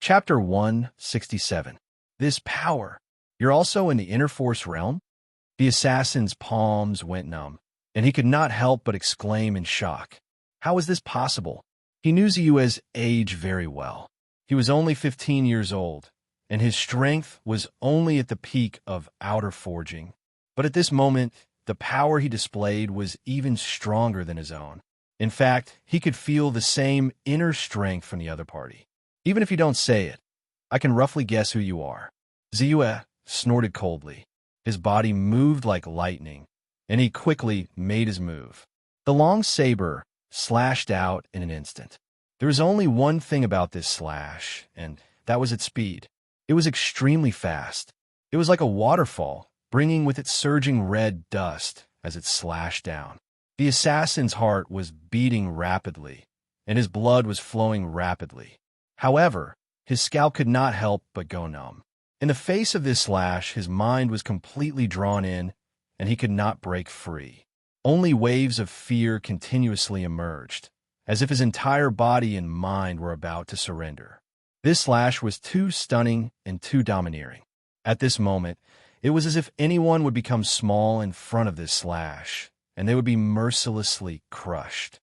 Chapter 167. This power. You're also in the inner force realm? The assassin's palms went numb, and he could not help but exclaim in shock. How was this possible? He knew Ziyue's age very well. He was only 15 years old, and his strength was only at the peak of outer forging. But at this moment, the power he displayed was even stronger than his own. In fact, he could feel the same inner strength from the other party. Even if you don't say it, I can roughly guess who you are. Ziyue snorted coldly. His body moved like lightning, and he quickly made his move. The long saber slashed out in an instant. There was only one thing about this slash, and that was its speed. It was extremely fast. It was like a waterfall, bringing with it surging red dust as it slashed down. The assassin's heart was beating rapidly, and his blood was flowing rapidly. However, his scalp could not help but go numb. In the face of this slash, his mind was completely drawn in, and he could not break free. Only waves of fear continuously emerged, as if his entire body and mind were about to surrender. This slash was too stunning and too domineering. At this moment, it was as if anyone would become small in front of this slash, and they would be mercilessly crushed.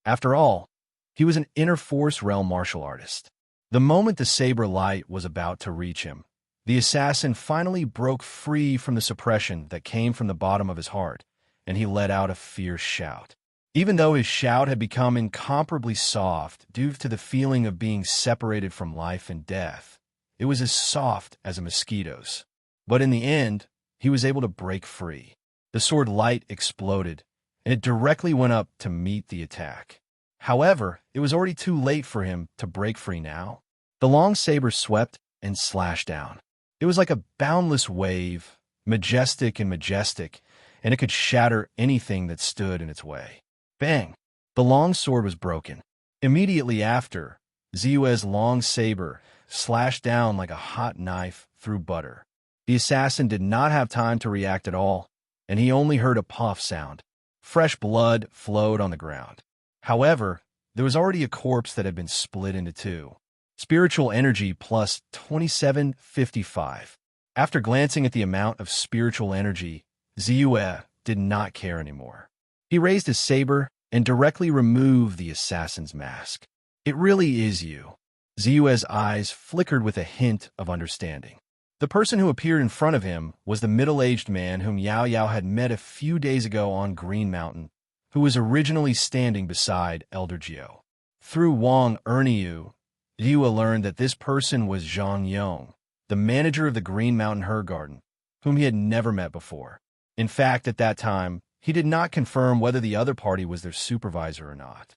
After all, he was an inner force realm martial artist. The moment the saber light was about to reach him, the assassin finally broke free from the suppression that came from the bottom of his heart, and he let out a fierce shout. Even though his shout had become incomparably soft due to the feeling of being separated from life and death, it was as soft as a mosquito's. But in the end, he was able to break free. The sword light exploded, and it directly went up to meet the attack. However, it was already too late for him to break free now. The long saber swept and slashed down. It was like a boundless wave, majestic, and it could shatter anything that stood in its way. Bang! The long sword was broken. Immediately after, Ziyue's long saber slashed down like a hot knife through butter. The assassin did not have time to react at all, and he only heard a puff sound. Fresh blood flowed on the ground. However, there was already a corpse that had been split into two. Spiritual energy plus 2755. After glancing at the amount of spiritual energy, Ziyue did not care anymore. He raised his saber and directly removed the assassin's mask. It really is you. Ziyue's eyes flickered with a hint of understanding. The person who appeared in front of him was the middle-aged man whom Yao Yao had met a few days ago on Green Mountain, who was originally standing beside Elder Jiu. Through Wang Erniu, Ziyue learned that this person was Zhang Yong, the manager of the Green Mountain Herb Garden, whom he had never met before. In fact, at that time, he did not confirm whether the other party was their supervisor or not.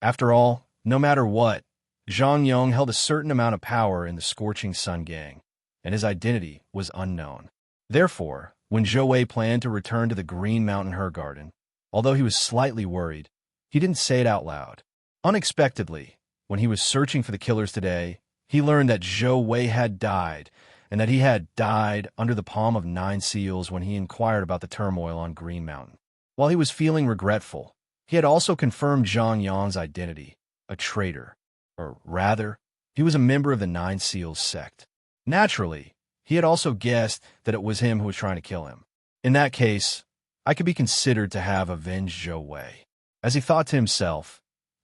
After all, no matter what, Zhang Yong held a certain amount of power in the Scorching Sun Gang, and his identity was unknown. Therefore, when Zhou Wei planned to return to the Green Mountain Herb Garden, although he was slightly worried, he didn't say it out loud. Unexpectedly, when he was searching for the killers today, he learned that Zhou Wei had died, and that he had died under the palm of 9 seals when he inquired about the turmoil on Green Mountain. While he was feeling regretful, he had also confirmed Zhang Yong's identity, a traitor. Or rather, he was a member of the 9 Seals sect. Naturally, he had also guessed that it was him who was trying to kill him. In that case, I could be considered to have avenged Zhou Wei. As he thought to himself,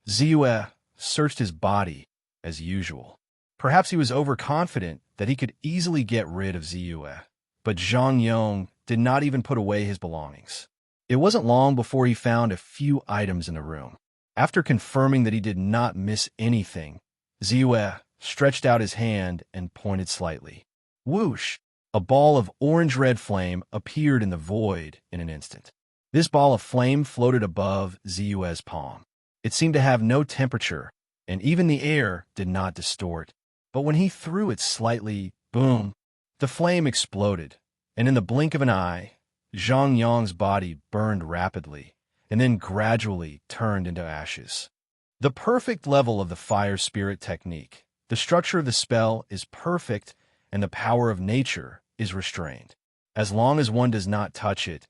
Ziyue searched his body as usual. Perhaps he was overconfident that he could easily get rid of Ziyue, but Zhang Yong did not even put away his belongings. It wasn't long before he found a few items in the room. After confirming that he did not miss anything, Ziyue stretched out his hand and pointed slightly. Whoosh! A ball of orange-red flame appeared in the void in an instant. This ball of flame floated above Ziyue's palm. It seemed to have no temperature, and even the air did not distort. But when he threw it slightly, boom, the flame exploded, and in the blink of an eye, Zhang Yong's body burned rapidly, and then gradually turned into ashes. The perfect level of the fire spirit technique. The structure of the spell is perfect, and the power of nature is restrained. As long as one does not touch it,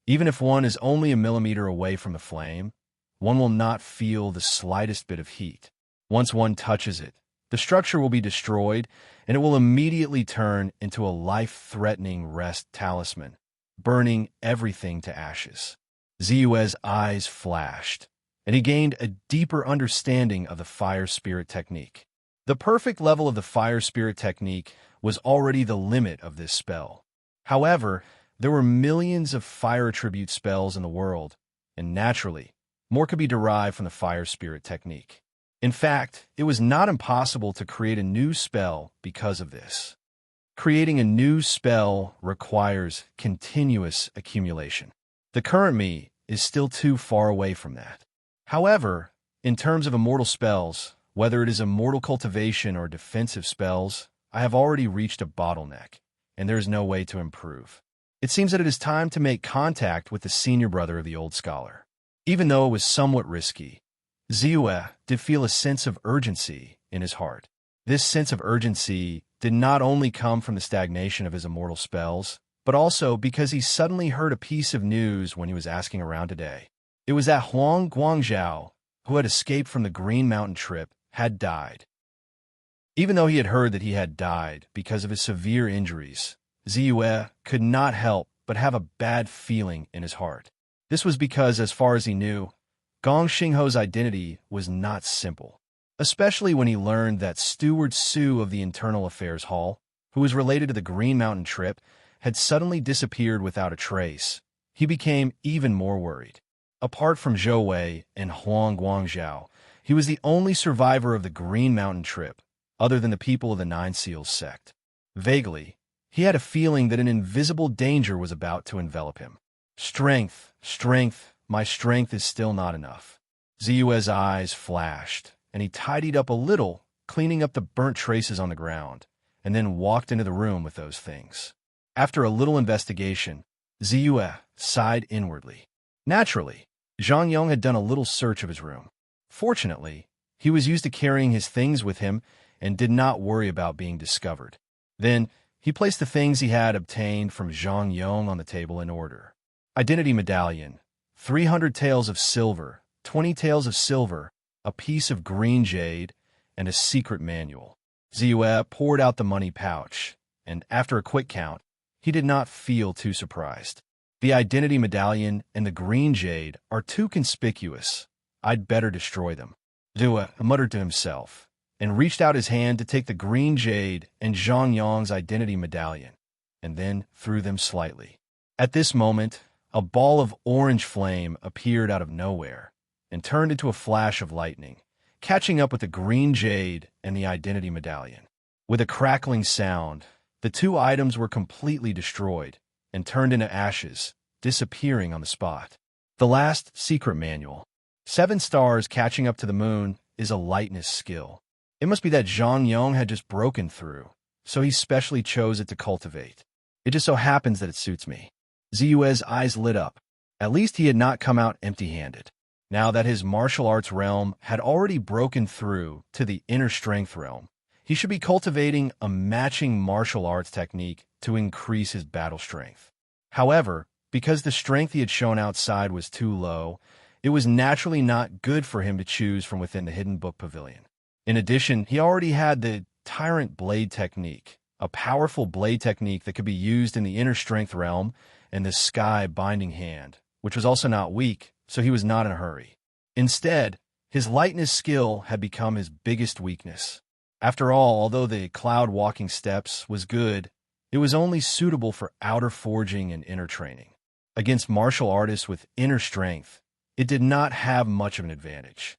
even if one is only a millimeter away from the flame, one will not feel the slightest bit of heat. Once one touches it, The structure will be destroyed, and it will immediately turn into a life-threatening rest talisman, burning everything to ashes. Ziyue's eyes flashed, and he gained a deeper understanding of the fire spirit technique. The perfect level of the fire spirit technique was already the limit of this spell. However, there were millions of fire attribute spells in the world, and naturally, more could be derived from the fire spirit technique. In fact, it was not impossible to create a new spell because of this. Creating a new spell requires continuous accumulation. The current me is still too far away from that. However, in terms of immortal spells, whether it is immortal cultivation or defensive spells, I have already reached a bottleneck, and there is no way to improve. It seems that it is time to make contact with the senior brother of the old scholar. Even though it was somewhat risky, Ziyue did feel a sense of urgency in his heart. This sense of urgency did not only come from the stagnation of his immortal spells, but also because he suddenly heard a piece of news when he was asking around today. It was that Huang Guangzhao, who had escaped from the Green Mountain trip, had died. Even though he had heard that he had died because of his severe injuries, Ziyue could not help but have a bad feeling in his heart. This was because, as far as he knew, Gong Xingho's identity was not simple, especially when he learned that Steward Su of the Internal Affairs Hall, who was related to the Green Mountain trip, had suddenly disappeared without a trace. He became even more worried. Apart from Zhou Wei and Huang Guangzhao, he was the only survivor of the Green Mountain trip, other than the people of the Nine Seals sect. Vaguely, he had a feeling that an invisible danger was about to envelop him. Strength, my strength is still not enough. Ziyue's eyes flashed, and he tidied up a little, cleaning up the burnt traces on the ground, and then walked into the room with those things. After a little investigation, Ziyue sighed inwardly. Naturally, Zhang Yong had done a little search of his room. Fortunately, he was used to carrying his things with him and did not worry about being discovered. Then, he placed the things he had obtained from Zhang Yong on the table in order. Identity medallion, 300 taels of silver, 20 taels of silver, a piece of green jade, and a secret manual. Ziyue poured out the money pouch, and after a quick count, he did not feel too surprised. The identity medallion and the green jade are too conspicuous. I'd better destroy them. Ziyue muttered to himself, and reached out his hand to take the green jade and Zhang Yong's identity medallion, and then threw them slightly. At this moment, a ball of orange flame appeared out of nowhere and turned into a flash of lightning, catching up with the green jade and the identity medallion. With a crackling sound, the two items were completely destroyed and turned into ashes, disappearing on the spot. The last secret manual. 7 stars catching up to the moon is a lightness skill. It must be that Zhang Yong had just broken through, so he specially chose it to cultivate. It just so happens that it suits me. Ziyue's eyes lit up. At least he had not come out empty-handed. Now that his martial arts realm had already broken through to the inner strength realm, he should be cultivating a matching martial arts technique to increase his battle strength. However, because the strength he had shown outside was too low, it was naturally not good for him to choose from within the Hidden Book Pavilion. In addition, he already had the Tyrant Blade technique, a powerful blade technique that could be used in the inner strength realm, and the Sky Binding Hand, which was also not weak, so he was not in a hurry. Instead, his lightness skill had become his biggest weakness. After all, although the Cloud Walking Steps was good, it was only suitable for outer forging and inner training. Against martial artists with inner strength, it did not have much of an advantage.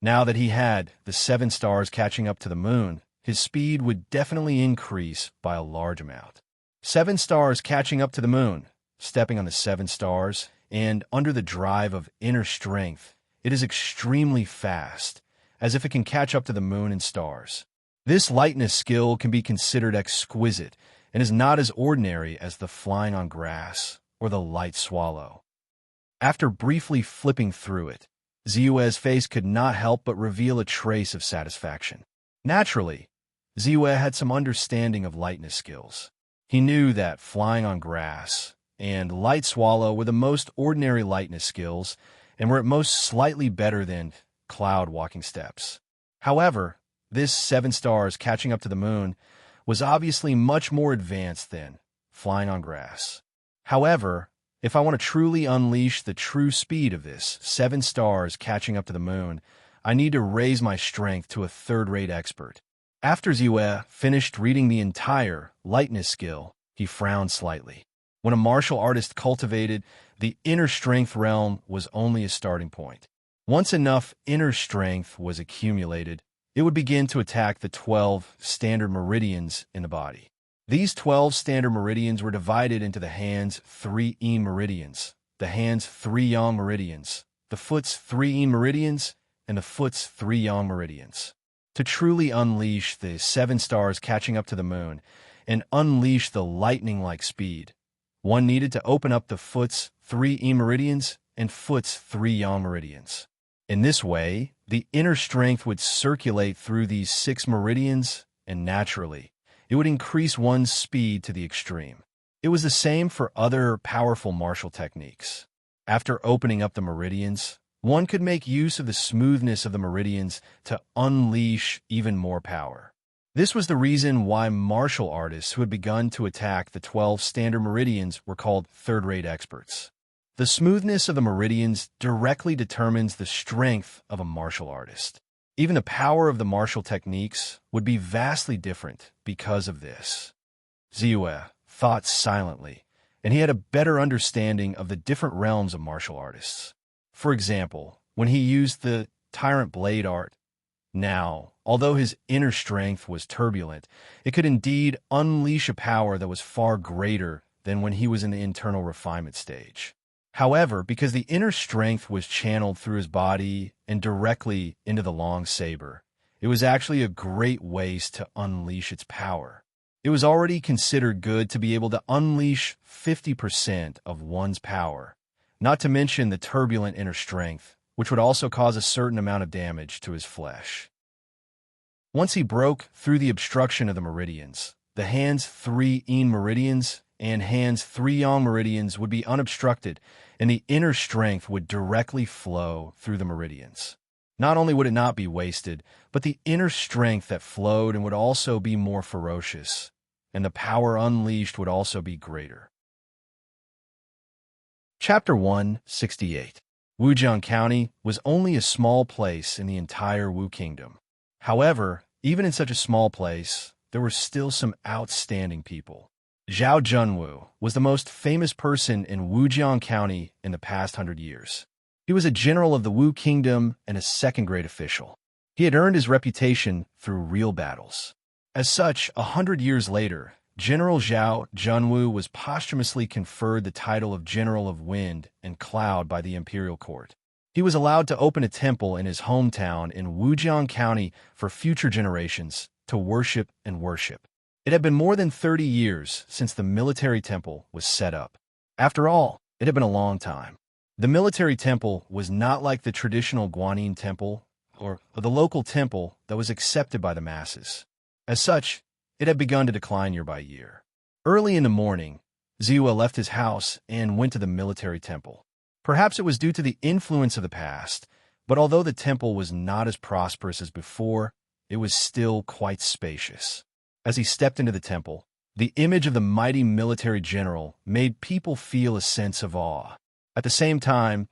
Now that he had the 7 stars catching up to the moon, his speed would definitely increase by a large amount. 7 stars catching up to the moon, stepping on the 7 stars, and under the drive of inner strength, it is extremely fast, as if it can catch up to the moon and stars. This lightness skill can be considered exquisite and is not as ordinary as the flying on grass or the light swallow. After briefly flipping through it, Ziyue's face could not help but reveal a trace of satisfaction. Naturally, Ziyue had some understanding of lightness skills. He knew that flying on grass and light swallow were the most ordinary lightness skills and were at most slightly better than Cloud Walking Steps. However, This 7 stars catching up to the moon was obviously much more advanced than flying on grass. However, if I want to truly unleash the true speed of this 7 stars catching up to the moon, I need to raise my strength to a third-rate expert. After Ziyue finished reading the entire lightness skill, he frowned slightly. When a martial artist cultivated the inner strength realm was only a starting point. Once enough inner strength was accumulated, it would begin to attack the 12 standard meridians in the body. These 12 standard meridians were divided into the hand's 3 yin meridians, the hand's 3 yang meridians, the foot's 3 yin meridians, and the foot's 3 yang meridians. To truly unleash the 7 stars catching up to the moon and unleash the lightning-like speed, one needed to open up the foot's 3 yin meridians and foot's 3 yang meridians. In this way, the inner strength would circulate through these 6 meridians, and naturally, it would increase one's speed to the extreme. It was the same for other powerful martial techniques. After opening up the meridians, one could make use of the smoothness of the meridians to unleash even more power. This was the reason why martial artists who had begun to attack the 12 standard meridians were called third-rate experts. The smoothness of the meridians directly determines the strength of a martial artist. Even the power of the martial techniques would be vastly different because of this. Ziyue thought silently, and he had a better understanding of the different realms of martial artists. For example, when he used the tyrant blade art, now, although his inner strength was turbulent, it could indeed unleash a power that was far greater than when he was in the internal refinement stage. However, because the inner strength was channeled through his body and directly into the long saber, it was actually a great waste to unleash its power. It was already considered good to be able to unleash 50% of one's power, not to mention the turbulent inner strength, which would also cause a certain amount of damage to his flesh. Once he broke through the obstruction of the meridians, the hand's 3 yin meridians and hand's 3 yang meridians would be unobstructed, and the inner strength would directly flow through the meridians. Not only would it not be wasted, but the inner strength that flowed and would also be more ferocious, and the power unleashed would also be greater. Chapter 168. Wujiang County was only a small place in the entire Wu Kingdom. However, even in such a small place, there were still some outstanding people. Zhao Junwu was the most famous person in Wujiang County in the past 100 years. He was a general of the Wu Kingdom and a second-grade official. He had earned his reputation through real battles. As such, 100 years later, General Zhao Junwu was posthumously conferred the title of General of Wind and Cloud by the imperial court. He was allowed to open a temple in his hometown in Wujiang County for future generations to worship and worship. It had been more than 30 years since the military temple was set up. After all, it had been a long time. The military temple was not like the traditional Guanyin temple or the local temple that was accepted by the masses. As such, it had begun to decline year by year. Early in the morning, Ziyue left his house and went to the military temple. Perhaps it was due to the influence of the past, but although the temple was not as prosperous as before, it was still quite spacious. As he stepped into the temple, the image of the mighty military general made people feel a sense of awe. At the same time,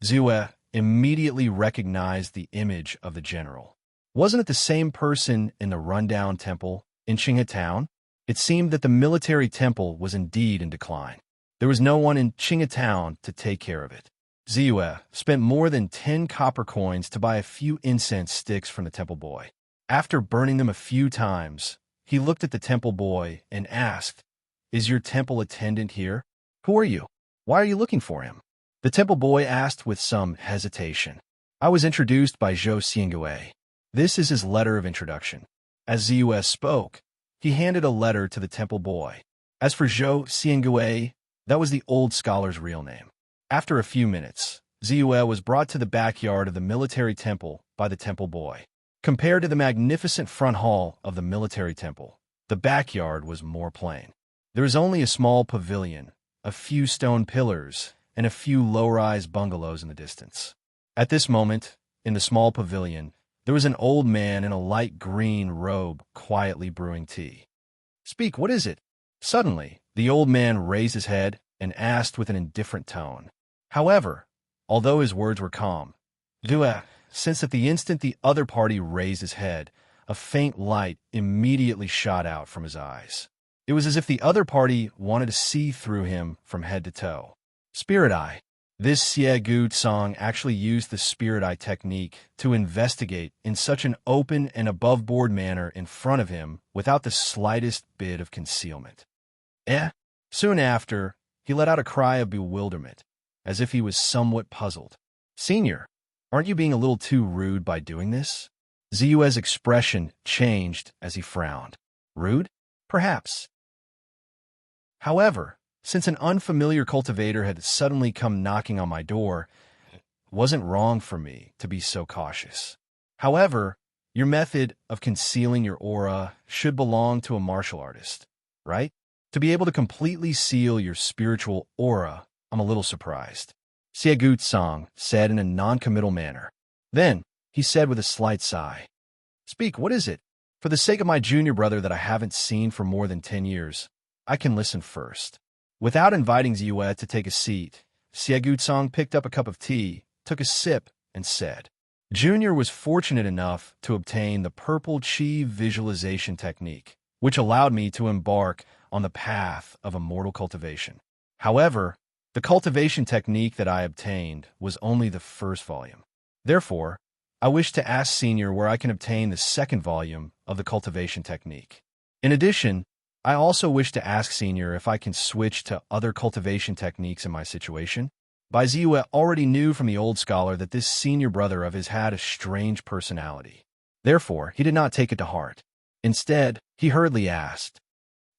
Ziyue immediately recognized the image of the general. Wasn't it the same person in the rundown temple in Qinghe Town? It seemed that the military temple was indeed in decline. There was no one in Qinghe Town to take care of it. Ziyue spent more than 10 copper coins to buy a few incense sticks from the temple boy. After burning them a few times, he looked at the temple boy and asked, "Is your temple attendant here? Who are you? Why are you looking for him?" The temple boy asked with some hesitation. "I was introduced by Zhou Xiangue. This is his letter of introduction." As Ziyue spoke, he handed a letter to the temple boy. As for Zhou Xiangue, that was the old scholar's real name. After a few minutes, Ziyue was brought to the backyard of the military temple by the temple boy. Compared to the magnificent front hall of the military temple, the backyard was more plain. There was only a small pavilion, a few stone pillars, and a few low-rise bungalows in the distance. At this moment, in the small pavilion, There was an old man in a light green robe quietly brewing tea. "Speak, what is it?" Suddenly, the old man raised his head and asked with an indifferent tone. However, although his words were calm, Dua, since at the instant the other party raised his head, a faint light immediately shot out from his eyes. It was as if the other party wanted to see through him from head to toe. Spirit Eye. This Siegu song actually used the Spirit Eye technique to investigate in such an open and above-board manner in front of him without the slightest bit of concealment. Soon after, he let out a cry of bewilderment, as if he was somewhat puzzled. "Senior, aren't you being a little too rude by doing this?" Ziyue's expression changed as he frowned. Rude? Perhaps. However, since an unfamiliar cultivator had suddenly come knocking on my door, it wasn't wrong for me to be so cautious. However, your method of concealing your aura should belong to a martial artist, right? To be able to completely seal your spiritual aura, I'm a little surprised. Siegu Tsang said in a non-committal manner. Then, he said with a slight sigh, "Speak, what is it? For the sake of my junior brother that I haven't seen for more than 10 years, I can listen first." Without inviting Ziyue to take a seat, Siegu Tsang picked up a cup of tea, took a sip, and said, "Junior was fortunate enough to obtain the purple chi visualization technique, which allowed me to embark on the path of immortal cultivation. However, the cultivation technique that I obtained was only the first volume. Therefore, I wish to ask Senior where I can obtain the second volume of the cultivation technique. In addition, I also wish to ask Senior if I can switch to other cultivation techniques in my situation." Bai Ziyue already knew from the old scholar that this senior brother of his had a strange personality. Therefore, he did not take it to heart. Instead, he hurriedly asked,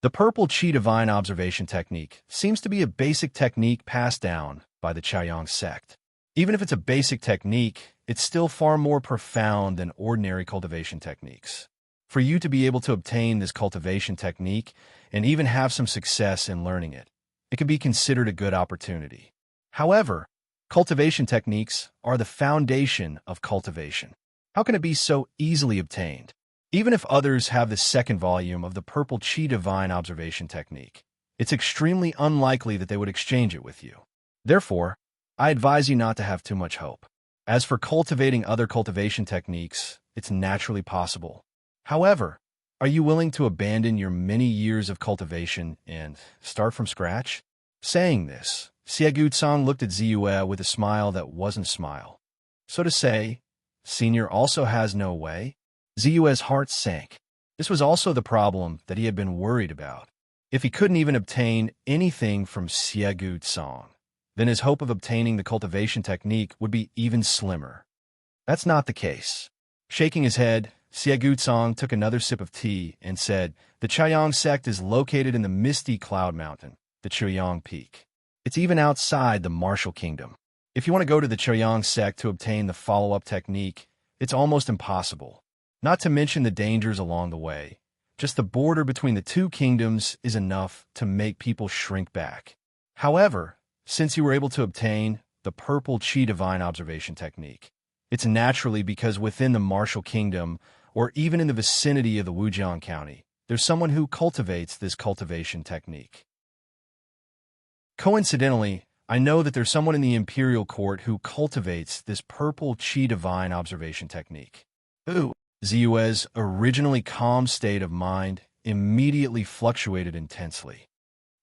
"The purple chi divine observation technique seems to be a basic technique passed down by the Chaoyang sect. Even if it's a basic technique, it's still far more profound than ordinary cultivation techniques. For you to be able to obtain this cultivation technique and even have some success in learning it, it can be considered a good opportunity. However, cultivation techniques are the foundation of cultivation. How can it be so easily obtained? Even if others have the second volume of the purple chi divine observation technique, it's extremely unlikely that they would exchange it with you. Therefore, I advise you not to have too much hope. As for cultivating other cultivation techniques, it's naturally possible. However, are you willing to abandon your many years of cultivation and start from scratch?" Saying this, Siegu Tsang looked at Ziyue with a smile that wasn't a smile. So to say, Senior also has no way? Ziyue's heart sank. This was also the problem that he had been worried about. If he couldn't even obtain anything from Siegu Tsang, then his hope of obtaining the cultivation technique would be even slimmer. That's not the case. Shaking his head, Siegu Tsang took another sip of tea and said, "The Chaoyang sect is located in the misty cloud mountain, the Chaoyang Peak. It's even outside the martial kingdom. If you want to go to the Chaoyang sect to obtain the follow-up technique, it's almost impossible. Not to mention the dangers along the way. Just the border between the two kingdoms is enough to make people shrink back. However, since you were able to obtain the purple chi divine observation technique, it's naturally because within the martial kingdom, or even in the vicinity of the Wujiang County, there's someone who cultivates this cultivation technique. Coincidentally, I know that there's someone in the imperial court who cultivates this purple chi divine observation technique." Ooh. Ziyue's originally calm state of mind immediately fluctuated intensely.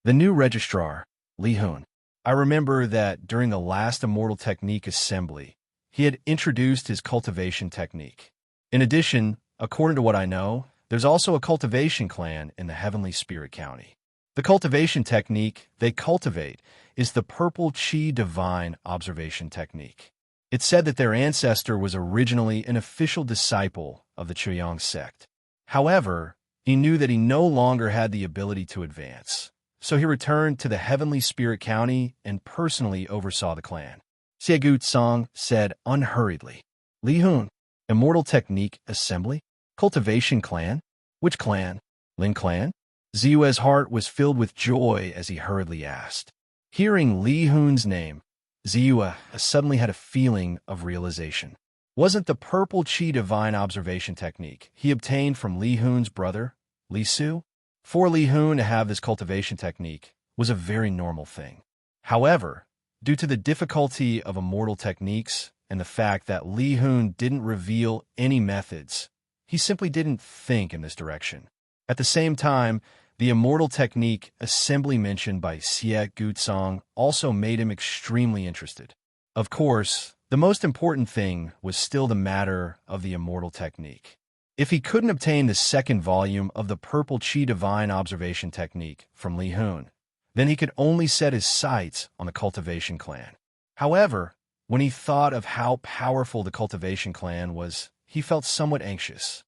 "The new registrar, Li Hun. I remember that during the last Immortal Technique Assembly, he had introduced his cultivation technique. In addition, according to what I know, there's also a cultivation clan in the Heavenly Spirit County. The cultivation technique they cultivate is the purple chi divine observation technique. It's said that their ancestor was originally an official disciple of the Chaoyang sect. However, he knew that he no longer had the ability to advance, so he returned to the Heavenly Spirit County and personally oversaw the clan." Siegu Tsang said unhurriedly, "Li Hun, Immortal Technique Assembly? Cultivation Clan? Which clan? Lin Clan?" Ziyue's heart was filled with joy as he hurriedly asked. Hearing Li Hun's name, Ziyue suddenly had a feeling of realization. wasn't the purple chi divine observation technique he obtained from Li Hun's brother, Li Su. For Li Hun to have this cultivation technique was a very normal thing. However, due to the difficulty of immortal techniques and the fact that Li Hun didn't reveal any methods, he simply didn't think in this direction. At the same time, the immortal technique assembly mentioned by Xie Gutsong also made him extremely interested. Of course, the most important thing was still the matter of the immortal technique. If he couldn't obtain the second volume of the Purple Chi Divine Observation Technique from Li Hun, then he could only set his sights on the Cultivation Clan. However, when he thought of how powerful the Cultivation Clan was, he felt somewhat anxious.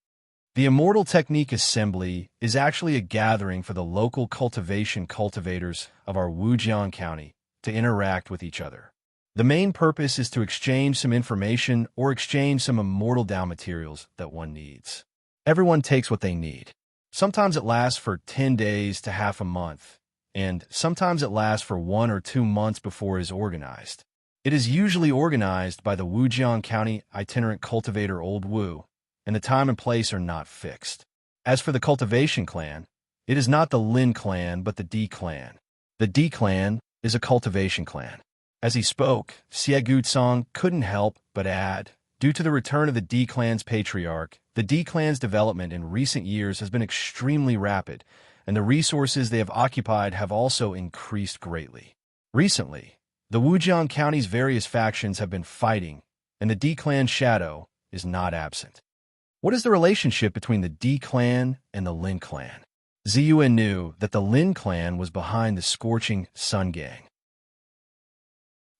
The Immortal Technique Assembly is actually a gathering for the local cultivation cultivators of our Wujiang County to interact with each other. The main purpose is to exchange some information or exchange some immortal Dao materials that one needs. Everyone takes what they need. Sometimes it lasts for 10 days to half a month, and sometimes it lasts for 1 or 2 months before it is organized. It is usually organized by the Wujiang County Itinerant Cultivator Old Wu, and the time and place are not fixed. As for the Cultivation Clan, it is not the Lin Clan but the D Clan. The D Clan is a cultivation clan. As he spoke, Xie Gutsong couldn't help but add, due to the return of the D Clan's patriarch, the D Clan's development in recent years has been extremely rapid, and the resources they have occupied have also increased greatly. Recently, the Wujiang County's various factions have been fighting, and the D Clan's shadow is not absent. What is the relationship between the D Clan and the Lin Clan? Ziyuan knew that the Lin Clan was behind the Scorching Sun Gang.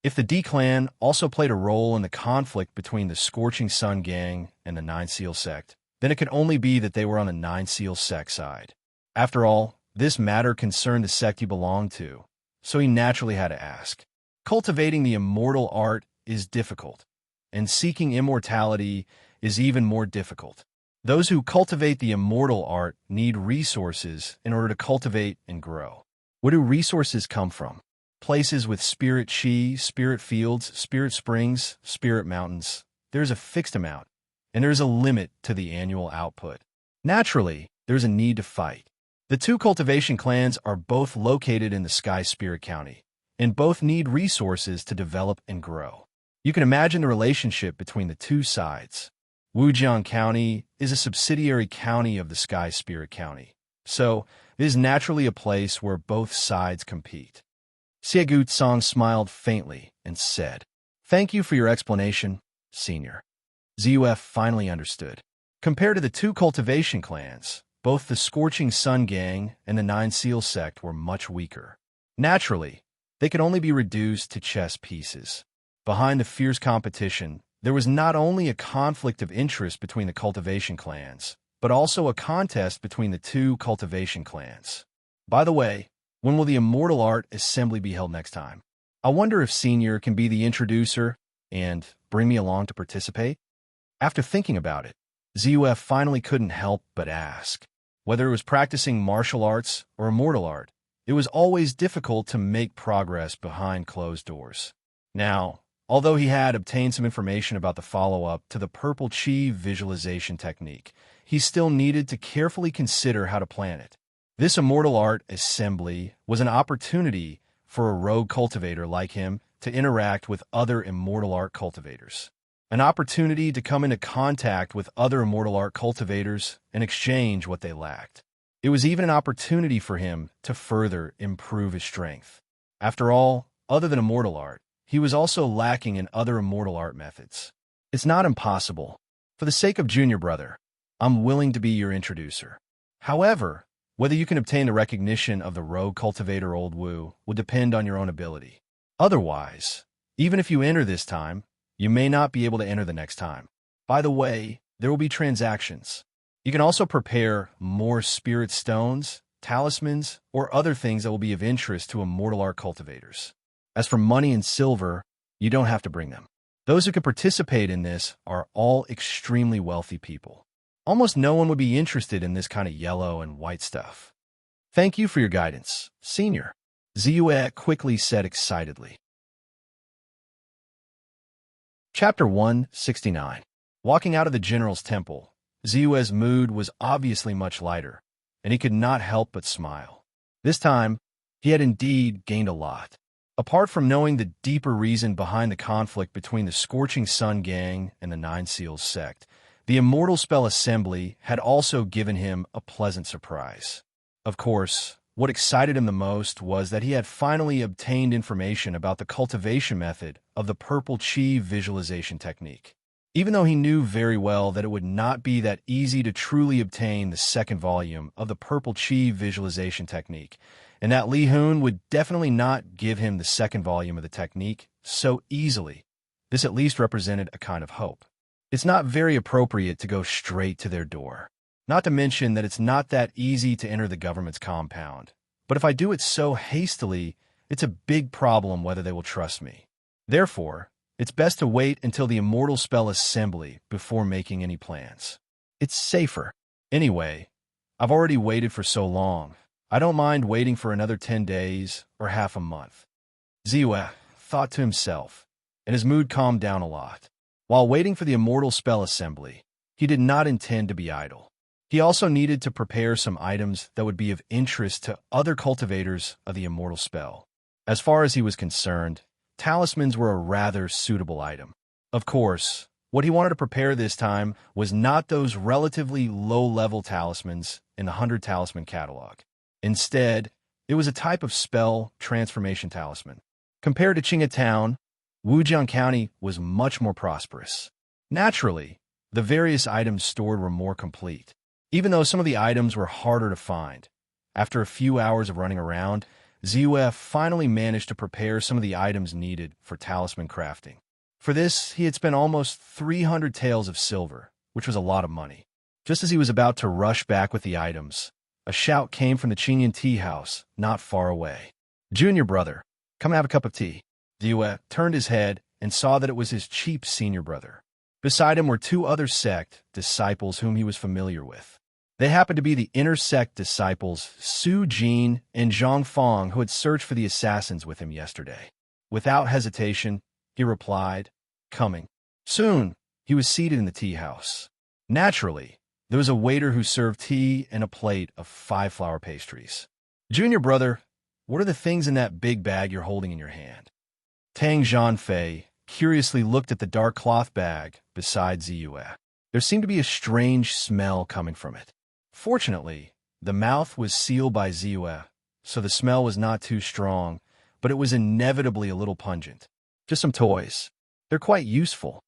If the D Clan also played a role in the conflict between the Scorching Sun Gang and the Nine Seal sect, then it could only be that they were on the Nine Seal sect side. After all, this matter concerned the sect he belonged to, so he naturally had to ask. Cultivating the immortal art is difficult, and seeking immortality is even more difficult. Those who cultivate the immortal art need resources in order to cultivate and grow. Where do resources come from? Places with spirit chi, spirit fields, spirit springs, spirit mountains. There's a fixed amount, and there's a limit to the annual output. Naturally, there's a need to fight. The two cultivation clans are both located in the Sky Spirit County, and both need resources to develop and grow. You can imagine the relationship between the two sides. Wujiang County is a subsidiary county of the Sky Spirit County, so it is naturally a place where both sides compete. Xie Gutsong smiled faintly and said, "Thank you for your explanation, Senior." Zuf finally understood. Compared to the two cultivation clans, both the Scorching Sun Gang and the Nine Seal sect were much weaker. Naturally, they could only be reduced to chess pieces. Behind the fierce competition, there was not only a conflict of interest between the cultivation clans, but also a contest between the two cultivation clans. By the way, when will the Immortal Art Assembly be held next time? I wonder if Senior can be the introducer and bring me along to participate? After thinking about it, Zuf finally couldn't help but ask. Whether it was practicing martial arts or immortal art, it was always difficult to make progress behind closed doors. Now, although he had obtained some information about the follow-up to the Purple Chi visualization technique, he still needed to carefully consider how to plan it. This Immortal Art Assembly was an opportunity for a rogue cultivator like him to interact with other immortal art cultivators. An opportunity to come into contact with other immortal art cultivators and exchange what they lacked. It was even an opportunity for him to further improve his strength. After all, other than immortal art, he was also lacking in other immortal art methods. It's not impossible. For the sake of Junior Brother, I'm willing to be your introducer. However, whether you can obtain the recognition of the rogue cultivator Old Wu will depend on your own ability. Otherwise, even if you enter this time, you may not be able to enter the next time. By the way, there will be transactions. You can also prepare more spirit stones, talismans, or other things that will be of interest to immortal art cultivators. As for money and silver, you don't have to bring them. Those who can participate in this are all extremely wealthy people. Almost no one would be interested in this kind of yellow and white stuff. Thank you for your guidance, Senior, Ziyue quickly said excitedly. Chapter 169. Walking out of the general's temple, Ziyue's mood was obviously much lighter, and he could not help but smile. This time, he had indeed gained a lot. Apart from knowing the deeper reason behind the conflict between the Scorching Sun Gang and the Nine Seals sect, the Immortal Spell Assembly had also given him a pleasant surprise. Of course, what excited him the most was that he had finally obtained information about the cultivation method of the Purple Chi visualization technique. Even though he knew very well that it would not be that easy to truly obtain the second volume of the Purple Chi visualization technique, and that Li Hun would definitely not give him the second volume of the technique so easily, this at least represented a kind of hope. It's not very appropriate to go straight to their door. Not to mention that it's not that easy to enter the government's compound. But if I do it so hastily, it's a big problem whether they will trust me. Therefore, it's best to wait until the Immortal Spell Assembly before making any plans. It's safer. Anyway, I've already waited for so long. I don't mind waiting for another 10 days or half a month. Ziyue thought to himself, and his mood calmed down a lot. While waiting for the Immortal Spell Assembly, he did not intend to be idle. He also needed to prepare some items that would be of interest to other cultivators of the Immortal Spell. As far as he was concerned, talismans were a rather suitable item. Of course, what he wanted to prepare this time was not those relatively low-level talismans in the 100 Talisman catalog. Instead, it was a type of spell transformation talisman. Compared to Qinghe Town, Wujiang County was much more prosperous. Naturally, the various items stored were more complete. Even though some of the items were harder to find, after a few hours of running around, Ziyue finally managed to prepare some of the items needed for talisman crafting. For this, he had spent almost 300 taels of silver, which was a lot of money. Just as he was about to rush back with the items, a shout came from the Qingyan tea house not far away. "Junior brother, come and have a cup of tea." Ziyue turned his head and saw that it was his cheap senior brother. Beside him were two other sect disciples whom he was familiar with. They happened to be the inner sect disciples Su Jin and Zhang Fong, who had searched for the assassins with him yesterday. Without hesitation, he replied, "Coming." Soon, he was seated in the tea house. Naturally, there was a waiter who served tea and a plate of 5 flour pastries. "Junior brother, what are the things in that big bag you're holding in your hand?" Tang Zhanfei curiously looked at the dark cloth bag beside Ziyue. There seemed to be a strange smell coming from it. Fortunately, the mouth was sealed by Ziyue, so the smell was not too strong, but it was inevitably a little pungent. "Just some toys. They're quite useful."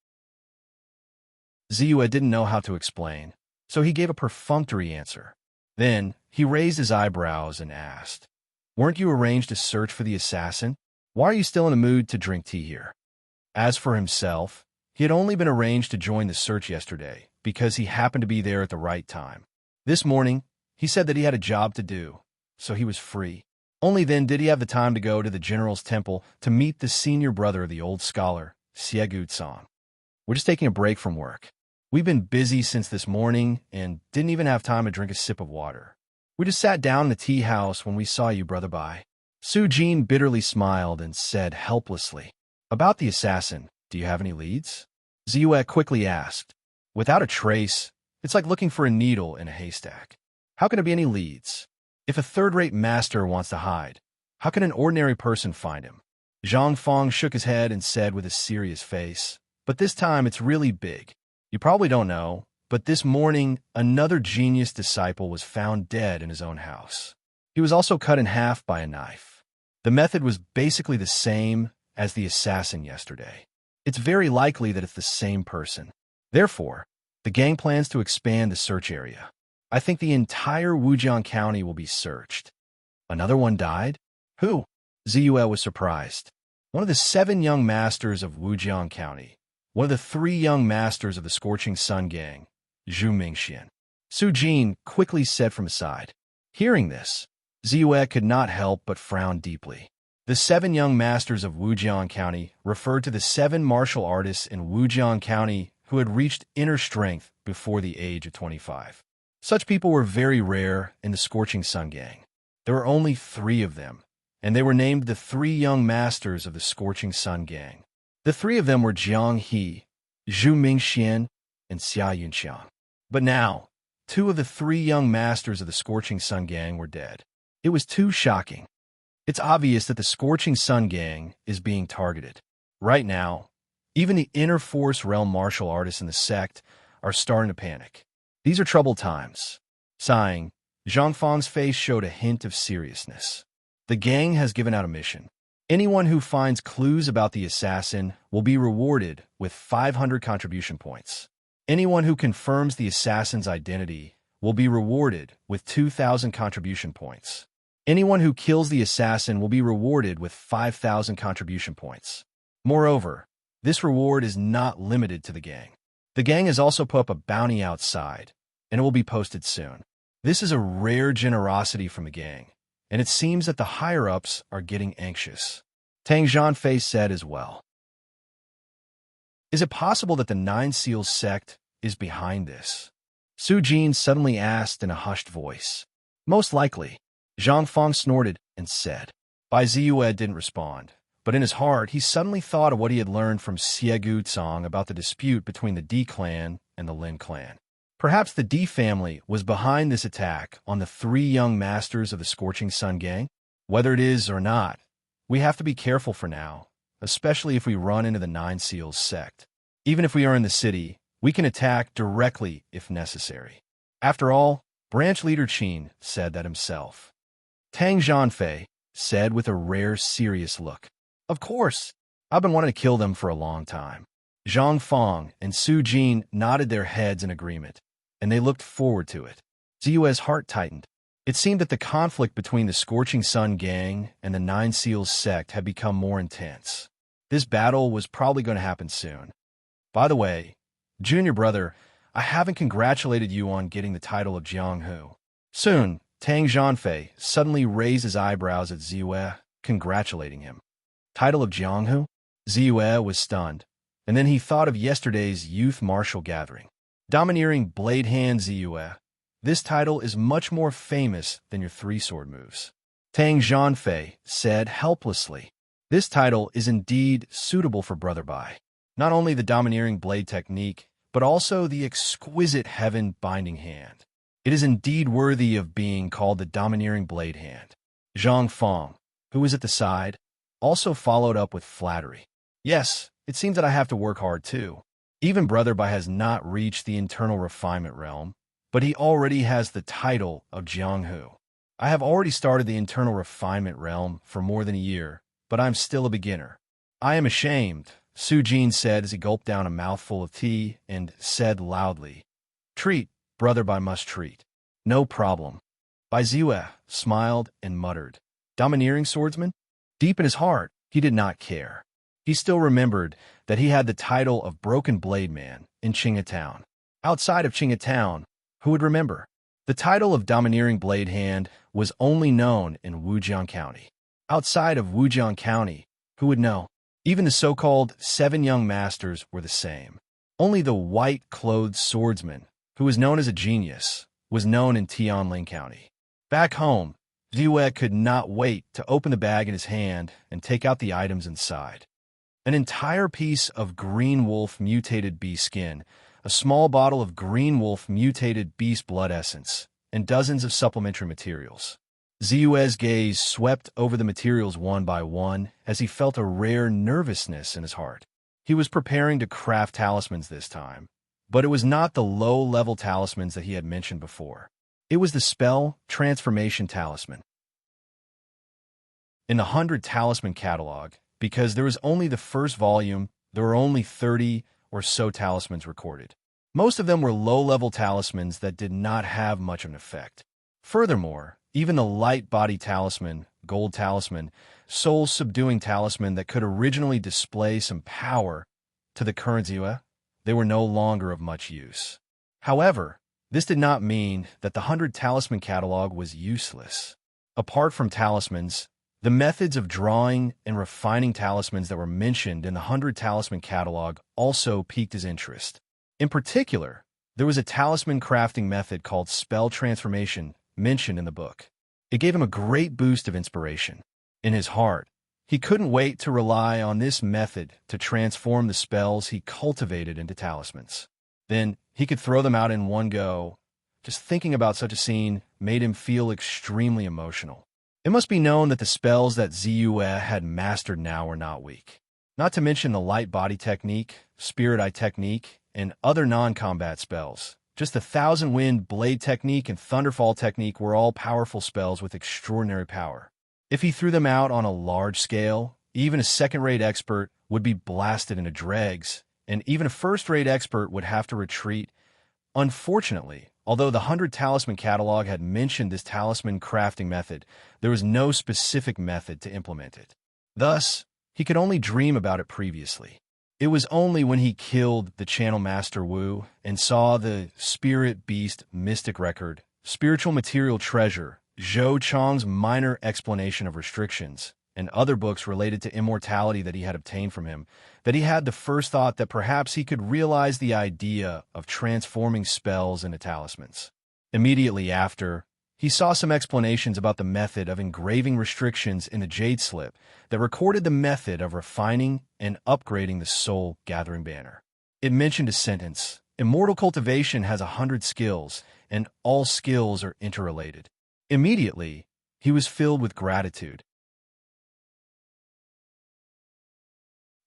Ziyue didn't know how to explain, so he gave a perfunctory answer. Then, he raised his eyebrows and asked, "Weren't you arranged to search for the assassin? Why are you still in the mood to drink tea here?" As for himself, he had only been arranged to join the search yesterday because he happened to be there at the right time. This morning, he said that he had a job to do, so he was free. Only then did he have the time to go to the general's temple to meet the senior brother of the old scholar, Xiegut-san. "We're just taking a break from work. We've been busy since this morning and didn't even have time to drink a sip of water. We just sat down in the tea house when we saw you, brother Bai." Su Jin bitterly smiled and said helplessly, "About the assassin, do you have any leads?" Ziyue quickly asked. "Without a trace, it's like looking for a needle in a haystack. How can there be any leads? If a third-rate master wants to hide, how can an ordinary person find him?" Zhang Fong shook his head and said with a serious face, "But this time it's really big. You probably don't know, but this morning another genius disciple was found dead in his own house. He was also cut in half by a knife. The method was basically the same as the assassin yesterday. It's very likely that it's the same person. Therefore, the gang plans to expand the search area. I think the entire Wujiang County will be searched." "Another one died? Who?" Ziyue was surprised. "One of the 7 young masters of Wujiang County. One of the 3 young masters of the Scorching Sun Gang, Zhu Mingxian." Su Jin quickly said from his side. Hearing this, Ziyue could not help but frown deeply. The 7 young masters of Wujiang County referred to the 7 martial artists in Wujiang County who had reached inner strength before the age of 25. Such people were very rare in the Scorching Sun Gang. There were only 3 of them, and they were named the 3 young masters of the Scorching Sun Gang. The 3 of them were Jiang He, Zhu Mingxian, and Xia Yunxiang. But now, two of the three young masters of the Scorching Sun Gang were dead. It was too shocking. It's obvious that the Scorching Sun Gang is being targeted. Right now, even the Inner Force Realm martial artists in the sect are starting to panic. These are troubled times. Sighing, Zhang Fang's face showed a hint of seriousness. The gang has given out a mission. Anyone who finds clues about the assassin will be rewarded with 500 contribution points. Anyone who confirms the assassin's identity will be rewarded with 2,000 contribution points. Anyone who kills the assassin will be rewarded with 5,000 contribution points. Moreover, this reward is not limited to the gang. The gang has also put up a bounty outside, and it will be posted soon. This is a rare generosity from the gang, and it seems that the higher-ups are getting anxious. Tang Zhanfei said as well. Is it possible that the Nine Seals sect is behind this? Su Jin suddenly asked in a hushed voice. Most likely. Zhang Fang snorted and said. Bai Ziyue didn't respond, but in his heart he suddenly thought of what he had learned from Xie Guzong about the dispute between the Di clan and the Lin clan. Perhaps the Di family was behind this attack on the three young masters of the Scorching Sun Gang? Whether it is or not, we have to be careful for now, especially if we run into the Nine Seals sect. Even if we are in the city, we can attack directly if necessary. After all, Branch Leader Qin said that himself. Tang Zhanfei said with a rare serious look. Of course, I've been wanting to kill them for a long time. Zhang Fang and Su Jin nodded their heads in agreement, and they looked forward to it. Ziyue's heart tightened. It seemed that the conflict between the Scorching Sun Gang and the Nine Seals sect had become more intense. This battle was probably going to happen soon. By the way, junior brother, I haven't congratulated you on getting the title of Jianghu. Soon, Tang Zhanfei suddenly raised his eyebrows at Ziyue, congratulating him. Title of Jianghu? Ziyue was stunned, and then he thought of yesterday's youth martial gathering. Domineering Blade Hand Ziyue. This title is much more famous than your three-sword moves. Tang Zhanfei said helplessly. This title is indeed suitable for Brother Bai. Not only the domineering blade technique, but also the exquisite heaven binding hand. It is indeed worthy of being called the domineering blade hand. Zhang Fang, who was at the side, also followed up with flattery. Yes, it seems that I have to work hard too. Even Brother Bai has not reached the internal refinement realm, but he already has the title of Jianghu. I have already started the internal refinement realm for more than a year, but I'm still a beginner. I am ashamed, Su Jin said as he gulped down a mouthful of tea and said loudly, Treat, Brother Bai must treat. No problem. Bai Ziyue smiled and muttered, Domineering swordsman? Deep in his heart, he did not care. He still remembered that he had the title of Broken Blade Man in Qinghe Town. Outside of Qinghe Town, who would remember? The title of Domineering Blade Hand was only known in Wujiang County. Outside of Wujiang County, who would know? Even the so-called 7 young masters were the same. Only the white-clothed swordsman, who was known as a genius, was known in Tianling County. Back home, Ziyue could not wait to open the bag in his hand and take out the items inside. An entire piece of green wolf mutated bee skin, a small bottle of green wolf mutated beast blood essence, and dozens of supplementary materials. Ziyue's gaze swept over the materials one by one as he felt a rare nervousness in his heart. He was preparing to craft talismans this time, but it was not the low-level talismans that he had mentioned before. It was the spell transformation talisman. In the 100 talisman catalog, because there was only the first volume, there were only 30 or so talismans recorded. Most of them were low-level talismans that did not have much of an effect. Furthermore, even the light body talisman, gold talisman, soul-subduing talisman that could originally display some power to the current Ziyue, they were no longer of much use. However, this did not mean that the 100 talisman catalog was useless. Apart from talismans, the methods of drawing and refining talismans that were mentioned in the 100 talisman catalog also piqued his interest. In particular, there was a talisman crafting method called spell transformation mentioned in the book. It gave him a great boost of inspiration. In his heart, he couldn't wait to rely on this method to transform the spells he cultivated into talismans. Then he could throw them out in one go. Just thinking about such a scene made him feel extremely emotional. It must be known that the spells that Ziyue had mastered now were not weak. Not to mention the light body technique, spirit eye technique, and other non-combat spells. Just the Thousand Wind Blade technique and Thunderfall technique were all powerful spells with extraordinary power. If he threw them out on a large scale, even a second-rate expert would be blasted into dregs, and even a first-rate expert would have to retreat. Unfortunately, although the 100 Talisman catalog had mentioned this talisman crafting method, there was no specific method to implement it. Thus, he could only dream about it previously. It was only when he killed the Channel Master Wu and saw the Spirit Beast Mystic Record, Spiritual Material Treasure, Zhou Chang's minor explanation of restrictions, and other books related to immortality that he had obtained from him, that he had the first thought that perhaps he could realize the idea of transforming spells into talismans. Immediately after, he saw some explanations about the method of engraving restrictions in the Jade Slip that recorded the method of refining and upgrading the Soul Gathering Banner. It mentioned a sentence: "Immortal cultivation has 100 skills, and all skills are interrelated." Immediately, he was filled with gratitude.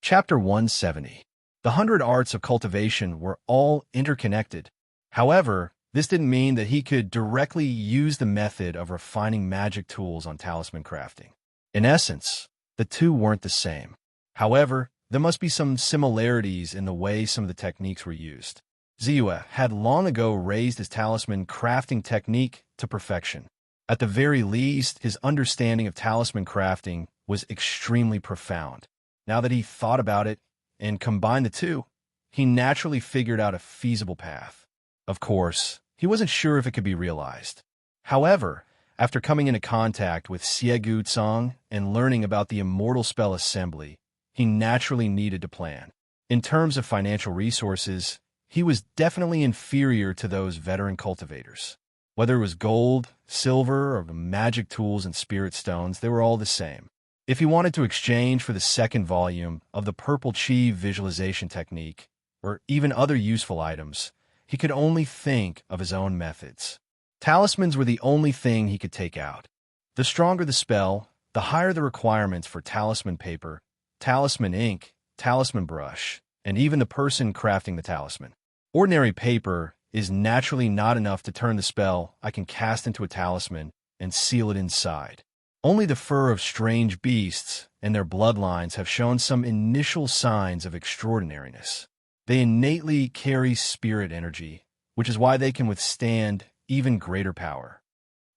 Chapter 170. The 100 arts of cultivation were all interconnected. However, this didn't mean that he could directly use the method of refining magic tools on talisman crafting. In essence, the two weren't the same. However, there must be some similarities in the way some of the techniques were used. Ziyue had long ago raised his talisman crafting technique to perfection. At the very least, his understanding of talisman crafting was extremely profound. Now that he thought about it and combined the two, he naturally figured out a feasible path. Of course, he wasn't sure if it could be realized. However, after coming into contact with Xiegu Tsang and learning about the immortal spell assembly, he naturally needed to plan. In terms of financial resources, he was definitely inferior to those veteran cultivators. Whether it was gold, silver, or magic tools and spirit stones, they were all the same. If he wanted to exchange for the second volume of the Purple Chi visualization technique, or even other useful items, he could only think of his own methods. Talismans were the only thing he could take out. The stronger the spell, the higher the requirements for talisman paper, talisman ink, talisman brush, and even the person crafting the talisman. Ordinary paper is naturally not enough to turn the spell I can cast into a talisman and seal it inside. Only the fur of strange beasts and their bloodlines have shown some initial signs of extraordinariness. They innately carry spirit energy, which is why they can withstand even greater power.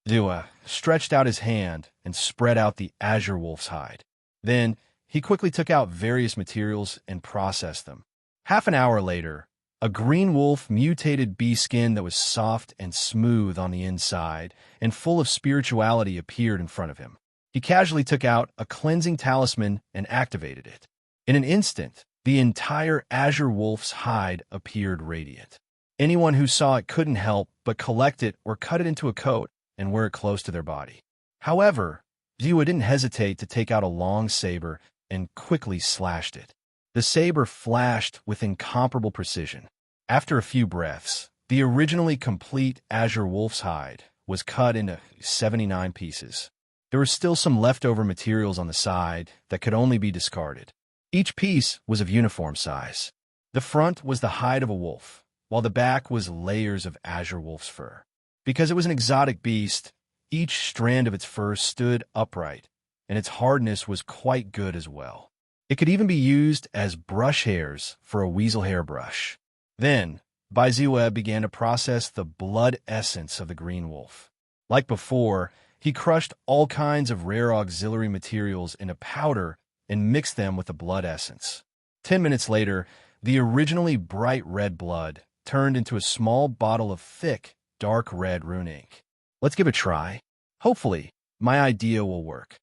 Ziyue stretched out his hand and spread out the azure wolf's hide. Then he quickly took out various materials and processed them. Half an hour later, a green wolf mutated bee skin that was soft and smooth on the inside and full of spirituality appeared in front of him. He casually took out a cleansing talisman and activated it. In an instant, the entire azure wolf's hide appeared radiant. Anyone who saw it couldn't help but collect it or cut it into a coat and wear it close to their body. However, Ziyue didn't hesitate to take out a long saber and quickly slashed it. The saber flashed with incomparable precision. After a few breaths, the originally complete azure wolf's hide was cut into 79 pieces. There were still some leftover materials on the side that could only be discarded. Each piece was of uniform size. The front was the hide of a wolf, while the back was layers of azure wolf's fur. Because it was an exotic beast, each strand of its fur stood upright, and its hardness was quite good as well. It could even be used as brush hairs for a weasel hair brush. Then, Bai Ziyue began to process the blood essence of the green wolf. Like before, he crushed all kinds of rare auxiliary materials into powder and mixed them with the blood essence. 10 minutes later, the originally bright red blood turned into a small bottle of thick, dark red rune ink. Let's give it a try. Hopefully, my idea will work.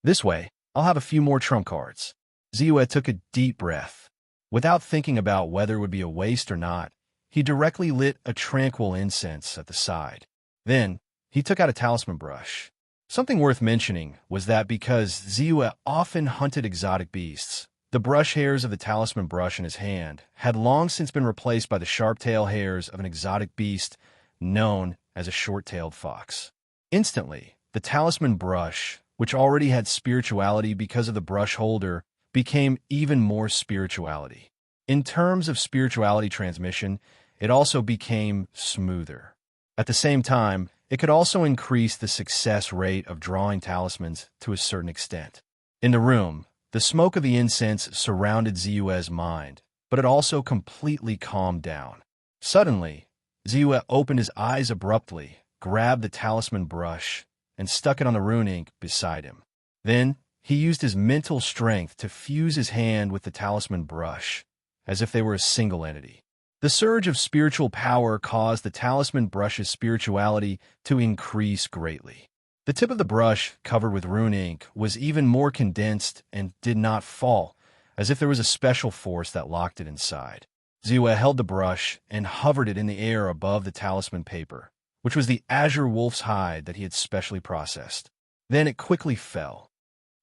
This way, I'll have a few more trump cards. Ziyue took a deep breath. Without thinking about whether it would be a waste or not, he directly lit a tranquil incense at the side. Then, he took out a talisman brush. Something worth mentioning was that because Ziyue often hunted exotic beasts, The brush hairs of the talisman brush in his hand had long since been replaced by the sharp tail hairs of an exotic beast known as a short-tailed fox. Instantly, the talisman brush, which already had spirituality because of the brush holder, became even more spirituality. In terms of spirituality transmission, it also became smoother. At the same time, it could also increase the success rate of drawing talismans to a certain extent. In the room, the smoke of the incense surrounded Ziyue's mind, but it also completely calmed down. Suddenly, Ziyue opened his eyes abruptly, grabbed the talisman brush, and stuck it on the rune ink beside him. Then, he used his mental strength to fuse his hand with the talisman brush, as if they were a single entity. The surge of spiritual power caused the talisman brush's spirituality to increase greatly. The tip of the brush, covered with rune ink, was even more condensed and did not fall, as if there was a special force that locked it inside. Ziyue held the brush and hovered it in the air above the talisman paper, which was the azure wolf's hide that he had specially processed. Then it quickly fell.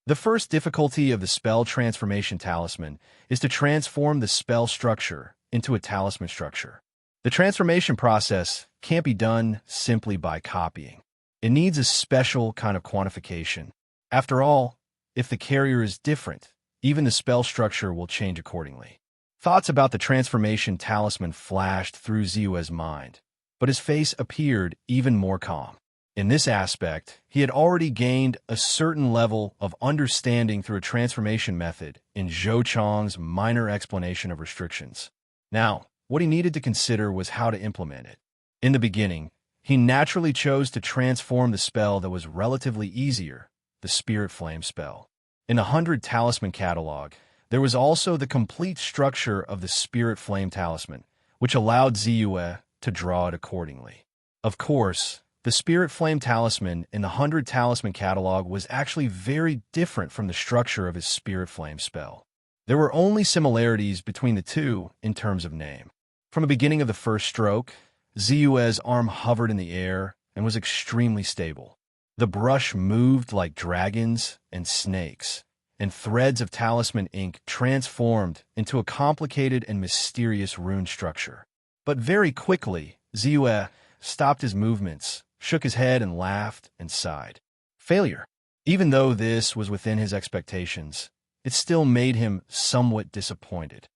The first difficulty of the spell transformation talisman is to transform the spell structure into a talisman structure. The transformation process can't be done simply by copying. It needs a special kind of quantification. After all, if the carrier is different, even the spell structure will change accordingly. Thoughts about the transformation talisman flashed through Ziyue's mind, but his face appeared even more calm. In this aspect, he had already gained a certain level of understanding through a transformation method in Zhou Chang's minor explanation of restrictions. Now, what he needed to consider was how to implement it. In the beginning, he naturally chose to transform the spell that was relatively easier, the Spirit Flame spell. In the 100 Talisman catalog, there was also the complete structure of the Spirit Flame talisman, which allowed Ziyue to draw it accordingly. Of course, the Spirit Flame talisman in the 100 Talisman catalog was actually very different from the structure of his Spirit Flame spell. There were only similarities between the two in terms of name. From the beginning of the first stroke, Ziyue's arm hovered in the air and was extremely stable. The brush moved like dragons and snakes, and threads of talisman ink transformed into a complicated and mysterious rune structure. But very quickly, Ziyue stopped his movements, shook his head and laughed and sighed. Failure. Even though this was within his expectations, it still made him somewhat disappointed.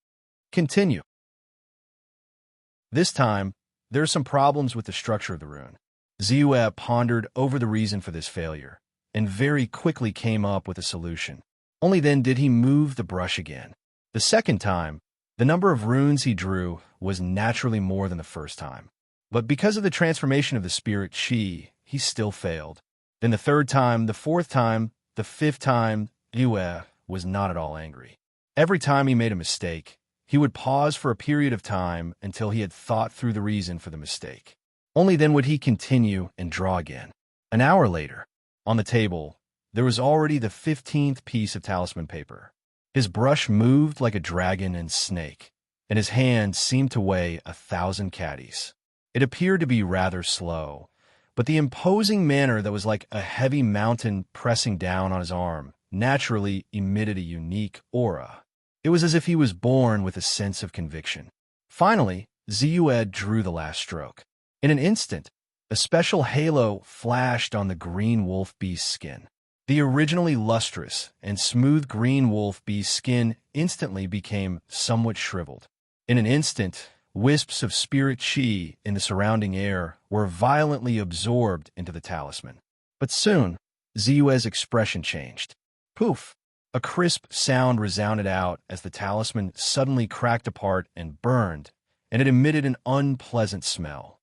Continue. This time, there are some problems with the structure of the rune. Ziyue pondered over the reason for this failure, and very quickly came up with a solution. Only then did he move the brush again. The second time, the number of runes he drew was naturally more than the first time. But because of the transformation of the spirit Qi, he still failed. Then the third time, the fourth time, the fifth time, Ziyue was not at all angry. Every time he made a mistake, he would pause for a period of time until he had thought through the reason for the mistake. Only then would he continue and draw again. An hour later, on the table, there was already the 15th piece of talisman paper. His brush moved like a dragon and snake, and his hand seemed to weigh 1,000 caddies. It appeared to be rather slow, but the imposing manner that was like a heavy mountain pressing down on his arm naturally emitted a unique aura. It was as if he was born with a sense of conviction. Finally, Ziyue drew the last stroke. In an instant, a special halo flashed on the green wolf beast's skin. The originally lustrous and smooth green wolf beast's skin instantly became somewhat shriveled. In an instant, wisps of spirit Qi in the surrounding air were violently absorbed into the talisman. But soon, Ziyue's expression changed. Poof! A crisp sound resounded out as the talisman suddenly cracked apart and burned, and it emitted an unpleasant smell.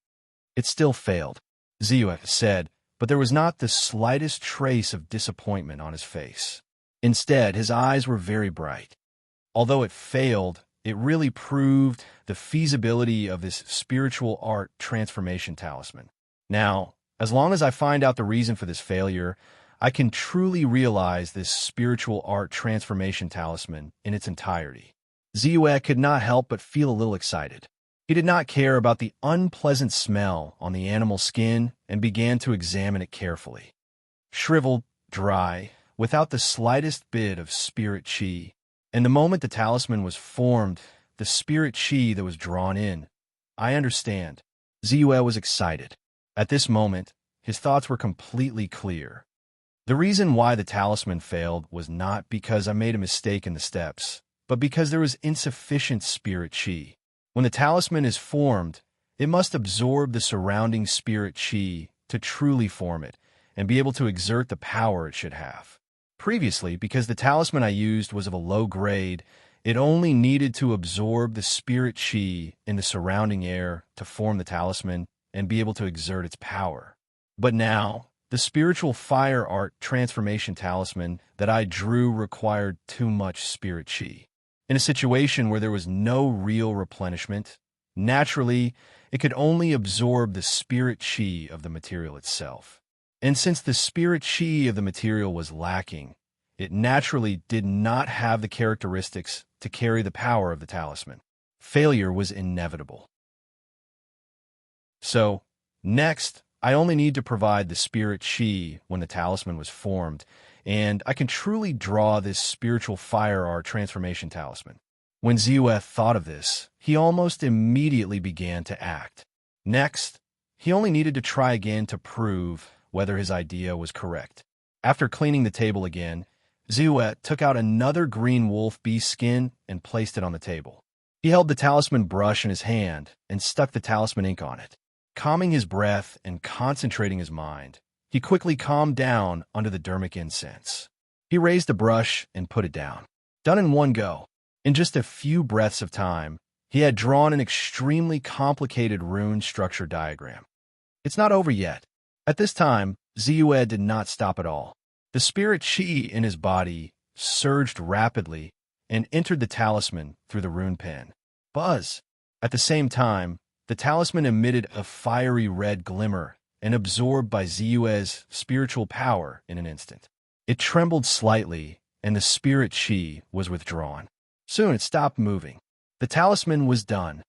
It still failed, Ziyue said, but there was not the slightest trace of disappointment on his face. Instead, his eyes were very bright. Although it failed, it really proved the feasibility of this spiritual art transformation talisman. Now, as long as I find out the reason for this failure, I can truly realize this spiritual art transformation talisman in its entirety. Ziyue could not help but feel a little excited. He did not care about the unpleasant smell on the animal skin and began to examine it carefully. Shriveled, dry, without the slightest bit of spirit Qi, And the moment the talisman was formed, the spirit chi that was drawn in, I understand. Ziyue was excited. At this moment, his thoughts were completely clear. The reason why the talisman failed was not because I made a mistake in the steps, but because there was insufficient spirit chi. When the talisman is formed, it must absorb the surrounding spirit chi to truly form it and be able to exert the power it should have. Previously, because the talisman I used was of a low grade, it only needed to absorb the spirit chi in the surrounding air to form the talisman and be able to exert its power. But now, the spiritual fire art transformation talisman that I drew required too much spirit chi. In a situation where there was no real replenishment, naturally, it could only absorb the spirit chi of the material itself. And since the spirit chi of the material was lacking, it naturally did not have the characteristics to carry the power of the talisman. Failure was inevitable. So, next, I only need to provide the spirit chi when the talisman was formed, and I can truly draw this spiritual fire art transformation talisman. When Ziyue thought of this, he almost immediately began to act. Next, he only needed to try again to prove whether his idea was correct. After cleaning the table again, Ziyue took out another green wolf beast skin and placed it on the table. He held the talisman brush in his hand and stuck the talisman ink on it. Calming his breath and concentrating his mind, he quickly calmed down under the dermic incense. He raised the brush and put it down. Done in one go. In just a few breaths of time, he had drawn an extremely complicated rune structure diagram. It's not over yet. At this time, Ziyue did not stop at all. The spirit chi in his body surged rapidly and entered the talisman through the rune pen. Buzz! At the same time, the talisman emitted a fiery red glimmer and absorbed by Ziyue's spiritual power in an instant. It trembled slightly, and the spirit chi was withdrawn. Soon it stopped moving. The talisman was done.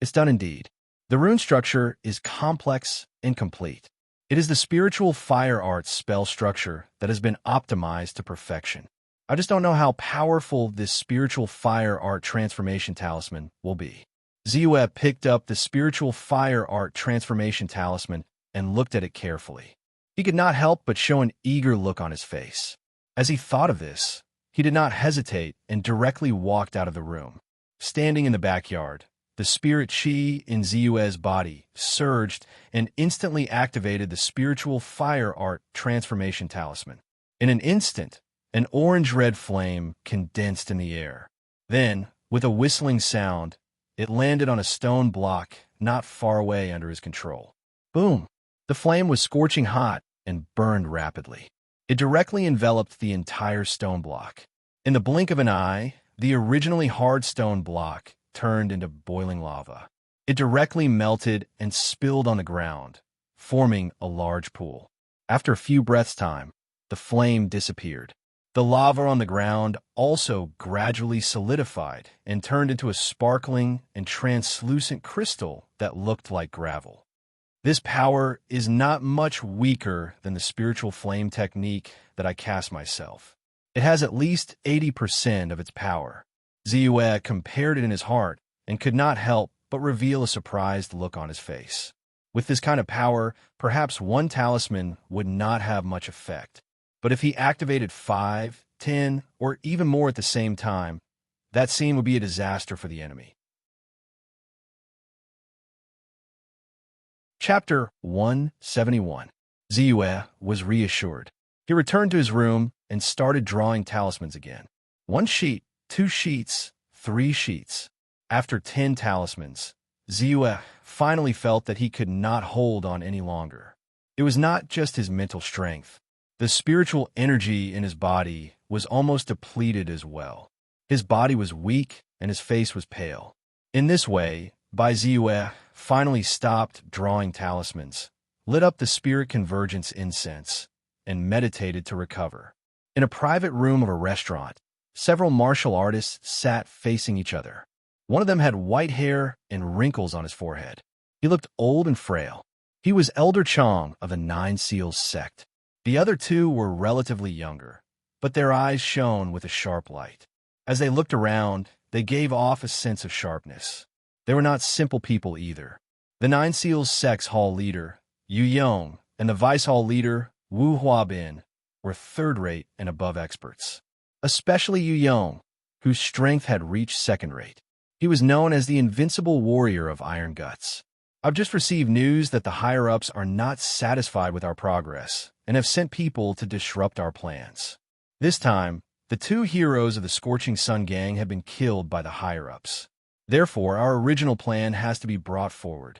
It's done indeed. The rune structure is complex and complete. It is the spiritual fire art spell structure that has been optimized to perfection. I just don't know how powerful this spiritual fire art transformation talisman will be. Ziyue picked up the spiritual fire art transformation talisman and looked at it carefully. He could not help but show an eager look on his face. As he thought of this, he did not hesitate and directly walked out of the room. Standing in the backyard, the spirit chi in Ziyue's body surged and instantly activated the spiritual fire art transformation talisman. In an instant, an orange-red flame condensed in the air. Then, with a whistling sound, it landed on a stone block not far away under his control. Boom! The flame was scorching hot and burned rapidly. It directly enveloped the entire stone block. In the blink of an eye, the originally hard stone block turned into boiling lava. It directly melted and spilled on the ground, forming a large pool. After a few breaths' time, the flame disappeared. The lava on the ground also gradually solidified and turned into a sparkling and translucent crystal that looked like gravel. This power is not much weaker than the spiritual flame technique that I cast myself. It has at least 80% of its power. Ziyue compared it in his heart and could not help but reveal a surprised look on his face. With this kind of power, perhaps one talisman would not have much effect. But if he activated 5, 10, or even more at the same time, that scene would be a disaster for the enemy. Chapter 171. Ziyue was reassured. He returned to his room and started drawing talismans again. 1 sheet, 2 sheets, 3 sheets. After 10 talismans, Ziyue finally felt that he could not hold on any longer. It was not just his mental strength. The spiritual energy in his body was almost depleted as well. His body was weak and his face was pale. In this way, Bai Ziyue finally stopped drawing talismans, lit up the spirit convergence incense, and meditated to recover. In a private room of a restaurant, several martial artists sat facing each other. One of them had white hair and wrinkles on his forehead. He looked old and frail. He was Elder Chong of the Nine Seals sect. The other 2 were relatively younger, but their eyes shone with a sharp light. As they looked around, they gave off a sense of sharpness. They were not simple people either. The Nine Seals Sex Hall leader, Yu Yong, and the Vice Hall leader, Wu Huabin, were third-rate and above experts. Especially Yu Yong, whose strength had reached second-rate. He was known as the invincible warrior of iron guts. I've just received news that the higher-ups are not satisfied with our progress and have sent people to disrupt our plans. This time, the two heroes of the Scorching Sun Gang have been killed by the higher-ups. Therefore, our original plan has to be brought forward.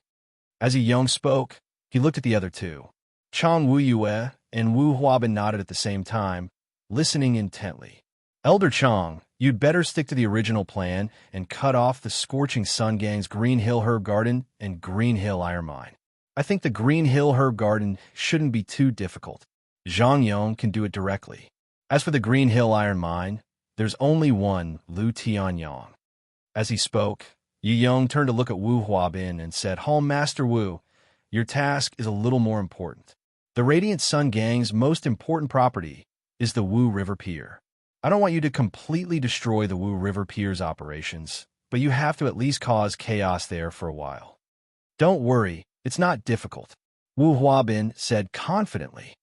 As Yu Yong spoke, he looked at the other two. Chang Wu Yue and Wu Huabin nodded at the same time, listening intently. Elder Chang, you'd better stick to the original plan and cut off the Scorching Sun Gang's Green Hill Herb Garden and Green Hill Iron Mine. I think the Green Hill Herb Garden shouldn't be too difficult. Zhang Yong can do it directly. As for the Green Hill Iron Mine, there's only one Lu Tianyang. As he spoke, Yu Yong turned to look at Wu Huabin and said, Hall Master Wu, your task is a little more important. The Radiant Sun Gang's most important property is the Wu River Pier. I don't want you to completely destroy the Wu River Pier's operations, but you have to at least cause chaos there for a while. Don't worry, it's not difficult, Wu Huabin said confidently.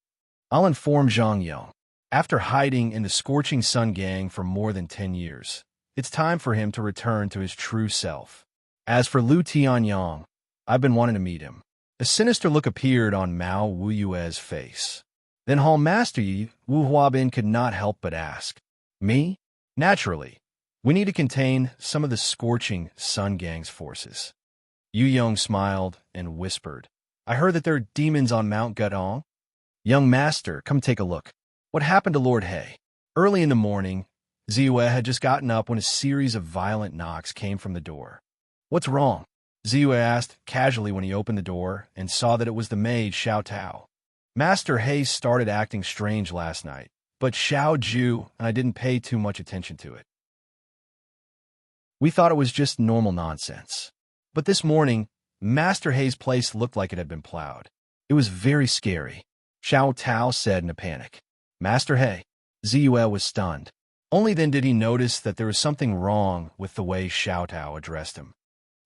I'll inform Zhang Yong. After hiding in the Scorching Sun Gang for more than 10 years, it's time for him to return to his true self. As for Lu Tianyang, I've been wanting to meet him. A sinister look appeared on Mao Wuyue's face. Then Hall Master Yi, Wu Huabin could not help but ask, Me? Naturally. We need to contain some of the Scorching Sun Gang's forces. Yu Yong smiled and whispered, I heard that there are demons on Mount Gudong. Young Master, come take a look. What happened to Lord He? Early in the morning, Ziyue had just gotten up when a series of violent knocks came from the door. What's wrong? Ziyue asked casually when he opened the door and saw that it was the maid Xiao Tao. Master He started acting strange last night, but Xiao Ju and I didn't pay too much attention to it. We thought it was just normal nonsense. But this morning, Master He's place looked like it had been plowed. It was very scary, Xiao Tao said in a panic. Master He. Ziyue was stunned. Only then did he notice that there was something wrong with the way Xiao Tao addressed him.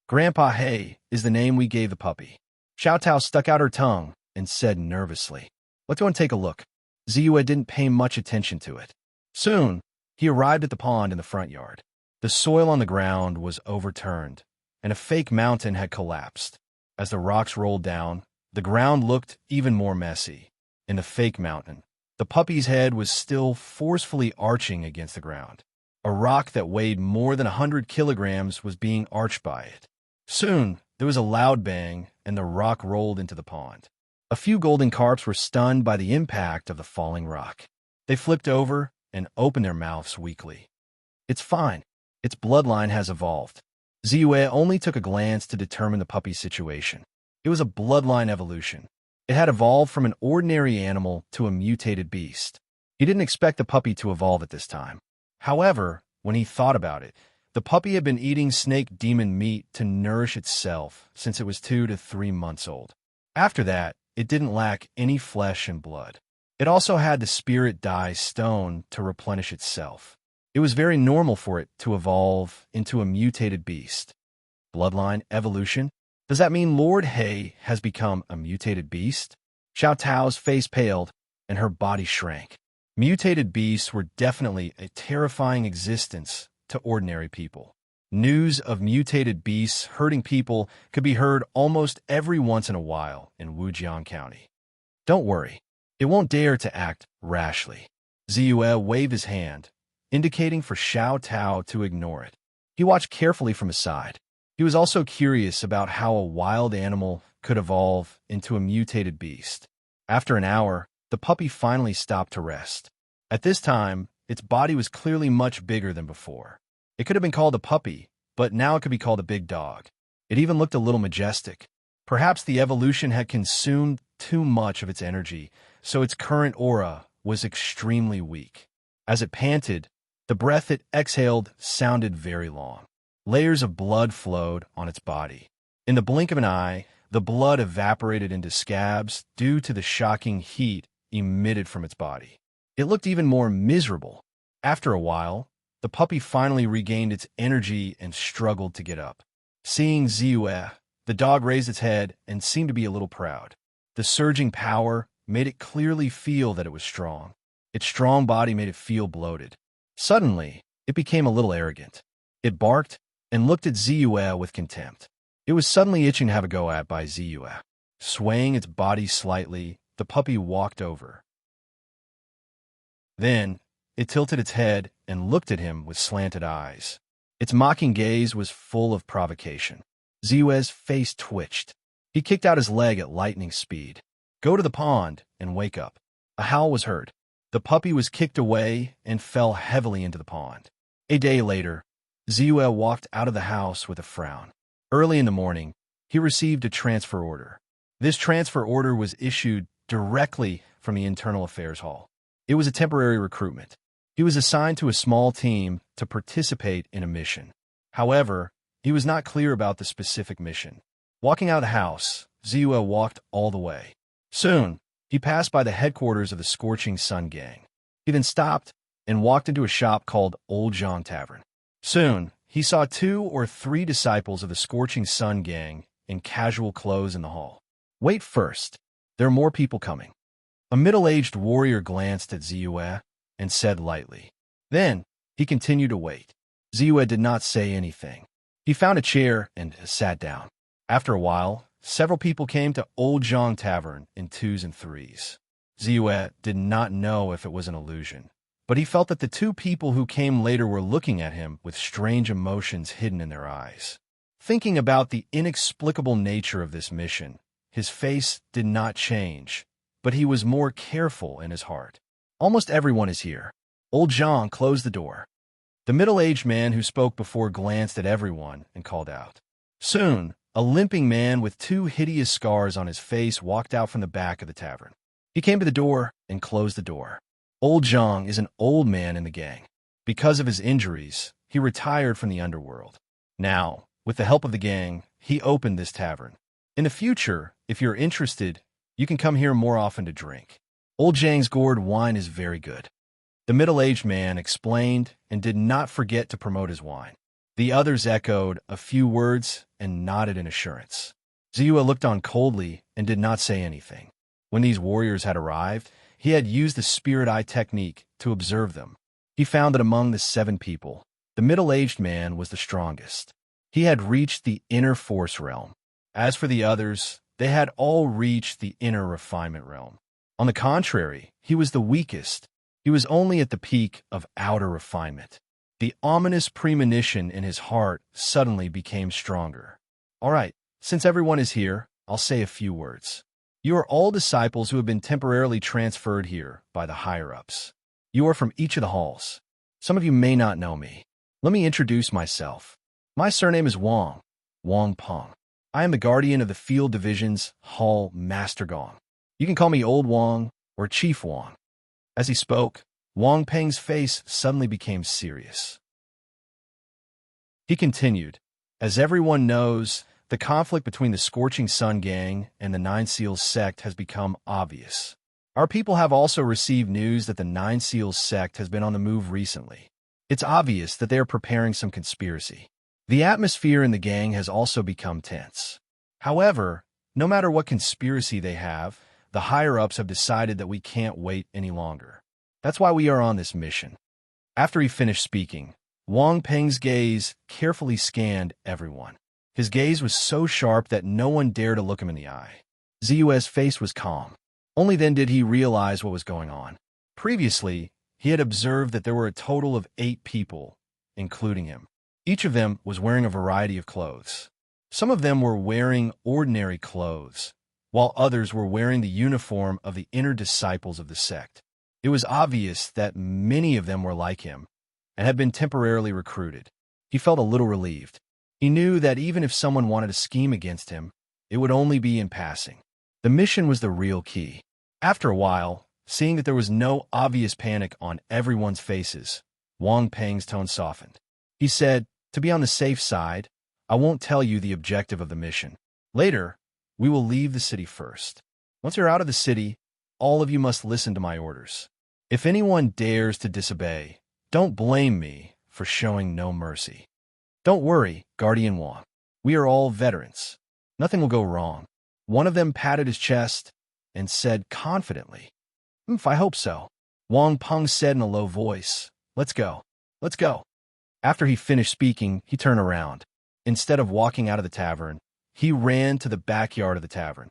Grandpa He is the name we gave the puppy. Xiao Tao stuck out her tongue and said nervously, Let's go and take a look. Ziyue didn't pay much attention to it. Soon, he arrived at the pond in the front yard. The soil on the ground was overturned, and a fake mountain had collapsed. As the rocks rolled down, the ground looked even more messy. In the fake mountain, the puppy's head was still forcefully arching against the ground. A rock that weighed more than 100 kilograms was being arched by it. Soon, there was a loud bang, and the rock rolled into the pond. A few golden carps were stunned by the impact of the falling rock. They flipped over and opened their mouths weakly. It's fine. Its bloodline has evolved. Ziyue only took a glance to determine the puppy's situation. It was a bloodline evolution. It had evolved from an ordinary animal to a mutated beast. He didn't expect the puppy to evolve at this time. However, when he thought about it, the puppy had been eating snake demon meat to nourish itself since it was 2 to 3 months old. After that, it didn't lack any flesh and blood. It also had the spirit dye stone to replenish itself. It was very normal for it to evolve into a mutated beast. Bloodline evolution? Does that mean Lord He has become a mutated beast? Xiao Tao's face paled and her body shrank. Mutated beasts were definitely a terrifying existence to ordinary people. News of mutated beasts hurting people could be heard almost every once in a while in Wujiang County. Don't worry, it won't dare to act rashly. Ziyue waved his hand, indicating for Xiao Tao to ignore it. He watched carefully from his side. He was also curious about how a wild animal could evolve into a mutated beast. After an hour, the puppy finally stopped to rest. At this time, its body was clearly much bigger than before. It could have been called a puppy, but now it could be called a big dog. It even looked a little majestic. Perhaps the evolution had consumed too much of its energy, so its current aura was extremely weak. As it panted, the breath it exhaled sounded very long. Layers of blood flowed on its body. In the blink of an eye, the blood evaporated into scabs due to the shocking heat emitted from its body. It looked even more miserable. After a while, the puppy finally regained its energy and struggled to get up. Seeing Ziyue, the dog raised its head and seemed to be a little proud. The surging power made it clearly feel that it was strong. Its strong body made it feel bloated. Suddenly, it became a little arrogant. It barked and looked at Ziyue with contempt. It was suddenly itching to have a go at by Ziyue. Swaying its body slightly, the puppy walked over. Then, it tilted its head and looked at him with slanted eyes. Its mocking gaze was full of provocation. Ziyue's face twitched. He kicked out his leg at lightning speed. "Go to the pond and wake up." A howl was heard. The puppy was kicked away and fell heavily into the pond. A day later, Ziyue walked out of the house with a frown. Early in the morning, he received a transfer order. This transfer order was issued directly from the Internal Affairs Hall. It was a temporary recruitment. He was assigned to a small team to participate in a mission. However, he was not clear about the specific mission. Walking out of the house, Ziyue walked all the way. Soon, he passed by the headquarters of the Scorching Sun Gang. He then stopped and walked into a shop called Old Zhang Tavern. Soon, he saw 2 or 3 disciples of the Scorching Sun Gang in casual clothes in the hall. "Wait first. There are more people coming." A middle-aged warrior glanced at Ziyue and said lightly. Then, he continued to wait. Ziyue did not say anything. He found a chair and sat down. After a while, several people came to Old Zhang Tavern in 2s and 3s. Ziyue did not know if it was an illusion, but he felt that the 2 people who came later were looking at him with strange emotions hidden in their eyes. Thinking about the inexplicable nature of this mission, his face did not change, but he was more careful in his heart. "Almost everyone is here." Old Zhang closed the door. The middle-aged man who spoke before glanced at everyone and called out. Soon, a limping man with 2 hideous scars on his face walked out from the back of the tavern. He came to the door and closed the door. Old Zhang is an old man in the gang. Because of his injuries, he retired from the underworld. Now, with the help of the gang, he opened this tavern. In the future, if you're interested, you can come here more often to drink. Old Zhang's gourd wine is very good. The middle-aged man explained and did not forget to promote his wine. The others echoed a few words and nodded in assurance. Ziyue looked on coldly and did not say anything. When these warriors had arrived, he had used the spirit eye technique to observe them. He found that among the 7 people, the middle-aged man was the strongest. He had reached the inner force realm. As for the others, they had all reached the inner refinement realm. On the contrary, he was the weakest. He was only at the peak of outer refinement. The ominous premonition in his heart suddenly became stronger. "All right, since everyone is here, I'll say a few words. You are all disciples who have been temporarily transferred here by the higher-ups. You are from each of the halls. Some of you may not know me. Let me introduce myself. My surname is Wang Peng. I am the guardian of the Field Division's Hall Master Gong. You can call me Old Wang or Chief Wang." As he spoke, Wang Peng's face suddenly became serious. He continued, "As everyone knows, the conflict between the Scorching Sun Gang and the Nine Seals sect has become obvious. Our people have also received news that the Nine Seals sect has been on the move recently. It's obvious that they are preparing some conspiracy. The atmosphere in the gang has also become tense. However, no matter what conspiracy they have, the higher-ups have decided that we can't wait any longer. That's why we are on this mission." After he finished speaking, Wang Peng's gaze carefully scanned everyone. His gaze was so sharp that no one dared to look him in the eye. Ziyue's face was calm. Only then did he realize what was going on. Previously, he had observed that there were a total of 8 people, including him. Each of them was wearing a variety of clothes. Some of them were wearing ordinary clothes, while others were wearing the uniform of the inner disciples of the sect. It was obvious that many of them were like him and had been temporarily recruited. He felt a little relieved. He knew that even if someone wanted to scheme against him, it would only be in passing. The mission was the real key. After a while, seeing that there was no obvious panic on everyone's faces, Wang Peng's tone softened. He said, "To be on the safe side, I won't tell you the objective of the mission. Later, we will leave the city first. Once you're out of the city, all of you must listen to my orders. If anyone dares to disobey, don't blame me for showing no mercy. Don't worry, Guardian Wong. We are all veterans. Nothing will go wrong. One of them patted his chest and said confidently, I hope so. Wong Peng said in a low voice, Let's go. Let's go. After he finished speaking, he turned around. Instead of walking out of the tavern, he ran to the backyard of the tavern.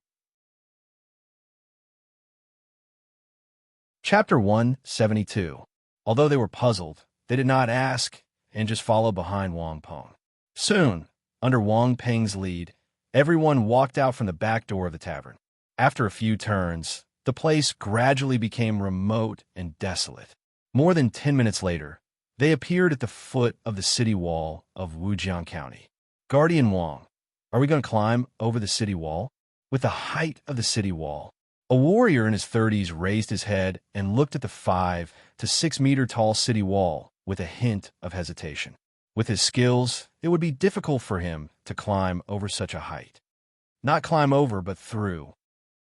Chapter 172. Although they were puzzled, they did not ask and just followed behind Wong Peng. Soon, under Wong Peng's lead, everyone walked out from the back door of the tavern. After a few turns, the place gradually became remote and desolate. More than 10 minutes later, they appeared at the foot of the city wall of Wujiang County. Guardian Wong, are we going to climb over the city wall? With the height of the city wall, a warrior in his 30s raised his head and looked at the 5 to 6 meter tall city wall with a hint of hesitation. With his skills, it would be difficult for him to climb over such a height. Not climb over, but through.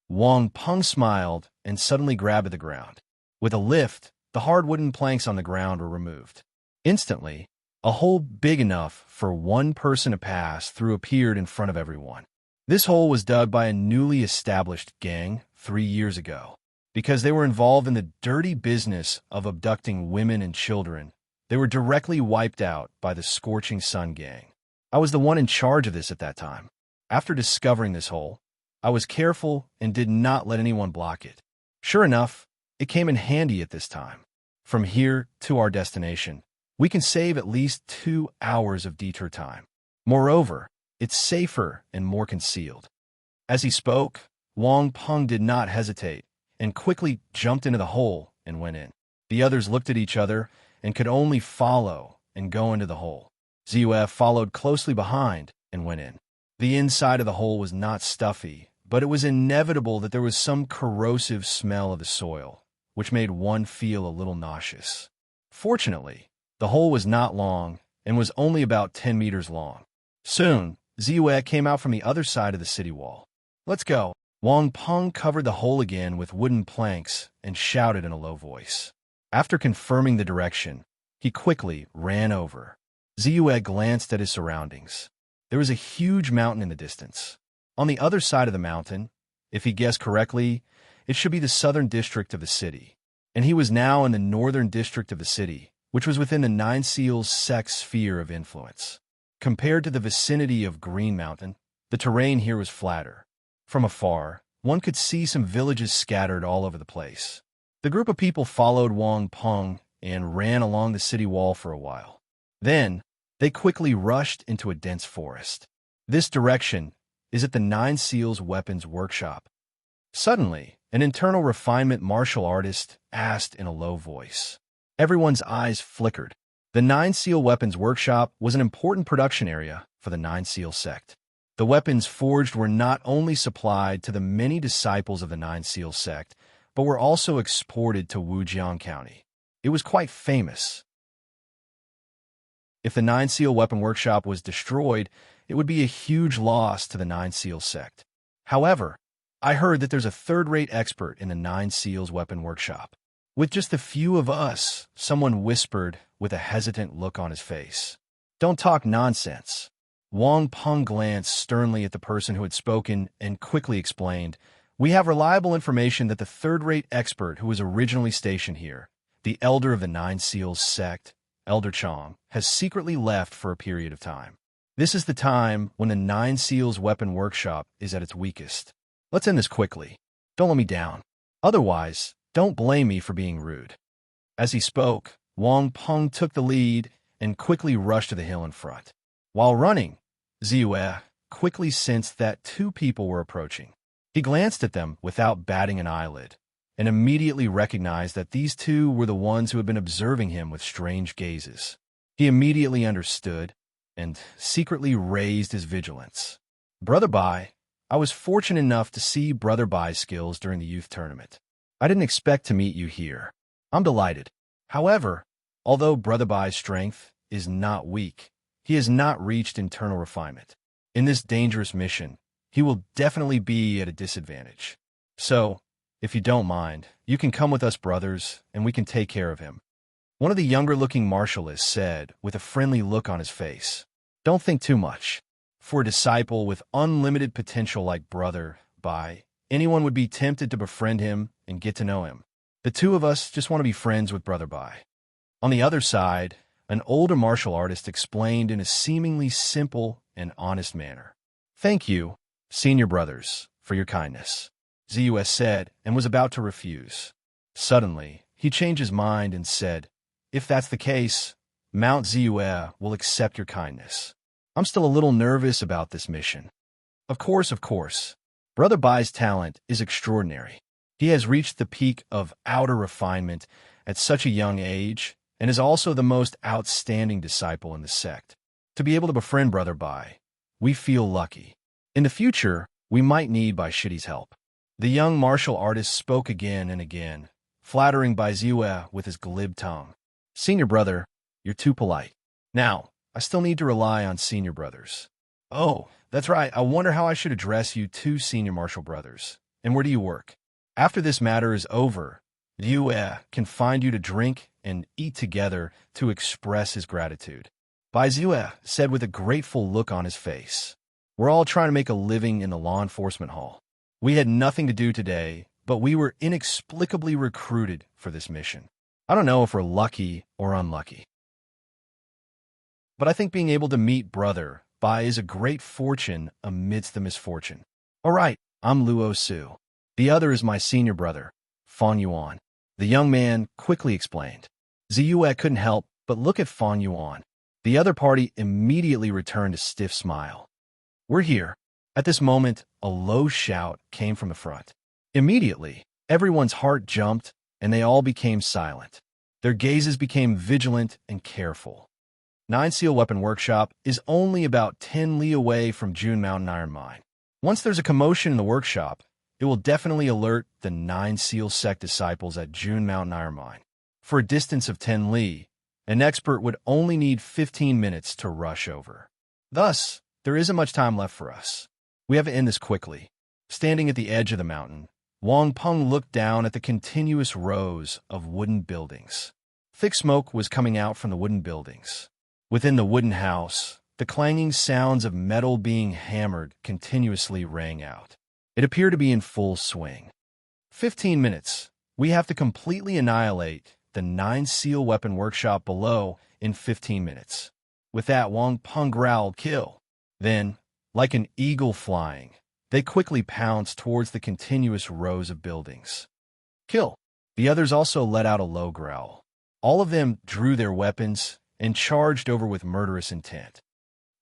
Wong Peng smiled and suddenly grabbed at the ground. With a lift, the hard wooden planks on the ground were removed. Instantly, a hole big enough for one person to pass through appeared in front of everyone. This hole was dug by a newly established gang 3 years ago. Because they were involved in the dirty business of abducting women and children, they were directly wiped out by the Scorching Sun gang. I was the one in charge of this at that time. After discovering this hole, I was careful and did not let anyone block it. Sure enough, it came in handy at this time. From here to our destination, we can save at least 2 hours of detour time. Moreover, it's safer and more concealed. As he spoke, Wong Peng did not hesitate and quickly jumped into the hole and went in. The others looked at each other and could only follow and go into the hole. Zuf followed closely behind and went in. The inside of the hole was not stuffy, but it was inevitable that there was some corrosive smell of the soil, which made one feel a little nauseous. Fortunately, the hole was not long and was only about 10 meters long. Soon, Ziyue came out from the other side of the city wall. Let's go. Wong Peng covered the hole again with wooden planks and shouted in a low voice. After confirming the direction, he quickly ran over. Ziyue glanced at his surroundings. There was a huge mountain in the distance. On the other side of the mountain, if he guessed correctly, it should be the southern district of the city. And he was now in the northern district of the city, which was within the Nine Seals sect sphere of influence. Compared to the vicinity of Green Mountain, the terrain here was flatter. From afar, one could see some villages scattered all over the place. The group of people followed Wong Peng and ran along the city wall for a while. Then, they quickly rushed into a dense forest. This direction is at the Nine Seals Weapons Workshop. Suddenly, an internal refinement martial artist asked in a low voice. Everyone's eyes flickered. The Nine Seal Weapons Workshop was an important production area for the Nine Seal sect. The weapons forged were not only supplied to the many disciples of the Nine Seal sect, but were also exported to Wujiang County. It was quite famous. If the Nine Seal Weapon Workshop was destroyed, it would be a huge loss to the Nine Seal sect. However, I heard that there's a third-rate expert in the Nine Seals Weapon Workshop. With just a few of us, someone whispered with a hesitant look on his face. Don't talk nonsense. Wong Peng glanced sternly at the person who had spoken and quickly explained, We have reliable information that the third-rate expert who was originally stationed here, the elder of the Nine Seals sect, Elder Chong, has secretly left for a period of time. This is the time when the Nine Seals Weapon Workshop is at its weakest. Let's end this quickly. Don't let me down. Otherwise, don't blame me for being rude. As he spoke, Wong Peng took the lead and quickly rushed to the hill in front. While running, Ziyue quickly sensed that 2 people were approaching. He glanced at them without batting an eyelid, and immediately recognized that these 2 were the ones who had been observing him with strange gazes. He immediately understood and secretly raised his vigilance. Brother Bai, I was fortunate enough to see Brother Bai's skills during the youth tournament. I didn't expect to meet you here. I'm delighted. However, although Brother Bai's strength is not weak, he has not reached internal refinement. In this dangerous mission, he will definitely be at a disadvantage. So, if you don't mind, you can come with us, brothers, and we can take care of him. One of the younger-looking martialists said, with a friendly look on his face. Don't think too much. For a disciple with unlimited potential like Brother Bai, anyone would be tempted to befriend him and get to know him. The two of us just want to be friends with Brother Bai. On the other side, an older martial artist explained in a seemingly simple and honest manner. Thank you, senior brothers, for your kindness, Zus said, and was about to refuse. Suddenly, he changed his mind and said, if that's the case, Mount Ziyue will accept your kindness. I'm still a little nervous about this mission. Of course. Brother Bai's talent is extraordinary. He has reached the peak of outer refinement at such a young age and is also the most outstanding disciple in the sect. To be able to befriend Brother Bai, we feel lucky. In the future, we might need Bai Shidi's help. The young martial artist spoke again and again, flattering Bai Ziyue with his glib tongue. Senior brother, you're too polite. Now, I still need to rely on senior brothers. Oh, that's right. I wonder how I should address you two senior martial brothers. And where do you work? After this matter is over, Ziyue can find you to drink and eat together to express his gratitude. Bai Ziyue said with a grateful look on his face. We're all trying to make a living in the law enforcement hall. We had nothing to do today, but we were inexplicably recruited for this mission. I don't know if we're lucky or unlucky. But I think being able to meet Brother Bai is a great fortune amidst the misfortune. All right, I'm Luo Su. The other is my senior brother, Fan Yuan. The young man quickly explained. Ziyue couldn't help but look at Fan Yuan. The other party immediately returned a stiff smile. We're here. At this moment, a low shout came from the front. Immediately, everyone's heart jumped, and they all became silent. Their gazes became vigilant and careful. Nine Seal Weapon Workshop is only about 10 li away from June Mountain Iron Mine. Once there's a commotion in the workshop, it will definitely alert the 9 Seal Sect disciples at June Mountain Iron Mine. For a distance of 10 li, an expert would only need 15 minutes to rush over. Thus, there isn't much time left for us. We have to end this quickly. Standing at the edge of the mountain, Wang Peng looked down at the continuous rows of wooden buildings. Thick smoke was coming out from the wooden buildings. Within the wooden house, the clanging sounds of metal being hammered continuously rang out. It appeared to be in full swing. 15 minutes. We have to completely annihilate the 9 Seal Weapon Workshop below in 15 minutes. With that, Wang Peng growled, kill. Then, like an eagle flying, they quickly pounced towards the continuous rows of buildings. Kill. The others also let out a low growl. All of them drew their weapons and charged over with murderous intent.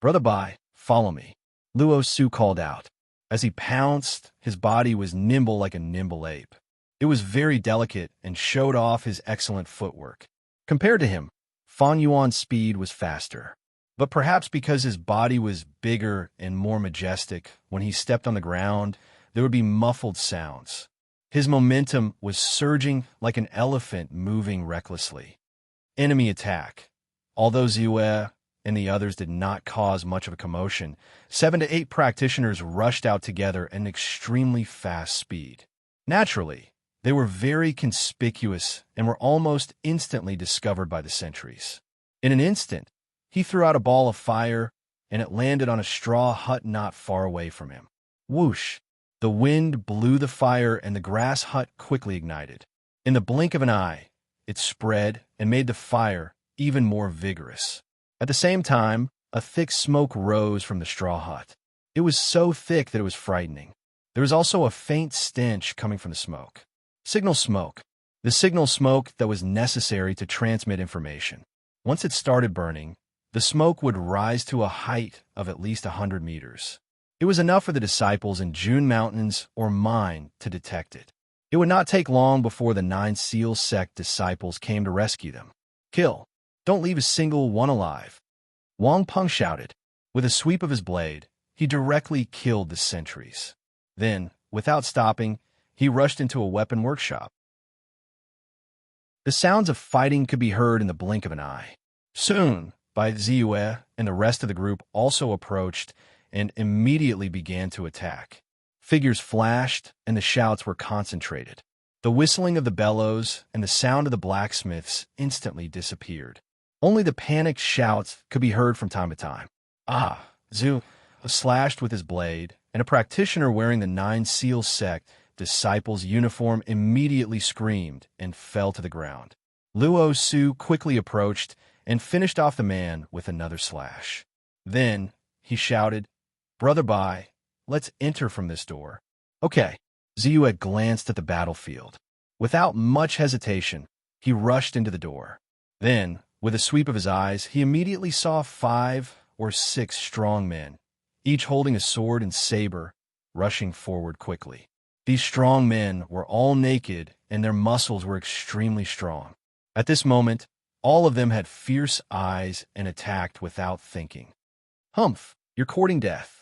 Brother Bai, follow me, Luo Su called out. As he pounced, his body was nimble like a nimble ape. It was very delicate and showed off his excellent footwork. Compared to him, Fan Yuan's speed was faster. But perhaps because his body was bigger and more majestic, when he stepped on the ground, there would be muffled sounds. His momentum was surging like an elephant moving recklessly. Enemy attack. Although Ziyue and the others did not cause much of a commotion, 7 to 8 practitioners rushed out together at an extremely fast speed. Naturally, they were very conspicuous and were almost instantly discovered by the sentries. In an instant, he threw out a ball of fire, and it landed on a straw hut not far away from him. Whoosh! The wind blew the fire, and the grass hut quickly ignited. In the blink of an eye, it spread and made the fire even more vigorous. At the same time, a thick smoke rose from the straw hut. It was so thick that it was frightening. There was also a faint stench coming from the smoke. Signal smoke. The signal smoke that was necessary to transmit information. Once it started burning, the smoke would rise to a height of at least 100 meters. It was enough for the disciples in June Mountains or mine to detect it. It would not take long before the 9 Seal Sect disciples came to rescue them. Kill. Don't leave a single one alive. Wang Peng shouted. With a sweep of his blade, he directly killed the sentries. Then, without stopping, he rushed into a weapon workshop. The sounds of fighting could be heard in the blink of an eye. Soon, Bai Ziyue and the rest of the group also approached and immediately began to attack. Figures flashed, and the shouts were concentrated. The whistling of the bellows and the sound of the blacksmiths instantly disappeared. Only the panicked shouts could be heard from time to time. Ah, Zhu slashed with his blade, and a practitioner wearing the Nine Seals sect disciple's uniform immediately screamed and fell to the ground. Luo Su quickly approached and finished off the man with another slash. Then he shouted, "Brother Bai, let's enter from this door." Okay. Ziyue glanced at the battlefield. Without much hesitation, he rushed into the door. Then, with a sweep of his eyes, he immediately saw 5 or 6 strong men, each holding a sword and saber, rushing forward quickly. These strong men were all naked, and their muscles were extremely strong. At this moment, all of them had fierce eyes and attacked without thinking. "Humph, you're courting death."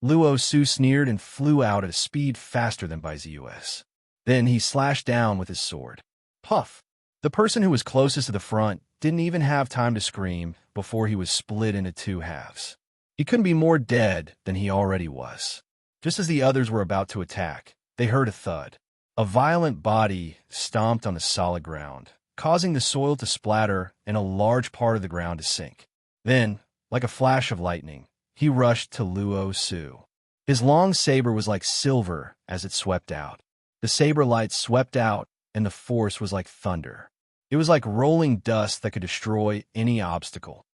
Luo Su sneered and flew out at a speed faster than Bai Ziyue's. Then he slashed down with his sword. Puff! The person who was closest to the front didn't even have time to scream before he was split into 2 halves. He couldn't be more dead than he already was. Just as the others were about to attack, they heard a thud. A violent body stomped on the solid ground, causing the soil to splatter and a large part of the ground to sink. Then, like a flash of lightning, he rushed to Luo Su. His long saber was like silver as it swept out. The saber light swept out, and the force was like thunder. It was like rolling dust that could destroy any obstacle.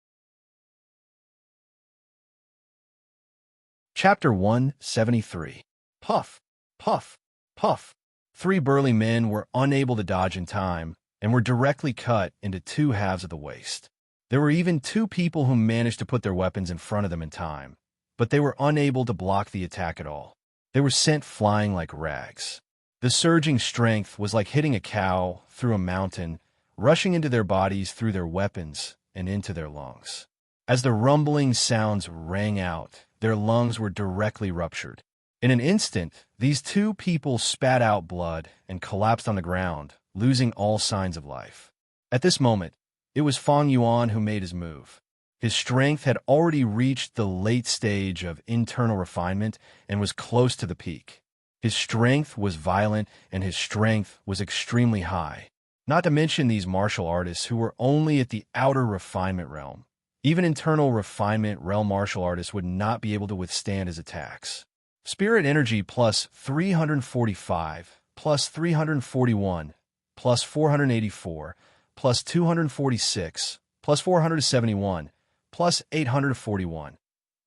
Chapter 173. Puff, puff, puff. 3 burly men were unable to dodge in time and were directly cut into 2 halves of the waist. There were even 2 people who managed to put their weapons in front of them in time, but they were unable to block the attack at all. They were sent flying like rags. The surging strength was like hitting a cow through a mountain, rushing into their bodies through their weapons and into their lungs. As the rumbling sounds rang out, their lungs were directly ruptured. In an instant, these 2 people spat out blood and collapsed on the ground, losing all signs of life. At this moment, it was Fang Yuan who made his move. His strength had already reached the late stage of internal refinement and was close to the peak. His strength was violent and his strength was extremely high, not to mention these martial artists who were only at the outer refinement realm. Even internal refinement realm martial artists would not be able to withstand his attacks. Spirit energy plus 345, plus 341, plus 484, plus 246, plus 471, plus 841.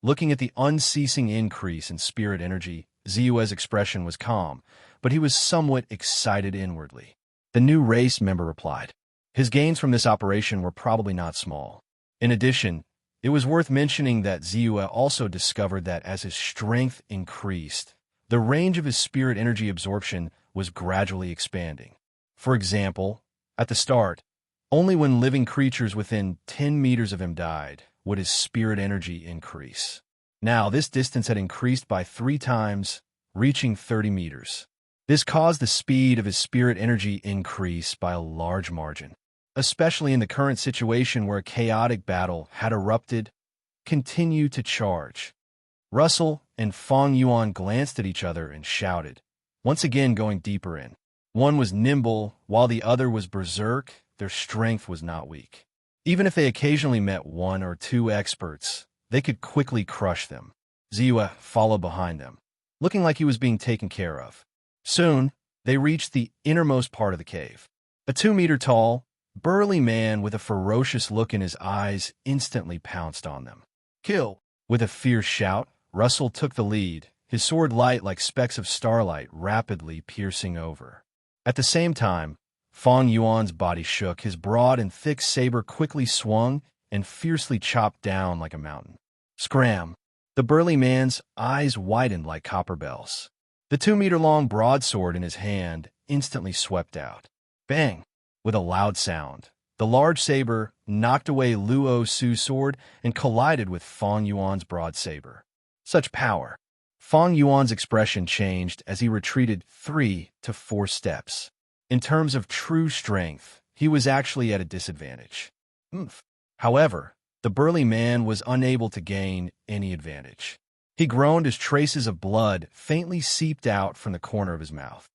Looking at the unceasing increase in spirit energy, Ziyue's expression was calm, but he was somewhat excited inwardly. The new race member replied. His gains from this operation were probably not small. In addition, it was worth mentioning that Ziyue also discovered that as his strength increased, the range of his spirit energy absorption was gradually expanding. For example, at the start, only when living creatures within 10 meters of him died would his spirit energy increase. Now, this distance had increased by 3 times, reaching 30 meters. This caused the speed of his spirit energy increase by a large margin, especially in the current situation where a chaotic battle had erupted. Continue to charge. Russell and Fang Yuan glanced at each other and shouted, once again going deeper in. One was nimble, while the other was berserk. Their strength was not weak. Even if they occasionally met 1 or 2 experts, they could quickly crush them. Ziyue followed behind them, looking like he was being taken care of. Soon, they reached the innermost part of the cave. A 2-meter-tall, burly man with a ferocious look in his eyes instantly pounced on them. Kill! With a fierce shout, Russell took the lead, his sword light like specks of starlight rapidly piercing over. At the same time, Fang Yuan's body shook, his broad and thick saber quickly swung and fiercely chopped down like a mountain. Scram! The burly man's eyes widened like copper bells. The 2-meter-long broadsword in his hand instantly swept out. Bang! With a loud sound, the large saber knocked away Luo Su's sword and collided with Fang Yuan's broad saber. Such power! Fang Yuan's expression changed as he retreated 3 to 4 steps. In terms of true strength, he was actually at a disadvantage. However, the burly man was unable to gain any advantage. He groaned as traces of blood faintly seeped out from the corner of his mouth.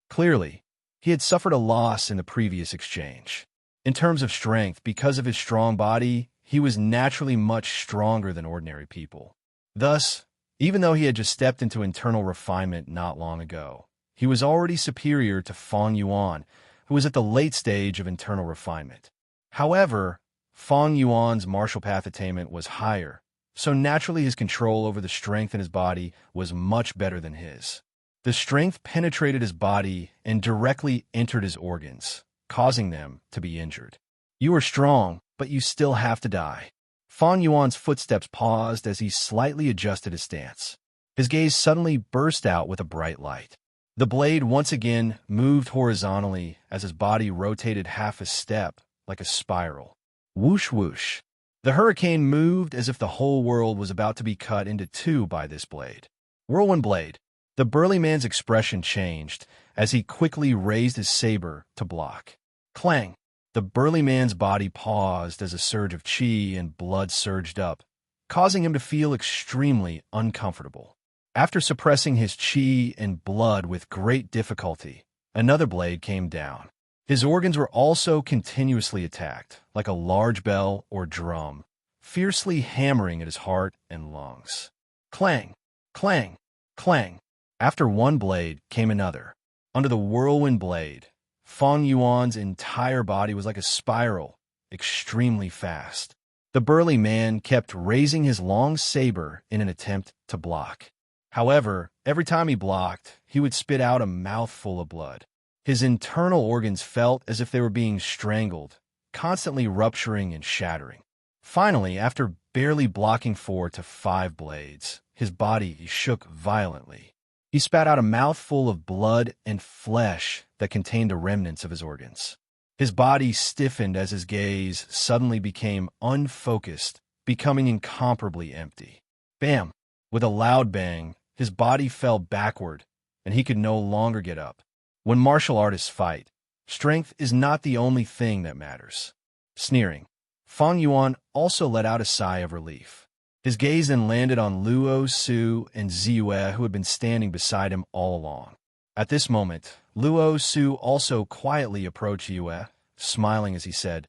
Clearly, he had suffered a loss in the previous exchange. In terms of strength, because of his strong body, he was naturally much stronger than ordinary people. Thus, even though he had just stepped into internal refinement not long ago, he was already superior to Fang Yuan, who was at the late stage of internal refinement. However, Fang Yuan's martial path attainment was higher, so naturally his control over the strength in his body was much better than his. The strength penetrated his body and directly entered his organs, causing them to be injured. You are strong, but you still have to die. Fang Yuan's footsteps paused as he slightly adjusted his stance. His gaze suddenly burst out with a bright light. The blade once again moved horizontally as his body rotated half a step like a spiral. Whoosh whoosh. The hurricane moved as if the whole world was about to be cut into two by this blade. Whirlwind blade. The burly man's expression changed as he quickly raised his saber to block. Clang! The burly man's body paused as a surge of chi and blood surged up, causing him to feel extremely uncomfortable. After suppressing his chi and blood with great difficulty, another blade came down. His organs were also continuously attacked, like a large bell or drum, fiercely hammering at his heart and lungs. Clang! Clang! Clang! After one blade came another. Under the whirlwind blade, Fang Yuan's entire body was like a spiral, extremely fast. The burly man kept raising his long saber in an attempt to block. However, every time he blocked, he would spit out a mouthful of blood. His internal organs felt as if they were being strangled, constantly rupturing and shattering. Finally, after barely blocking 4 to 5 blades, his body shook violently. He spat out a mouthful of blood and flesh that contained the remnants of his organs. His body stiffened as his gaze suddenly became unfocused, becoming incomparably empty. Bam! With a loud bang, his body fell backward, and he could no longer get up. When martial artists fight, strength is not the only thing that matters. Sneering, Fang Yuan also let out a sigh of relief. His gaze then landed on Luo Su and Ziyue, who had been standing beside him all along. At this moment, Luo Su also quietly approached Yue, smiling as he said,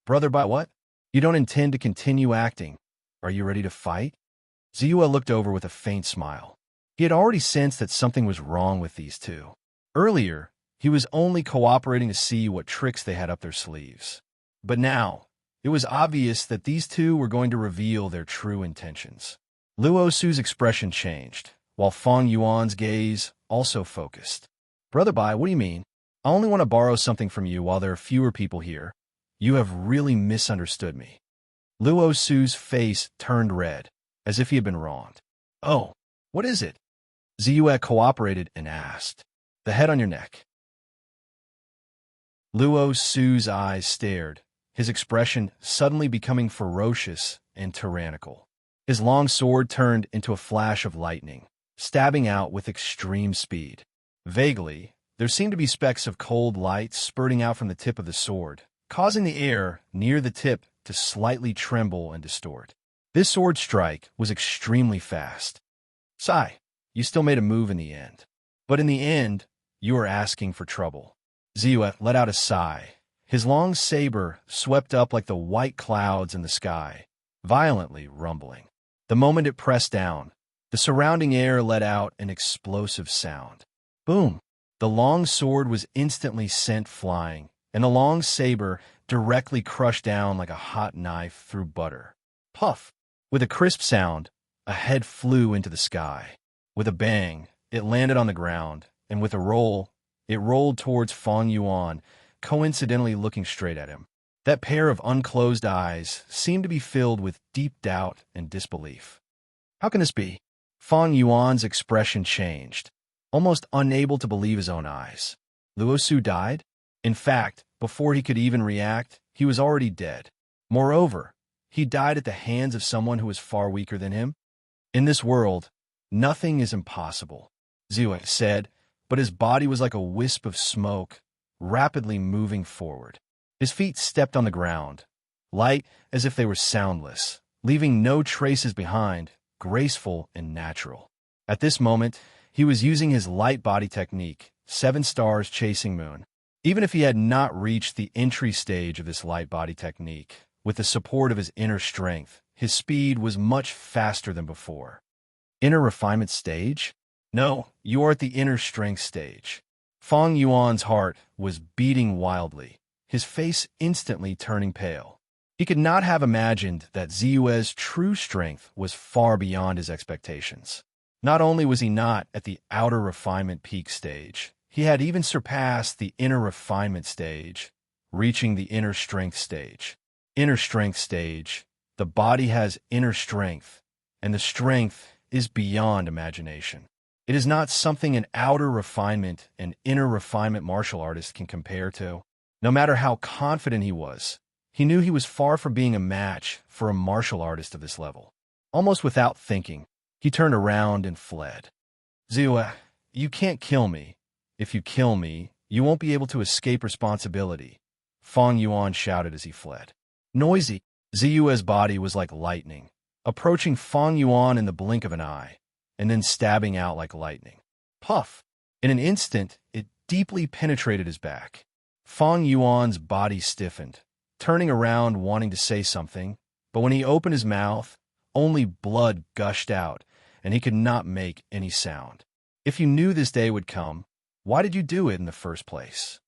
"Brother, by what? You don't intend to continue acting. Are you ready to fight?" Ziyue looked over with a faint smile. He had already sensed that something was wrong with these two. Earlier, he was only cooperating to see what tricks they had up their sleeves. But now, it was obvious that these two were going to reveal their true intentions. Luo Su's expression changed, while Fang Yuan's gaze also focused. "Brother Bai, what do you mean? I only want to borrow something from you while there are fewer people here. You have really misunderstood me." Luo Su's face turned red, as if he had been wronged. "Oh, what is it?" Ziyue cooperated and asked. "The head on your neck." Luo Su's eyes stared, his expression suddenly becoming ferocious and tyrannical. His long sword turned into a flash of lightning, stabbing out with extreme speed. Vaguely, there seemed to be specks of cold light spurting out from the tip of the sword, causing the air near the tip to slightly tremble and distort. This sword strike was extremely fast. "Sai, you still made a move in the end. But in the end, you are asking for trouble." Ziyue let out a sigh. His long saber swept up like the white clouds in the sky, violently rumbling. The moment it pressed down, the surrounding air let out an explosive sound. Boom! The long sword was instantly sent flying, and the long saber directly crushed down like a hot knife through butter. Puff! With a crisp sound, a head flew into the sky. With a bang, it landed on the ground, and with a roll, it rolled towards Fang Yuan, coincidentally looking straight at him. That pair of unclosed eyes seemed to be filled with deep doubt and disbelief. How can this be? Fang Yuan's expression changed, almost unable to believe his own eyes. Luo Su died? In fact, before he could even react, he was already dead. Moreover, he died at the hands of someone who was far weaker than him. In this world, nothing is impossible, Ziyue said, but his body was like a wisp of smoke, rapidly moving forward. His feet stepped on the ground, light as if they were soundless, leaving no traces behind, graceful and natural. At this moment, he was using his light body technique, 7 stars chasing moon. Even if he had not reached the entry stage of this light body technique, with the support of his inner strength, his speed was much faster than before. Inner refinement stage? No, you are at the inner strength stage. Feng Yuan's heart was beating wildly, his face instantly turning pale. He could not have imagined that Ziyue's true strength was far beyond his expectations. Not only was he not at the outer refinement peak stage, he had even surpassed the inner refinement stage, reaching the inner strength stage. Inner strength stage. The body has inner strength, and the strength is beyond imagination. It is not something an outer refinement and inner refinement martial artist can compare to. No matter how confident he was, he knew he was far from being a match for a martial artist of this level. Almost without thinking, he turned around and fled. Ziyue, you can't kill me. If you kill me, you won't be able to escape responsibility, Feng Yuan shouted as he fled. Noisy, Ziyue's body was like lightning, approaching Feng Yuan in the blink of an eye, and then stabbing out like lightning. Puff! In an instant, it deeply penetrated his back. Feng Yuan's body stiffened, turning around wanting to say something, but when he opened his mouth, only blood gushed out, and he could not make any sound. If you knew this day would come, why did you do it in the first place?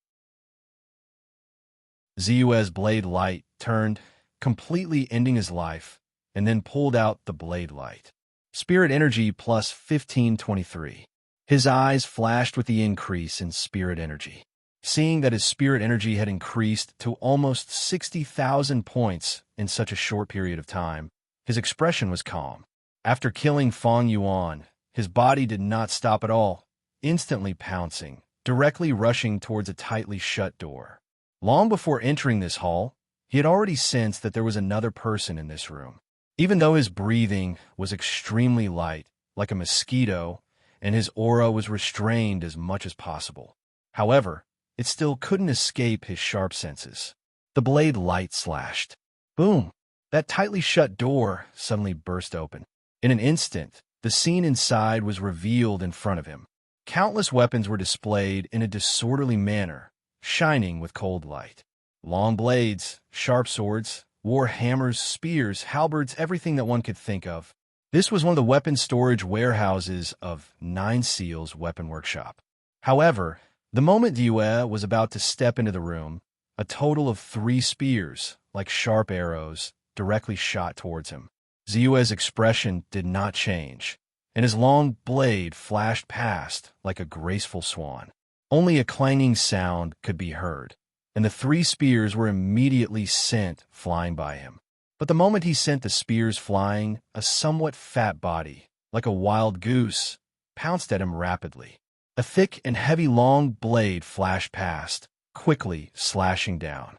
Ziyue's blade light turned, completely ending his life, and then pulled out the blade light. Spirit energy plus 1523. His eyes flashed with the increase in spirit energy. Seeing that his spirit energy had increased to almost 60,000 points in such a short period of time, his expression was calm. After killing Feng Yuan, his body did not stop at all, instantly pouncing, directly rushing towards a tightly shut door. Long before entering this hall, he had already sensed that there was another person in this room. Even though his breathing was extremely light, like a mosquito, and his aura was restrained as much as possible. However, it still couldn't escape his sharp senses. The blade light slashed. Boom! That tightly shut door suddenly burst open. In an instant, the scene inside was revealed in front of him. Countless weapons were displayed in a disorderly manner, shining with cold light. Long blades, sharp swords, war hammers, spears, halberds, everything that one could think of. This was one of the weapon storage warehouses of Nine Seals Weapon Workshop. However, the moment Ziyue was about to step into the room, a total of 3 spears, like sharp arrows, directly shot towards him. Ziyue's expression did not change, and his long blade flashed past like a graceful swan. Only a clanging sound could be heard, and the 3 spears were immediately sent flying by him. But the moment he sent the spears flying, a somewhat fat body, like a wild goose, pounced at him rapidly. A thick and heavy long blade flashed past, quickly slashing down.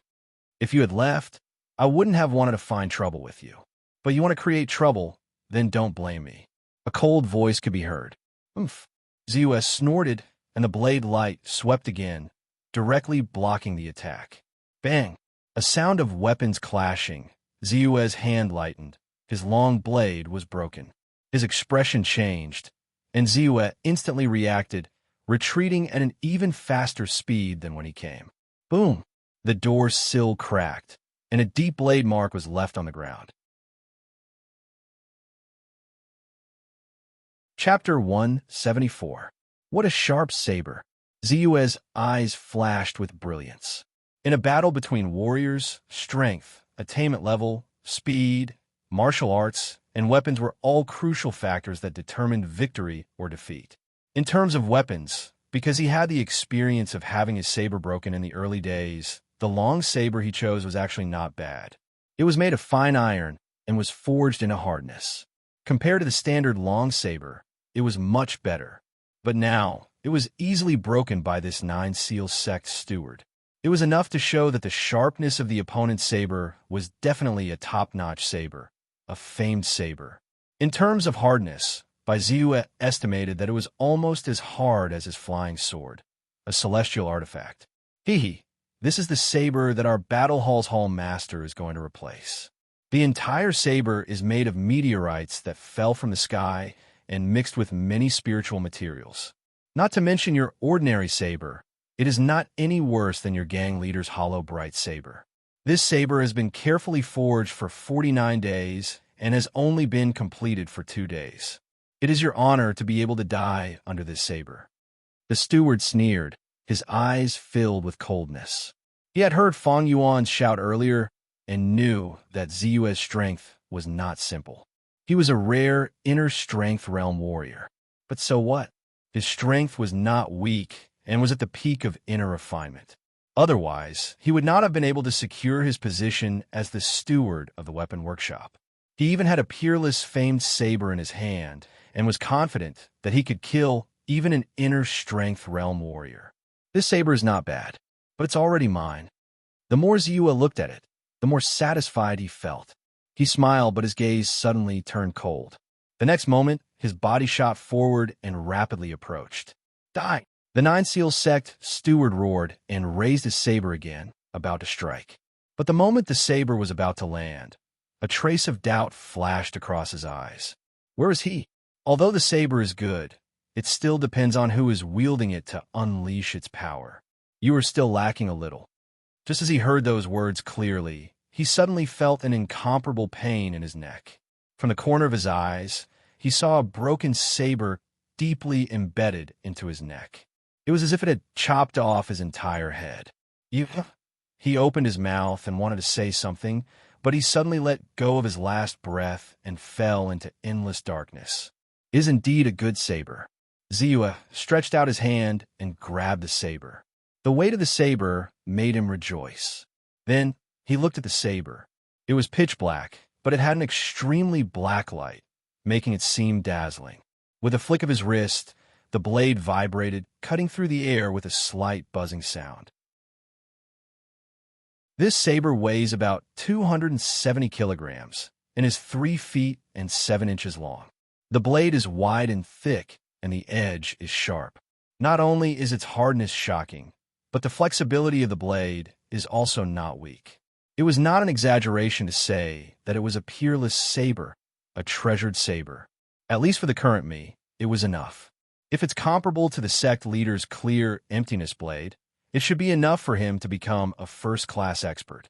If you had left, I wouldn't have wanted to find trouble with you. But you want to create trouble, then don't blame me. A cold voice could be heard. Oomph. Ziyue snorted, and the blade light swept again, directly blocking the attack. Bang! A sound of weapons clashing. Ziyue's hand lightened. His long blade was broken. His expression changed, and Ziyue instantly reacted, retreating at an even faster speed than when he came. Boom! The door's sill cracked, and a deep blade mark was left on the ground. Chapter 174. What a sharp saber! Ziyue's eyes flashed with brilliance. In a battle between warriors, strength, attainment level, speed, martial arts, and weapons were all crucial factors that determined victory or defeat. In terms of weapons, because he had the experience of having his saber broken in the early days, the long saber he chose was actually not bad. It was made of fine iron and was forged in a hardness. Compared to the standard long saber, it was much better. But now, it was easily broken by this Nine Seals sect steward. It was enough to show that the sharpness of the opponent's saber was definitely a top-notch saber, a famed saber. In terms of hardness, Ziyue estimated that it was almost as hard as his flying sword, a celestial artifact. Hee, this is the saber that our Battle Hall's Hall Master is going to replace. The entire saber is made of meteorites that fell from the sky and mixed with many spiritual materials. Not to mention your ordinary saber. It is not any worse than your gang leader's hollow bright saber. This saber has been carefully forged for 49 days and has only been completed for 2 days. It is your honor to be able to die under this saber." The steward sneered, his eyes filled with coldness. He had heard Fang Yuan shout earlier and knew that Ziyue's strength was not simple. He was a rare inner strength realm warrior. But so what? His strength was not weak and was at the peak of inner refinement. Otherwise, he would not have been able to secure his position as the steward of the weapon workshop. He even had a peerless famed saber in his hand and was confident that he could kill even an inner strength realm warrior. This saber is not bad, but it's already mine. The more Ziyue looked at it, the more satisfied he felt. He smiled, but his gaze suddenly turned cold. The next moment, his body shot forward and rapidly approached. "Die!" The Nine Seal sect steward roared and raised his saber again, about to strike. But the moment the saber was about to land, a trace of doubt flashed across his eyes. Where is he? Although the saber is good, it still depends on who is wielding it to unleash its power. You are still lacking a little. Just as he heard those words clearly, he suddenly felt an incomparable pain in his neck. From the corner of his eyes, he saw a broken saber deeply embedded into his neck. It was as if it had chopped off his entire head. He opened his mouth and wanted to say something, but he suddenly let go of his last breath and fell into endless darkness. It is indeed a good saber. Ziyue stretched out his hand and grabbed the saber. The weight of the saber made him rejoice. Then he looked at the saber. It was pitch black, but it had an extremely black light, making it seem dazzling. With a flick of his wrist, the blade vibrated, cutting through the air with a slight buzzing sound. This saber weighs about 270 kilograms and is 3 feet and 7 inches long. The blade is wide and thick, and the edge is sharp. Not only is its hardness shocking, but the flexibility of the blade is also not weak. It was not an exaggeration to say that it was a peerless saber, a treasured saber. At least for the current me, it was enough. If it's comparable to the sect leader's clear emptiness blade, it should be enough for him to become a first-class expert.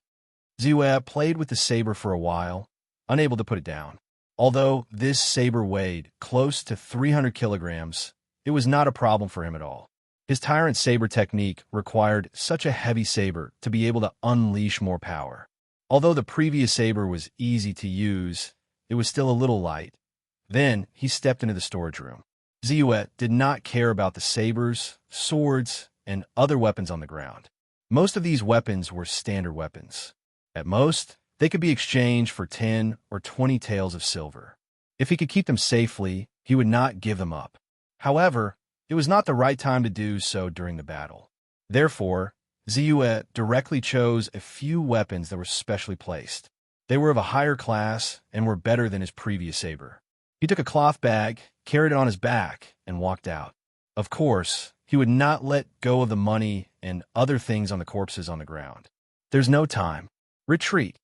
Ziyue played with the saber for a while, unable to put it down. Although this saber weighed close to 300 kilograms, it was not a problem for him at all. His tyrant saber technique required such a heavy saber to be able to unleash more power. Although the previous saber was easy to use, it was still a little light. Then he stepped into the storage room. Ziyue did not care about the sabers, swords, and other weapons on the ground. Most of these weapons were standard weapons. At most, they could be exchanged for 10 or 20 taels of silver. If he could keep them safely, he would not give them up. However, it was not the right time to do so during the battle. Therefore, Ziyue directly chose a few weapons that were specially placed. They were of a higher class and were better than his previous saber. He took a cloth bag, carried it on his back, and walked out. Of course, he would not let go of the money and other things on the corpses on the ground. There's no time. Retreat.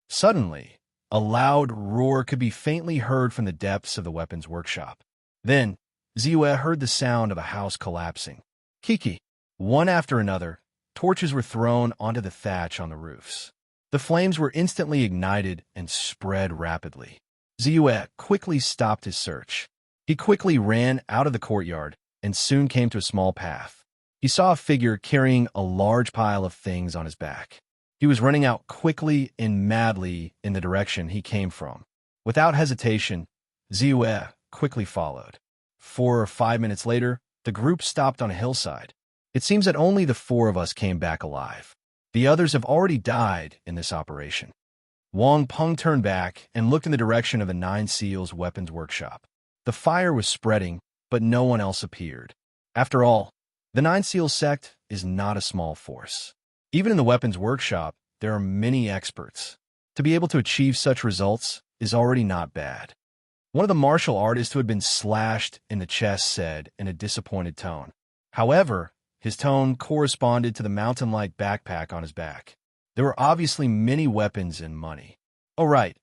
Suddenly, a loud roar could be faintly heard from the depths of the weapons workshop. Then, Ziyue heard the sound of a house collapsing. Kiki. One after another, torches were thrown onto the thatch on the roofs. The flames were instantly ignited and spread rapidly. Ziyue quickly stopped his search. He quickly ran out of the courtyard and soon came to a small path. He saw a figure carrying a large pile of things on his back. He was running out quickly and madly in the direction he came from. Without hesitation, Ziyue quickly followed. 4 or 5 minutes later, the group stopped on a hillside. It seems that only the 4 of us came back alive. The others have already died in this operation. Wang Peng turned back and looked in the direction of the Nine Seals weapons workshop. The fire was spreading, but no one else appeared. After all, the Nine Seals sect is not a small force. Even in the weapons workshop, there are many experts. To be able to achieve such results is already not bad. One of the martial artists who had been slashed in the chest said in a disappointed tone. However, his tone corresponded to the mountain-like backpack on his back. There were obviously many weapons and money. Oh right,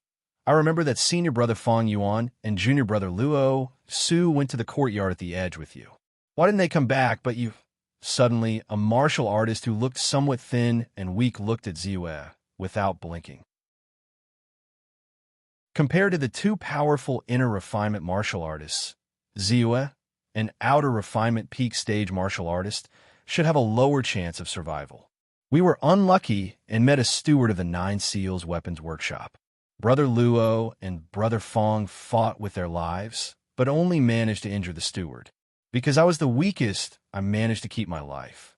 I remember that senior brother Fang Yuan and junior brother Luo Su went to the courtyard at the edge with you. Why didn't they come back but you? Suddenly, a martial artist who looked somewhat thin and weak looked at Ziyue without blinking. Compared to the two powerful inner refinement martial artists, Ziyue, an outer refinement peak stage martial artist, should have a lower chance of survival. We were unlucky and met a steward of the Nine Seals Weapons Workshop. Brother Luo and Brother Fong fought with their lives, but only managed to injure the steward. Because I was the weakest, I managed to keep my life.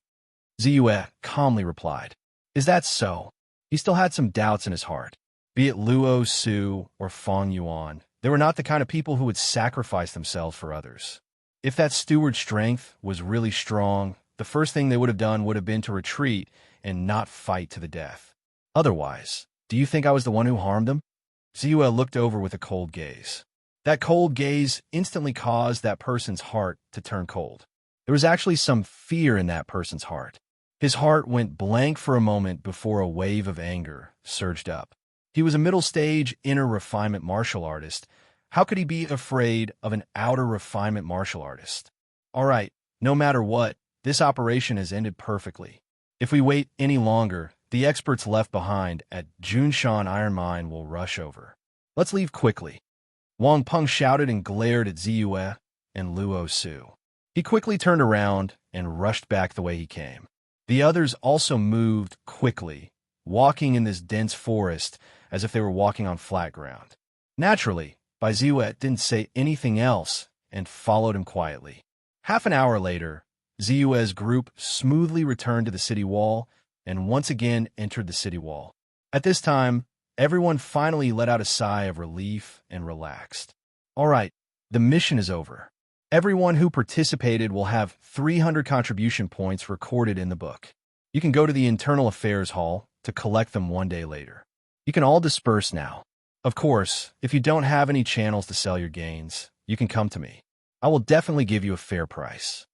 Ziyue calmly replied, "Is that so?" He still had some doubts in his heart. Be it Luo, Su, or Fong Yuan, they were not the kind of people who would sacrifice themselves for others. If that steward's strength was really strong, the first thing they would have done would have been to retreat and not fight to the death. Otherwise, do you think I was the one who harmed them? Ziyue looked over with a cold gaze. That cold gaze instantly caused that person's heart to turn cold. There was actually some fear in that person's heart. His heart went blank for a moment before a wave of anger surged up. He was a middle-stage inner refinement martial artist. How could he be afraid of an outer refinement martial artist? All right, no matter what, this operation has ended perfectly. If we wait any longer, the experts left behind at Junshan Iron Mine will rush over. Let's leave quickly. Wang Peng shouted and glared at Ziyue and Luo Su. He quickly turned around and rushed back the way he came. The others also moved quickly, walking in this dense forest as if they were walking on flat ground. Naturally, Bai Ziyue didn't say anything else and followed him quietly. Half an hour later, Ziyue's group smoothly returned to the city wall and once again entered the city wall. At this time, everyone finally let out a sigh of relief and relaxed. All right, the mission is over. Everyone who participated will have 300 contribution points recorded in the book. You can go to the Internal Affairs Hall to collect them one day later. You can all disperse now. Of course, if you don't have any channels to sell your gains, you can come to me. I will definitely give you a fair price.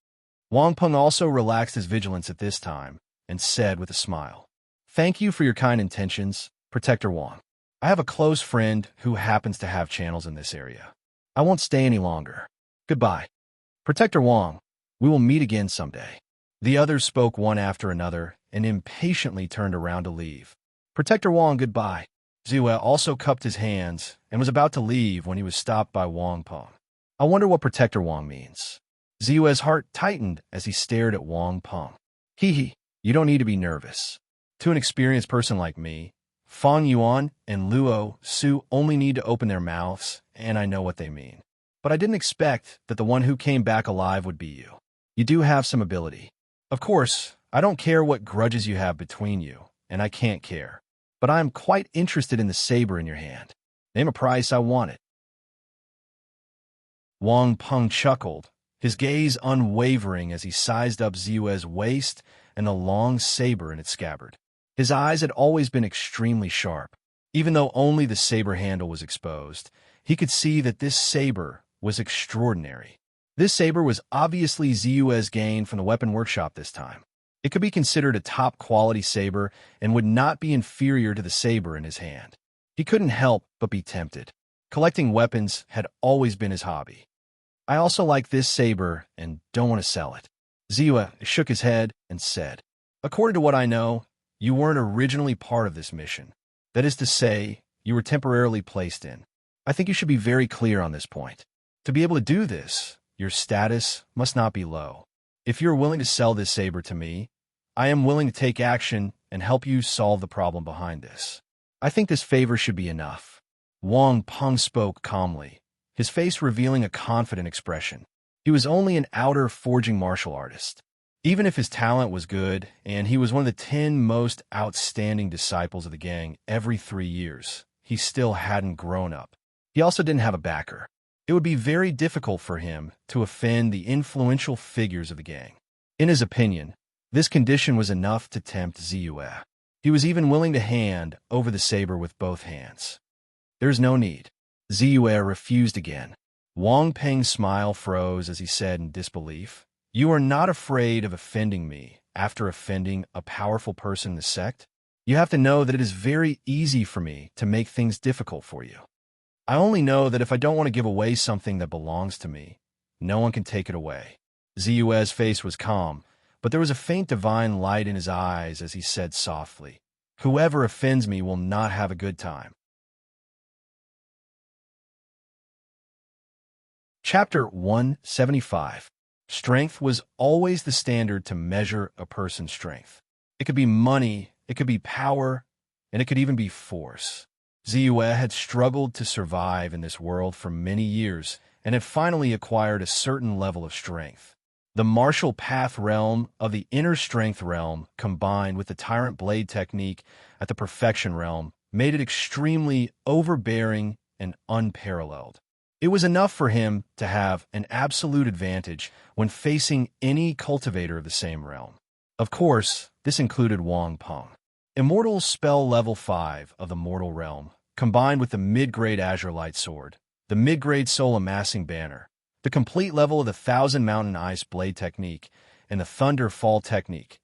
Wang Peng also relaxed his vigilance at this time and said with a smile, "Thank you for your kind intentions, Protector Wang. I have a close friend who happens to have channels in this area. I won't stay any longer. Goodbye. Protector Wang, we will meet again someday." The others spoke one after another and impatiently turned around to leave. Protector Wang, goodbye. Ziyue also cupped his hands and was about to leave when he was stopped by Wang Peng. I wonder what Protector Wang means. Ziyue's heart tightened as he stared at Wang Peng. Hee, you don't need to be nervous. To an experienced person like me, Fong Yuan and Luo Su only need to open their mouths, and I know what they mean. But I didn't expect that the one who came back alive would be you. You do have some ability. Of course, I don't care what grudges you have between you, and I can't care. But I am quite interested in the saber in your hand. Name a price, I want it. Wang Peng chuckled, his gaze unwavering as he sized up Ziyue's waist and the long saber in its scabbard. His eyes had always been extremely sharp. Even though only the saber handle was exposed, he could see that this saber was extraordinary. This saber was obviously Ziyue's gain from the weapon workshop this time. It could be considered a top-quality saber and would not be inferior to the saber in his hand. He couldn't help but be tempted. Collecting weapons had always been his hobby. I also like this saber and don't want to sell it. Ziyue shook his head and said, According to what I know, you weren't originally part of this mission. That is to say, you were temporarily placed in. I think you should be very clear on this point. To be able to do this, your status must not be low. If you're willing to sell this saber to me, I am willing to take action and help you solve the problem behind this. I think this favor should be enough. Wang Peng spoke calmly, his face revealing a confident expression. He was only an outer forging martial artist. Even if his talent was good, and he was one of the 10 most outstanding disciples of the gang every 3 years, he still hadn't grown up. He also didn't have a backer. It would be very difficult for him to offend the influential figures of the gang. In his opinion, this condition was enough to tempt Ziyue. He was even willing to hand over the saber with both hands. There's no need. Ziyue refused again. Wang Peng's smile froze as he said in disbelief, You are not afraid of offending me after offending a powerful person in the sect? You have to know that it is very easy for me to make things difficult for you. I only know that if I don't want to give away something that belongs to me, no one can take it away. Zue's face was calm, but there was a faint divine light in his eyes as he said softly, "Whoever offends me will not have a good time." Chapter 175. Strength was always the standard to measure a person's strength. It could be money, it could be power, and it could even be force. Zue had struggled to survive in this world for many years and had finally acquired a certain level of strength. The martial path realm of the inner strength realm combined with the tyrant blade technique at the perfection realm made it extremely overbearing and unparalleled. It was enough for him to have an absolute advantage when facing any cultivator of the same realm. Of course, this included Wang Peng. Immortal spell level 5 of the mortal realm, combined with the mid-grade Azure Light Sword, the mid-grade Soul Amassing Banner, the complete level of the Thousand Mountain Ice Blade technique, and the Thunder Fall technique.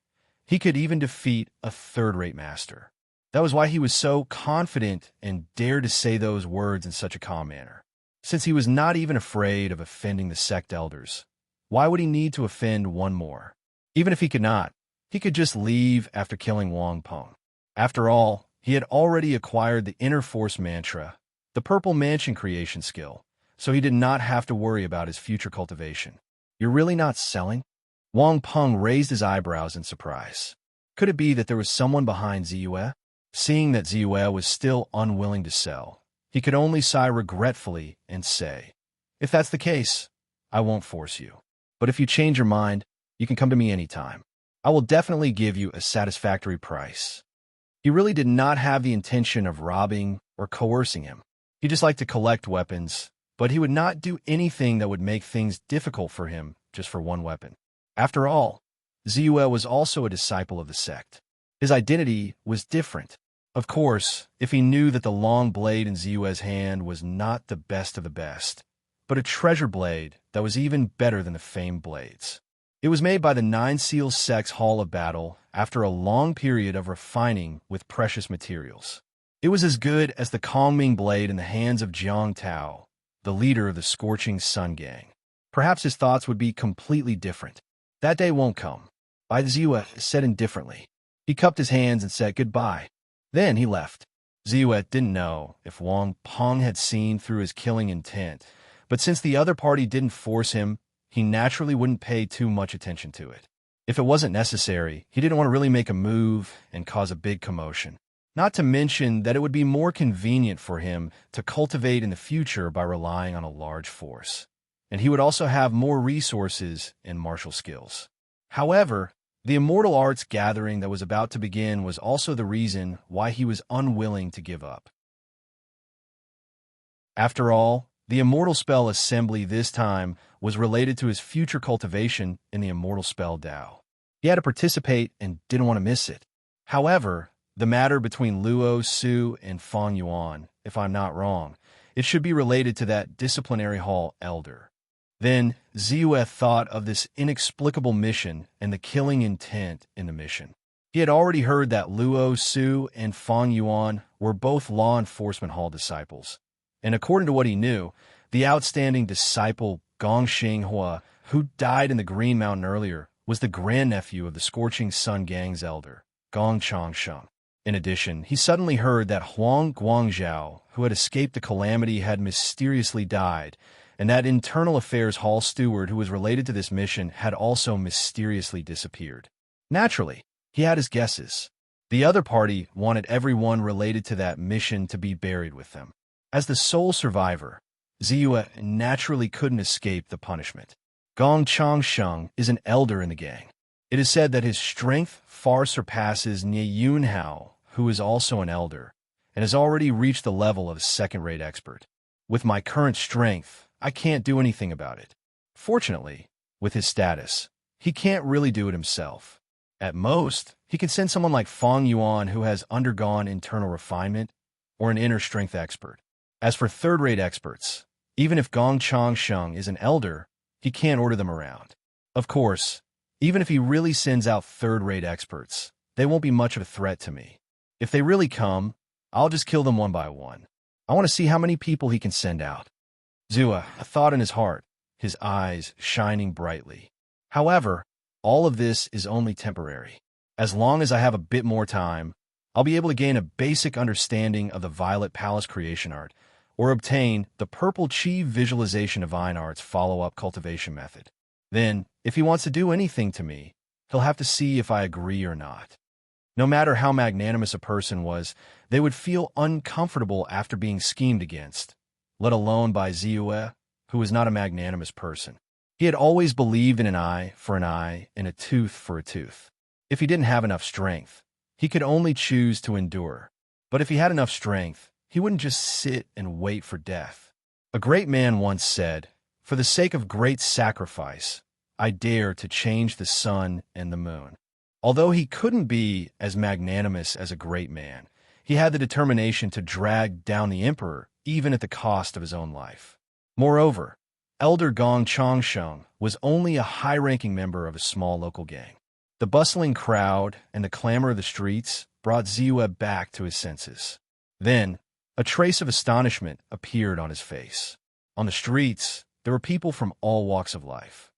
He could even defeat a third-rate master. That was why he was so confident and dared to say those words in such a calm manner. Since he was not even afraid of offending the sect elders, why would he need to offend one more? Even if he could not, he could just leave after killing Wang Peng. After all, he had already acquired the Inner Force Mantra, the Purple Mansion creation skill, so he did not have to worry about his future cultivation. "You're really not selling?" Wang Peng raised his eyebrows in surprise. Could it be that there was someone behind Zue? Seeing that Zue was still unwilling to sell, he could only sigh regretfully and say, "If that's the case, I won't force you. But if you change your mind, you can come to me anytime. I will definitely give you a satisfactory price." He really did not have the intention of robbing or coercing him. He just liked to collect weapons, but he would not do anything that would make things difficult for him just for one weapon. After all, Zue was also a disciple of the sect. His identity was different. Of course, if he knew that the long blade in Zue's hand was not the best of the best, but a treasure blade that was even better than the famed blades. It was made by the Nine Seals Sect's Hall of Battle after a long period of refining with precious materials. It was as good as the Kongming blade in the hands of Jiang Tao, the leader of the Scorching Sun Gang. Perhaps his thoughts would be completely different. That day won't come. Bai Zue said indifferently. He cupped his hands and said goodbye. Then he left. Zue didn't know if Wang Peng had seen through his killing intent, but since the other party didn't force him, he naturally wouldn't pay too much attention to it. If it wasn't necessary, he didn't want to really make a move and cause a big commotion. Not to mention that it would be more convenient for him to cultivate in the future by relying on a large force. And he would also have more resources and martial skills. However, the Immortal Arts gathering that was about to begin was also the reason why he was unwilling to give up. After all, the Immortal Spell Assembly this time was related to his future cultivation in the Immortal Spell Dao. He had to participate and didn't want to miss it. However, the matter between Luo Su and Feng Yuan, if I'm not wrong, it should be related to that disciplinary hall elder. Then Zue thought of this inexplicable mission and the killing intent in the mission. He had already heard that Luo Su and Feng Yuan were both law enforcement hall disciples. And according to what he knew, the outstanding disciple Gong Xinghua, who died in the Green Mountain earlier, was the grandnephew of the Scorching Sun Gang's elder, Gong Changsheng. In addition, he suddenly heard that Huang Guangzhou, who had escaped the calamity, had mysteriously died, and that Internal Affairs Hall Steward who was related to this mission had also mysteriously disappeared. Naturally, he had his guesses. The other party wanted everyone related to that mission to be buried with them. As the sole survivor, Zue naturally couldn't escape the punishment. Gong Changsheng is an elder in the gang. It is said that his strength far surpasses Nie Yunhao, who is also an elder, and has already reached the level of a second-rate expert. With my current strength, I can't do anything about it. Fortunately, with his status, he can't really do it himself. At most, he can send someone like Feng Yuan who has undergone internal refinement, or an inner strength expert. As for third-rate experts, even if Gong Changsheng is an elder, he can't order them around. Of course, even if he really sends out third-rate experts, they won't be much of a threat to me. If they really come, I'll just kill them one by one. I want to see how many people he can send out. Zue, a thought in his heart, his eyes shining brightly. However, all of this is only temporary. As long as I have a bit more time, I'll be able to gain a basic understanding of the Violet Palace creation art, or obtain the Purple Chi visualization divine art's follow-up cultivation method. Then, if he wants to do anything to me, he'll have to see if I agree or not. No matter how magnanimous a person was, they would feel uncomfortable after being schemed against, let alone by Ziyue, who was not a magnanimous person. He had always believed in an eye for an eye and a tooth for a tooth. If he didn't have enough strength, he could only choose to endure. But if he had enough strength, he wouldn't just sit and wait for death. A great man once said, "For the sake of great sacrifice, I dare to change the sun and the moon." Although he couldn't be as magnanimous as a great man, he had the determination to drag down the emperor even at the cost of his own life. Moreover, Elder Gong Changsheng was only a high-ranking member of a small local gang. The bustling crowd and the clamor of the streets brought Ziyue back to his senses. Then, a trace of astonishment appeared on his face. On the streets, there were people from all walks of life.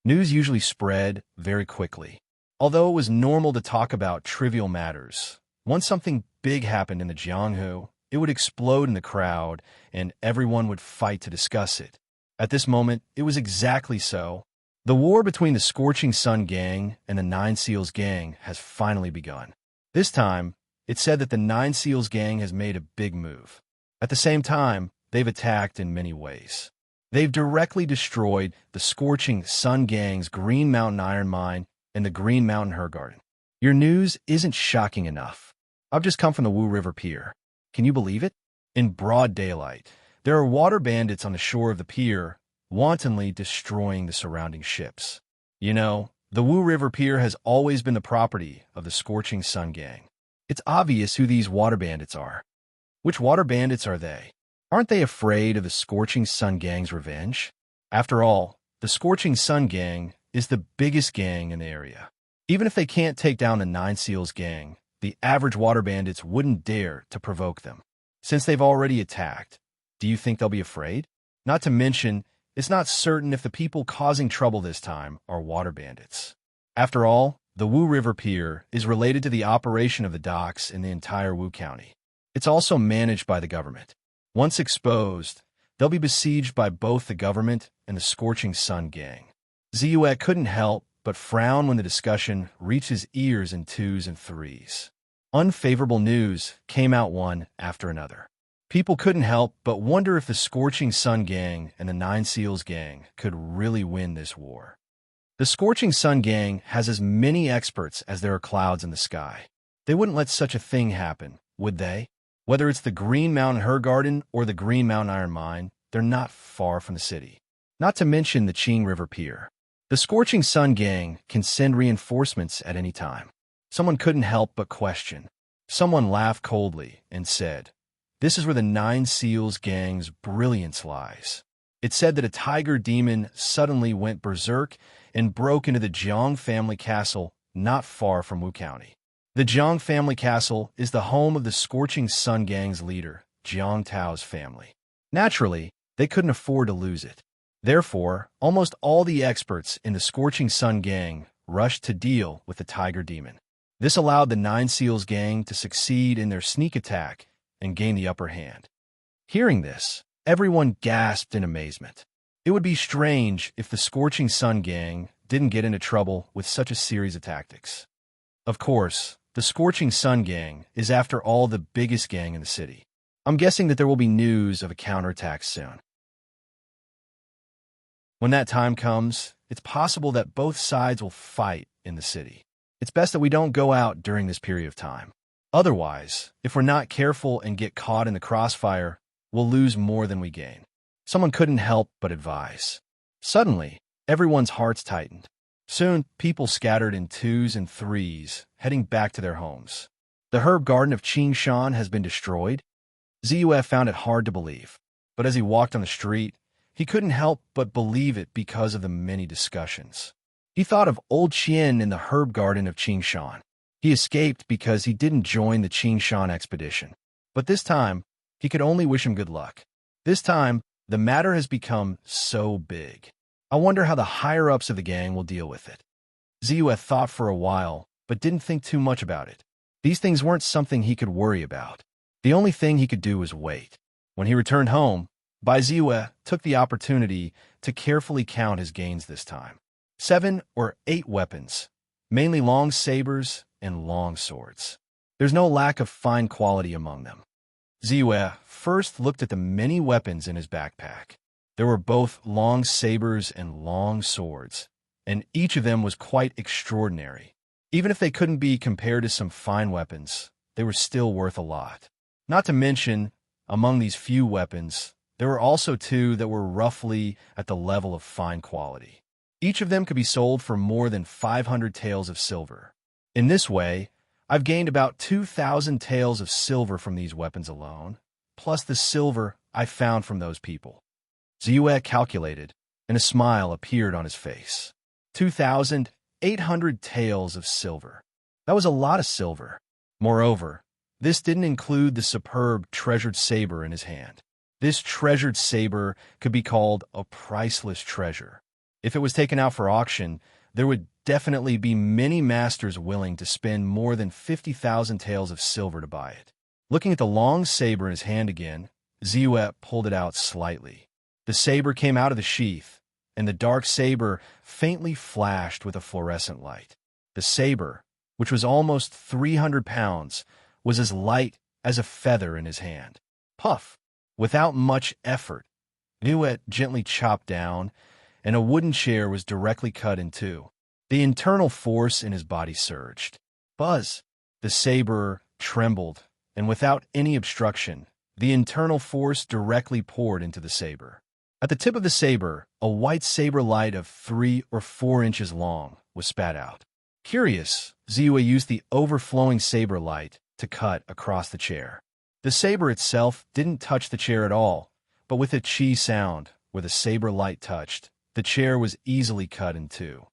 News usually spread very quickly. Although it was normal to talk about trivial matters, once something big happened in the Jianghu, it would explode in the crowd, and everyone would fight to discuss it. At this moment, it was exactly so. The war between the Scorching Sun Gang and the Nine Seals Gang has finally begun. This time, it's said that the Nine Seals Gang has made a big move. At the same time, they've attacked in many ways. They've directly destroyed the Scorching Sun Gang's Green Mountain Iron Mine and the Green Mountain Herb Garden. Your news isn't shocking enough. I've just come from the Wu River Pier. Can you believe it? In broad daylight, there are water bandits on the shore of the pier, wantonly destroying the surrounding ships. You know, the Wu River Pier has always been the property of the Scorching Sun Gang. It's obvious who these water bandits are. Which water bandits are they? Aren't they afraid of the Scorching Sun Gang's revenge? After all, the Scorching Sun Gang is the biggest gang in the area. Even if they can't take down the Nine Seals Gang, the average water bandits wouldn't dare to provoke them. Since they've already attacked, do you think they'll be afraid? Not to mention, it's not certain if the people causing trouble this time are water bandits. After all, the Wu River Pier is related to the operation of the docks in the entire Wu County. It's also managed by the government. Once exposed, they'll be besieged by both the government and the Scorching Sun Gang. Ziyue couldn't help but frown when the discussion reached his ears in twos and threes. Unfavorable news came out one after another. People couldn't help but wonder if the Scorching Sun Gang and the Nine Seals Gang could really win this war. The Scorching Sun Gang has as many experts as there are clouds in the sky. They wouldn't let such a thing happen, would they? Whether it's the Green Mountain Herb Garden or the Green Mountain Iron Mine, they're not far from the city. Not to mention the Qing River Pier. The Scorching Sun Gang can send reinforcements at any time. Someone couldn't help but question. Someone laughed coldly and said, "This is where the Nine Seals Gang's brilliance lies." It said that a tiger demon suddenly went berserk and broke into the Jiang family castle not far from Wu County. The Jiang family castle is the home of the Scorching Sun Gang's leader, Jiang Tao's family. Naturally, they couldn't afford to lose it. Therefore, almost all the experts in the Scorching Sun Gang rushed to deal with the tiger demon. This allowed the Nine Seals Gang to succeed in their sneak attack and gain the upper hand. Hearing this, everyone gasped in amazement. It would be strange if the Scorching Sun Gang didn't get into trouble with such a series of tactics. Of course, the Scorching Sun Gang is after all the biggest gang in the city. I'm guessing that there will be news of a counterattack soon. When that time comes, it's possible that both sides will fight in the city. It's best that we don't go out during this period of time. Otherwise, if we're not careful and get caught in the crossfire, we'll lose more than we gain. Someone couldn't help but advise. Suddenly, everyone's hearts tightened. Soon, people scattered in twos and threes, heading back to their homes. The herb garden of Qingshan has been destroyed? Ziyue found it hard to believe. But as he walked on the street, he couldn't help but believe it because of the many discussions. He thought of old Qian in the herb garden of Qingshan. He escaped because he didn't join the Qingshan expedition. But this time, he could only wish him good luck. This time, the matter has become so big. I wonder how the higher-ups of the gang will deal with it. Ziyue thought for a while, but didn't think too much about it. These things weren't something he could worry about. The only thing he could do was wait. When he returned home, Ziyue took the opportunity to carefully count his gains this time. 7 or 8 weapons, mainly long sabers and long swords. There's no lack of fine quality among them. Ziyue first looked at the many weapons in his backpack. There were both long sabers and long swords, and each of them was quite extraordinary. Even if they couldn't be compared to some fine weapons, they were still worth a lot. Not to mention, among these few weapons, there were also 2 that were roughly at the level of fine quality. Each of them could be sold for more than 500 taels of silver. In this way, I've gained about 2,000 taels of silver from these weapons alone, plus the silver I found from those people. Ziyue calculated, and a smile appeared on his face. 2,800 taels of silver. That was a lot of silver. Moreover, this didn't include the superb treasured saber in his hand. This treasured saber could be called a priceless treasure. If it was taken out for auction, there would definitely be many masters willing to spend more than 50,000 taels of silver to buy it. Looking at the long saber in his hand again, Ziyue pulled it out slightly. The saber came out of the sheath, and the dark saber faintly flashed with a fluorescent light. The saber, which was almost 300 pounds, was as light as a feather in his hand. Puff! Without much effort, Ziyue gently chopped down, and a wooden chair was directly cut in 2. The internal force in his body surged. Buzz! The saber trembled, and without any obstruction, the internal force directly poured into the saber. At the tip of the saber, a white saber light of 3 or 4 inches long was spat out. Curious, Ziyue used the overflowing saber light to cut across the chair. The saber itself didn't touch the chair at all, but with a chi sound, where the saber light touched, the chair was easily cut in 2.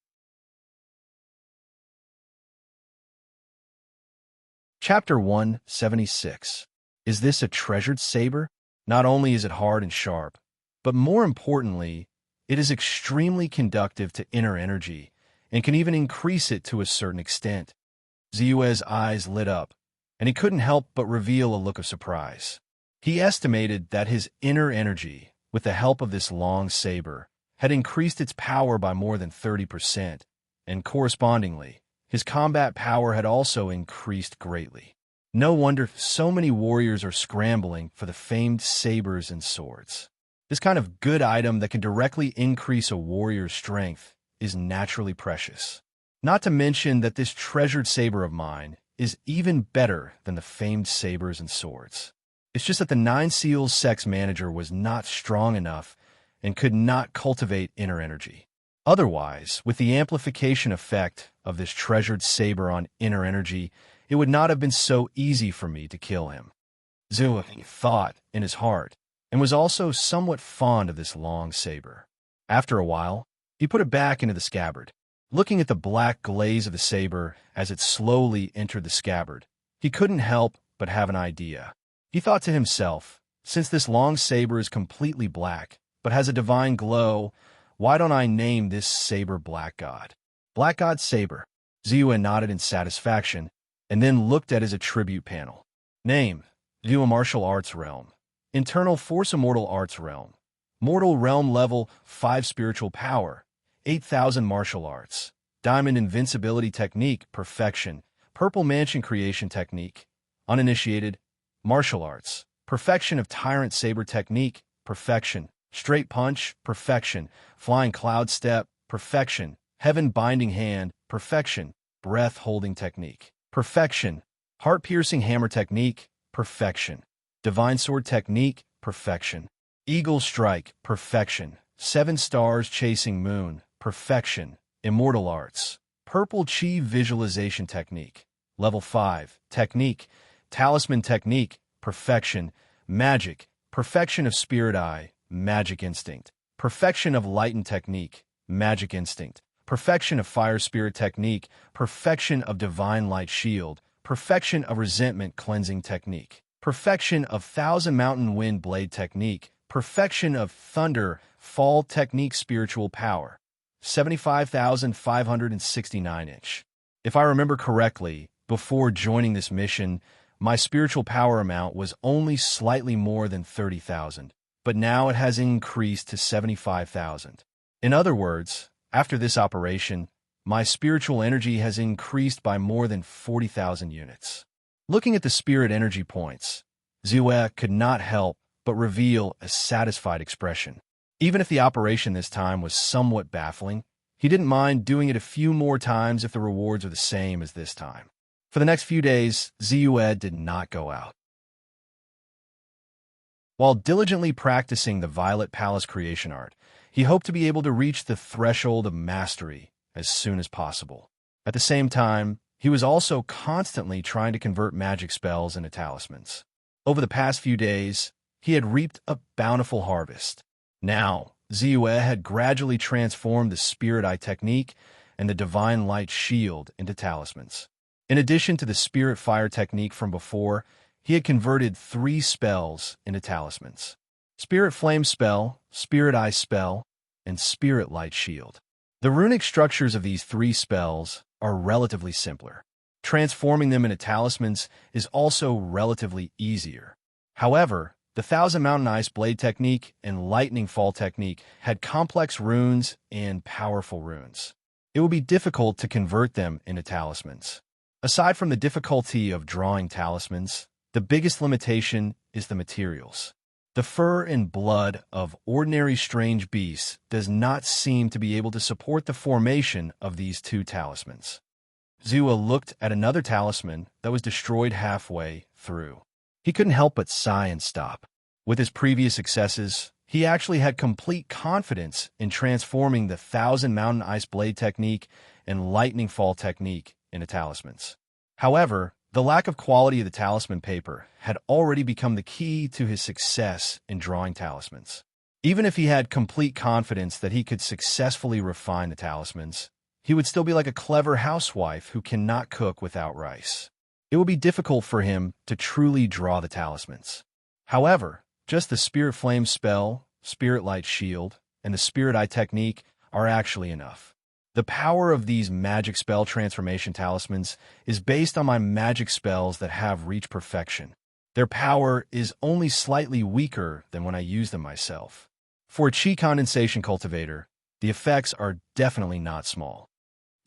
Chapter 176. Is this a treasured saber? Not only is it hard and sharp, but more importantly, it is extremely conductive to inner energy and can even increase it to a certain extent. Ziyue's eyes lit up, and he couldn't help but reveal a look of surprise. He estimated that his inner energy, with the help of this long saber, had increased its power by more than 30%, and correspondingly, his combat power had also increased greatly. No wonder so many warriors are scrambling for the famed sabers and swords. This kind of good item that can directly increase a warrior's strength is naturally precious. Not to mention that this treasured saber of mine is even better than the famed sabers and swords. It's just that the Nine Seals sex manager was not strong enough and could not cultivate inner energy. Otherwise, with the amplification effect of this treasured saber on inner energy, it would not have been so easy for me to kill him. Ziyue thought in his heart, and was also somewhat fond of this long saber. After a while, he put it back into the scabbard. Looking at the black glaze of the saber as it slowly entered the scabbard, he couldn't help but have an idea. He thought to himself, since this long saber is completely black, but has a divine glow, why don't I name this saber Black God? Black God Saber. Ziyue nodded in satisfaction, and then looked at his attribute panel. Name: Ziyue Martial Arts Realm. Internal Force Immortal Arts Realm. Mortal Realm Level 5 Spiritual Power. 8,000 Martial Arts. Diamond Invincibility Technique, Perfection. Purple Mansion Creation Technique. Uninitiated. Martial Arts. Perfection of Tyrant Saber Technique, Perfection. Straight Punch, Perfection. Flying Cloud Step, Perfection. Heaven Binding Hand, Perfection. Breath Holding Technique, Perfection. Heart Piercing Hammer Technique, Perfection. Divine Sword Technique, Perfection. Eagle Strike, Perfection. 7 Stars Chasing Moon, Perfection. Immortal Arts. Purple Chi Visualization Technique. Level 5. Technique. Talisman Technique, Perfection. Magic. Perfection of Spirit Eye, Magic Instinct. Perfection of Lighten Technique, Magic Instinct. Perfection of Fire Spirit Technique, Perfection of Divine Light Shield, Perfection of Resentment Cleansing Technique. Perfection of Thousand Mountain Wind Blade Technique, perfection of thunder, fall technique spiritual power, 75,569 inch. If I remember correctly, before joining this mission, my spiritual power amount was only slightly more than 30,000, but now it has increased to 75,000. In other words, after this operation, my spiritual energy has increased by more than 40,000 units. Looking at the spirit energy points, Zue could not help but reveal a satisfied expression. Even if the operation this time was somewhat baffling, he didn't mind doing it a few more times if the rewards are the same as this time. For the next few days, Zue did not go out. While diligently practicing the Violet Palace creation art, he hoped to be able to reach the threshold of mastery as soon as possible. At the same time, he was also constantly trying to convert magic spells into talismans. Over the past few days, he had reaped a bountiful harvest. Now, Zue had gradually transformed the Spirit Eye technique and the Divine Light Shield into talismans. In addition to the Spirit Fire technique from before, he had converted 3 spells into talismans: Spirit Flame spell, Spirit Eye spell, and Spirit Light Shield. The runic structures of these 3 spells are relatively simpler. Transforming them into talismans is also relatively easier. However, the Thousand Mountain Ice Blade technique and Lightning Fall technique had complex runes and powerful runes. It would be difficult to convert them into talismans. Aside from the difficulty of drawing talismans, the biggest limitation is the materials. The fur and blood of ordinary strange beasts does not seem to be able to support the formation of these 2 talismans. Zue looked at another talisman that was destroyed halfway through. He couldn't help but sigh and stop. With his previous successes, he actually had complete confidence in transforming the Thousand Mountain Ice Blade technique and Lightning Fall technique into talismans. However, the lack of quality of the talisman paper had already become the key to his success in drawing talismans. Even if he had complete confidence that he could successfully refine the talismans, he would still be like a clever housewife who cannot cook without rice. It would be difficult for him to truly draw the talismans. However, just the Spirit Flame spell, Spirit Light Shield, and the Spirit Eye technique are actually enough. The power of these magic spell transformation talismans is based on my magic spells that have reached perfection. Their power is only slightly weaker than when I use them myself. For a chi condensation cultivator, the effects are definitely not small.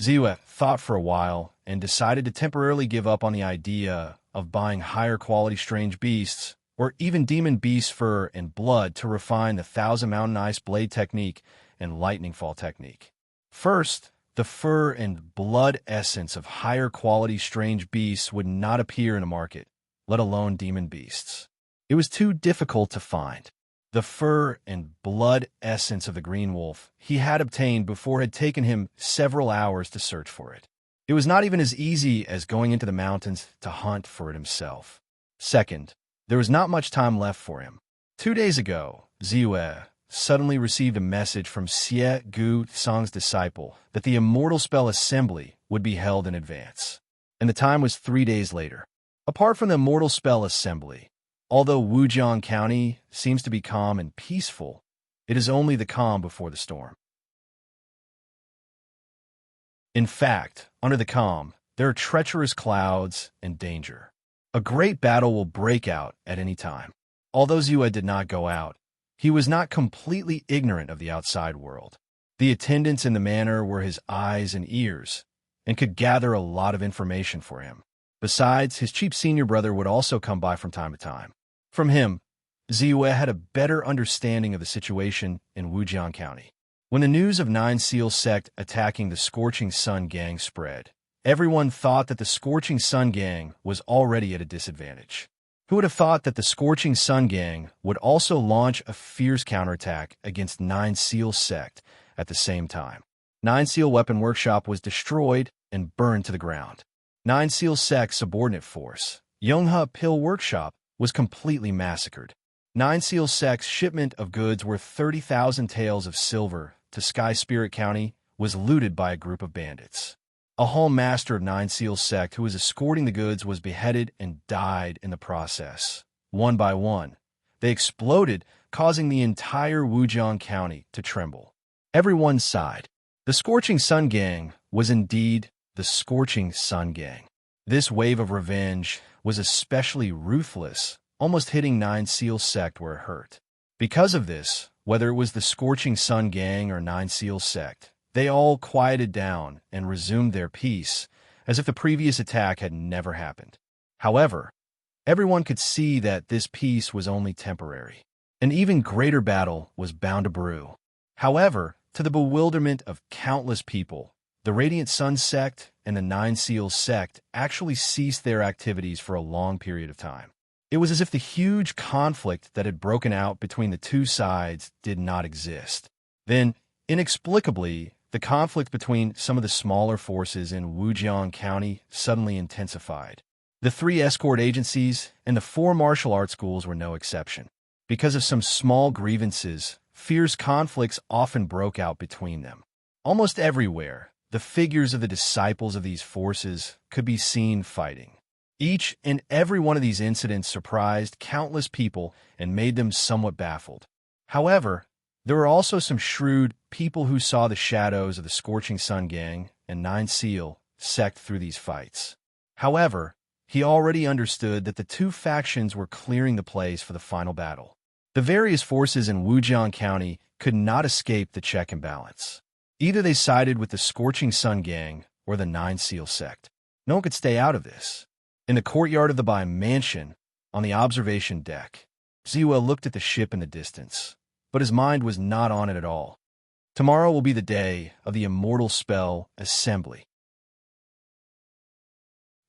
Zue thought for a while and decided to temporarily give up on the idea of buying higher quality strange beasts or even demon beast fur and blood to refine the Thousand Mountain Ice Blade technique and Lightning Fall technique. First, the fur and blood essence of higher quality strange beasts would not appear in the market, let alone demon beasts. It was too difficult to find. The fur and blood essence of the green wolf he had obtained before had taken him several hours to search for it. It was not even as easy as going into the mountains to hunt for it himself. Second, there was not much time left for him. 2 days ago, Zue suddenly received a message from Xie Gu Song's disciple that the Immortal Spell Assembly would be held in advance, and the time was 3 days later. Apart from the Immortal Spell Assembly, although Wujiang County seems to be calm and peaceful, it is only the calm before the storm. In fact, under the calm, there are treacherous clouds and danger. A great battle will break out at any time. Although Zue did not go out, he was not completely ignorant of the outside world. The attendants in the manor were his eyes and ears, and could gather a lot of information for him. Besides, his chief senior brother would also come by from time to time. From him, Zue had a better understanding of the situation in Wujiang County. When the news of Nine Seal sect attacking the Scorching Sun Gang spread, everyone thought that the Scorching Sun Gang was already at a disadvantage. Who would have thought that the Scorching Sun Gang would also launch a fierce counterattack against Nine Seal sect at the same time? Nine Seal Weapon Workshop was destroyed and burned to the ground. Nine Seal sect's subordinate force, Yonghe Pill Workshop, was completely massacred. Nine Seal sect's shipment of goods worth 30,000 taels of silver to Sky Spirit County was looted by a group of bandits. A hall master of Nine Seal sect who was escorting the goods was beheaded and died in the process. One by one, they exploded causing the entire Wujiang County to tremble. Everyone sighed. The Scorching Sun Gang was indeed the Scorching Sun Gang. This wave of revenge was especially ruthless, almost hitting Nine Seals sect where it hurt. Because of this, whether it was the Scorching Sun Gang or Nine Seals sect, they all quieted down and resumed their peace, as if the previous attack had never happened. However, everyone could see that this peace was only temporary. An even greater battle was bound to brew. However, to the bewilderment of countless people, the Radiant Sun sect and the Nine Seals sect actually ceased their activities for a long period of time. It was as if the huge conflict that had broken out between the two sides did not exist. Then, inexplicably, the conflict between some of the smaller forces in Wujiang County suddenly intensified. The 3 escort agencies and the 4 martial arts schools were no exception. Because of some small grievances, fierce conflicts often broke out between them. Almost everywhere, the figures of the disciples of these forces could be seen fighting. Each and every one of these incidents surprised countless people and made them somewhat baffled. However, there were also some shrewd people who saw the shadows of the Scorching Sun Gang and Nine Seal sect through these fights. However, he already understood that the two factions were clearing the place for the final battle. The various forces in Wujiang County could not escape the check and balance. Either they sided with the Scorching Sun Gang or the Nine Seal sect. No one could stay out of this. In the courtyard of the Bai Mansion, on the observation deck, Ziwa looked at the ship in the distance, but his mind was not on it at all. Tomorrow will be the day of the immortal spell assembly.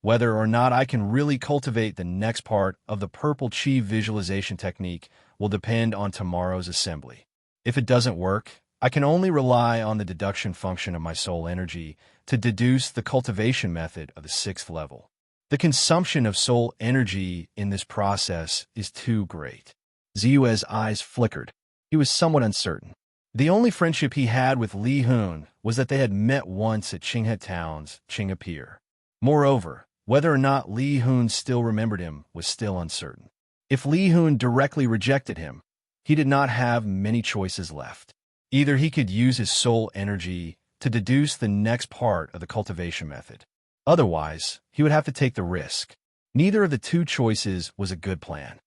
Whether or not I can really cultivate the next part of the purple chi visualization technique will depend on tomorrow's assembly. If it doesn't work, I can only rely on the deduction function of my soul energy to deduce the cultivation method of the 6th level. The consumption of soul energy in this process is too great. Ziyue's eyes flickered. He was somewhat uncertain. The only friendship he had with Li Hun was that they had met once at Qinghe Town's Qinghe Pier. Moreover, whether or not Li Hun still remembered him was still uncertain. If Li Hun directly rejected him, he did not have many choices left. Either he could use his soul energy to deduce the next part of the cultivation method. Otherwise, he would have to take the risk. Neither of the two choices was a good plan.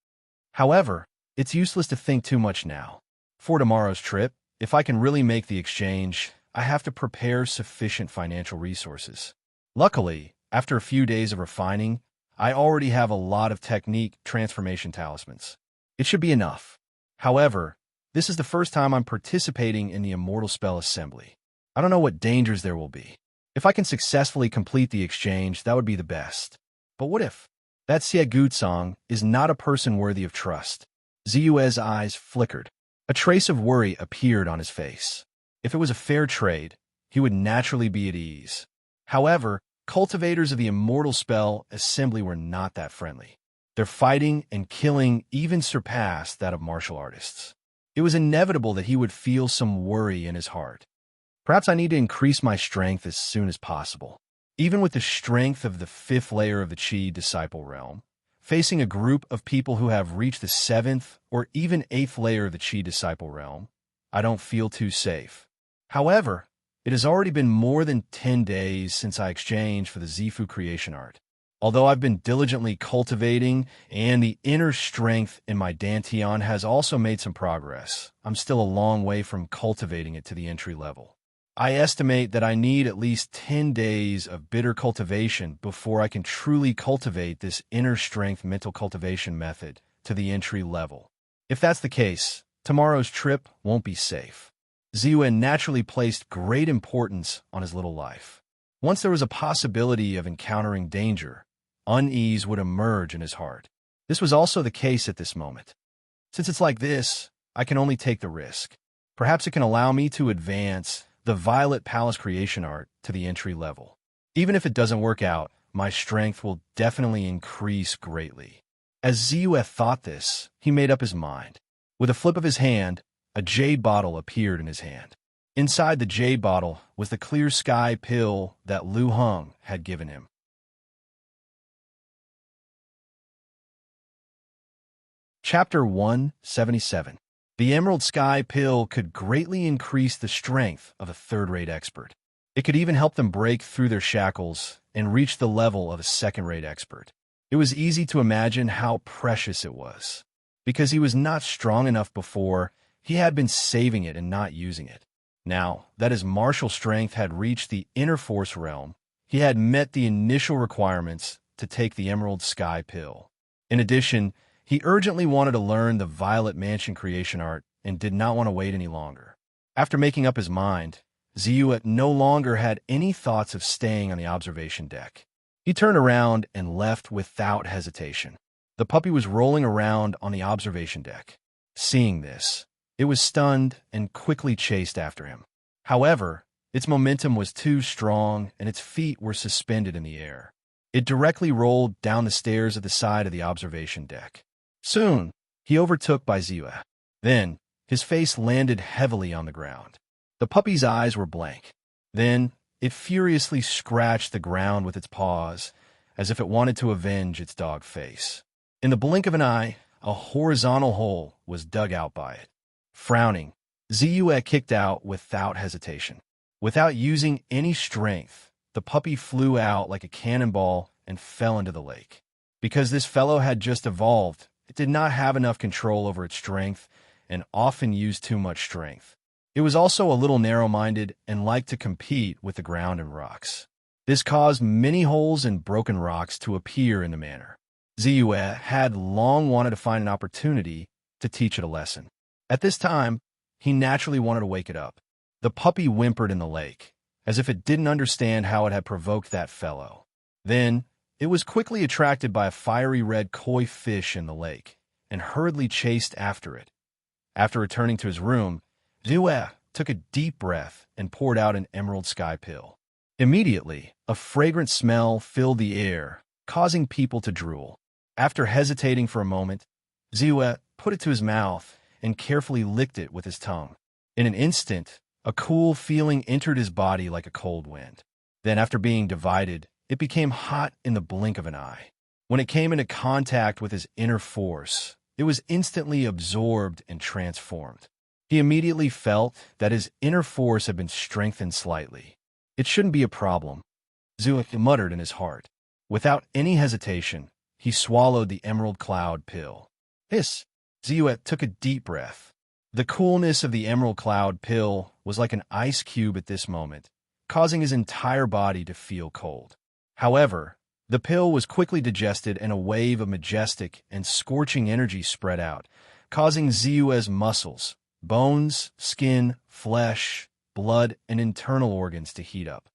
However, it's useless to think too much now. For tomorrow's trip, if I can really make the exchange, I have to prepare sufficient financial resources. Luckily, after a few days of refining, I already have a lot of technique transformation talismans. It should be enough. However, this is the first time I'm participating in the Immortal Spell Assembly. I don't know what dangers there will be. If I can successfully complete the exchange, that would be the best. But what if? That Xie Gutsong is not a person worthy of trust. Ziyue's eyes flickered. A trace of worry appeared on his face. If it was a fair trade, he would naturally be at ease. However, cultivators of the Immortal Spell Assembly were not that friendly. Their fighting and killing even surpassed that of martial artists. It was inevitable that he would feel some worry in his heart. Perhaps I need to increase my strength as soon as possible. Even with the strength of the 5th layer of the Qi Disciple Realm, facing a group of people who have reached the 7th or even 8th layer of the Qi Disciple Realm, I don't feel too safe. However, it has already been more than 10 days since I exchanged for the Zifu creation art. Although I've been diligently cultivating and the inner strength in my Dantian has also made some progress, I'm still a long way from cultivating it to the entry level. I estimate that I need at least 10 days of bitter cultivation before I can truly cultivate this inner strength mental cultivation method to the entry level. If that's the case, tomorrow's trip won't be safe. Ziyue naturally placed great importance on his little life. Once there was a possibility of encountering danger, unease would emerge in his heart. This was also the case at this moment. Since it's like this, I can only take the risk. Perhaps it can allow me to advance the Violet Palace creation art to the entry level. Even if it doesn't work out, my strength will definitely increase greatly. As Ziyue thought this, he made up his mind. With a flip of his hand, a jade bottle appeared in his hand. Inside the jade bottle was the clear sky pill that Lu Heng had given him. Chapter 177. The Emerald Sky Pill could greatly increase the strength of a third-rate expert. It could even help them break through their shackles and reach the level of a second-rate expert. It was easy to imagine how precious it was. Because he was not strong enough before, he had been saving it and not using it. Now that his martial strength had reached the inner force realm, he had met the initial requirements to take the Emerald Sky Pill. In addition, he urgently wanted to learn the Violet Mansion creation art and did not want to wait any longer. After making up his mind, Ziyue no longer had any thoughts of staying on the observation deck. He turned around and left without hesitation. The puppy was rolling around on the observation deck. Seeing this, it was stunned and quickly chased after him. However, its momentum was too strong and its feet were suspended in the air. It directly rolled down the stairs at the side of the observation deck. Soon, he overtook by Ziyue. Then, his face landed heavily on the ground. The puppy's eyes were blank. Then, it furiously scratched the ground with its paws, as if it wanted to avenge its dog face. In the blink of an eye, a horizontal hole was dug out by it. Frowning, Ziyue kicked out without hesitation. Without using any strength, the puppy flew out like a cannonball and fell into the lake. Because this fellow had just evolved, it did not have enough control over its strength and often used too much strength. It was also a little narrow-minded and liked to compete with the ground and rocks. This caused many holes and broken rocks to appear in the manor. Ziyue had long wanted to find an opportunity to teach it a lesson. At this time, he naturally wanted to wake it up. The puppy whimpered in the lake, as if it didn't understand how it had provoked that fellow. Then, it was quickly attracted by a fiery red koi fish in the lake, and hurriedly chased after it. After returning to his room, Ziyue took a deep breath and poured out an Emerald Sky Pill. Immediately, a fragrant smell filled the air, causing people to drool. After hesitating for a moment, Ziyue put it to his mouth and carefully licked it with his tongue. In an instant, a cool feeling entered his body like a cold wind. Then, after being divided, it became hot in the blink of an eye. When it came into contact with his inner force, it was instantly absorbed and transformed. He immediately felt that his inner force had been strengthened slightly. It shouldn't be a problem, Ziyue muttered in his heart. Without any hesitation, he swallowed the Emerald Cloud Pill. Hiss! Ziyue took a deep breath. The coolness of the Emerald Cloud Pill was like an ice cube at this moment, causing his entire body to feel cold. However, the pill was quickly digested and a wave of majestic and scorching energy spread out, causing Ziyue's muscles, bones, skin, flesh, blood, and internal organs to heat up.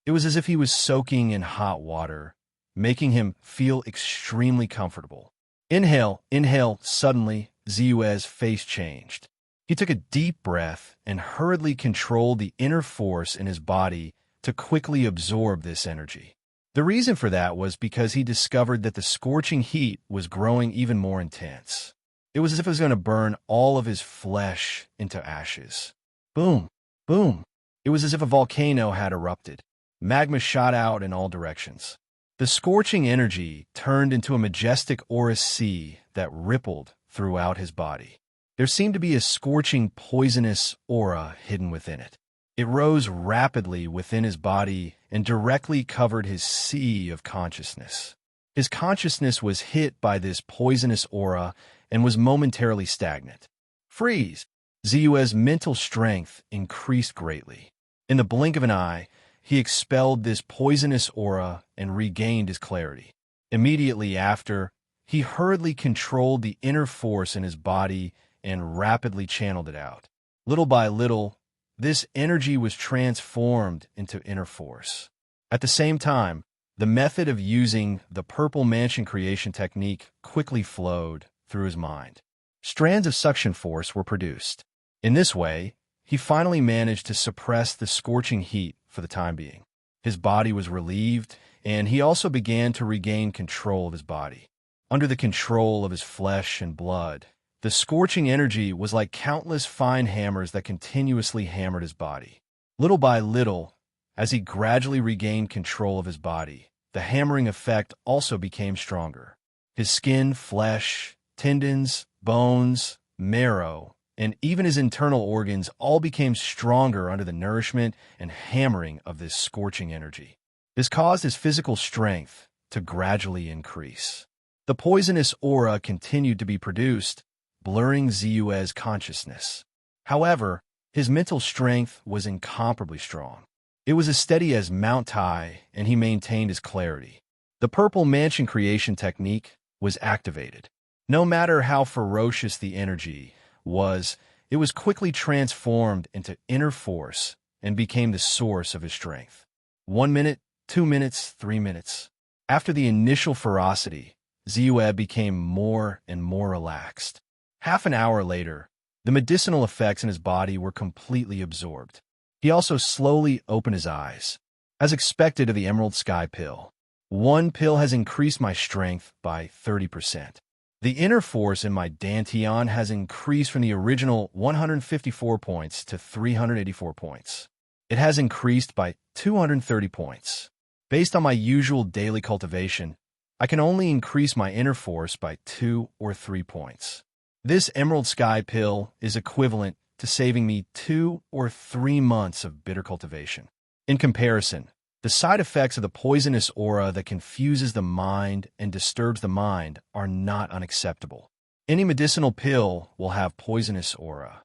It was as if he was soaking in hot water, making him feel extremely comfortable. Inhale, inhale. Suddenly, Ziyue's face changed. He took a deep breath and hurriedly controlled the inner force in his body to quickly absorb this energy. The reason for that was because he discovered that the scorching heat was growing even more intense. It was as if it was going to burn all of his flesh into ashes. Boom, boom. It was as if a volcano had erupted. Magma shot out in all directions. The scorching energy turned into a majestic aura sea that rippled throughout his body. There seemed to be a scorching, poisonous aura hidden within it. It rose rapidly within his body and directly covered his sea of consciousness. His consciousness was hit by this poisonous aura and was momentarily stagnant. Freeze! Ziyue's mental strength increased greatly. In the blink of an eye, he expelled this poisonous aura and regained his clarity. Immediately after, he hurriedly controlled the inner force in his body and rapidly channeled it out. Little by little, this energy was transformed into inner force. At the same time, the method of using the Purple Mansion creation technique quickly flowed through his mind. Strands of suction force were produced. In this way, he finally managed to suppress the scorching heat for the time being. His body was relieved, and he also began to regain control of his body. Under the control of his flesh and blood, the scorching energy was like countless fine hammers that continuously hammered his body. Little by little, as he gradually regained control of his body, the hammering effect also became stronger. His skin, flesh, tendons, bones, marrow, and even his internal organs all became stronger under the nourishment and hammering of this scorching energy. This caused his physical strength to gradually increase. The poisonous aura continued to be produced, blurring Ziyue's consciousness. However, his mental strength was incomparably strong. It was as steady as Mount Tai, and he maintained his clarity. The purple mansion creation technique was activated. No matter how ferocious the energy was, it was quickly transformed into inner force and became the source of his strength. 1 minute, 2 minutes, 3 minutes. After the initial ferocity, Ziyue became more and more relaxed. Half an hour later, the medicinal effects in his body were completely absorbed. He also slowly opened his eyes. As expected of the Emerald Sky Pill, 1 pill has increased my strength by 30%. The inner force in my Dantian has increased from the original 154 points to 384 points. It has increased by 230 points. Based on my usual daily cultivation, I can only increase my inner force by 2 or 3 points. This Emerald Sky Pill is equivalent to saving me 2 or 3 months of bitter cultivation. In comparison, the side effects of the poisonous aura that confuses the mind and disturbs the mind are not unacceptable. Any medicinal pill will have poisonous aura.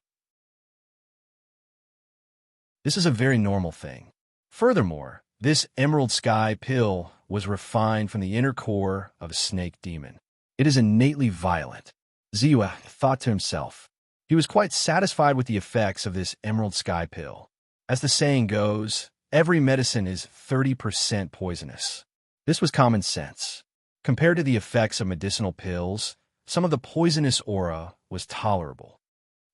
This is a very normal thing. Furthermore, this Emerald Sky Pill was refined from the inner core of a snake demon. It is innately violent. Ziyue thought to himself. He was quite satisfied with the effects of this Emerald Sky Pill. As the saying goes, every medicine is 30% poisonous. This was common sense. Compared to the effects of medicinal pills, some of the poisonous aura was tolerable.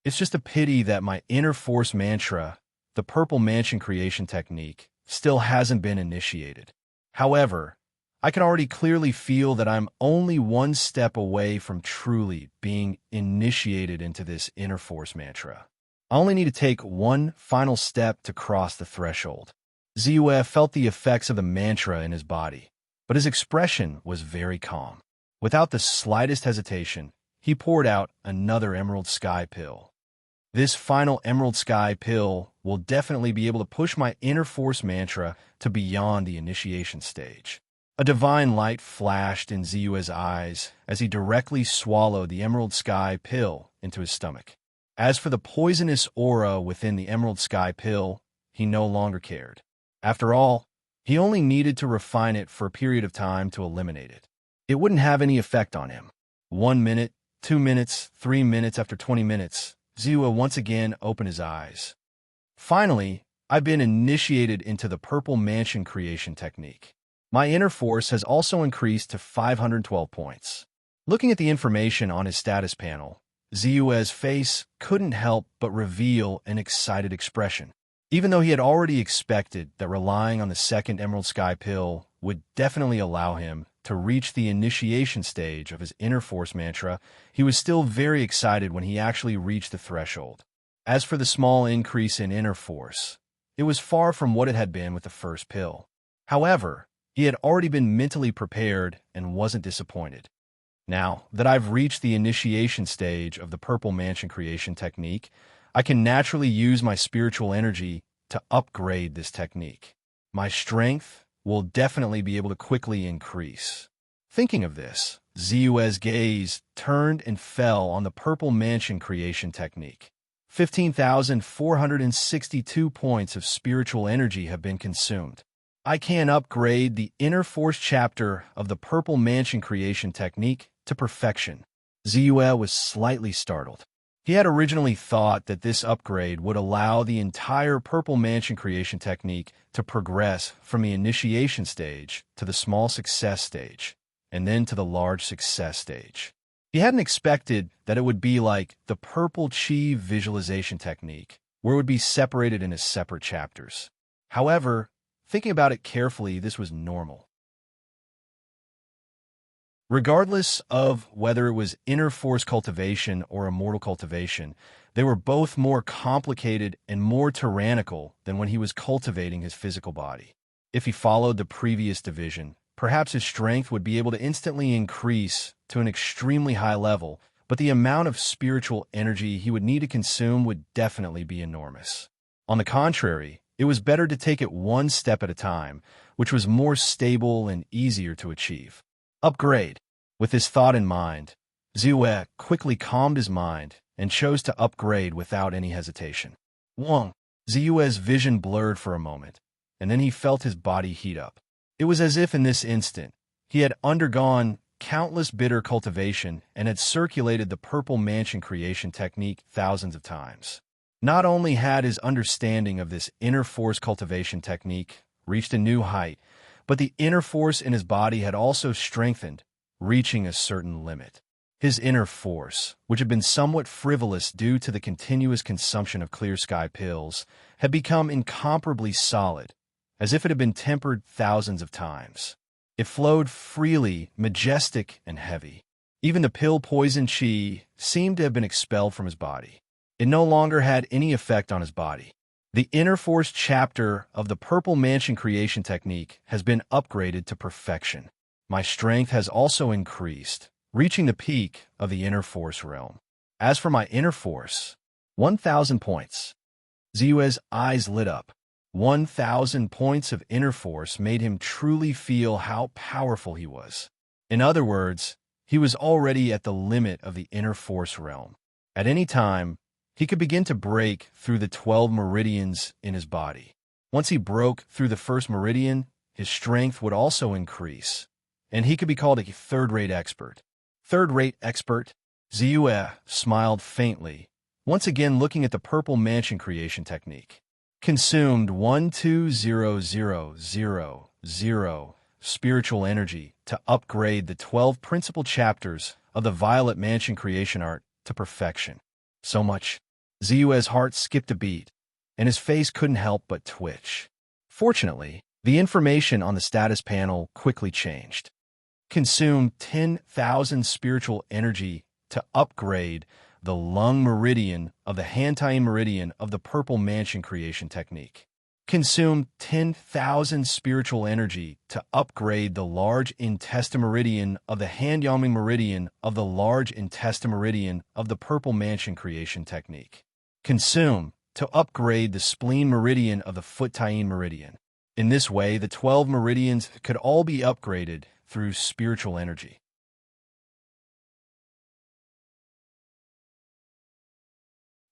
It's just a pity that my inner force mantra, the purple mansion creation technique, still hasn't been initiated. However, I can already clearly feel that I'm only 1 step away from truly being initiated into this inner force mantra. I only need to take 1 final step to cross the threshold. Ziyue felt the effects of the mantra in his body, but his expression was very calm. Without the slightest hesitation, he poured out another Emerald Sky Pill. This final Emerald Sky Pill will definitely be able to push my inner force mantra to beyond the initiation stage. A divine light flashed in Ziyue's eyes as he directly swallowed the Emerald Sky Pill into his stomach. As for the poisonous aura within the Emerald Sky Pill, he no longer cared. After all, he only needed to refine it for a period of time to eliminate it. It wouldn't have any effect on him. 1 minute, 2 minutes, 3 minutes after 20 minutes, Ziyue once again opened his eyes. Finally, I've been initiated into the purple mansion creation technique. My inner force has also increased to 512 points. Looking at the information on his status panel, Ziyue's face couldn't help but reveal an excited expression. Even though he had already expected that relying on the second Emerald Sky Pill would definitely allow him to reach the initiation stage of his inner force mantra, he was still very excited when he actually reached the threshold. As for the small increase in inner force, it was far from what it had been with the first pill. However, he had already been mentally prepared and wasn't disappointed. Now that I've reached the initiation stage of the purple mansion creation technique, I can naturally use my spiritual energy to upgrade this technique. My strength will definitely be able to quickly increase. Thinking of this, Ziyue's gaze turned and fell on the purple mansion creation technique. 15,462 points of spiritual energy have been consumed. I can upgrade the inner force chapter of the purple mansion creation technique to perfection. Ziyue was slightly startled. He had originally thought that this upgrade would allow the entire purple mansion creation technique to progress from the initiation stage to the small success stage, and then to the large success stage. He hadn't expected that it would be like the purple chi visualization technique, where it would be separated into separate chapters. However, thinking about it carefully, this was normal. Regardless of whether it was inner force cultivation or immortal cultivation, they were both more complicated and more tyrannical than when he was cultivating his physical body. If he followed the previous division, perhaps his strength would be able to instantly increase to an extremely high level but the amount of spiritual energy he would need to consume would definitely be enormous. On the contrary, it was better to take it one step at a time, which was more stable and easier to achieve. Upgrade. With this thought in mind, Ziyue quickly calmed his mind and chose to upgrade without any hesitation. Wong. Ziyue's vision blurred for a moment, and then he felt his body heat up. It was as if in this instant, he had undergone countless bitter cultivation and had circulated the purple mansion creation technique thousands of times. Not only had his understanding of this inner force cultivation technique reached a new height, but the inner force in his body had also strengthened, reaching a certain limit. His inner force, which had been somewhat frivolous due to the continuous consumption of clear sky pills, had become incomparably solid, as if it had been tempered thousands of times. It flowed freely, majestic, and heavy. Even the pill poison chi seemed to have been expelled from his body. It no longer had any effect on his body. The inner force chapter of the purple mansion creation technique has been upgraded to perfection. My strength has also increased, reaching the peak of the inner force realm. As for my inner force, 1,000 points. Ziyue's eyes lit up. 1,000 points of inner force made him truly feel how powerful he was. In other words, he was already at the limit of the inner force realm. At any time, he could begin to break through the 12 meridians in his body. Once he broke through the first meridian, his strength would also increase, and he could be called a third-rate expert. Third-rate expert? Ziyue smiled faintly, once again looking at the purple mansion creation technique. Consumed 12,000 spiritual energy to upgrade the 12 principal chapters of the violet mansion creation art to perfection. So much. Ziyue's heart skipped a beat, and his face couldn't help but twitch. Fortunately, the information on the status panel quickly changed. Consumed 10,000 spiritual energy to upgrade the lung meridian of the Hantai meridian of the purple mansion creation technique. Consume 10,000 spiritual energy to upgrade the large intestine meridian of the Handyangming meridian of the large intestine meridian of the purple mansion creation technique. Consume to upgrade the spleen meridian of the foot Taiyin meridian. In this way, the 12 meridians could all be upgraded through spiritual energy.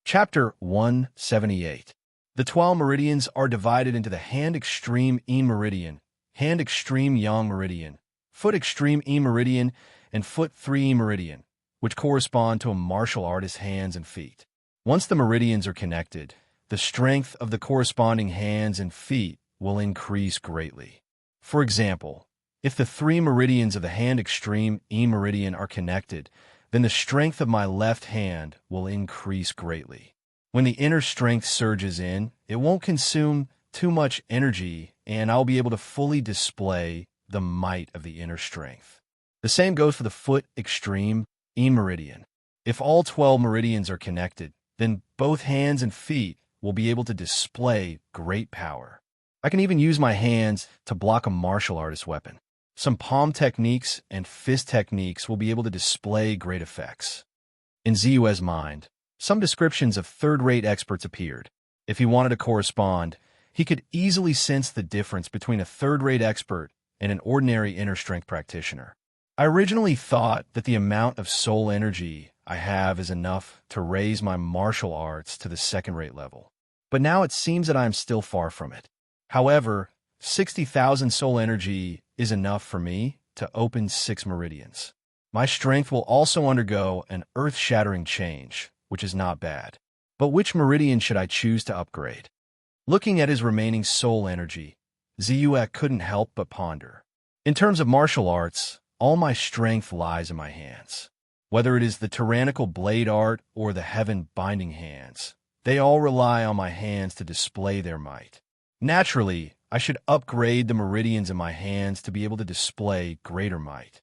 Chapter 178. The 12 meridians are divided into the hand extreme E meridian, hand extreme Yang meridian, foot extreme E meridian, and foot 3 meridian, which correspond to a martial artist's hands and feet. Once the meridians are connected, the strength of the corresponding hands and feet will increase greatly. For example, if the 3 meridians of the hand extreme E meridian are connected, then the strength of my left hand will increase greatly. When the inner strength surges in, it won't consume too much energy, and I'll be able to fully display the might of the inner strength. The same goes for the foot extreme E meridian. If all 12 meridians are connected, then both hands and feet will be able to display great power. I can even use my hands to block a martial artist's weapon. Some palm techniques and fist techniques will be able to display great effects. In Ziyue's mind, some descriptions of third-rate experts appeared. If he wanted to correspond, he could easily sense the difference between a third-rate expert and an ordinary inner strength practitioner. I originally thought that the amount of soul energy I have is enough to raise my martial arts to the second-rate level. But now it seems that I am still far from it. However, 60,000 soul energy is enough for me to open 6 meridians. My strength will also undergo an earth-shattering change, which is not bad. But which meridian should I choose to upgrade? Looking at his remaining soul energy, Ziyue couldn't help but ponder. In terms of martial arts, all my strength lies in my hands. Whether it is the tyrannical blade art or the heaven-binding hands, they all rely on my hands to display their might. Naturally, I should upgrade the meridians in my hands to be able to display greater might.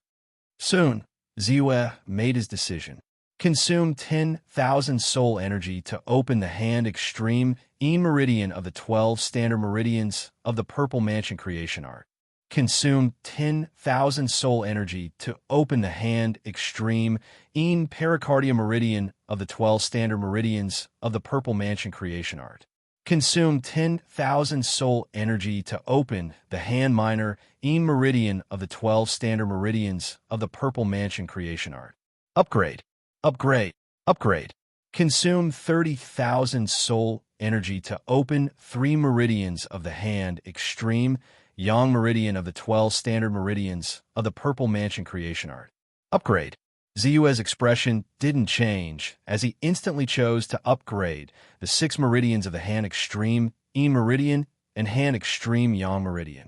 Soon, Ziyue made his decision. Consume 10,000 soul energy to open the hand extreme E meridian of the 12 standard meridians of the purple mansion creation art. Consume 10,000 soul energy to open the hand extreme in pericardium meridian of the 12 standard meridians of the Purple Mansion creation art. Consume 10,000 soul energy to open the hand minor in meridian of the 12 standard meridians of the Purple Mansion creation art. Upgrade, upgrade, upgrade. Consume 30,000 soul energy to open 3 meridians of the hand extreme yang meridian of the 12 standard meridians of the Purple Mansion creation art. Upgrade. Ziyue's expression didn't change as he instantly chose to upgrade the 6 meridians of the hand extreme yin meridian and hand extreme yang meridian.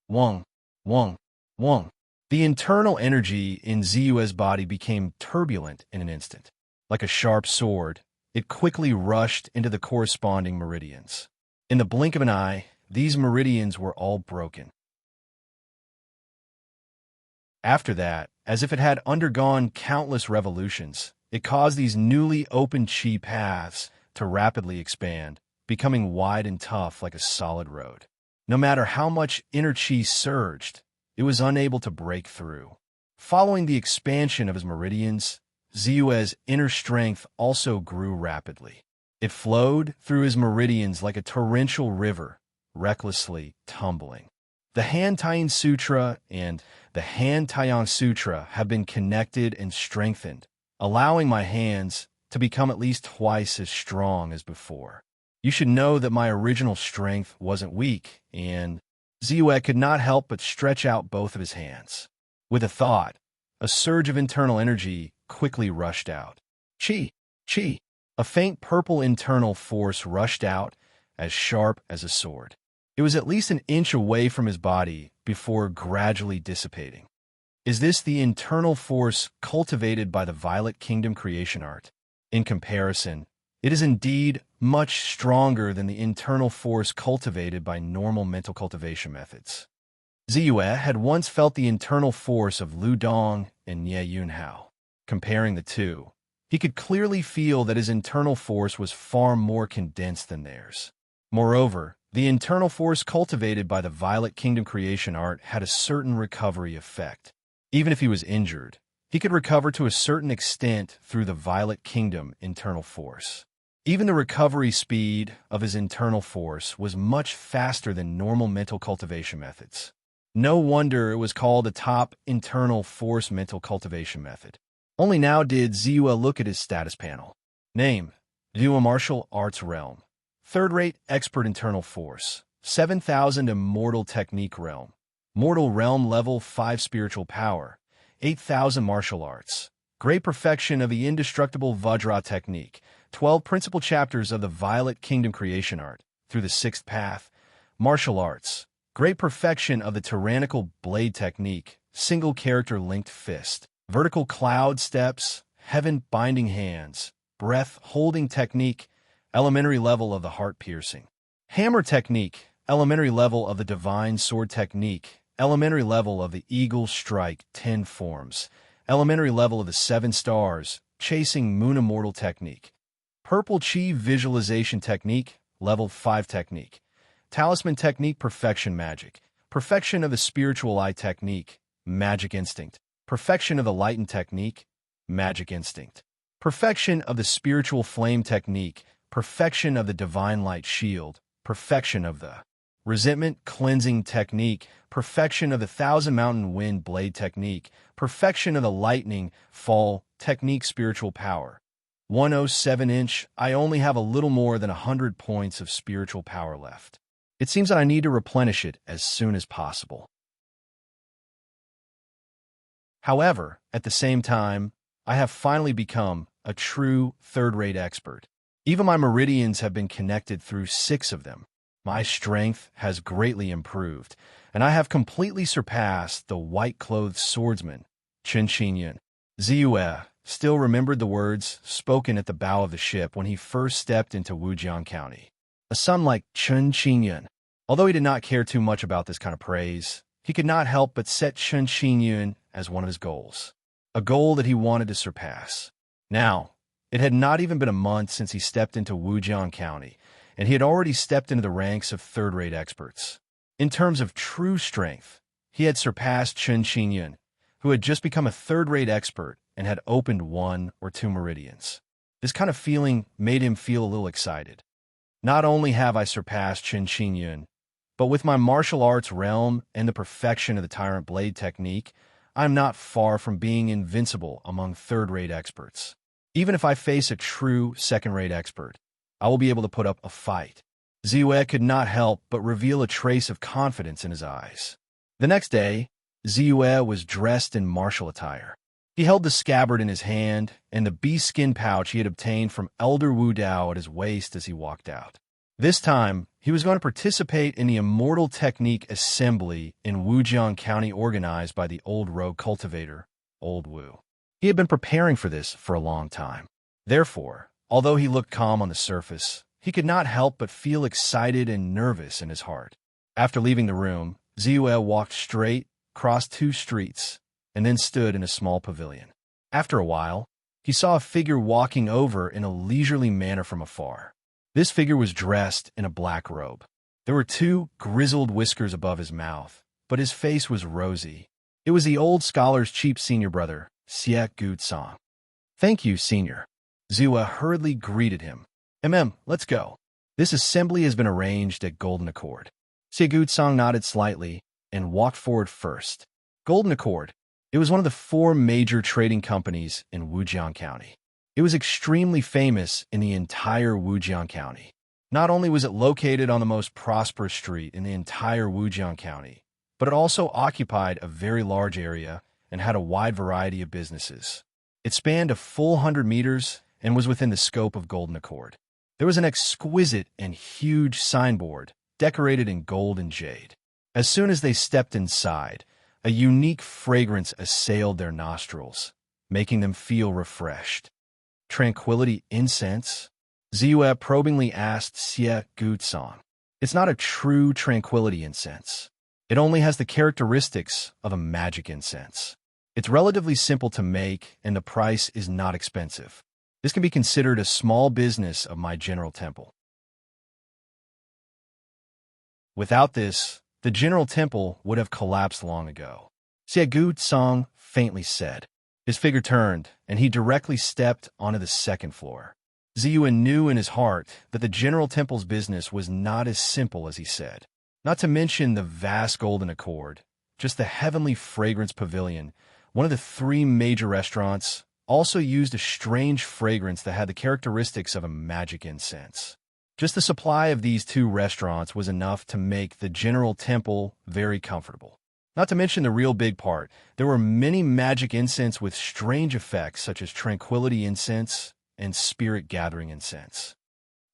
Wong, Wong, Wong. The internal energy in Ziyue's body became turbulent in an instant. Like a sharp sword, it quickly rushed into the corresponding meridians. In the blink of an eye, these meridians were all broken. After that, as if it had undergone countless revolutions, it caused these newly opened chi paths to rapidly expand, becoming wide and tough like a solid road. No matter how much inner chi surged, it was unable to break through. Following the expansion of his meridians, Ziyue's inner strength also grew rapidly. It flowed through his meridians like a torrential river, recklessly tumbling. The Han Taiyin Sutra and the Han Taiyang Sutra have been connected and strengthened, allowing my hands to become at least twice as strong as before. You should know that my original strength wasn't weak, and Ziyue could not help but stretch out both of his hands. With a thought, a surge of internal energy quickly rushed out. Chi, chi. A faint purple internal force rushed out, as sharp as a sword. It was at least an inch away from his body before gradually dissipating. Is this the internal force cultivated by the Violet Kingdom creation art? In comparison, it is indeed much stronger than the internal force cultivated by normal mental cultivation methods. Ziyue had once felt the internal force of Lu Dong and Nye Yunhao. Comparing the two, he could clearly feel that his internal force was far more condensed than theirs. Moreover, the internal force cultivated by the Violet Kingdom creation art had a certain recovery effect. Even if he was injured, he could recover to a certain extent through the Violet Kingdom internal force. Even the recovery speed of his internal force was much faster than normal mental cultivation methods. No wonder it was called the top internal force mental cultivation method. Only now did Ziyue look at his status panel. Name: Ziyue Martial Arts Realm. Third-rate Expert Internal Force. 7,000 Immortal Technique Realm. Mortal Realm Level 5 Spiritual Power. 8,000 Martial Arts. Great Perfection of the Indestructible Vajra Technique. 12 Principal Chapters of the Violet Kingdom Creation Art. Through the Sixth Path. Martial Arts. Great Perfection of the Tyrannical Blade Technique. Single Character Linked Fist. Vertical Cloud Steps. Heaven Binding Hands. Breath Holding Technique. Elementary level of the Heart Piercing. Hammer Technique. Elementary level of the Divine Sword Technique. Elementary level of the Eagle Strike 10 Forms. Elementary level of the 7 Stars. Chasing Moon Immortal Technique. Purple Chi Visualization Technique. Level 5 Technique. Talisman Technique Perfection Magic. Perfection of the Spiritual Eye Technique. Magic Instinct. Perfection of the Lighten Technique. Magic Instinct. Perfection of the Spiritual Flame Technique. Perfection of the Divine Light Shield. Perfection of the Resentment Cleansing Technique. Perfection of the Thousand Mountain Wind Blade Technique. Perfection of the Lightning Fall Technique Spiritual Power. 107-inch. I only have a little more than 100 points of spiritual power left. It seems that I need to replenish it as soon as possible. However, at the same time, I have finally become a true third-rate expert. Even my meridians have been connected through 6 of them. My strength has greatly improved, and I have completely surpassed the white-clothed swordsman, Chen Xinyan. Ziyue still remembered the words spoken at the bow of the ship when he first stepped into Wujiang County. A son like Chen Xinyan. Although he did not care too much about this kind of praise, he could not help but set Chen Xinyan as one of his goals, a goal that he wanted to surpass. Now, it had not even been a month since he stepped into Wujiang County, and he had already stepped into the ranks of third-rate experts. In terms of true strength, He had surpassed Chen Xinyan, who had just become a third-rate expert and had opened 1 or 2 meridians. This kind of feeling made him feel a little excited. Not only have I surpassed Chen Xinyan, but with my martial arts realm and the perfection of the Tyrant Blade technique, I am not far from being invincible among third-rate experts. Even if I face a true second-rate expert, I will be able to put up a fight. Ziyue could not help but reveal a trace of confidence in his eyes. The next day, Ziyue was dressed in martial attire. He held the scabbard in his hand and the bee skin pouch he had obtained from Elder Wu Dao at his waist as he walked out. This time, he was going to participate in the Immortal Technique Assembly in Wujiang County organized by the Old Rogue cultivator, Old Wu. He had been preparing for this for a long time. Therefore, although he looked calm on the surface, he could not help but feel excited and nervous in his heart. After leaving the room, Ziyue walked straight, crossed 2 streets, and then stood in a small pavilion. After a while, he saw a figure walking over in a leisurely manner from afar. This figure was dressed in a black robe. There were 2 grizzled whiskers above his mouth, but his face was rosy. It was the old scholar's cheap senior brother, Xie Gutsong. "Thank you, senior." Ziyue hurriedly greeted him. Let's go. This assembly has been arranged at Golden Accord." Xie Gutsong nodded slightly and walked forward first. Golden Accord. It was one of the 4 major trading companies in Wujiang County. It was extremely famous in the entire Wujiang County. Not only was it located on the most prosperous street in the entire Wujiang County, but it also occupied a very large area and had a wide variety of businesses. It spanned a full 100 meters and was within the scope of Golden Accord. There was an exquisite and huge signboard decorated in gold and jade. As soon as they stepped inside, a unique fragrance assailed their nostrils, making them feel refreshed. "Tranquility incense?" Ziyue probingly asked Xie Gutsong. "It's not a true tranquility incense. It only has the characteristics of a magic incense. It's relatively simple to make, and the price is not expensive. This can be considered a small business of my general temple." Without this, the general temple would have collapsed long ago. Xie Gutsong faintly said. His figure turned, and he directly stepped onto the 2nd floor. Ziyue knew in his heart that the general temple's business was not as simple as he said. Not to mention the vast Golden Accord, just the heavenly fragrance pavilion, one of the 3 major restaurants, also used a strange fragrance that had the characteristics of a magic incense. Just the supply of these 2 restaurants was enough to make the general temple very comfortable. Not to mention the real big part, there were many magic incense with strange effects such as tranquility incense and spirit gathering incense.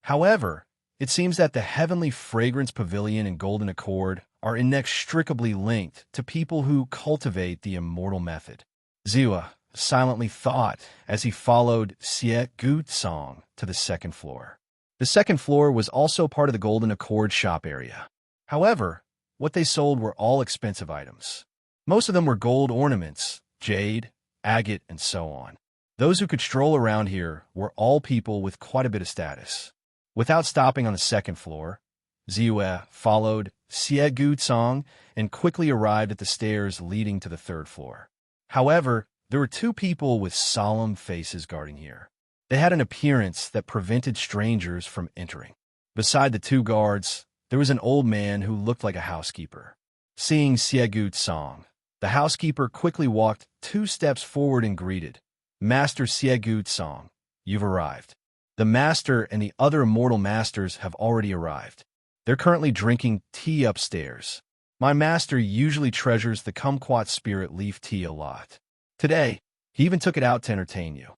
However, it seems that the heavenly fragrance pavilion and Golden Accord are inextricably linked to people who cultivate the immortal method. Ziyue silently thought as he followed Xie Gutsong to the 2nd floor. The 2nd floor was also part of the Golden Accord shop area. However, what they sold were all expensive items. Most of them were gold ornaments, jade, agate, and so on. Those who could stroll around here were all people with quite a bit of status. Without stopping on the 2nd floor, Ziyue followed Xie Gutsong and quickly arrived at the stairs leading to the 3rd floor. However, there were 2 people with solemn faces guarding here. They had an appearance that prevented strangers from entering. Beside the 2 guards, there was an old man who looked like a housekeeper. Seeing Xie Gutsong, the housekeeper quickly walked 2 steps forward and greeted, "Master Xie Gutsong, you've arrived." The master and the other immortal masters have already arrived. They're currently drinking tea upstairs. My master usually treasures the kumquat spirit leaf tea a lot. Today, he even took it out to entertain you.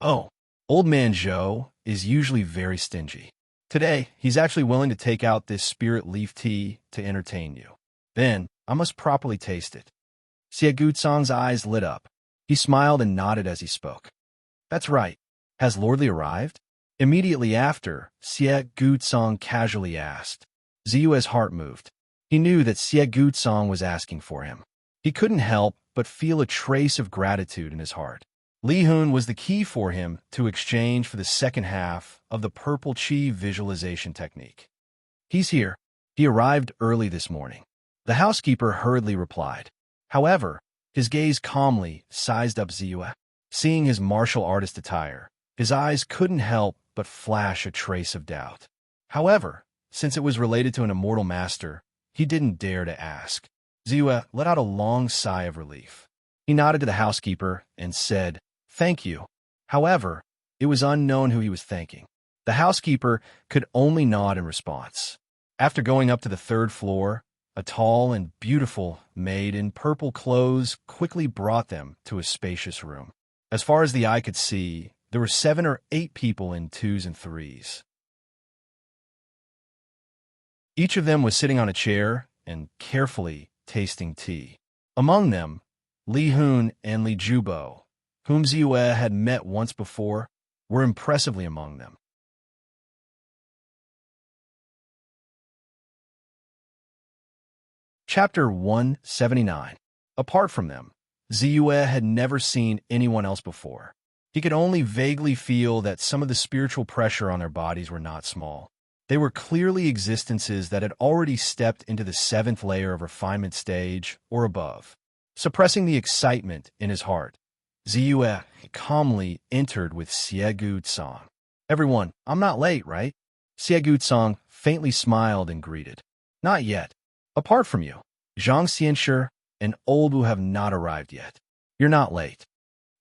Oh, old man Zhou is usually very stingy. Today, he's actually willing to take out this spirit leaf tea to entertain you. Then, I must properly taste it. Xie Gutsong's eyes lit up. He smiled and nodded as he spoke. That's right. Has Lordly arrived? Immediately after, Xie Gutsong casually asked. Ziyue's heart moved. He knew that Xie Gutsong was asking for him. He couldn't help but feel a trace of gratitude in his heart. Li Hun was the key for him to exchange for the 2nd half of the purple chi visualization technique. He's here. He arrived early this morning. The housekeeper hurriedly replied. However, his gaze calmly sized up Ziyue. Seeing his martial artist attire, his eyes couldn't help but flash a trace of doubt. However, since it was related to an immortal master, he didn't dare to ask. Ziyue let out a long sigh of relief. He nodded to the housekeeper and said, "Thank you." However, it was unknown who he was thanking. The housekeeper could only nod in response. After going up to the third floor, a tall and beautiful maid in purple clothes quickly brought them to a spacious room. As far as the eye could see, there were 7 or 8 people in 2s and 3s. Each of them was sitting on a chair and carefully tasting tea. Among them, Li Hun and Li Jubo, whom Ziyue had met once before, were impressively among them. Chapter 179. Apart from them, Ziyue had never seen anyone else before. He could only vaguely feel that some of the spiritual pressure on their bodies were not small. They were clearly existences that had already stepped into the 7th layer of refinement stage or above. Suppressing the excitement in his heart, Ziyue calmly entered with Xie-gu-tsang. "Everyone, I'm not late, right?" Xie-gu-tsang faintly smiled and greeted. "Not yet. Apart from you, Zhang Xianshi and Old Wu have not arrived yet. You're not late."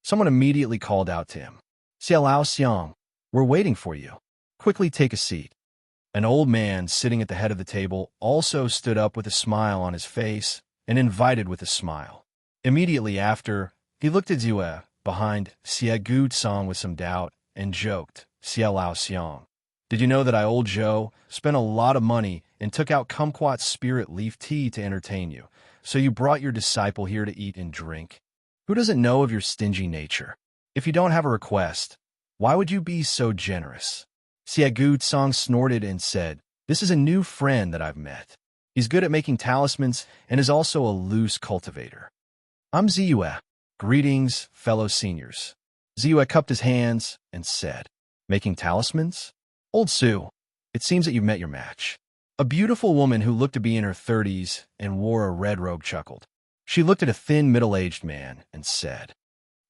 Someone immediately called out to him. "Xiao Xiang, we're waiting for you. Quickly take a seat." An old man sitting at the head of the table also stood up with a smile on his face and invited with a smile. Immediately after, he looked at Ziyue behind Xie-gu-tsang with some doubt and joked, "Xiao Xiang, did you know that I, Old Zhou, spent a lot of money and took out kumquat's spirit leaf tea to entertain you, so you brought your disciple here to eat and drink? Who doesn't know of your stingy nature? If you don't have a request, why would you be so generous?" Xie-gu-tsang snorted and said, "This is a new friend that I've met. He's good at making talismans and is also a loose cultivator. I'm Ziyue. Greetings, fellow seniors." Ziyue cupped his hands and said, "Making talismans? Old Su, it seems that you've met your match." A beautiful woman who looked to be in her 30s and wore a red robe chuckled. She looked at a thin, middle-aged man and said,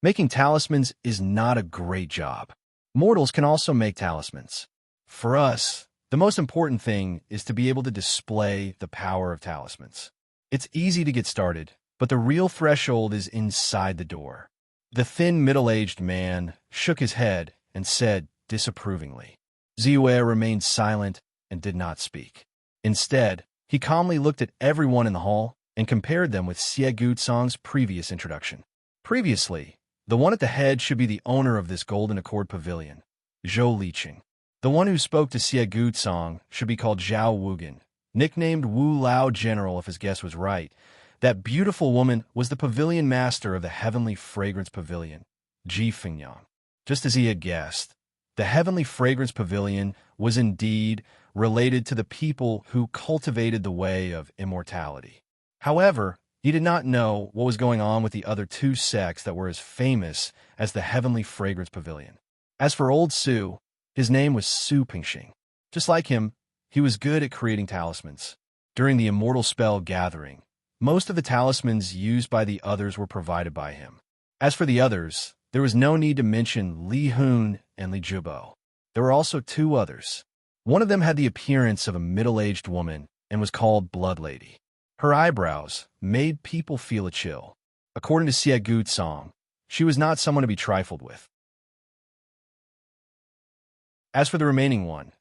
"Making talismans is not a great job. Mortals can also make talismans. For us, the most important thing is to be able to display the power of talismans. It's easy to get started, but the real threshold is inside the door." The thin, middle-aged man shook his head and said disapprovingly. Ziyue remained silent and did not speak. Instead, he calmly looked at everyone in the hall and compared them with Xie-gu-tsang's previous introduction. Previously, the one at the head should be the owner of this Golden Accord Pavilion, Zhou Liqing. The one who spoke to Xie-gu-tsang should be called Zhao Wugen, nicknamed Wu Lao General if his guess was right. That beautiful woman was the pavilion master of the Heavenly Fragrance Pavilion, Ji Fingyang. Just as he had guessed, the Heavenly Fragrance Pavilion was indeed related to the people who cultivated the way of immortality. However, he did not know what was going on with the other 2 sects that were as famous as the Heavenly Fragrance Pavilion. As for Old Su, his name was Su Pingxing. Just like him, he was good at creating talismans. During the immortal spell gathering, most of the talismans used by the others were provided by him. As for the others, there was no need to mention Li Hun and Li Jubo. There were also 2 others. One of them had the appearance of a middle-aged woman and was called Blood Lady. Her eyebrows made people feel a chill. According to Xie-gu-tsang, she was not someone to be trifled with. As for the remaining one,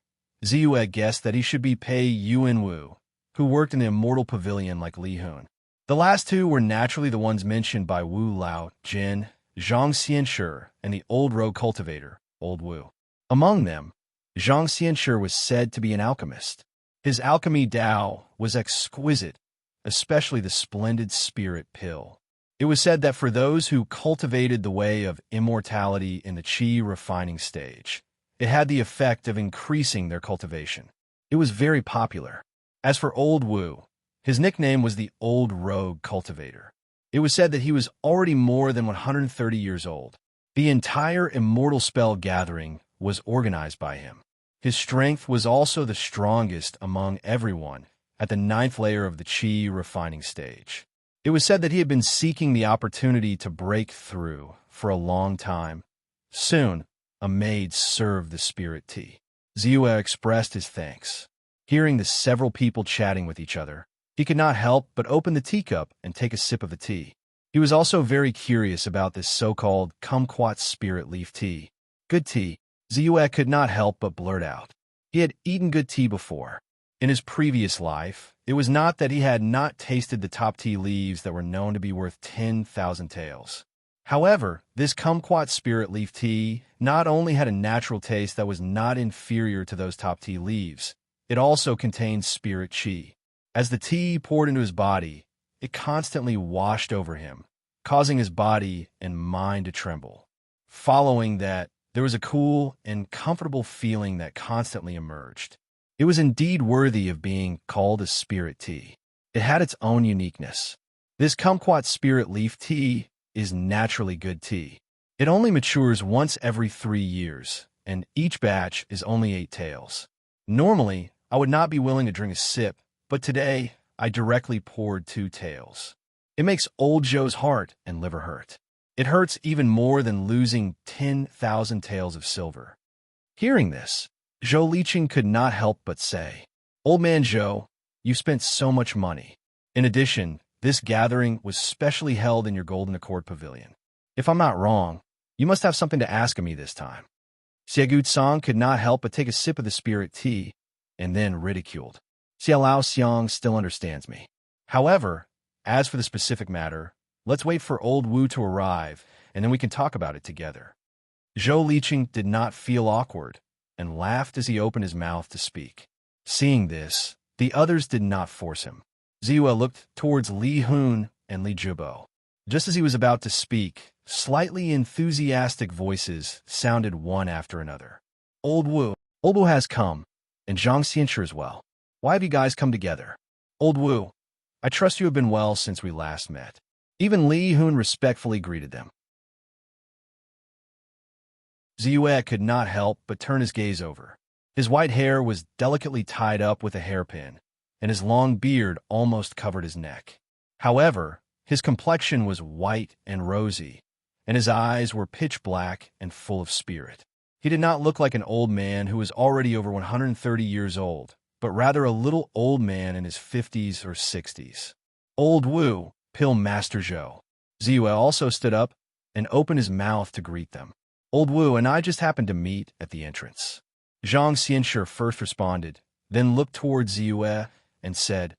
Ziyue guessed that he should be Pei Yuanwu, who worked in the Immortal Pavilion like Li Hun. The last 2 were naturally the ones mentioned by Wu Lao Jin, Zhang Xianshi, and the Old Road Cultivator, Old Wu. Among them, Zhang Xianshi was said to be an alchemist. His alchemy Dao was exquisite, especially the splendid spirit pill. It was said that for those who cultivated the way of immortality in the qi refining stage, it had the effect of increasing their cultivation. It was very popular. As for Old Wu, his nickname was the Old Rogue Cultivator. It was said that he was already more than 130 years old. The entire immortal spell gathering was organized by him. His strength was also the strongest among everyone, at the 9th layer of the Qi refining stage. It was said that he had been seeking the opportunity to break through for a long time. Soon, a maid served the spirit tea. Ziyue expressed his thanks. Hearing the several people chatting with each other, he could not help but open the teacup and take a sip of the tea. He was also very curious about this so-called kumquat spirit leaf tea. Good tea, Ziyue could not help but blurt out. He had eaten good tea before. In his previous life, it was not that he had not tasted the top tea leaves that were known to be worth 10,000 taels. However, this kumquat spirit leaf tea not only had a natural taste that was not inferior to those top tea leaves, it also contained spirit qi. As the tea poured into his body, it constantly washed over him, causing his body and mind to tremble. Following that, there was a cool and comfortable feeling that constantly emerged. It was indeed worthy of being called a spirit tea. It had its own uniqueness. This kumquat spirit leaf tea is naturally good tea. It only matures once every 3 years, and each batch is only 8 taels. Normally, I would not be willing to drink a sip, but today, I directly poured 2 taels. It makes old Joe's heart and liver hurt. It hurts even more than losing 10,000 taels of silver. Hearing this, Zhou Liqing could not help but say, "Old man Zhou, you've spent so much money. In addition, this gathering was specially held in your Golden Accord Pavilion. If I'm not wrong, you must have something to ask of me this time." Xie could not help but take a sip of the spirit tea, and then ridiculed. Xie Lao Xiang still understands me. However, as for the specific matter, let's wait for old Wu to arrive, and then we can talk about it together. Zhou Liqing did not feel awkward, and laughed as he opened his mouth to speak. Seeing this, the others did not force him. Ziyue looked towards Li Hun and Li Zhibo. Just as he was about to speak, slightly enthusiastic voices sounded one after another. Old Wu has come, and Zhang Xianshi as well. Why have you guys come together? Old Wu, I trust you have been well since we last met. Even Li Hun respectfully greeted them. Ziyue could not help but turn his gaze over. His white hair was delicately tied up with a hairpin, and his long beard almost covered his neck. However, his complexion was white and rosy, and his eyes were pitch black and full of spirit. He did not look like an old man who was already over 130 years old, but rather a little old man in his 50s or 60s. Old Wu, Pill Master Zhou. Ziyue also stood up and opened his mouth to greet them. Old Wu and I just happened to meet at the entrance. Zhang Xianshi first responded, then looked towards Ziyue and said,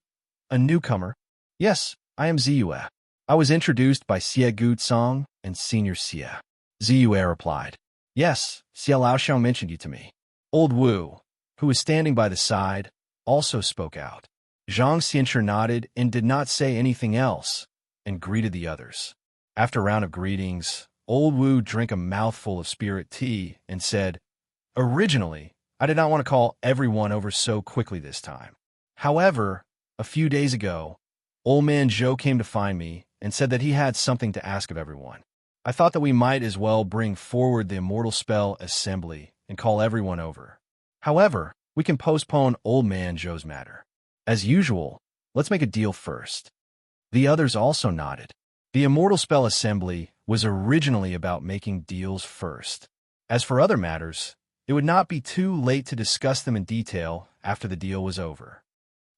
"A newcomer?" "Yes, I am Ziyue. I was introduced by Xie Gucong and Senior Xie." Ziyue replied, "Yes, Xie Laoxiao mentioned you to me." Old Wu, who was standing by the side, also spoke out. Zhang Xianshi nodded and did not say anything else, and greeted the others. After a round of greetings, Old Wu drank a mouthful of spirit tea and said, "Originally, I did not want to call everyone over so quickly this time. However, a few days ago, Old Man Zhou came to find me and said that he had something to ask of everyone. I thought that we might as well bring forward the immortal spell assembly and call everyone over. However, we can postpone Old Man Zhou's matter. As usual, let's make a deal first." The others also nodded. The immortal spell assembly was originally about making deals first. As for other matters, it would not be too late to discuss them in detail after the deal was over.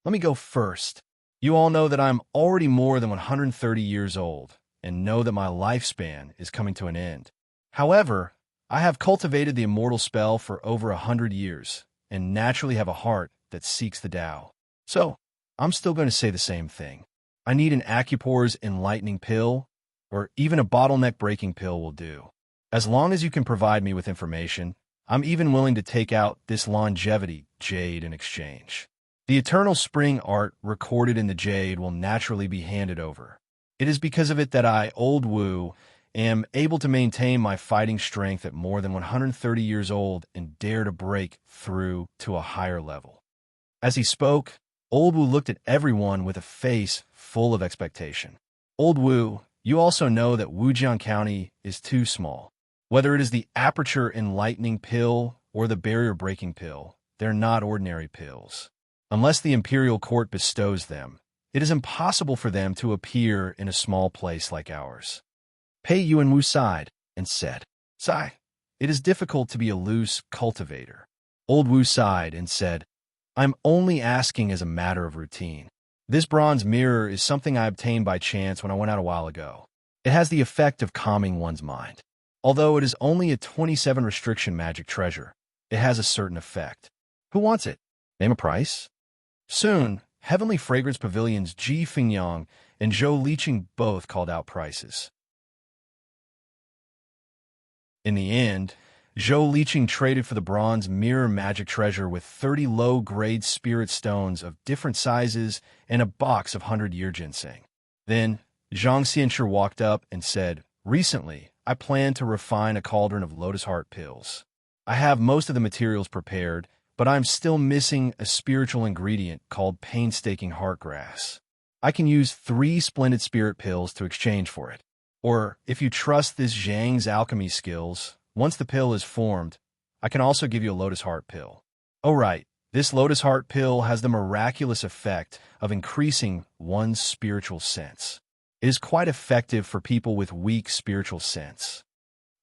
Let me go first. You all know that I'm already more than 130 years old, and know that my lifespan is coming to an end. However, I have cultivated the immortal spell for over 100 years, and naturally have a heart that seeks the Tao. So, I'm still going to say the same thing. I need an Acupore's enlightening pill, or even a bottleneck breaking pill will do. As long as you can provide me with information, I'm even willing to take out this longevity jade in exchange. The eternal spring art recorded in the jade will naturally be handed over. It is because of it that I, Old Wu, am able to maintain my fighting strength at more than 130 years old and dare to break through to a higher level. As he spoke, Old Wu looked at everyone with a face full of expectation. Old Wu, you also know that Wujian County is too small. Whether it is the aperture enlightening pill or the barrier breaking pill, they're not ordinary pills. Unless the imperial court bestows them, it is impossible for them to appear in a small place like ours. Pei Yuanwu sighed and said, Sigh, it is difficult to be a loose cultivator. Old Wu sighed and said, I'm only asking as a matter of routine. This bronze mirror is something I obtained by chance when I went out a while ago. It has the effect of calming one's mind. Although it is only a 27 restriction magic treasure, it has a certain effect. Who wants it? Name a price? Soon, Heavenly Fragrance Pavilion's Ji Fingyang and Zhou Liqing both called out prices. In the end, Zhou Liqing traded for the bronze mirror magic treasure with 30 low-grade spirit stones of different sizes and a box of 100-year ginseng. Then, Zhang Xianshi walked up and said, Recently, I plan to refine a cauldron of lotus heart pills. I have most of the materials prepared, but I'm still missing a spiritual ingredient called painstaking heartgrass. I can use 3 splendid spirit pills to exchange for it. Or, if you trust this Zhang's alchemy skills, once the pill is formed, I can also give you a lotus heart pill. Oh right, this lotus heart pill has the miraculous effect of increasing one's spiritual sense. It is quite effective for people with weak spiritual sense.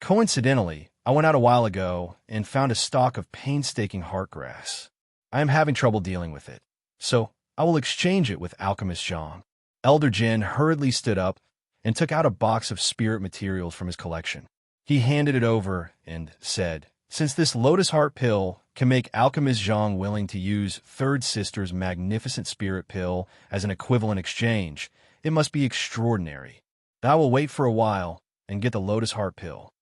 Coincidentally, I went out a while ago and found a stalk of painstaking heartgrass. I am having trouble dealing with it, so I will exchange it with Alchemist Zhang. Elder Jin hurriedly stood up and took out a box of spirit materials from his collection. He handed it over and said, Since this lotus heart pill can make Alchemist Zhang willing to use Third Sister's magnificent spirit pill as an equivalent exchange, it must be extraordinary. I will wait for a while and get the lotus heart pill.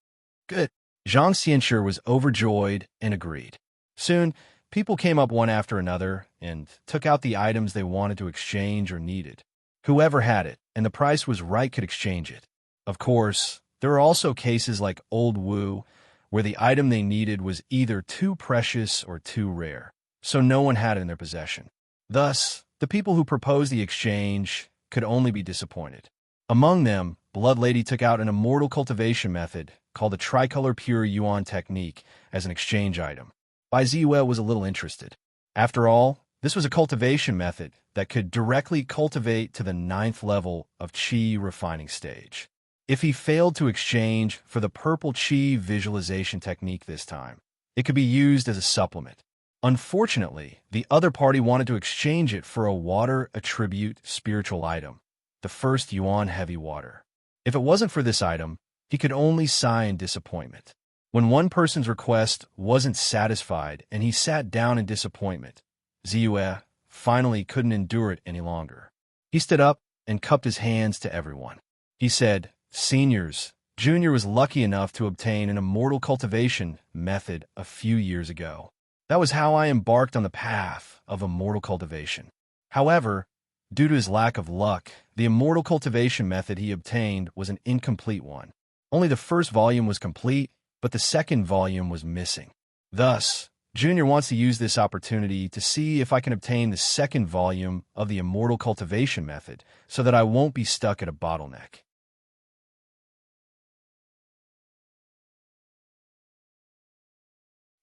Good. Zhang Xianshi was overjoyed and agreed. Soon, people came up one after another and took out the items they wanted to exchange or needed. Whoever had it, and the price was right, could exchange it. Of course, there are also cases like Old Wu, where the item they needed was either too precious or too rare, so no one had it in their possession. Thus, the people who proposed the exchange could only be disappointed. Among them, Blood Lady took out an immortal cultivation method called the Tricolor Pure Yuan Technique as an exchange item. Bai Ziwe was a little interested. After all, this was a cultivation method that could directly cultivate to the 9th level of Qi refining stage. If he failed to exchange for the purple Qi visualization technique this time, it could be used as a supplement. Unfortunately, the other party wanted to exchange it for a water attribute spiritual item, the first Yuan heavy water. If it wasn't for this item, he could only sigh in disappointment. When one person's request wasn't satisfied and he sat down in disappointment, Ziwe finally couldn't endure it any longer. He stood up and cupped his hands to everyone. He said, Seniors, Junior was lucky enough to obtain an immortal cultivation method a few years ago. That was how I embarked on the path of immortal cultivation. However, due to his lack of luck, the immortal cultivation method he obtained was an incomplete one. Only the first volume was complete, but the second volume was missing. Thus, Junior wants to use this opportunity to see if I can obtain the second volume of the immortal cultivation method so that I won't be stuck at a bottleneck.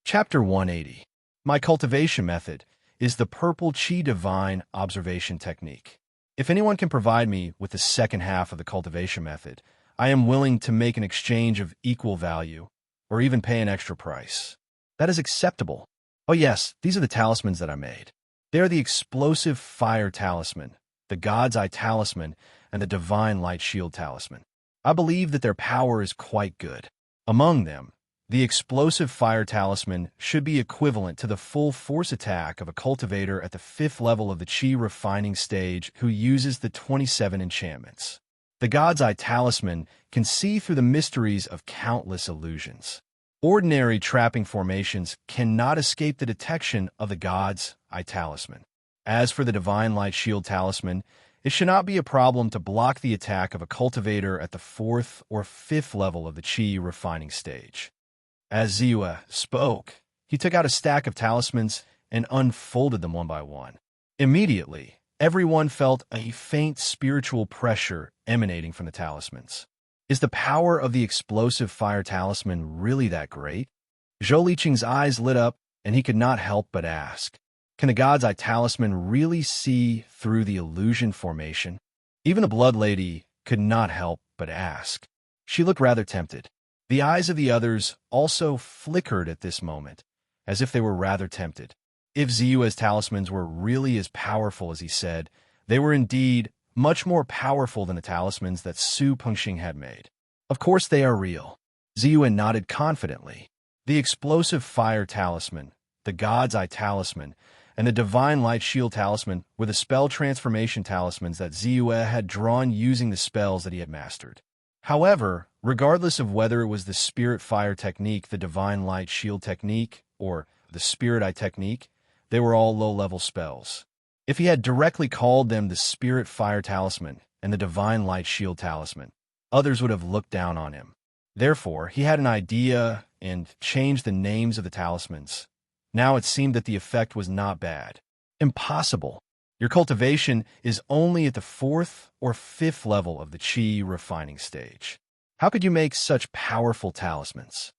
Chapter 180. My cultivation method is the Purple Qi Divine Observation Technique. If anyone can provide me with the second half of the cultivation method, I am willing to make an exchange of equal value, or even pay an extra price. That is acceptable. Oh yes, these are the talismans that I made. They are the Explosive Fire Talisman, the God's Eye Talisman, and the Divine Light Shield Talisman. I believe that their power is quite good. Among them, the Explosive Fire Talisman should be equivalent to the full force attack of a cultivator at the 5th level of the Qi refining stage who uses the 27 enchantments. The God's Eye Talisman can see through the mysteries of countless illusions. Ordinary trapping formations cannot escape the detection of the God's Eye Talisman. As for the Divine Light Shield Talisman, it should not be a problem to block the attack of a cultivator at the 4th or 5th level of the Qi refining stage. As Ziwe spoke, he took out a stack of talismans and unfolded them one by one. Immediately, everyone felt a faint spiritual pressure emanating from the talismans. Is the power of the Explosive Fire Talisman really that great? Zhou Liqing's eyes lit up, and he could not help but ask, Can the God's Eye talisman really see through the illusion formation? Even the Blood Lady could not help but ask. She looked rather tempted. The eyes of the others also flickered at this moment, as if they were rather tempted. If Ziyue's talismans were really as powerful as he said, they were indeed much more powerful than the talismans that Su Pengxing had made. Of course they are real. Ziyue nodded confidently. The explosive fire talisman, the God's Eye talisman, and the divine light shield talisman were the spell transformation talismans that Ziyue had drawn using the spells that he had mastered. However, regardless of whether it was the spirit fire technique, the divine light shield technique, or the spirit eye technique, they were all low-level spells. If he had directly called them the spirit fire talisman and the divine light shield talisman, others would have looked down on him. Therefore, he had an idea and changed the names of the talismans. Now it seemed that the effect was not bad. Impossible. Your cultivation is only at the 4th or 5th level of the Qi refining stage. How could you make such powerful talismans?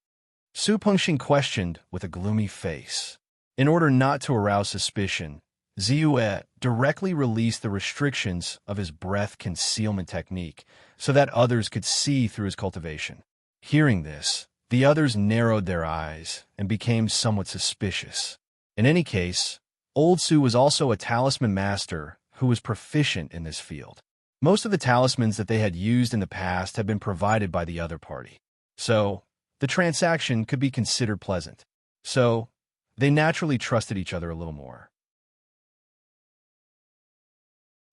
Su Pengxing questioned with a gloomy face. In order not to arouse suspicion, Ziyue directly released the restrictions of his breath concealment technique so that others could see through his cultivation. Hearing this, the others narrowed their eyes and became somewhat suspicious. In any case, Old Su was also a talisman master who was proficient in this field. Most of the talismans that they had used in the past had been provided by the other party. So, the transaction could be considered pleasant. So, they naturally trusted each other a little more.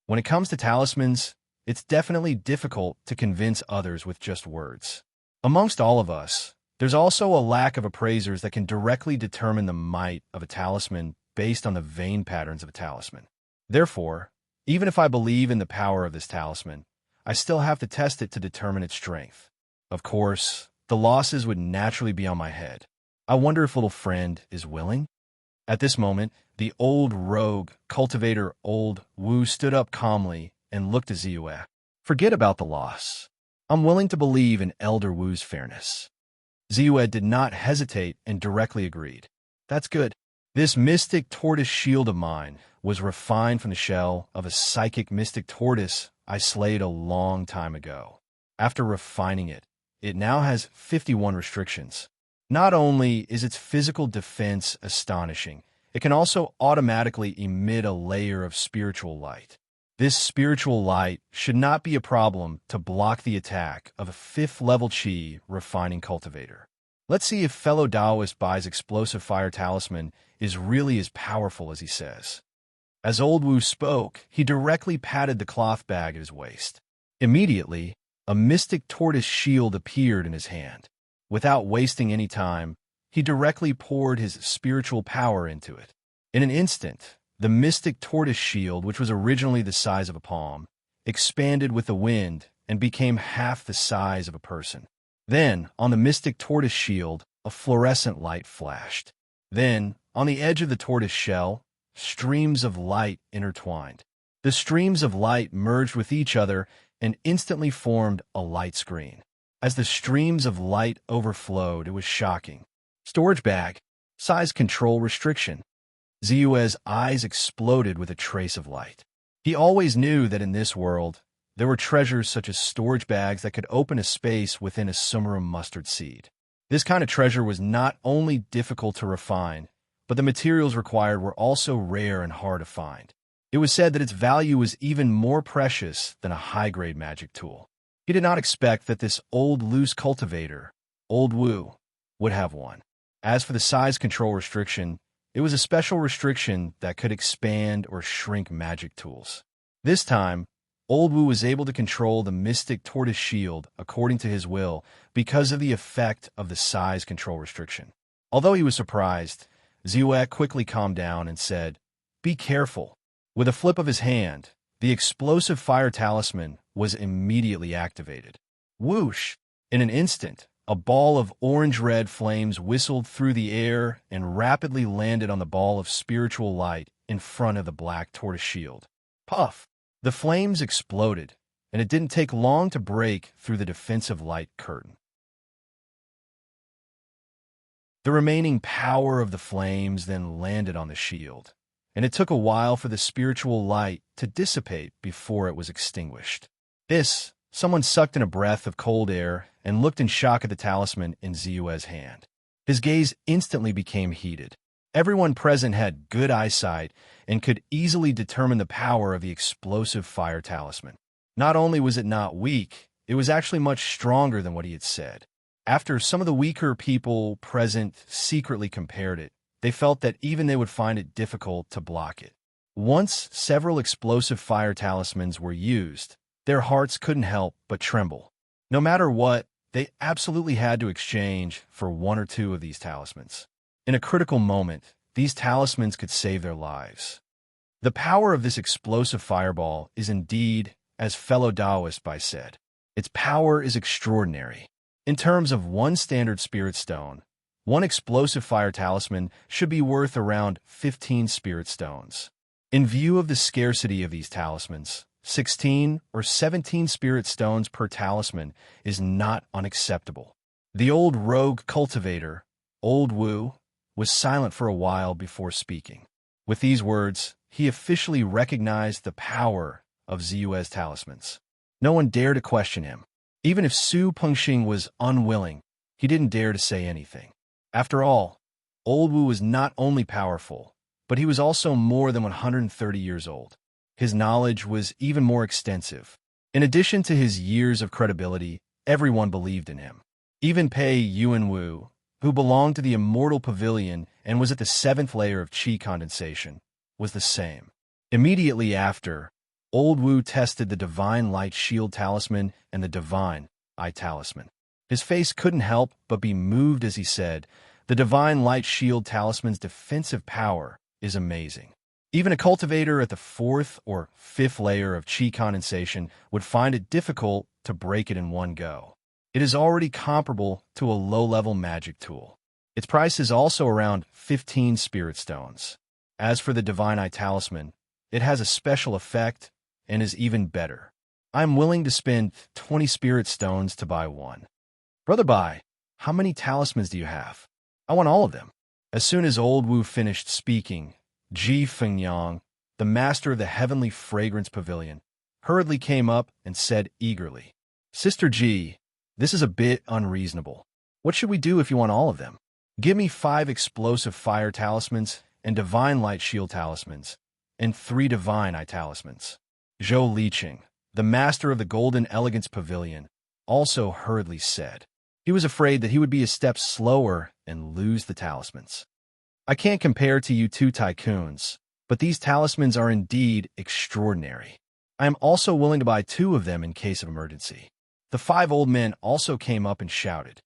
When it comes to talismans, it's definitely difficult to convince others with just words. Amongst all of us, there's also a lack of appraisers that can directly determine the might of a talisman based on the vein patterns of a talisman. Therefore, even if I believe in the power of this talisman, I still have to test it to determine its strength. Of course, the losses would naturally be on my head. I wonder if little friend is willing? At this moment, the old rogue cultivator Old Wu stood up calmly and looked at Ziyue. Forget about the loss. I'm willing to believe in Elder Wu's fairness. Ziyue did not hesitate and directly agreed. That's good. This mystic tortoise shield of mine was refined from the shell of a psychic mystic tortoise I slayed a long time ago. After refining it, it now has 51 restrictions. Not only is its physical defense astonishing, it can also automatically emit a layer of spiritual light. This spiritual light should not be a problem to block the attack of a 5th-level Qi refining cultivator. Let's see if fellow Taoist Bai's explosive fire talisman is really as powerful as he says. As Old Wu spoke, he directly patted the cloth bag at his waist. Immediately, a mystic tortoise shield appeared in his hand. Without wasting any time, he directly poured his spiritual power into it. In an instant, the mystic tortoise shield, which was originally the size of a palm, expanded with the wind and became half the size of a person. Then, on the mystic tortoise shield, a fluorescent light flashed. Then, on the edge of the tortoise shell, streams of light intertwined. The streams of light merged with each other and instantly formed a light screen. As the streams of light overflowed, it was shocking. Storage bag. Size control restriction. Ziyue's eyes exploded with a trace of light. He always knew that in this world, there were treasures such as storage bags that could open a space within a sumarum mustard seed. This kind of treasure was not only difficult to refine, but the materials required were also rare and hard to find. It was said that its value was even more precious than a high-grade magic tool. He did not expect that this old loose cultivator, Old Wu, would have one. As for the size control restriction, it was a special restriction that could expand or shrink magic tools. This time, Old Wu was able to control the mystic tortoise shield according to his will because of the effect of the size control restriction. Although he was surprised, Ziyue quickly calmed down and said, "Be careful." With a flip of his hand, the explosive fire talisman was immediately activated. Whoosh! In an instant, a ball of orange-red flames whistled through the air and rapidly landed on the ball of spiritual light in front of the black tortoise shield. Puff! The flames exploded, and it didn't take long to break through the defensive light curtain. The remaining power of the flames then landed on the shield, and it took a while for the spiritual light to dissipate before it was extinguished. Someone sucked in a breath of cold air and looked in shock at the talisman in Ziyue's hand. His gaze instantly became heated. Everyone present had good eyesight and could easily determine the power of the explosive fire talisman. Not only was it not weak, it was actually much stronger than what he had said. After some of the weaker people present secretly compared it, they felt that even they would find it difficult to block it. Once several explosive fire talismans were used, their hearts couldn't help but tremble. No matter what, they absolutely had to exchange for one or two of these talismans. In a critical moment, these talismans could save their lives. The power of this explosive fireball is indeed, as fellow Taoist Bai said, its power is extraordinary. In terms of one standard spirit stone, one explosive fire talisman should be worth around 15 spirit stones. In view of the scarcity of these talismans, 16 or 17 spirit stones per talisman is not unacceptable. The old rogue cultivator, Old Wu, was silent for a while before speaking. With these words, he officially recognized the power of Ziyue's talismans. No one dared to question him. Even if Su Pengxing was unwilling, he didn't dare to say anything. After all, Old Wu was not only powerful, but he was also more than 130 years old. His knowledge was even more extensive. In addition to his years of credibility, everyone believed in him. Even Pei Yuanwu, who belonged to the Immortal Pavilion and was at the 7th layer of qi condensation, was the same. Immediately after, Old Wu tested the Divine Light Shield Talisman and the Divine Eye Talisman. His face couldn't help but be moved as he said, "The Divine Light Shield Talisman's defensive power is amazing. Even a cultivator at the 4th or 5th layer of qi condensation would find it difficult to break it in one go. It is already comparable to a low-level magic tool. Its price is also around 15 spirit stones. As for the Divine Eye Talisman, it has a special effect and is even better. I am willing to spend 20 spirit stones to buy one." "Brother Bai, how many talismans do you have? I want all of them." As soon as Old Wu finished speaking, Ji Fengyang, the master of the Heavenly Fragrance Pavilion, hurriedly came up and said eagerly, "Sister Ji, this is a bit unreasonable. What should we do if you want all of them? Give me 5 explosive fire talismans and Divine Light Shield talismans, and 3 Divine Eye talismans." Zhou Liqing, the master of the Golden Elegance Pavilion, also hurriedly said. He was afraid that he would be a step slower and lose the talismans. "I can't compare to you two tycoons, but these talismans are indeed extraordinary. I am also willing to buy 2 of them in case of emergency." The 5 old men also came up and shouted.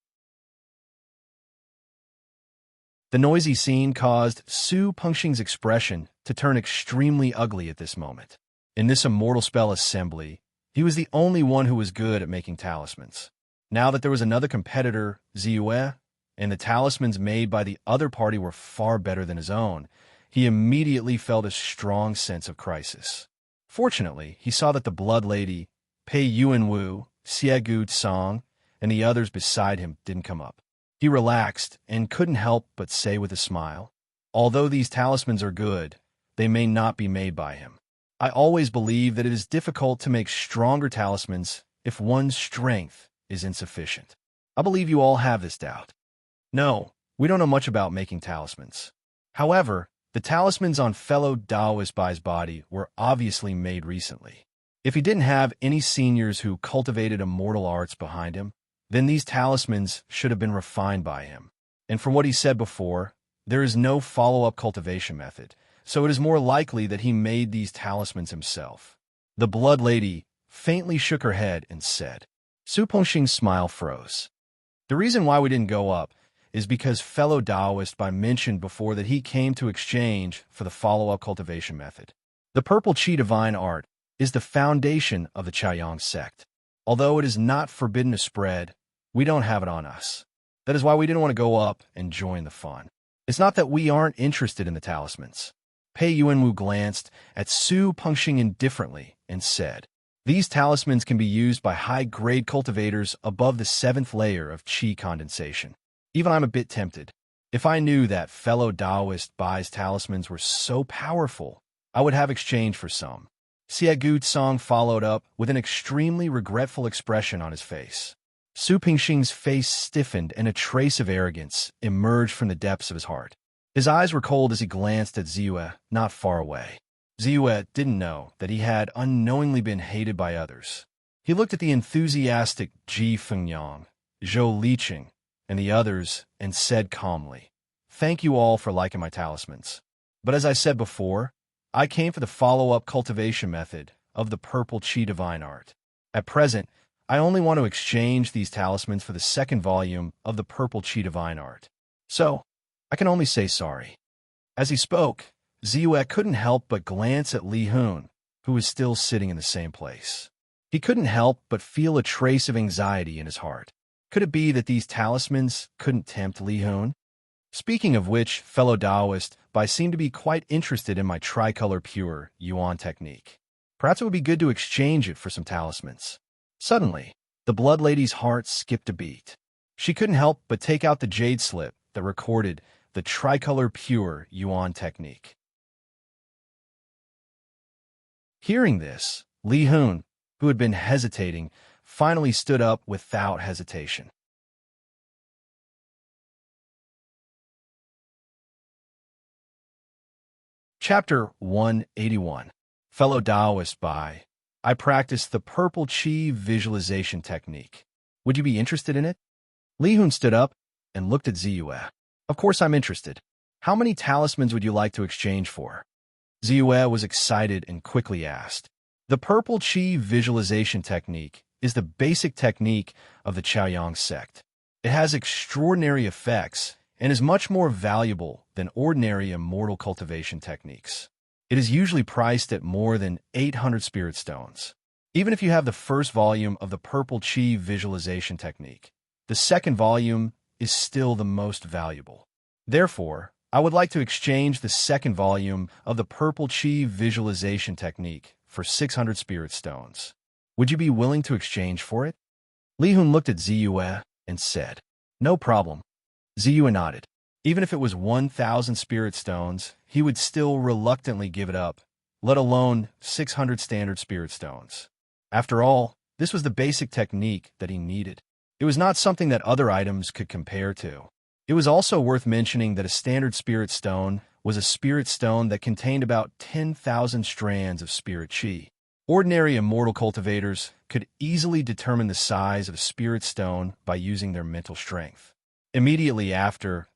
The noisy scene caused Su Pengxing's expression to turn extremely ugly at this moment. In this immortal spell assembly, he was the only one who was good at making talismans. Now that there was another competitor, Ziyue, and the talismans made by the other party were far better than his own, he immediately felt a strong sense of crisis. Fortunately, he saw that the Blood Lady, Pei Yuanwu, Xiegu Tsang, and the others beside him didn't come up. He relaxed and couldn't help but say with a smile, "Although these talismans are good, they may not be made by him. I always believe that it is difficult to make stronger talismans if one's strength is insufficient. I believe you all have this doubt. No, we don't know much about making talismans. However, the talismans on fellow Taoist Bai's body were obviously made recently. If he didn't have any seniors who cultivated immortal arts behind him, then these talismans should have been refined by him. And from what he said before, there is no follow-up cultivation method, so it is more likely that he made these talismans himself." The Blood Lady faintly shook her head and said. Su Pengxing's smile froze. "The reason why we didn't go up is because fellow Taoist Bai mentioned before that he came to exchange for the follow-up cultivation method. The Purple Qi Divine Art is the foundation of the Chaiyang sect. Although it is not forbidden to spread, we don't have it on us. That is why we didn't want to go up and join the fun. It's not that we aren't interested in the talismans." Pei Yuanwu glanced at Su Pengxing indifferently and said, "These talismans can be used by high-grade cultivators above the 7th layer of qi condensation. Even I'm a bit tempted. If I knew that fellow Taoist Bai's talismans were so powerful, I would have exchanged for some. Xie Song followed up with an extremely regretful expression on his face. Su Pingxing's face stiffened and a trace of arrogance emerged from the depths of his heart. His eyes were cold as he glanced at Ziyue, not far away. Ziyue didn't know that he had unknowingly been hated by others. He looked at the enthusiastic Ji Fengyang, Zhou Liqing, and the others and said calmly, "Thank you all for liking my talismans. But as I said before, I came for the follow-up cultivation method of the Purple Qi Divine Art. At present, I only want to exchange these talismans for the second volume of the Purple Qi Divine Art. So, I can only say sorry." As he spoke, Ziyue couldn't help but glance at Li Hun, who was still sitting in the same place. He couldn't help but feel a trace of anxiety in his heart. Could it be that these talismans couldn't tempt Li Hun? Speaking of which, fellow Taoist, Bai seemed to be quite interested in my tricolor pure Yuan technique. Perhaps it would be good to exchange it for some talismans. Suddenly, the Blood Lady's heart skipped a beat. She couldn't help but take out the jade slip that recorded the tricolor pure Yuan technique. Hearing this, Li Hun, who had been hesitating, finally stood up without hesitation. Chapter 181. Fellow Taoist Bai, I practice the Purple Qi visualization technique. Would you be interested in it? Li Hun stood up and looked at Ziyue. Of course I'm interested. How many talismans would you like to exchange for? Ziyue was excited and quickly asked. The Purple Qi visualization technique is the basic technique of the Chaoyang sect. It has extraordinary effects and is much more valuable than ordinary immortal cultivation techniques. It is usually priced at more than 800 spirit stones. Even if you have the first volume of the Purple Qi visualization technique, the second volume is still the most valuable. Therefore, I would like to exchange the second volume of the Purple Qi visualization technique for 600 spirit stones. Would you be willing to exchange for it? Li Hun looked at Ziyue and said, "No problem." Ziyue nodded. Even if it was 1,000 spirit stones, he would still reluctantly give it up, let alone 600 standard spirit stones. After all, this was the basic technique that he needed. It was not something that other items could compare to. It was also worth mentioning that a standard spirit stone was a spirit stone that contained about 10,000 strands of spirit qi. Ordinary immortal cultivators could easily determine the size of a spirit stone by using their mental strength. Immediately after,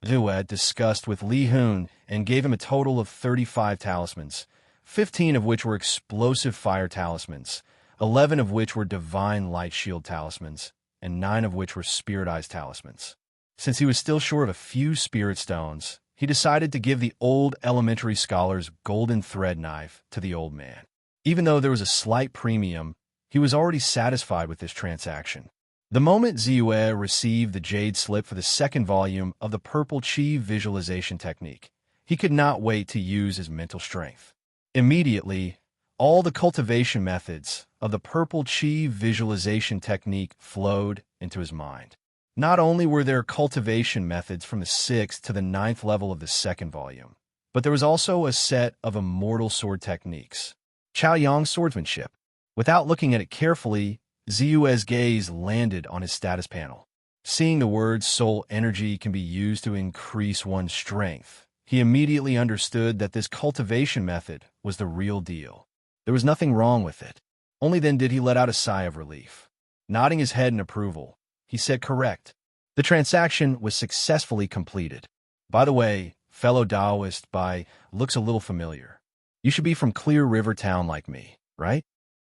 Ziyue discussed with Li Hun and gave him a total of 35 talismans, 15 of which were explosive fire talismans, 11 of which were divine light shield talismans, and 9 of which were spirit eyes talismans. Since he was still short of a few spirit stones, he decided to give the old elementary scholar's golden thread knife to the old man. Even though there was a slight premium, he was already satisfied with this transaction. The moment Ziyue received the jade slip for the second volume of the Purple Qi visualization technique, he could not wait to use his mental strength. Immediately, all the cultivation methods of the Purple Qi visualization technique flowed into his mind. Not only were there cultivation methods from the 6th to the 9th level of the second volume, but there was also a set of immortal sword techniques. Chaoyang swordsmanship. Without looking at it carefully, Ziyue's gaze landed on his status panel. Seeing the words soul energy can be used to increase one's strength, he immediately understood that this cultivation method was the real deal. There was nothing wrong with it. Only then did he let out a sigh of relief. Nodding his head in approval, he said, "Correct." The transaction was successfully completed. By the way, fellow Taoist Bai looks a little familiar. You should be from Clear River Town like me, right?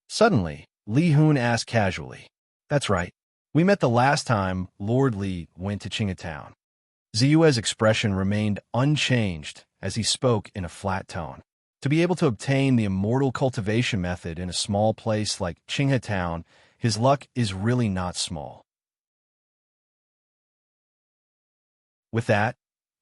Suddenly, Li Hun asked casually. That's right. We met the last time Lord Li went to Qinghe Town. Ziyue's expression remained unchanged as he spoke in a flat tone. To be able to obtain the immortal cultivation method in a small place like Qinghe Town, his luck is really not small. With that,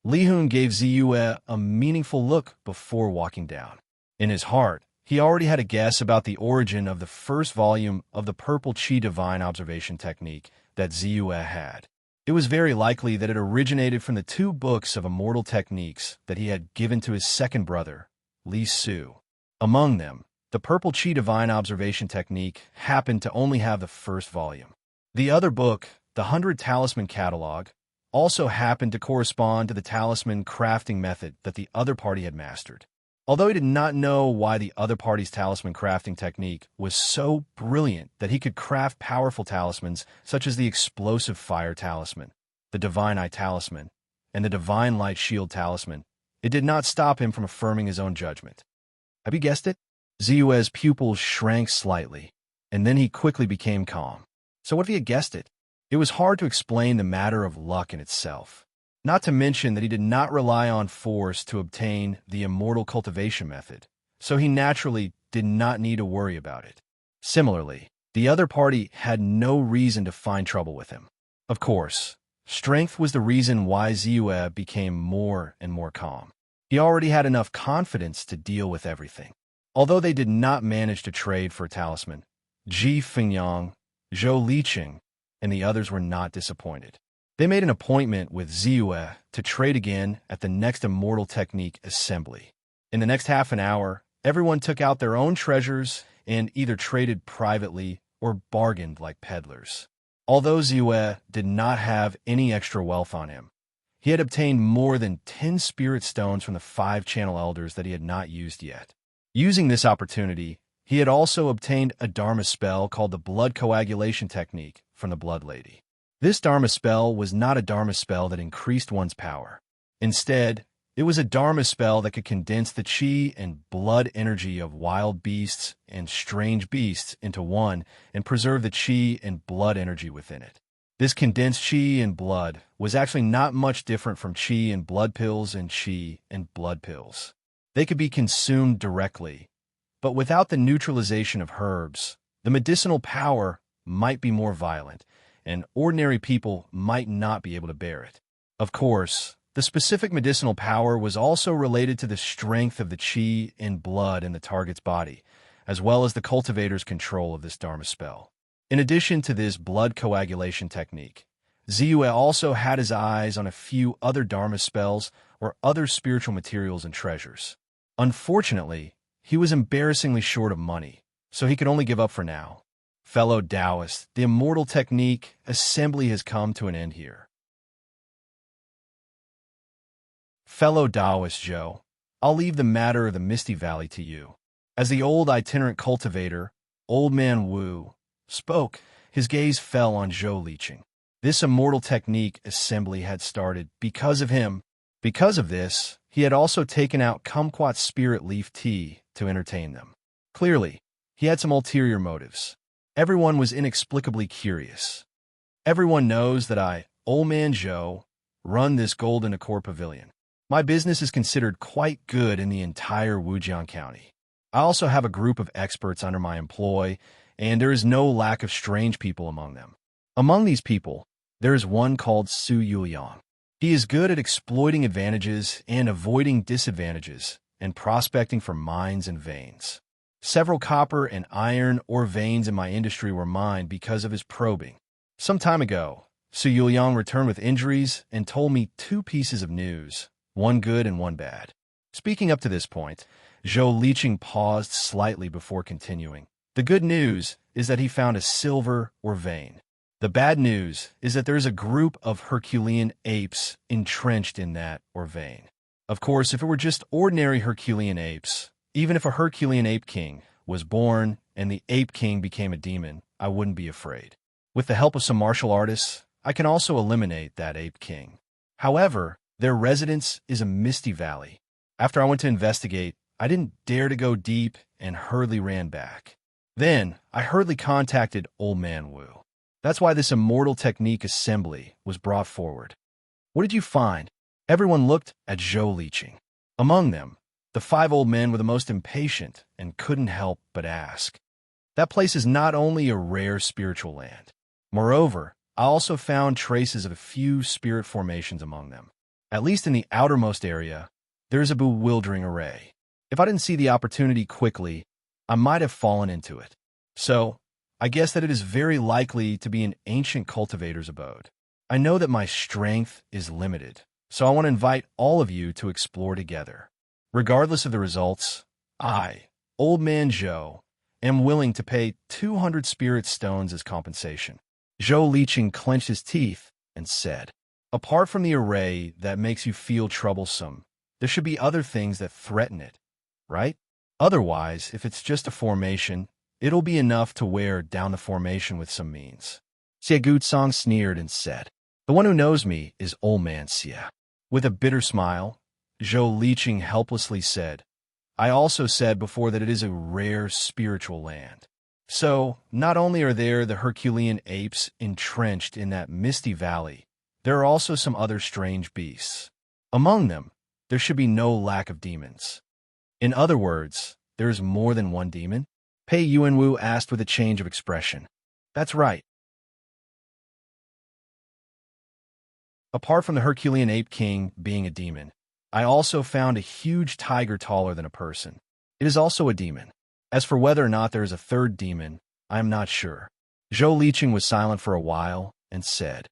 Li Hun gave Ziyue a meaningful look before walking down. In his heart, he already had a guess about the origin of the first volume of the Purple Qi Divine Observation Technique that Ziyue had. It was very likely that it originated from the 2 books of immortal techniques that he had given to his second brother, Li Su. Among them, the Purple Chi Divine Observation Technique happened to only have the first volume. The other book, the 100 Talisman Catalog, also happened to correspond to the talisman crafting method that the other party had mastered. Although he did not know why the other party's talisman crafting technique was so brilliant that he could craft powerful talismans such as the Explosive Fire Talisman, the Divine Eye Talisman, and the Divine Light Shield Talisman, it did not stop him from affirming his own judgment. Have you guessed it? Ziyue's pupils shrank slightly, and then he quickly became calm. So what if he had guessed it? It was hard to explain the matter of luck in itself. Not to mention that he did not rely on force to obtain the immortal cultivation method, so he naturally did not need to worry about it. Similarly, the other party had no reason to find trouble with him. Of course, strength was the reason why Ziyue became more and more calm. He already had enough confidence to deal with everything. Although they did not manage to trade for a talisman, Ji Fingyang, Zhou Liqing, and the others were not disappointed. They made an appointment with Ziyue to trade again at the next Immortal Technique Assembly. In the next half an hour, everyone took out their own treasures and either traded privately or bargained like peddlers. Although Ziyue did not have any extra wealth on him, he had obtained more than 10 spirit stones from the 5 channel elders that he had not used yet. Using this opportunity, he had also obtained a Dharma spell called the Blood Coagulation Technique from the Blood Lady. This Dharma spell was not a Dharma spell that increased one's power. Instead, it was a Dharma spell that could condense the chi and blood energy of wild beasts and strange beasts into one and preserve the chi and blood energy within it. This condensed chi and blood was actually not much different from chi and blood pills and chi and blood pills. They could be consumed directly, but without the neutralization of herbs, the medicinal power might be more violent, and ordinary people might not be able to bear it. Of course, the specific medicinal power was also related to the strength of the chi and blood in the target's body, as well as the cultivator's control of this Dharma spell. In addition to this blood coagulation technique, Ziyue also had his eyes on a few other Dharma spells or other spiritual materials and treasures. Unfortunately, he was embarrassingly short of money, so he could only give up for now. Fellow Taoists, the Immortal Technique Assembly has come to an end here. Fellow Taoist Zhou, I'll leave the matter of the Misty Valley to you. As the old itinerant cultivator, Old Man Wu, spoke, his gaze fell on Zhou Liqing. This Immortal Technique Assembly had started because of him. Because of this, he had also taken out kumquat spirit leaf tea to entertain them. Clearly, he had some ulterior motives. Everyone was inexplicably curious. Everyone knows that I, Old Man Zhou, run this Golden Accord Pavilion. My business is considered quite good in the entire Wujiang County. I also have a group of experts under my employ, and there is no lack of strange people among them. Among these people, there is one called Su Yuliang. He is good at exploiting advantages and avoiding disadvantages, and prospecting for mines and veins. Several copper and iron ore veins in my industry were mined because of his probing. Some time ago, Su Yuliang returned with injuries and told me 2 pieces of news, one good and one bad. Speaking up to this point, Zhou Liqing paused slightly before continuing. The good news is that he found a silver or vein. The bad news is that there is a group of Herculean apes entrenched in that or vein. Of course, if it were just ordinary Herculean apes, even if a Herculean ape king was born and the ape king became a demon, I wouldn't be afraid. With the help of some martial artists, I can also eliminate that ape king. However, their residence is a misty valley. After I went to investigate, I didn't dare to go deep and hurriedly ran back. Then, I hurriedly contacted Old Man Wu. That's why this Immortal Technique Assembly was brought forward. What did you find? Everyone looked at Zhou Liqing. Among them, the 5 old men were the most impatient and couldn't help but ask. That place is not only a rare spiritual land. Moreover, I also found traces of a few spirit formations among them. At least in the outermost area, there is a bewildering array. If I didn't see the opportunity quickly, I might have fallen into it. So, I guess that it is very likely to be an ancient cultivator's abode. I know that my strength is limited, so I want to invite all of you to explore together. Regardless of the results, I, Old Man Zhou, am willing to pay 200 spirit stones as compensation. Zhou Liqing clenched his teeth and said, apart from the array that makes you feel troublesome, there should be other things that threaten it, right? Otherwise, if it's just a formation, it'll be enough to wear down the formation with some means. Xie Gutsong sneered and said, the one who knows me is Old Man Xie. With a bitter smile, Zhou Liqing helplessly said, I also said before that it is a rare spiritual land. So, not only are there the Herculean apes entrenched in that misty valley, there are also some other strange beasts. Among them, there should be no lack of demons. In other words, there is more than one demon? Pei Yuanwu asked with a change of expression. That's right. Apart from the Herculean ape king being a demon, I also found a huge tiger taller than a person. It is also a demon. As for whether or not there is a third demon, I am not sure. Zhou Liqing was silent for a while and said,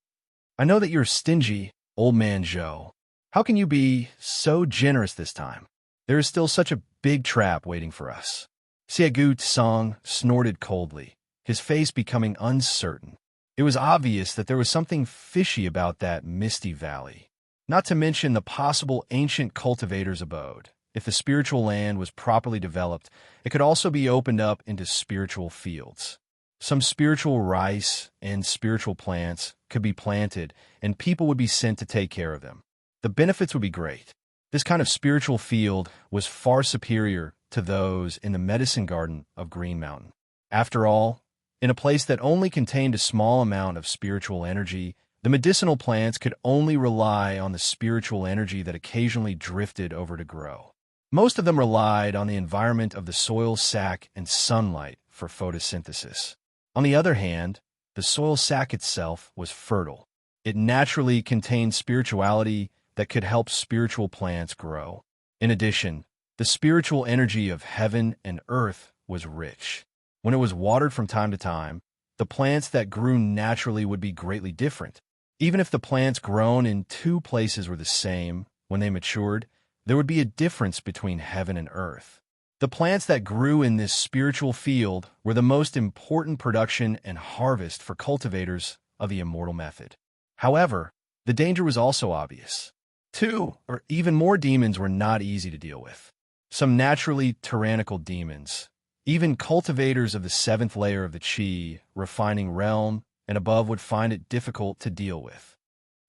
I know that you're stingy, Old Man Zhou. How can you be so generous this time? There is still such a big trap waiting for us. Xie Gutsong snorted coldly, his face becoming uncertain. It was obvious that there was something fishy about that misty valley. Not to mention the possible ancient cultivator's abode. If the spiritual land was properly developed, it could also be opened up into spiritual fields. Some spiritual rice and spiritual plants could be planted, and people would be sent to take care of them. The benefits would be great. This kind of spiritual field was far superior to those in the medicine garden of Green Mountain. After all, in a place that only contained a small amount of spiritual energy, the medicinal plants could only rely on the spiritual energy that occasionally drifted over to grow. Most of them relied on the environment of the soil sac and sunlight for photosynthesis. On the other hand, the soil sac itself was fertile. It naturally contained spirituality that could help spiritual plants grow. In addition, the spiritual energy of heaven and earth was rich. When it was watered from time to time, the plants that grew naturally would be greatly different. Even if the plants grown in two places were the same, when they matured, there would be a difference between heaven and earth. The plants that grew in this spiritual field were the most important production and harvest for cultivators of the immortal method. However, the danger was also obvious. Two or even more demons were not easy to deal with. Some naturally tyrannical demons, even cultivators of the seventh layer of the Qi, refining realm, and above would find it difficult to deal with.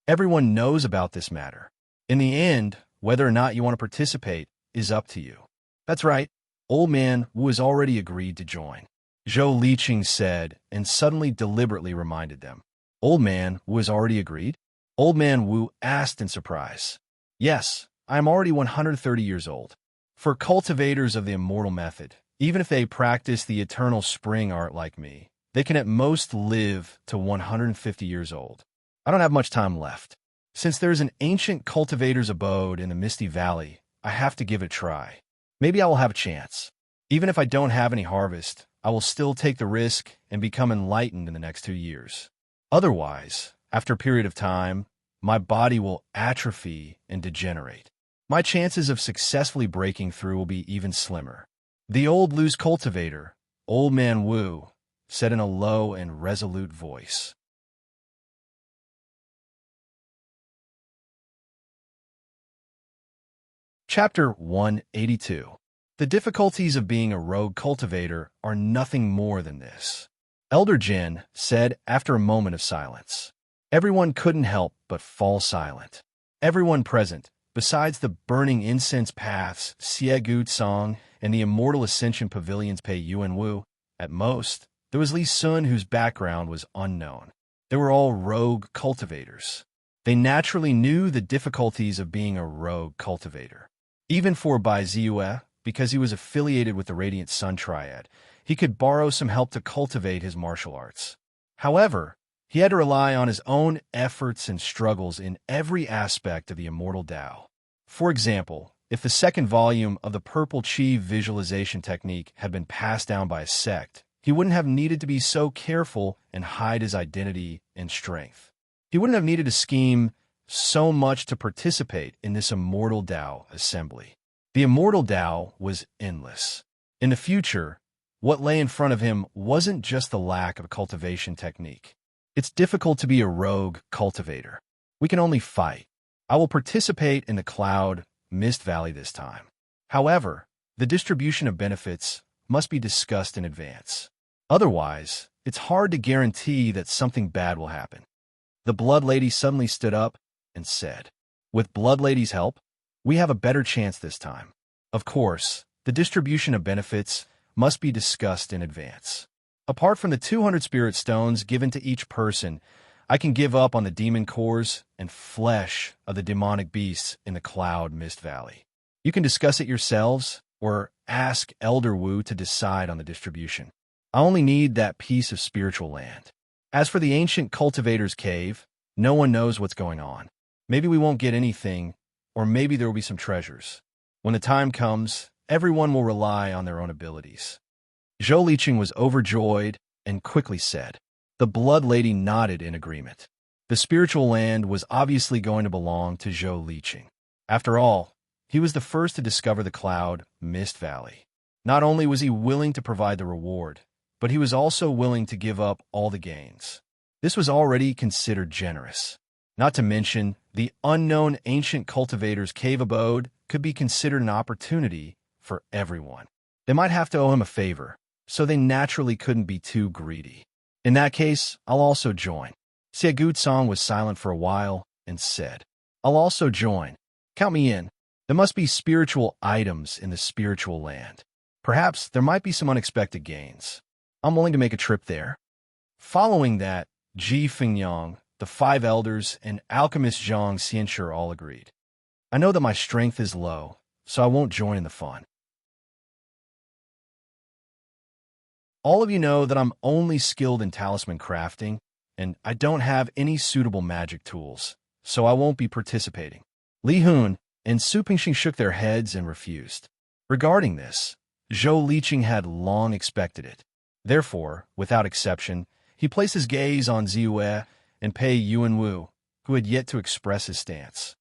Everyone knows about this matter. In the end, whether or not you want to participate is up to you. That's right. Old Man Wu has already agreed to join. Zhou Liqing said, and suddenly deliberately reminded them. Old Man Wu has already agreed? Old Man Wu asked in surprise. Yes, I am already 130 years old. For cultivators of the immortal method, even if they practice the eternal spring art like me, they can at most live to 150 years old. I don't have much time left. Since there's an ancient cultivator's abode in the Misty Valley, I have to give it a try. Maybe I will have a chance. Even if I don't have any harvest, I will still take the risk and become enlightened in the next 2 years. Otherwise, after a period of time, my body will atrophy and degenerate. My chances of successfully breaking through will be even slimmer. The old loose cultivator, Old Man Wu, said in a low and resolute voice. Chapter 182. The difficulties of being a rogue cultivator are nothing more than this. Elder Jin said after a moment of silence. Everyone couldn't help but fall silent. Everyone present, besides the burning incense paths, Xie Gutsong, and the immortal ascension pavilions Pei Yuanwu, at most, there was Li Sun whose background was unknown. They were all rogue cultivators. They naturally knew the difficulties of being a rogue cultivator. Even for Bai Ziyue, because he was affiliated with the Radiant Sun Triad, he could borrow some help to cultivate his martial arts. However, he had to rely on his own efforts and struggles in every aspect of the immortal Tao. For example, if the second volume of the Purple Qi visualization technique had been passed down by a sect, he wouldn't have needed to be so careful and hide his identity and strength. He wouldn't have needed to scheme so much to participate in this immortal Tao assembly. The immortal Tao was endless. In the future, what lay in front of him wasn't just the lack of cultivation technique. It's difficult to be a rogue cultivator. We can only fight. I will participate in the Cloud Mist Valley this time. However, the distribution of benefits must be discussed in advance. Otherwise, it's hard to guarantee that something bad will happen. The Blood Lady suddenly stood up and said, "With Blood Lady's help, we have a better chance this time. Of course, the distribution of benefits must be discussed in advance. Apart from the 200 spirit stones given to each person, I can give up on the demon cores and flesh of the demonic beasts in the Cloud Mist Valley. You can discuss it yourselves or ask Elder Wu to decide on the distribution. I only need that piece of spiritual land. As for the ancient cultivator's cave, no one knows what's going on. Maybe we won't get anything, or maybe there will be some treasures. When the time comes, everyone will rely on their own abilities." Zhou Liqing was overjoyed and quickly said. The Blood Lady nodded in agreement. The spiritual land was obviously going to belong to Zhou Liqing. After all, he was the first to discover the Cloud Mist Valley. Not only was he willing to provide the reward, but he was also willing to give up all the gains. This was already considered generous. Not to mention, the unknown ancient cultivator's cave abode could be considered an opportunity for everyone. They might have to owe him a favor, so they naturally couldn't be too greedy. In that case, I'll also join. Xie Song was silent for a while and said, I'll also join. Count me in. There must be spiritual items in the spiritual land. Perhaps there might be some unexpected gains. I'm willing to make a trip there. Following that, Ji Fingyang, the 5 elders, and alchemist Zhang Xianshi all agreed. I know that my strength is low, so I won't join in the fun. All of you know that I'm only skilled in talisman crafting, and I don't have any suitable magic tools, so I won't be participating. Li Hun and Su Pingxing shook their heads and refused. Regarding this, Zhou Liqing had long expected it. Therefore, without exception, he placed his gaze on Ziyue and Pei Yuanwu, who had yet to express his stance.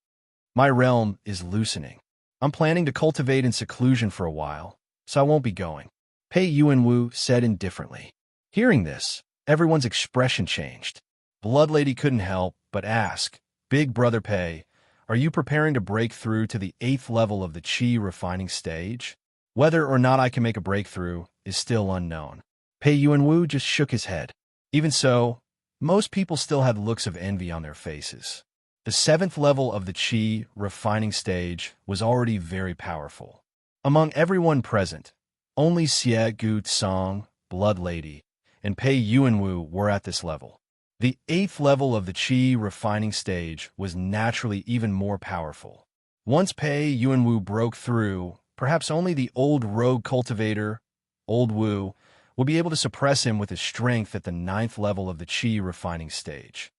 My realm is loosening. I'm planning to cultivate in seclusion for a while, so I won't be going. Pei Yuanwu said indifferently. Hearing this, everyone's expression changed. Blood Lady couldn't help but ask, Big Brother Pei, are you preparing to break through to the 8th level of the Qi refining stage? Whether or not I can make a breakthrough is still unknown. Pei Yuanwu just shook his head. Even so, most people still had looks of envy on their faces. The 7th level of the Qi refining stage was already very powerful. Among everyone present, only Xie Song, Blood Lady, and Pei Yuanwu were at this level. The 8th level of the Qi refining stage was naturally even more powerful. Once Pei Yuanwu broke through, perhaps only the old rogue cultivator, Old Wu, would be able to suppress him with his strength at the 9th level of the Qi refining stage.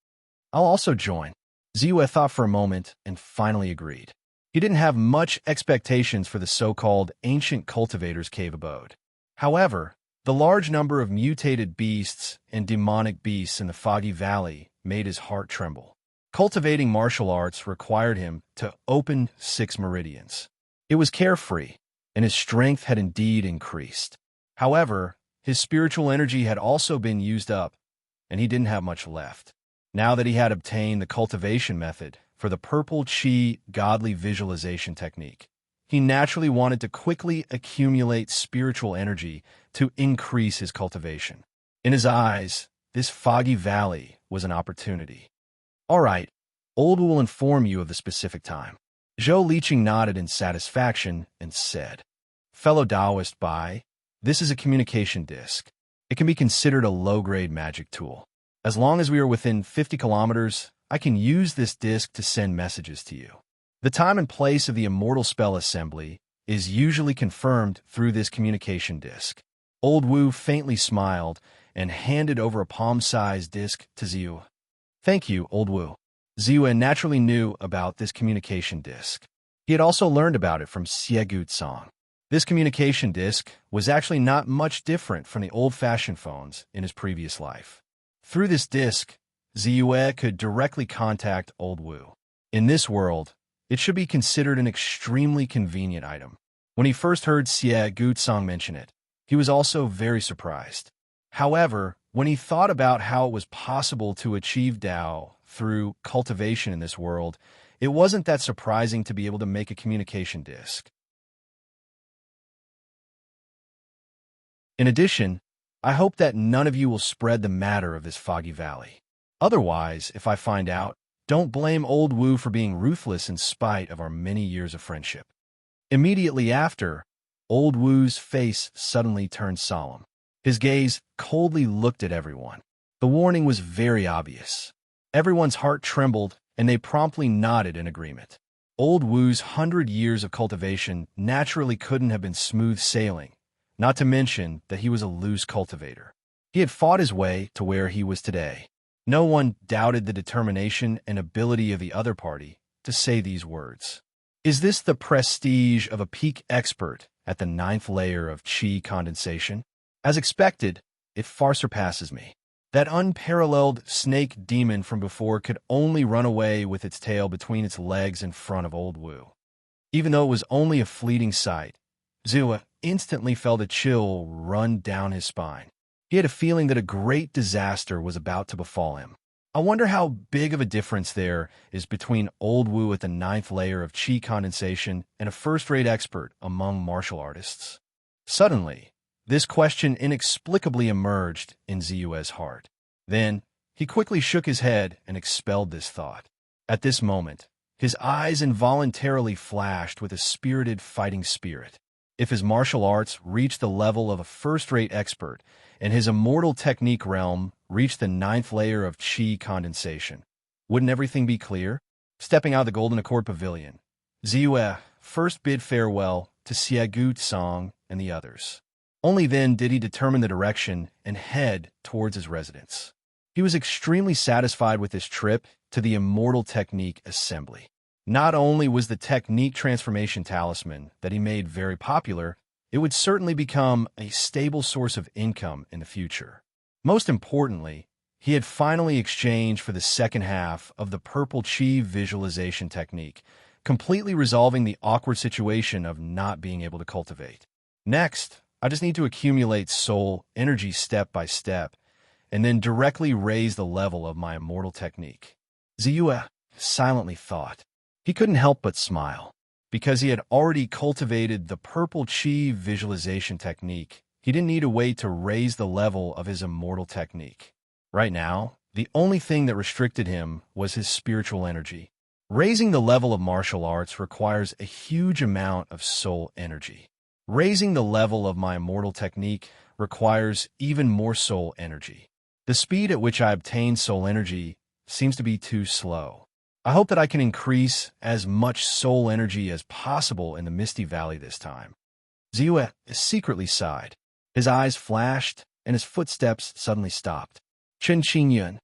I'll also join. Ziyue thought for a moment and finally agreed. He didn't have much expectations for the so-called ancient cultivator's cave abode. However, the large number of mutated beasts and demonic beasts in the Foggy Valley made his heart tremble. Cultivating martial arts required him to open 6 meridians. It was carefree, and his strength had indeed increased. However, his spiritual energy had also been used up, and he didn't have much left. Now that he had obtained the cultivation method for the purple Qi godly visualization technique, he naturally wanted to quickly accumulate spiritual energy to increase his cultivation. In his eyes, this Foggy Valley was an opportunity. All right, Old will inform you of the specific time. Zhou Liqing nodded in satisfaction and said, Fellow Taoist Bai, this is a communication disc. It can be considered a low-grade magic tool. As long as we are within 50 kilometers, I can use this disc to send messages to you. The time and place of the immortal spell assembly is usually confirmed through this communication disc. Old Wu faintly smiled and handed over a palm-sized disc to Ziyue. Thank you, Old Wu. Ziyue naturally knew about this communication disc. He had also learned about it from Xie Song. This communication disc was actually not much different from the old-fashioned phones in his previous life. Through this disc, Ziyue could directly contact Old Wu. In this world, it should be considered an extremely convenient item. When he first heard Xie Guzong mention it, he was also very surprised. However, when he thought about how it was possible to achieve Dao through cultivation in this world, it wasn't that surprising to be able to make a communication disc. In addition, I hope that none of you will spread the matter of this foggy valley. Otherwise, if I find out, don't blame Old Wu for being ruthless in spite of our many years of friendship. Immediately after, Old Wu's face suddenly turned solemn. His gaze coldly looked at everyone. The warning was very obvious. Everyone's heart trembled, and they promptly nodded in agreement. Old Wu's 100 years of cultivation naturally couldn't have been smooth sailing, not to mention that he was a loose cultivator. He had fought his way to where he was today. No one doubted the determination and ability of the other party to say these words. Is this the prestige of a peak expert at the 9th layer of qi condensation? As expected, it far surpasses me. That unparalleled snake demon from before could only run away with its tail between its legs in front of Old Wu. Even though it was only a fleeting sight, Ziyue instantly felt a chill run down his spine. He had a feeling that a great disaster was about to befall him. I wonder how big of a difference there is between Old Wu at the 9th layer of qi condensation and a first-rate expert among martial artists. Suddenly, this question inexplicably emerged in Ziyue's heart. Then, he quickly shook his head and expelled this thought. At this moment, his eyes involuntarily flashed with a spirited fighting spirit. If his martial arts reached the level of a first-rate expert, and his immortal technique realm reached the 9th layer of qi condensation, wouldn't everything be clear? Stepping out of the Golden Accord Pavilion, Ziyue first bid farewell to Xie Guzong and the others. Only then did he determine the direction and head towards his residence. He was extremely satisfied with his trip to the Immortal Technique Assembly. Not only was the Technique Transformation Talisman that he made very popular, it would certainly become a stable source of income in the future. Most importantly, he had finally exchanged for the second half of the Purple Chi visualization technique, completely resolving the awkward situation of not being able to cultivate. Next, I just need to accumulate soul energy step by step, and then directly raise the level of my immortal technique. Ziyue silently thought. He couldn't help but smile. Because he had already cultivated the Purple Chi visualization technique, he didn't need to wait to raise the level of his immortal technique. Right now, the only thing that restricted him was his spiritual energy. Raising the level of martial arts requires a huge amount of soul energy. Raising the level of my immortal technique requires even more soul energy. The speed at which I obtain soul energy seems to be too slow. I hope that I can increase as much soul energy as possible in the Misty Valley this time. Ziyue secretly sighed. His eyes flashed, and his footsteps suddenly stopped. Chen Qingyun.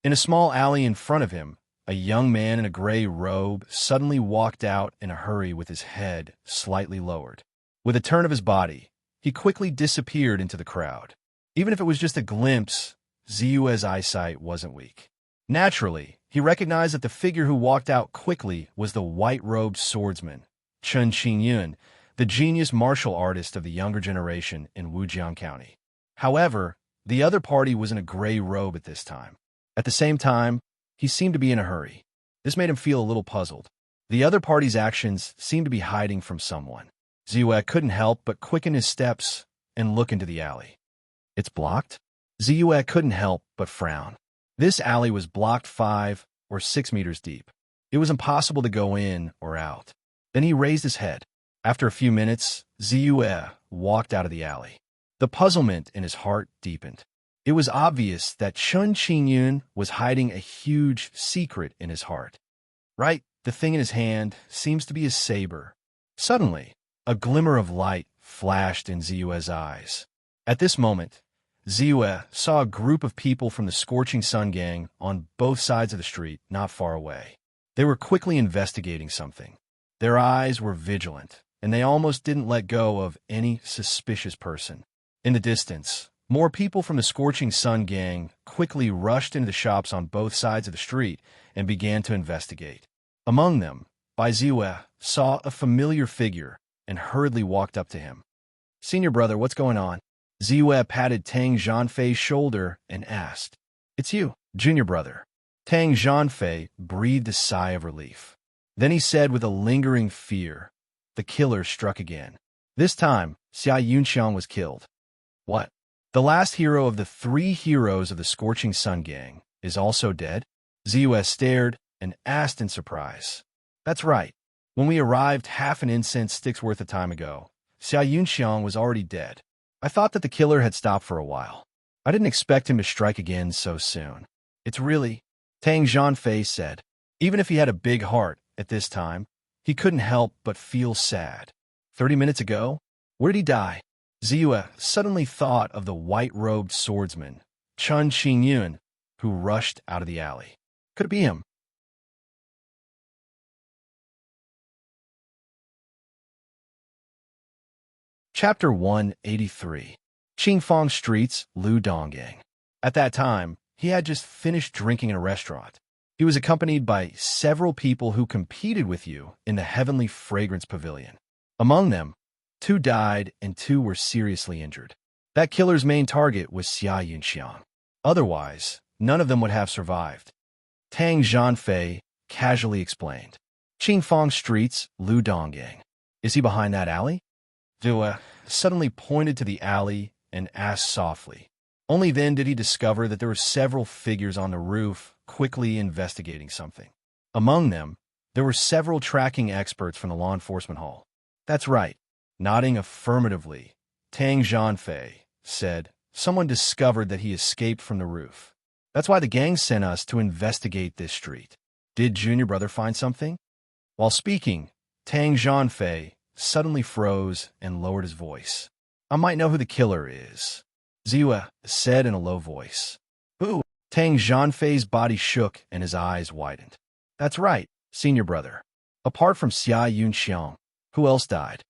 In a small alley in front of him, a young man in a gray robe suddenly walked out in a hurry with his head slightly lowered. With a turn of his body, he quickly disappeared into the crowd. Even if it was just a glimpse, Ziyue's eyesight wasn't weak. Naturally, he recognized that the figure who walked out quickly was the white-robed swordsman, Chen Qingyun, the genius martial artist of the younger generation in Wujiang County. However, the other party was in a gray robe at this time. At the same time, he seemed to be in a hurry. This made him feel a little puzzled. The other party's actions seemed to be hiding from someone. Ziyue couldn't help but quicken his steps and look into the alley. It's blocked? Ziyue couldn't help but frown. This alley was blocked 5 or 6 meters deep. It was impossible to go in or out. Then he raised his head. After a few minutes, Ziyue walked out of the alley. The puzzlement in his heart deepened. It was obvious that Chen Qingyun was hiding a huge secret in his heart. Right, the thing in his hand seems to be a saber. Suddenly, a glimmer of light flashed in Ziyue's eyes. At this moment, Ziyue saw a group of people from the Scorching Sun Gang on both sides of the street not far away. They were quickly investigating something. Their eyes were vigilant, and they almost didn't let go of any suspicious person. In the distance, More people from the Scorching Sun gang quickly rushed into the shops on both sides of the street and began to investigate. Among them, Bai Ziwei saw a familiar figure and hurriedly walked up to him. "Senior brother, what's going on?" Ziwei patted Tang Zhanfei's shoulder and asked. "It's you, junior brother." Tang Zhanfei breathed a sigh of relief. Then he said with a lingering fear, "The killer struck again. This time, Xia Yunxiang was killed." "What? The last hero of the 3 heroes of the Scorching Sun gang is also dead?" Ziwei stared and asked in surprise. "That's right. When we arrived half an incense stick's worth of time ago, Xia Yunxiang was already dead. I thought that the killer had stopped for a while. I didn't expect him to strike again so soon. It's really," Tang Zhanfei said. Even if he had a big heart at this time, he couldn't help but feel sad. 30 minutes ago? Where did he die? Ziwei suddenly thought of the white-robed swordsman, Chun Qingyun, who rushed out of the alley. Could it be him? Chapter 183. Qingfang Street's Lu Donggang. At that time, he had just finished drinking in a restaurant. He was accompanied by several people who competed with you in the Heavenly Fragrance Pavilion. Among them, 2 died and 2 were seriously injured. That killer's main target was Xia Yunxiang. Otherwise, none of them would have survived. Tang Zhanfei casually explained. "Qingfang Street's Lu Donggang. Is he behind that alley?" Ziwei suddenly pointed to the alley and asked softly. Only then did he discover that there were several figures on the roof quickly investigating something. Among them, there were several tracking experts from the law enforcement hall. "That's right." Nodding affirmatively, Tang Zhanfei said, "Someone discovered that he escaped from the roof. That's why the gang sent us to investigate this street." "Did junior brother find something?" While speaking, Tang Zhanfei suddenly froze and lowered his voice. "I might know who the killer is," Ziwei said in a low voice. "Who?" Tang Zhanfei's body shook and his eyes widened. "That's right, senior brother. Apart from Xia Yunxiang, who else died?"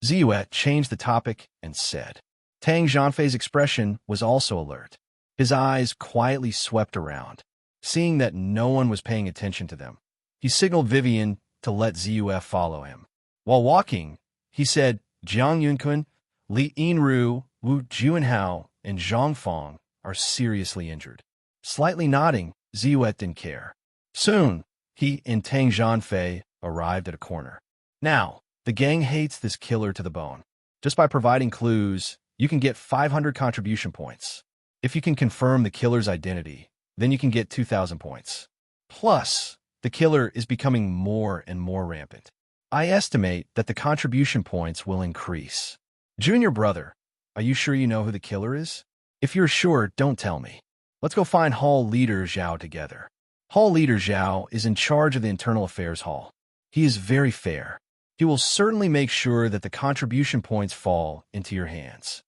Ziwei changed the topic and said. Tang Zhanfei's expression was also alert. His eyes quietly swept around. Seeing that no one was paying attention to them, he signaled Vivian to let Ziwei follow him. While walking, he said, "Jiang Yunkun, Li Yinru, Wu Juanhao, and Zhang Fong are seriously injured." Slightly nodding, Ziwei didn't care. Soon, he and Tang Zhanfei arrived at a corner. "Now, the gang hates this killer to the bone. Just by providing clues, you can get 500 contribution points. If you can confirm the killer's identity, then you can get 2,000 points. Plus, the killer is becoming more and more rampant. I estimate that the contribution points will increase. Junior brother, are you sure you know who the killer is? If you're sure, don't tell me. Let's go find Hall Leader Zhao together." Hall Leader Zhao is in charge of the Internal Affairs Hall. He is very fair. He will certainly make sure that the contribution points fall into your hands.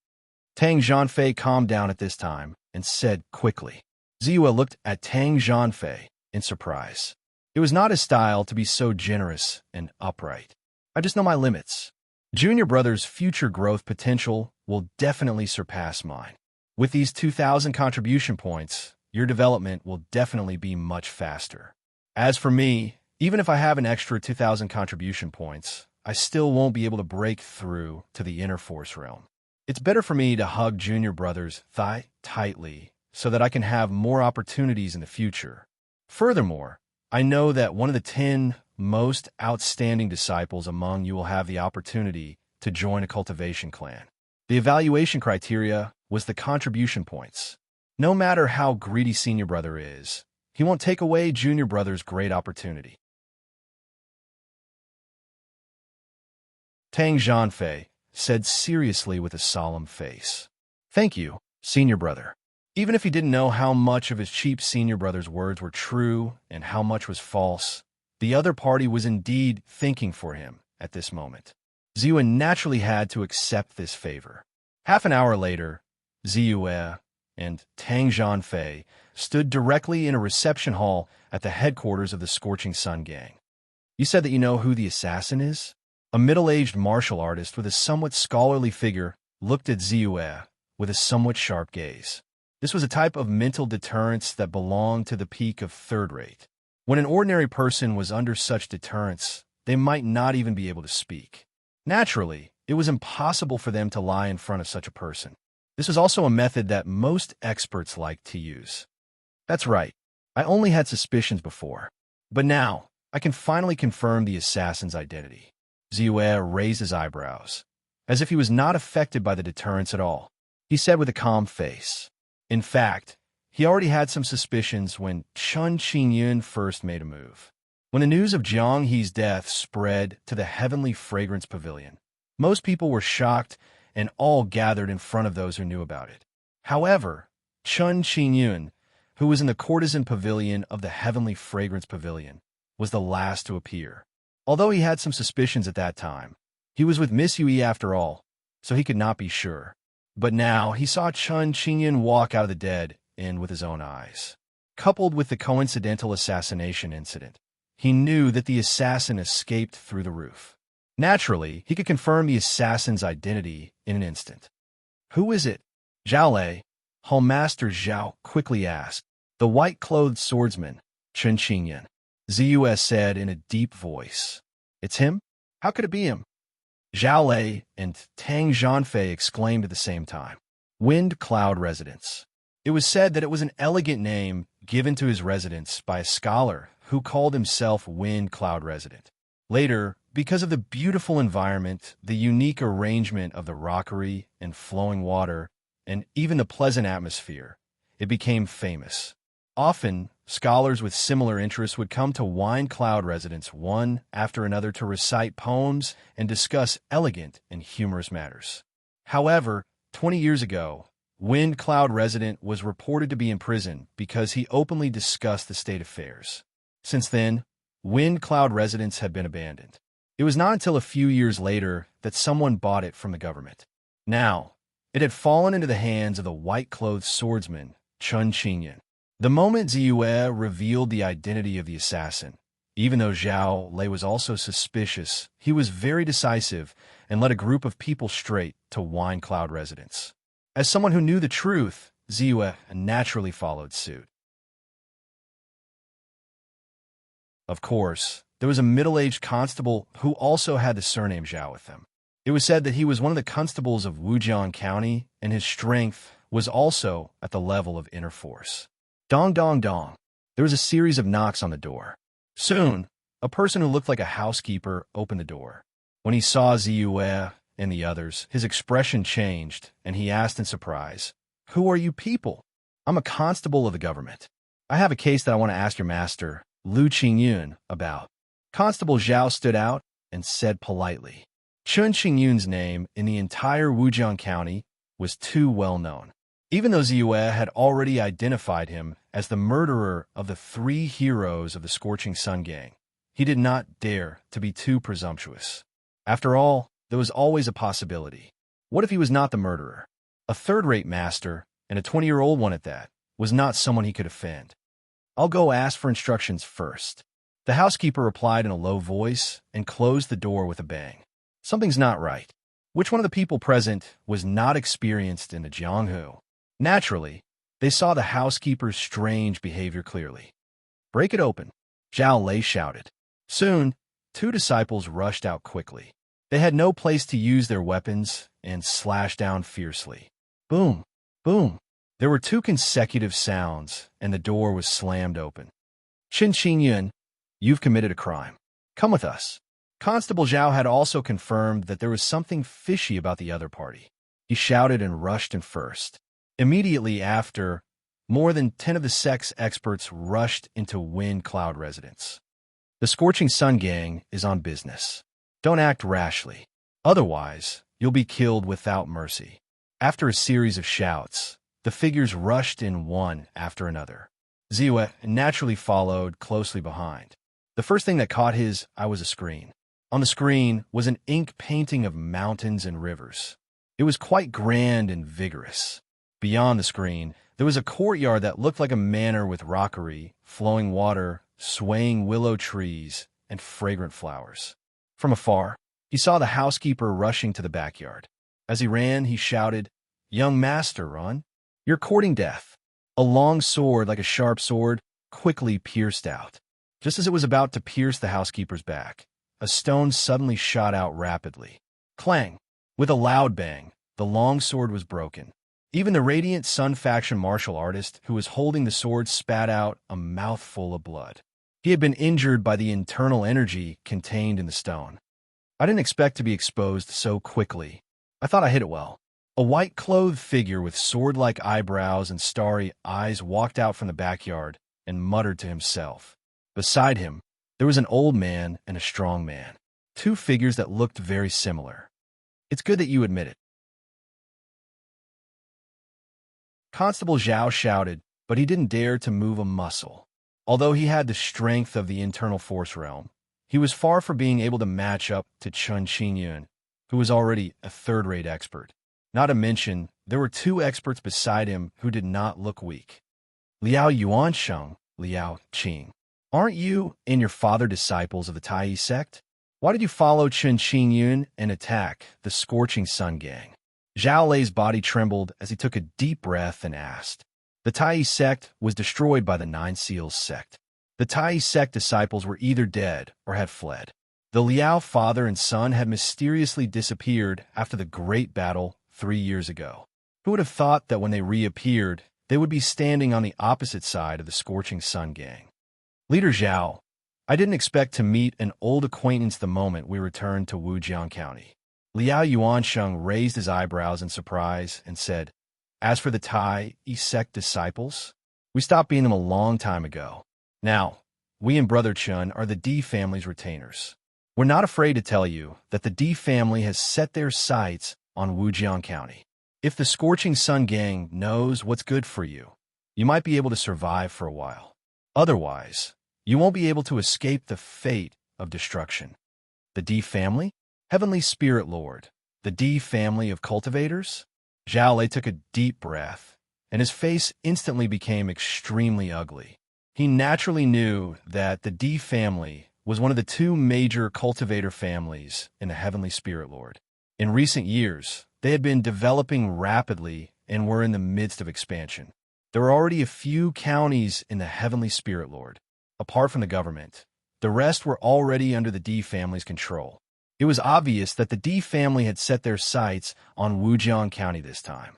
Tang Zhanfei calmed down at this time and said quickly. Ziwei looked at Tang Zhanfei in surprise. It was not his style to be so generous and upright. "I just know my limits. Junior brother's future growth potential will definitely surpass mine. With these 2,000 contribution points, your development will definitely be much faster. As for me, even if I have an extra 2,000 contribution points, I still won't be able to break through to the inner force realm. It's better for me to hug junior brother's thigh tightly so that I can have more opportunities in the future. Furthermore, I know that one of the 10 most outstanding disciples among you will have the opportunity to join a cultivation clan. The evaluation criteria was the contribution points. No matter how greedy senior brother is, he won't take away junior brother's great opportunity." Tang Zhanfei said seriously with a solemn face. "Thank you, senior brother." Even if he didn't know how much of his cheap senior brother's words were true and how much was false, the other party was indeed thinking for him at this moment. Ziwei naturally had to accept this favor. Half an hour later, Ziwei and Tang Zhanfei stood directly in a reception hall at the headquarters of the Scorching Sun gang. "You said that you know who the assassin is?" A middle-aged martial artist with a somewhat scholarly figure looked at Ziwei with a somewhat sharp gaze. This was a type of mental deterrence that belonged to the peak of third rate. When an ordinary person was under such deterrence, they might not even be able to speak. Naturally, it was impossible for them to lie in front of such a person. This was also a method that most experts liked to use. That's right, I only had suspicions before. But now, I can finally confirm the assassin's identity. Ziyue raised his eyebrows, as if he was not affected by the deterrence at all. He said with a calm face. In fact, he already had some suspicions when Chun Qingyun first made a move. When the news of Jiang He's death spread to the Heavenly Fragrance Pavilion, most people were shocked and all gathered in front of those who knew about it. However, Chun Qingyun, who was in the courtesan pavilion of the Heavenly Fragrance Pavilion, was the last to appear. Although he had some suspicions at that time, he was with Miss Yui after all, so he could not be sure. But now he saw Chun Qingyun walk out of the dead end with his own eyes. Coupled with the coincidental assassination incident, he knew that the assassin escaped through the roof. Naturally, he could confirm the assassin's identity in an instant. Who is it? Zhao Lei, Hallmaster Zhao, quickly asked. The white-clothed swordsman, Chun Qingyun, Ziyue said in a deep voice. It's him? How could it be him? Zhao Lei and Tang Zhanfei exclaimed at the same time. Wind Cloud Residence. It was said that it was an elegant name given to his residence by a scholar who called himself Wind Cloud Resident. Later, because of the beautiful environment, the unique arrangement of the rockery and flowing water, and even the pleasant atmosphere, it became famous. Often, scholars with similar interests would come to Wind Cloud Residence one after another to recite poems and discuss elegant and humorous matters. However, 20 years ago, Wind Cloud Resident was reported to be in prison because he openly discussed the state affairs. Since then, Wind Cloud Residence had been abandoned. It was not until a few years later that someone bought it from the government. Now, it had fallen into the hands of the white-clothed swordsman, Chun Qingyun. The moment Ziyue revealed the identity of the assassin, even though Zhao Lei was also suspicious, he was very decisive and led a group of people straight to Wind Cloud Residence. As someone who knew the truth, Ziyue naturally followed suit. Of course, there was a middle-aged constable who also had the surname Zhao with him. It was said that he was one of the constables of Wujiang County, and his strength was also at the level of inner force. Dong dong dong. There was a series of knocks on the door. Soon, a person who looked like a housekeeper opened the door. When he saw Ziyue and the others, his expression changed, and he asked in surprise, "Who are you people?" "I'm a constable of the government. I have a case that I want to ask your master, Lu Qingyun, about." Constable Zhao stood out and said politely. Chun Qingyun's name in the entire Wujiang County was too well known. Even though Ziyue had already identified him as the murderer of the 3 heroes of the Scorching Sun Gang, he did not dare to be too presumptuous. After all, there was always a possibility. What if he was not the murderer? A third-rate master, and a 20-year-old one at that, was not someone he could offend. "I'll go ask for instructions first." The housekeeper replied in a low voice and closed the door with a bang. Something's not right. Which one of the people present was not experienced in the Jianghu? Naturally, they saw the housekeeper's strange behavior clearly. "Break it open," Zhao Lei shouted. Soon, 2 disciples rushed out quickly. They had no place to use their weapons and slashed down fiercely. Boom, boom. There were 2 consecutive sounds, and the door was slammed open. "Chun Qingyun, you've committed a crime. Come with us." Constable Zhao had also confirmed that there was something fishy about the other party. He shouted and rushed in first. Immediately after, more than 10 of the sex experts rushed into Wind Cloud Residence. The Scorching Sun Gang is on business. Don't act rashly. Otherwise, you'll be killed without mercy. After a series of shouts, the figures rushed in one after another. Ziyue naturally followed closely behind. The first thing that caught his eye was a screen. On the screen was an ink painting of mountains and rivers. It was quite grand and vigorous. Beyond the screen, there was a courtyard that looked like a manor with rockery, flowing water, swaying willow trees, and fragrant flowers. From afar, he saw the housekeeper rushing to the backyard. As he ran, he shouted, Young master, run. You're courting death. A long sword, like a sharp sword, quickly pierced out. Just as it was about to pierce the housekeeper's back, a stone suddenly shot out rapidly. Clang! With a loud bang, the long sword was broken. Even the radiant Sun faction martial artist who was holding the sword spat out a mouthful of blood. He had been injured by the internal energy contained in the stone. I didn't expect to be exposed so quickly. I thought I hit it well. A white-clothed figure with sword-like eyebrows and starry eyes walked out from the backyard and muttered to himself. Beside him, there was an old man and a strong man, two figures that looked very similar. It's good that you admit it. Constable Zhao shouted, but he didn't dare to move a muscle. Although he had the strength of the internal force realm, he was far from being able to match up to Chen Qingyun, who was already a third-rate expert. Not to mention, there were two experts beside him who did not look weak. Liao Yuansheng, Liao Qing. Aren't you and your father disciples of the Tai sect? Why did you follow Chen Qingyun and attack the Scorching Sun gang? Zhao Lei's body trembled as he took a deep breath and asked. The Tai sect was destroyed by the Nine Seals sect. The Tai sect disciples were either dead or had fled. The Liao father and son had mysteriously disappeared after the Great Battle 3 years ago. Who would have thought that when they reappeared, they would be standing on the opposite side of the Scorching Sun gang? Leader Zhao, I didn't expect to meet an old acquaintance the moment we returned to Wujiang County. Liao Yuansheng raised his eyebrows in surprise and said, as for the Tai sect disciples, we stopped being them a long time ago. Now, we and Brother Chun are the D family's retainers. We're not afraid to tell you that the D family has set their sights on Wujiang County. If the Scorching Sun gang knows what's good for you, you might be able to survive for a while. Otherwise, you won't be able to escape the fate of destruction. The D family? Heavenly Spirit Lord. The D family of cultivators? Zhao Lei took a deep breath, and his face instantly became extremely ugly. He naturally knew that the D family was one of the two major cultivator families in the Heavenly Spirit Lord. In recent years, they had been developing rapidly and were in the midst of expansion. There were already a few counties in the Heavenly Spirit Lord. Apart from the government, the rest were already under the D family's control. It was obvious that the D family had set their sights on Wujiang County this time.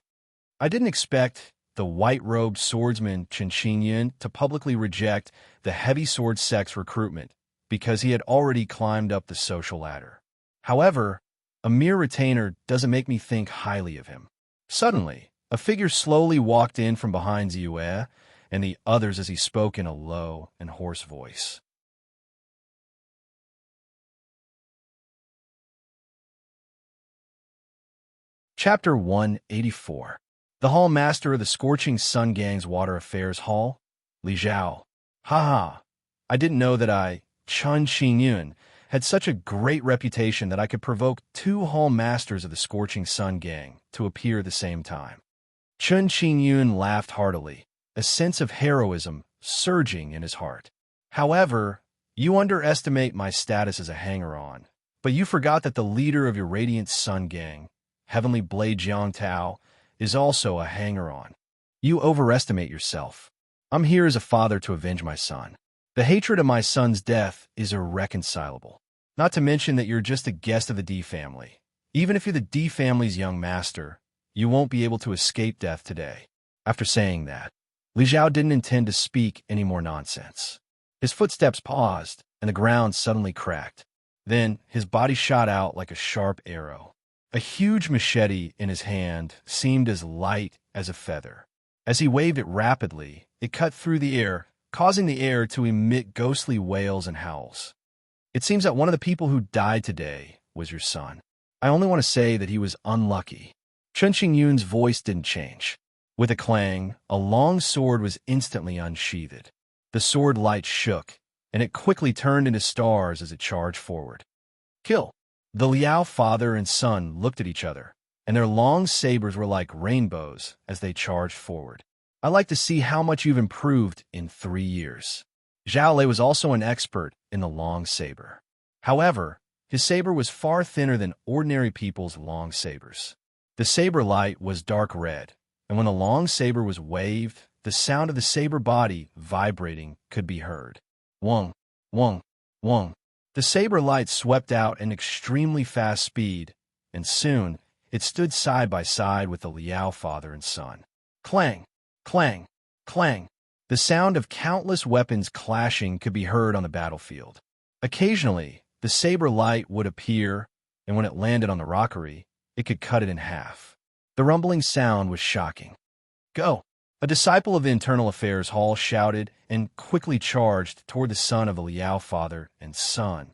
I didn't expect the white-robed swordsman Chen Qingyun to publicly reject the heavy sword sect's recruitment because he had already climbed up the social ladder. However, a mere retainer doesn't make me think highly of him. Suddenly, a figure slowly walked in from behind Ziyue and the others as he spoke in a low and hoarse voice. Chapter 184. The Hall Master of the Scorching Sun Gang's Water Affairs Hall, Li Zhao. Haha, I didn't know that Chen Qingyun, had such a great reputation that I could provoke two Hall Masters of the Scorching Sun Gang to appear at the same time. Chen Qingyun laughed heartily, a sense of heroism surging in his heart. However, you underestimate my status as a hanger-on, but you forgot that the leader of your Radiant Sun Gang, Heavenly Blade Jiang Tao, is also a hanger-on. You overestimate yourself. I'm here as a father to avenge my son. The hatred of my son's death is irreconcilable. Not to mention that you're just a guest of the D family. Even if you're the D family's young master, you won't be able to escape death today. After saying that, Li Zhao didn't intend to speak any more nonsense. His footsteps paused, and the ground suddenly cracked. Then, his body shot out like a sharp arrow. A huge machete in his hand seemed as light as a feather. As he waved it rapidly, it cut through the air, causing the air to emit ghostly wails and howls. It seems that one of the people who died today was your son. I only want to say that he was unlucky. Chen Qingyun's voice didn't change. With a clang, a long sword was instantly unsheathed. The sword light shook, and it quickly turned into stars as it charged forward. Kill! The Liao father and son looked at each other, and their long sabers were like rainbows as they charged forward. I like to see how much you've improved in 3 years. Zhao Lei was also an expert in the long saber. However, his saber was far thinner than ordinary people's long sabers. The saber light was dark red, and when the long saber was waved, the sound of the saber body vibrating could be heard. Wung, wung, wung. The saber light swept out at an extremely fast speed, and soon it stood side by side with the Liao father and son. Clang, clang, clang. The sound of countless weapons clashing could be heard on the battlefield. Occasionally, the saber light would appear, and when it landed on the rockery, it could cut it in half. The rumbling sound was shocking. Go! A disciple of the Internal Affairs Hall shouted and quickly charged toward the son of the Liao father and son,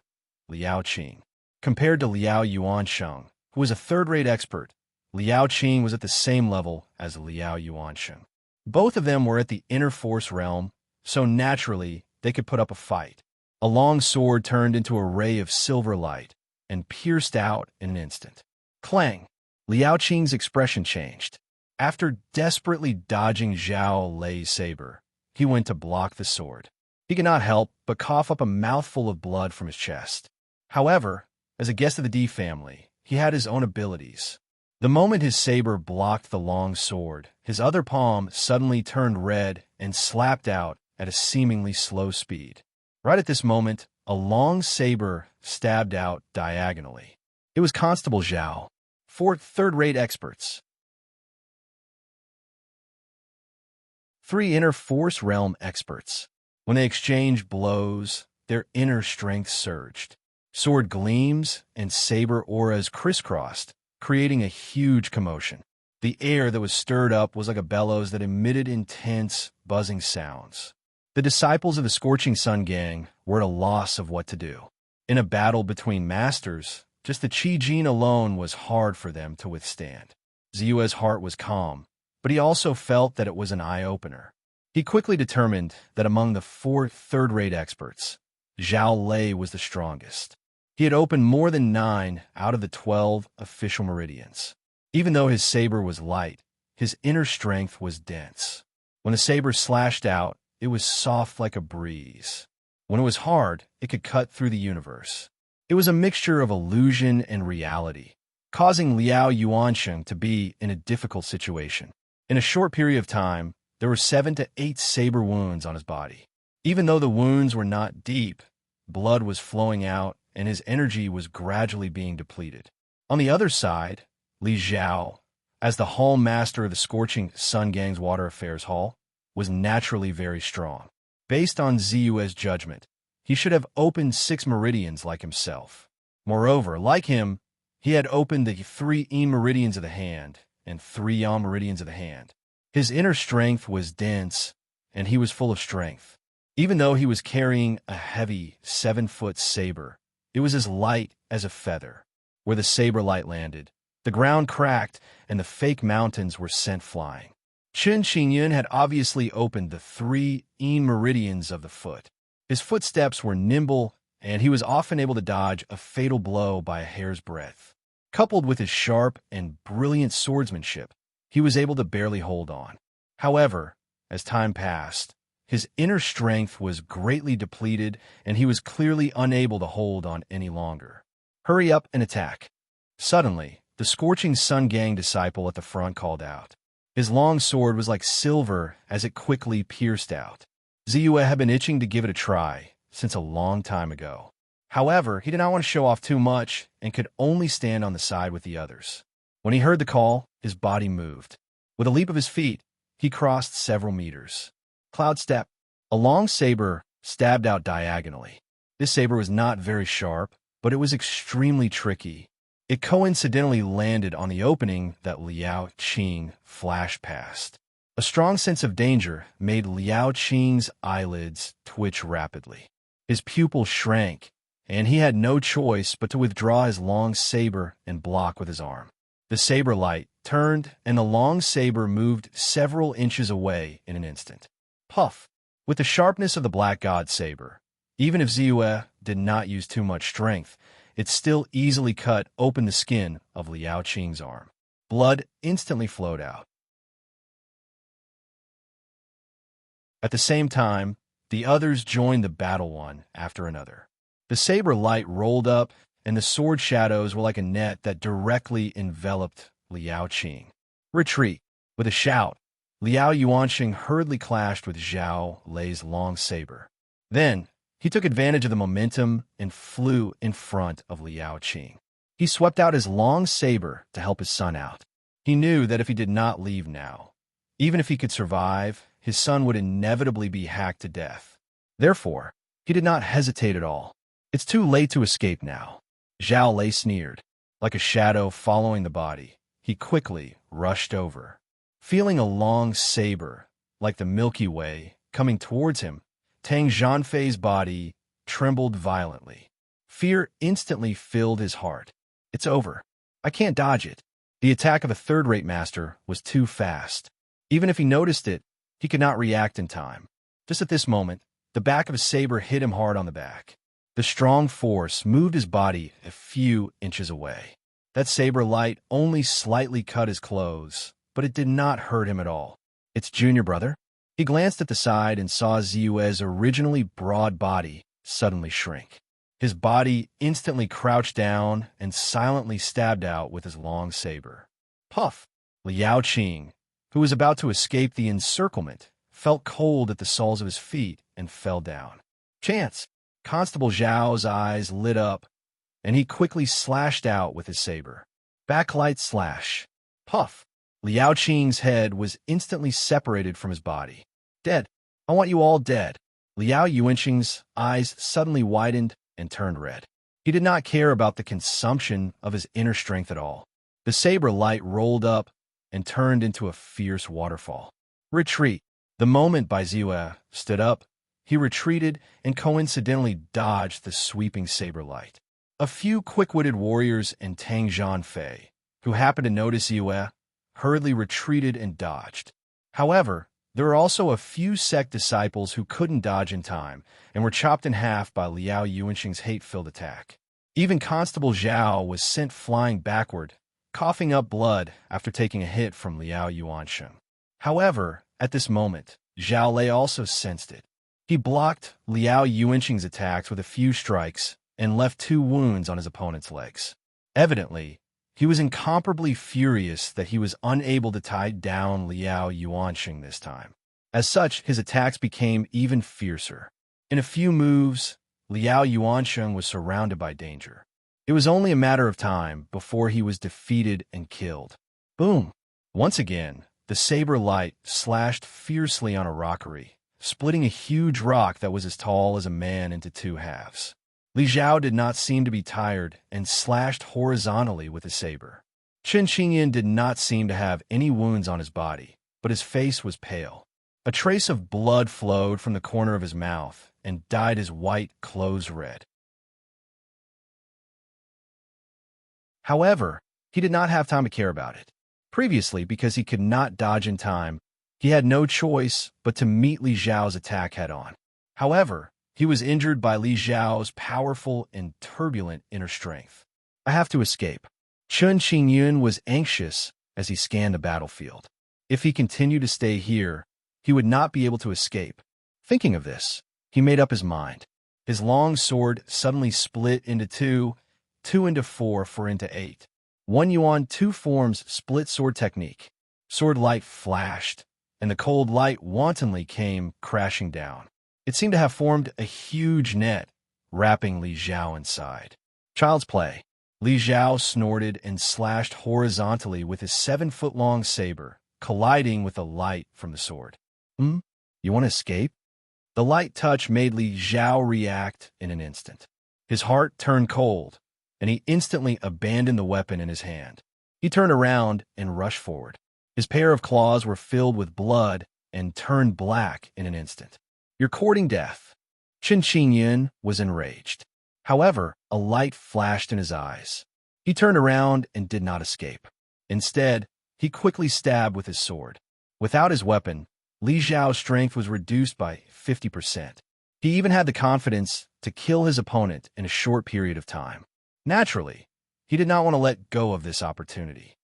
Liao Qing. Compared to Liao Yuansheng, who was a third-rate expert, Liao Qing was at the same level as Liao Yuansheng. Both of them were at the inner force realm, so naturally they could put up a fight. A long sword turned into a ray of silver light and pierced out in an instant. Clang! Liao Qing's expression changed. After desperately dodging Zhao Lei's saber, he went to block the sword. He could not help but cough up a mouthful of blood from his chest. However, as a guest of the D family, he had his own abilities. The moment his saber blocked the long sword, his other palm suddenly turned red and slapped out at a seemingly slow speed. Right at this moment, a long saber stabbed out diagonally. It was Constable Zhao, 4 third-rate experts. 3 inner force realm experts. When they exchanged blows, their inner strength surged. Sword gleams and saber auras crisscrossed, creating a huge commotion. The air that was stirred up was like a bellows that emitted intense, buzzing sounds. The disciples of the Scorching Sun Gang were at a loss of what to do. In a battle between masters, just the Qi Jin alone was hard for them to withstand. Ziyue's heart was calm, but he also felt that it was an eye-opener. He quickly determined that among the 4 third-rate experts, Zhao Lei was the strongest. He had opened more than 9 out of the 12 official meridians. Even though his saber was light, his inner strength was dense. When the saber slashed out, it was soft like a breeze. When it was hard, it could cut through the universe. It was a mixture of illusion and reality, causing Liao Yuansheng to be in a difficult situation. In a short period of time, there were 7 to 8 saber wounds on his body. Even though the wounds were not deep, blood was flowing out and his energy was gradually being depleted. On the other side, Li Zhao, as the hall master of the Scorching Sun Gang's Water Affairs Hall, was naturally very strong. Based on Ziyue's judgment, he should have opened 6 meridians like himself. Moreover, like him, he had opened the 3 Yin meridians of the hand and 3 Yang meridians of the hand. His inner strength was dense, and he was full of strength. Even though he was carrying a heavy 7-foot saber, it was as light as a feather. Where the saber light landed, the ground cracked and the fake mountains were sent flying. Chen Xingyun had obviously opened the 3 Yin meridians of the foot. His footsteps were nimble, and he was often able to dodge a fatal blow by a hair's breadth. Coupled with his sharp and brilliant swordsmanship, he was able to barely hold on. However, as time passed, his inner strength was greatly depleted, and he was clearly unable to hold on any longer. Hurry up and attack. Suddenly, the Scorching Sun Gang disciple at the front called out. His long sword was like silver as it quickly pierced out. Ziyue had been itching to give it a try since a long time ago. However, he did not want to show off too much and could only stand on the side with the others. When he heard the call, his body moved. With a leap of his feet, he crossed several meters. Cloud step. A long saber stabbed out diagonally. This saber was not very sharp, but it was extremely tricky. It coincidentally landed on the opening that Liao Qing flashed past. A strong sense of danger made Liao Qing's eyelids twitch rapidly. His pupil shrank, and he had no choice but to withdraw his long saber and block with his arm. The saber light turned, and the long saber moved several inches away in an instant. Puff! With the sharpness of the Black God saber, even if Ziyue did not use too much strength, it still easily cut open the skin of Liao Qing's arm. Blood instantly flowed out. At the same time, the others joined the battle one after another. The saber light rolled up, and the sword shadows were like a net that directly enveloped Liao Qing. Retreat. With a shout, Liao Yuanxing hurriedly clashed with Zhao Lei's long saber. Then, he took advantage of the momentum and flew in front of Liao Qing. He swept out his long saber to help his son out. He knew that if he did not leave now, even if he could survive, his son would inevitably be hacked to death. Therefore, he did not hesitate at all. It's too late to escape now. Zhao Lei sneered. Like a shadow following the body, he quickly rushed over. Feeling a long saber, like the Milky Way, coming towards him, Tang Zhanfei's body trembled violently. Fear instantly filled his heart. It's over. I can't dodge it. The attack of a third-rate master was too fast. Even if he noticed it, he could not react in time. Just at this moment, the back of his saber hit him hard on the back. The strong force moved his body a few inches away. That saber light only slightly cut his clothes, but it did not hurt him at all. It's junior brother? He glanced at the side and saw Ziyue's originally broad body suddenly shrink. His body instantly crouched down and silently stabbed out with his long saber. Puff! Liao Qing, who was about to escape the encirclement, felt cold at the soles of his feet and fell down. Chance! Constable Zhao's eyes lit up, and he quickly slashed out with his saber. Backlight slash. Puff! Liao Qing's head was instantly separated from his body. Dead. I want you all dead. Liao Yuanxing's eyes suddenly widened and turned red. He did not care about the consumption of his inner strength at all. The saber light rolled up and turned into a fierce waterfall. Retreat. The moment Bai Ziyue stood up, he retreated and coincidentally dodged the sweeping saber light. A few quick-witted warriors and Tang Zhanfei, who happened to notice Ziyue, hurriedly retreated and dodged. However, there were also a few sect disciples who couldn't dodge in time and were chopped in half by Liao Yuanxing's hate-filled attack. Even Constable Zhao was sent flying backward, coughing up blood after taking a hit from Liao Yuanxing. However, at this moment, Zhao Lei also sensed it. He blocked Liao Yuanxing's attacks with a few strikes and left 2 wounds on his opponent's legs. Evidently, he was incomparably furious that he was unable to tie down Liao Yuanxing this time. As such, his attacks became even fiercer. In a few moves, Liao Yuanxing was surrounded by danger. It was only a matter of time before he was defeated and killed. Boom! Once again, the saber light slashed fiercely on a rockery, splitting a huge rock that was as tall as a man into 2 halves. Li Zhao did not seem to be tired and slashed horizontally with his saber. Chen Qingyan did not seem to have any wounds on his body, but his face was pale. A trace of blood flowed from the corner of his mouth and dyed his white clothes red. However, he did not have time to care about it. Previously, because he could not dodge in time, he had no choice but to meet Li Zhao's attack head-on. However, he was injured by Li Zhao's powerful and turbulent inner strength. I have to escape. Chen Qingyun was anxious as he scanned the battlefield. If he continued to stay here, he would not be able to escape. Thinking of this, he made up his mind. His long sword suddenly split into 2, 2 into 4, 4 into 8. 1 yuan 2 forms split sword technique. Sword light flashed, and the cold light wantonly came crashing down. It seemed to have formed a huge net, wrapping Li Zhao inside. Child's play. Li Zhao snorted and slashed horizontally with his 7-foot-long saber, colliding with the light from the sword. You want to escape? The light touch made Li Zhao react in an instant. His heart turned cold, and he instantly abandoned the weapon in his hand. He turned around and rushed forward. His pair of claws were filled with blood and turned black in an instant. You're courting death. Chen Qingyun was enraged. However, a light flashed in his eyes. He turned around and did not escape. Instead, he quickly stabbed with his sword. Without his weapon, Li Zhao's strength was reduced by 50%. He even had the confidence to kill his opponent in a short period of time. Naturally, he did not want to let go of this opportunity.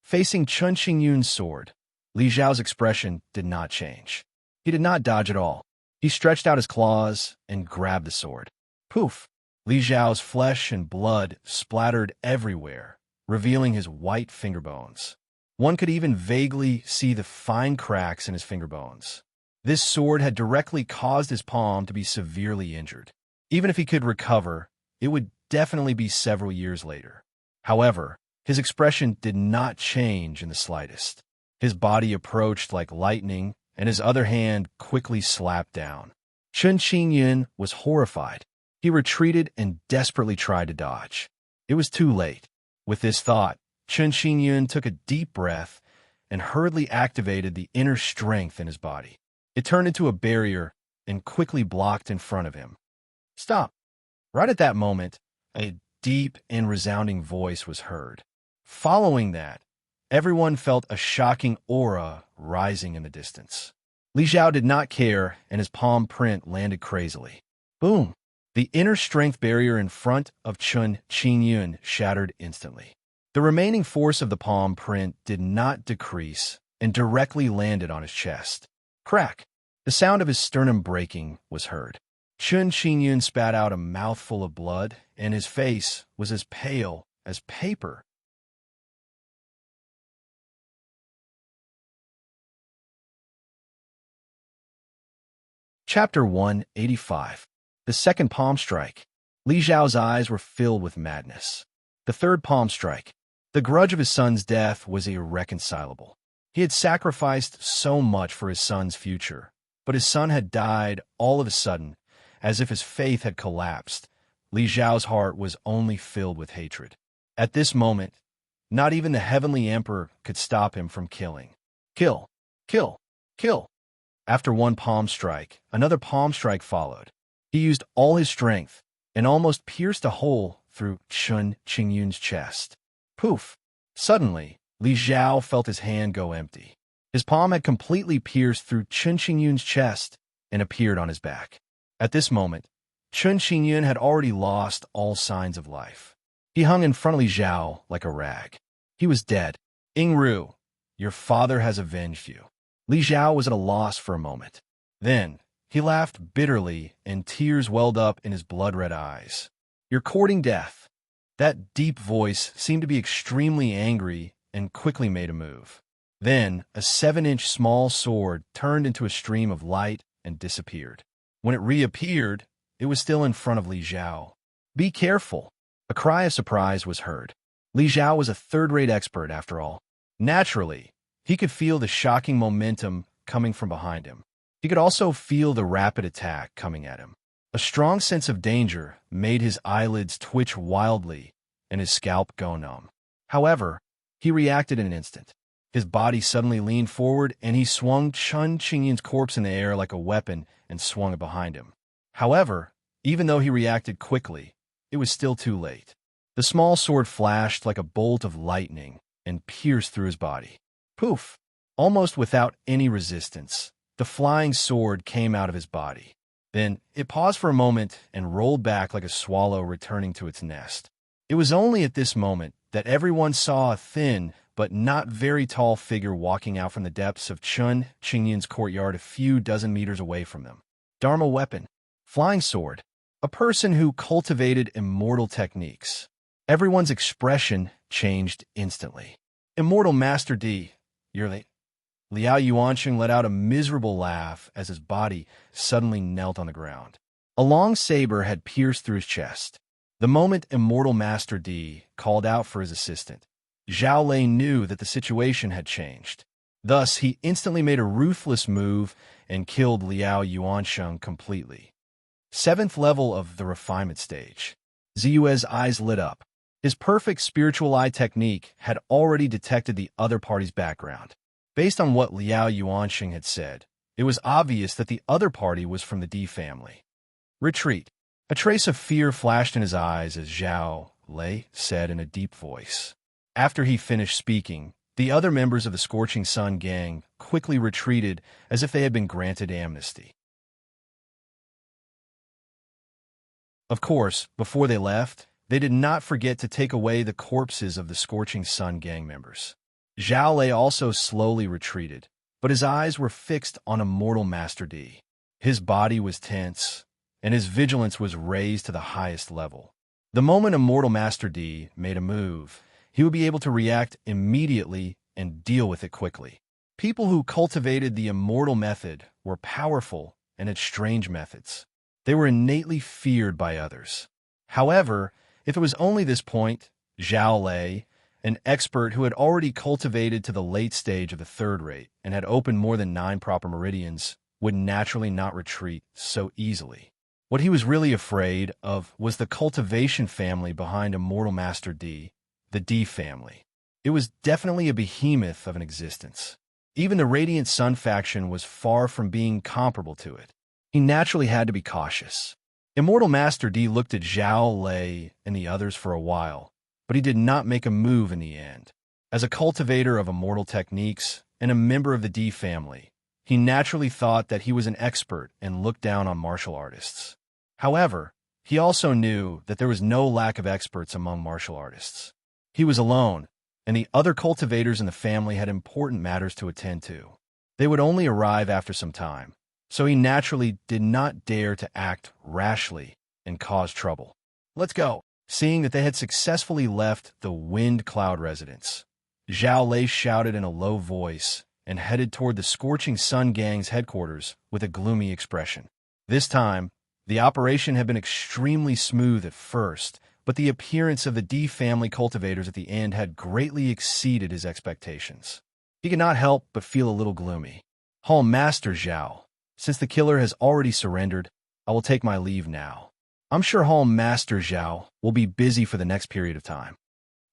Facing Chen Qingyun's sword, Li Zhao's expression did not change. He did not dodge at all. He stretched out his claws and grabbed the sword. Poof! Li Zhao's flesh and blood splattered everywhere, revealing his white finger bones. One could even vaguely see the fine cracks in his finger bones. This sword had directly caused his palm to be severely injured. Even if he could recover, it would definitely be several years later. However, his expression did not change in the slightest. His body approached like lightning, and his other hand quickly slapped down. Chen Qingyun was horrified. He retreated and desperately tried to dodge. It was too late. With this thought, Chen Qingyun took a deep breath and hurriedly activated the inner strength in his body. It turned into a barrier and quickly blocked in front of him. Stop! Right at that moment, a deep and resounding voice was heard. Following that, everyone felt a shocking aura rising in the distance. Li Xiao did not care, and his palm print landed crazily. Boom! The inner strength barrier in front of Chen Qingyun shattered instantly. The remaining force of the palm print did not decrease and directly landed on his chest. Crack! The sound of his sternum breaking was heard. Chen Qingyun spat out a mouthful of blood, and his face was as pale as paper. Chapter 185. The second palm strike. Li Xiao's eyes were filled with madness. The third palm strike. The grudge of his son's death was irreconcilable. He had sacrificed so much for his son's future, but his son had died all of a sudden, as if his faith had collapsed. Li Xiao's heart was only filled with hatred. At this moment, not even the heavenly emperor could stop him from killing. Kill! Kill! Kill! After one palm strike, another palm strike followed. He used all his strength and almost pierced a hole through Chen Qingyun's chest. Poof! Suddenly, Li Xiao felt his hand go empty. His palm had completely pierced through Chen Qingyun's chest and appeared on his back. At this moment, Chen Qingyun had already lost all signs of life. He hung in front of Li Xiao like a rag. He was dead. Yingru, your father has avenged you. Li Xiao was at a loss for a moment. Then, he laughed bitterly and tears welled up in his blood-red eyes. You're courting death. That deep voice seemed to be extremely angry and quickly made a move. Then, a 7-inch small sword turned into a stream of light and disappeared. When it reappeared, it was still in front of Li Xiao. Be careful! A cry of surprise was heard. Li Xiao was a third-rate expert, after all. Naturally, he could feel the shocking momentum coming from behind him. He could also feel the rapid attack coming at him. A strong sense of danger made his eyelids twitch wildly and his scalp go numb. However, he reacted in an instant. His body suddenly leaned forward and he swung Chen Qingyun's corpse in the air like a weapon and swung it behind him. However, even though he reacted quickly, it was still too late. The small sword flashed like a bolt of lightning and pierced through his body. Poof! Almost without any resistance, the flying sword came out of his body. Then it paused for a moment and rolled back like a swallow returning to its nest. It was only at this moment that everyone saw a thin but not very tall figure walking out from the depths of Chen Qingyun's courtyard a few dozen meters away from them. Dharma weapon. Flying sword. A person who cultivated immortal techniques. Everyone's expression changed instantly. Immortal Master D, you're late. Liao Yuansheng let out a miserable laugh as his body suddenly knelt on the ground. A long saber had pierced through his chest. The moment Immortal Master D called out for his assistant, Zhao Lei knew that the situation had changed. Thus, he instantly made a ruthless move and killed Liao Yuansheng completely. 7th level of the refinement stage. Ziyue's eyes lit up. His perfect spiritual eye technique had already detected the other party's background. Based on what Liao Yuansheng had said, it was obvious that the other party was from the D family. Retreat. A trace of fear flashed in his eyes as Zhao Lei said in a deep voice. After he finished speaking, the other members of the Scorching Sun gang quickly retreated as if they had been granted amnesty. Of course, before they left, they did not forget to take away the corpses of the Scorching Sun gang members. Zhao Lei also slowly retreated, but his eyes were fixed on Immortal Master D. His body was tense, and his vigilance was raised to the highest level. The moment Immortal Master D made a move, he would be able to react immediately and deal with it quickly. People who cultivated the immortal method were powerful and had strange methods. They were innately feared by others. However, if it was only this point, Zhao Lei, an expert who had already cultivated to the late stage of the third rate and had opened more than 9 proper meridians, would naturally not retreat so easily. What he was really afraid of was the cultivation family behind Immortal Master D, the D family. It was definitely a behemoth of an existence. Even the Radiant Sun faction was far from being comparable to it. He naturally had to be cautious. Immortal Master D looked at Zhao Lei and the others for a while, but he did not make a move in the end. As a cultivator of immortal techniques and a member of the D family, he naturally thought that he was an expert and looked down on martial artists. However, he also knew that there was no lack of experts among martial artists. He was alone, and the other cultivators in the family had important matters to attend to. They would only arrive after some time, so he naturally did not dare to act rashly and cause trouble. "Let's go." Seeing that they had successfully left the Wind Cloud residence, Zhao Lei shouted in a low voice and headed toward the Scorching Sun Gang's headquarters with a gloomy expression. This time, the operation had been extremely smooth at first, but the appearance of the D family cultivators at the end had greatly exceeded his expectations. He could not help but feel a little gloomy. "Hall Master Zhao, since the killer has already surrendered, I will take my leave now. I'm sure Hall Master Zhao will be busy for the next period of time."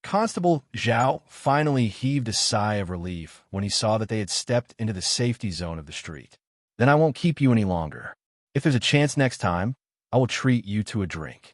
Constable Zhao finally heaved a sigh of relief when he saw that they had stepped into the safety zone of the street. "Then I won't keep you any longer. If there's a chance next time, I will treat you to a drink."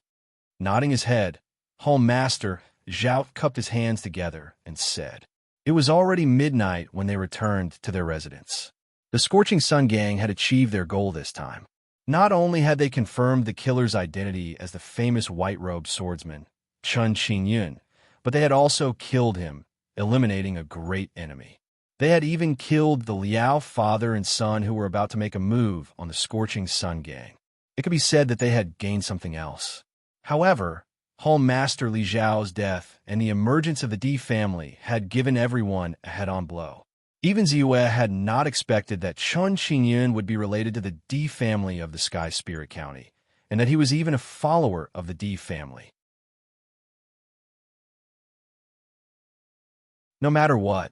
Nodding his head, Hall Master Zhao cupped his hands together and said. It was already midnight when they returned to their residence. The Scorching Sun Gang had achieved their goal this time. Not only had they confirmed the killer's identity as the famous white-robed swordsman, Chun Qingyun, but they had also killed him, eliminating a great enemy. They had even killed the Liao father and son who were about to make a move on the Scorching Sun Gang. It could be said that they had gained something else. However, Hall Master Li Zhao's death and the emergence of the D family had given everyone a head-on blow. Even Ziyue had not expected that Chun Qingyun would be related to the D family of the Sky Spirit County, and that he was even a follower of the D family. No matter what,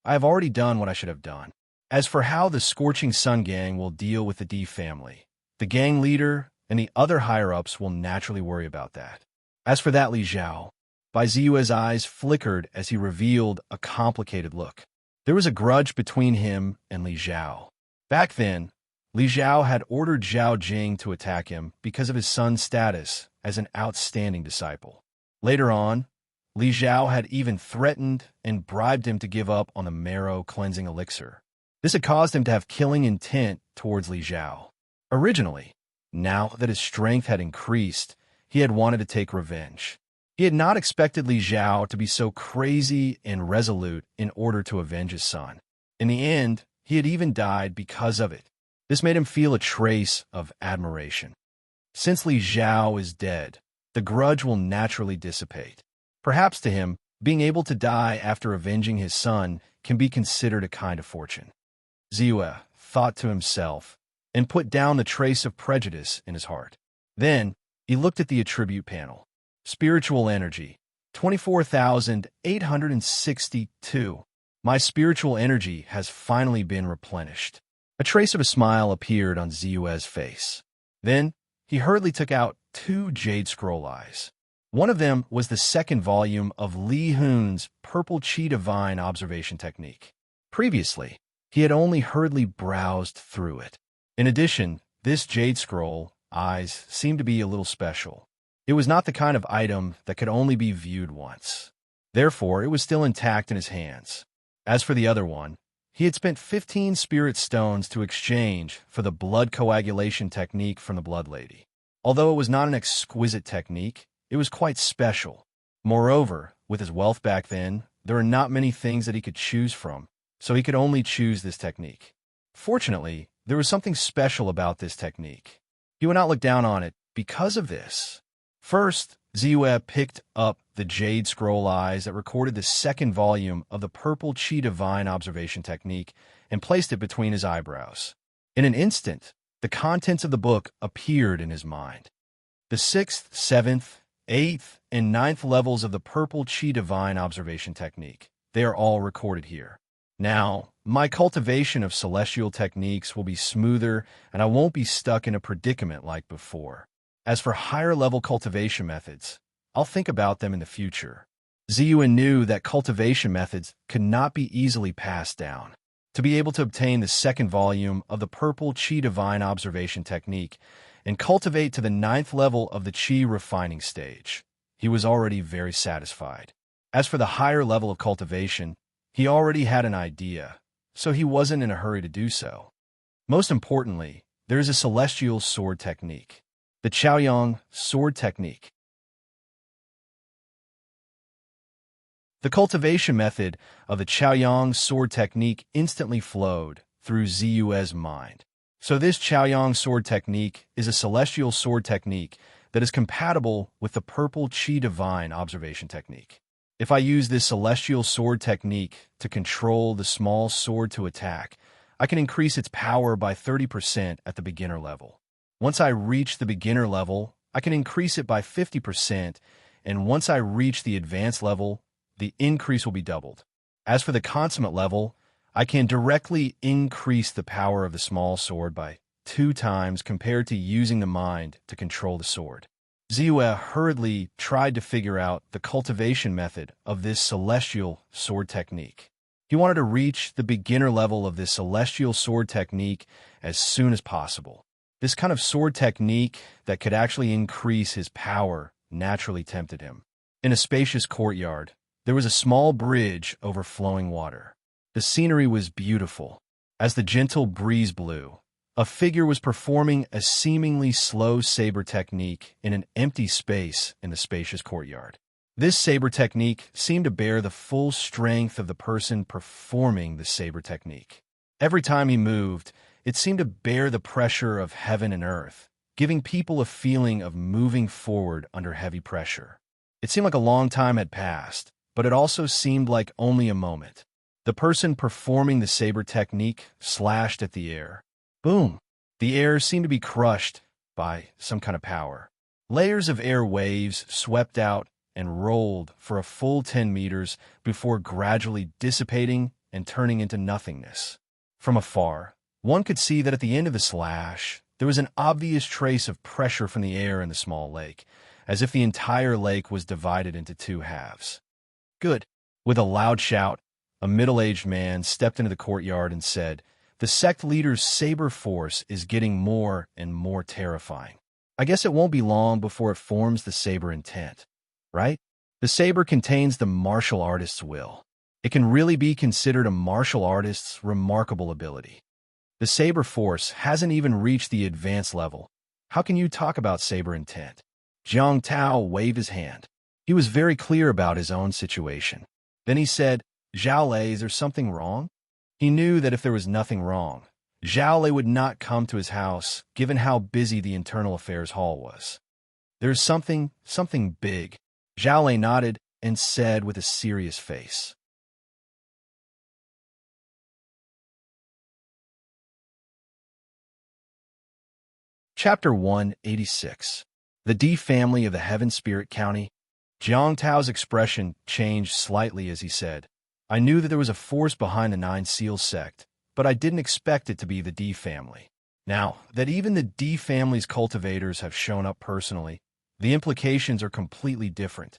I have already done what I should have done. As for how the Scorching Sun Gang will deal with the D family, the gang leader and the other higher-ups will naturally worry about that. As for that Li Zhao, Bai Ziyue's eyes flickered as he revealed a complicated look. There was a grudge between him and Li Zhao. Back then, Li Zhao had ordered Zhao Jing to attack him because of his son's status as an outstanding disciple. Later on, Li Zhao had even threatened and bribed him to give up on the marrow cleansing elixir. This had caused him to have killing intent towards Li Zhao. Originally, now that his strength had increased, he had wanted to take revenge. He had not expected Li Zhao to be so crazy and resolute in order to avenge his son. In the end, he had even died because of it. This made him feel a trace of admiration. Since Li Zhao is dead, the grudge will naturally dissipate. Perhaps to him, being able to die after avenging his son can be considered a kind of fortune. Ziyue thought to himself and put down the trace of prejudice in his heart. Then, he looked at the attribute panel. Spiritual energy, 24,862. My spiritual energy has finally been replenished. A trace of a smile appeared on Ziyue's face. Then, he hurriedly took out 2 jade scroll eyes. One of them was the second volume of Li Hun's Purple Chi Divine observation technique. Previously, he had only hurriedly browsed through it. In addition, this jade scroll eyes seemed to be a little special. It was not the kind of item that could only be viewed once. Therefore, it was still intact in his hands. As for the other one, he had spent 15 spirit stones to exchange for the blood coagulation technique from the Blood Lady. Although it was not an exquisite technique, it was quite special. Moreover, with his wealth back then, there were not many things that he could choose from, so he could only choose this technique. Fortunately, there was something special about this technique. He would not look down on it because of this. First, Ziyue picked up the jade scroll eyes that recorded the second volume of the purple chi divine observation technique and placed it between his eyebrows. In an instant, the contents of the book appeared in his mind. The 6th, 7th, 8th, and 9th levels of the purple chi divine observation technique. They are all recorded here. Now, my cultivation of celestial techniques will be smoother and I won't be stuck in a predicament like before. As for higher-level cultivation methods, I'll think about them in the future. Ziyue knew that cultivation methods could not be easily passed down. To be able to obtain the second volume of the purple chi divine observation technique and cultivate to the 9th level of the chi refining stage, he was already very satisfied. As for the higher level of cultivation, he already had an idea, so he wasn't in a hurry to do so. Most importantly, there is a celestial sword technique, the Chaoyang sword technique. The cultivation method of the Chaoyang sword technique instantly flowed through Ziyue's mind. So this Chaoyang sword technique is a celestial sword technique that is compatible with the purple chi divine observation technique. If I use this celestial sword technique to control the small sword to attack, I can increase its power by 30% at the beginner level. Once I reach the beginner level, I can increase it by 50%, and once I reach the advanced level, the increase will be doubled. As for the consummate level, I can directly increase the power of the small sword by 2 times compared to using the mind to control the sword. Ziyue hurriedly tried to figure out the cultivation method of this celestial sword technique. He wanted to reach the beginner level of this celestial sword technique as soon as possible. This kind of sword technique that could actually increase his power naturally tempted him. In a spacious courtyard, there was a small bridge over flowing water. The scenery was beautiful. As the gentle breeze blew, a figure was performing a seemingly slow saber technique in an empty space in the spacious courtyard. This saber technique seemed to bear the full strength of the person performing the saber technique. Every time he moved, it seemed to bear the pressure of heaven and earth, giving people a feeling of moving forward under heavy pressure. It seemed like a long time had passed, but it also seemed like only a moment. The person performing the saber technique slashed at the air. Boom! The air seemed to be crushed by some kind of power. Layers of air waves swept out and rolled for a full 10 meters before gradually dissipating and turning into nothingness. From afar, one could see that at the end of the slash, there was an obvious trace of pressure from the air in the small lake, as if the entire lake was divided into 2 halves. Good. With a loud shout, a middle-aged man stepped into the courtyard and said, "The sect leader's saber force is getting more and more terrifying. I guess it won't be long before it forms the saber intent, right? The saber contains the martial artist's will. It can really be considered a martial artist's remarkable ability. The saber force hasn't even reached the advanced level. How can you talk about saber intent?" Jiang Tao waved his hand. He was very clear about his own situation. Then he said, "Zhao Lei, is there something wrong?" He knew that if there was nothing wrong, Zhao Lei would not come to his house, given how busy the internal affairs hall was. "There's something big." Zhao Lei nodded and said with a serious face. Chapter 186. The D Family of the Heaven Spirit County. Jiang Tao's expression changed slightly as he said, "I knew that there was a force behind the Nine Seals sect, but I didn't expect it to be the D family. Now, that even the D family's cultivators have shown up personally, the implications are completely different.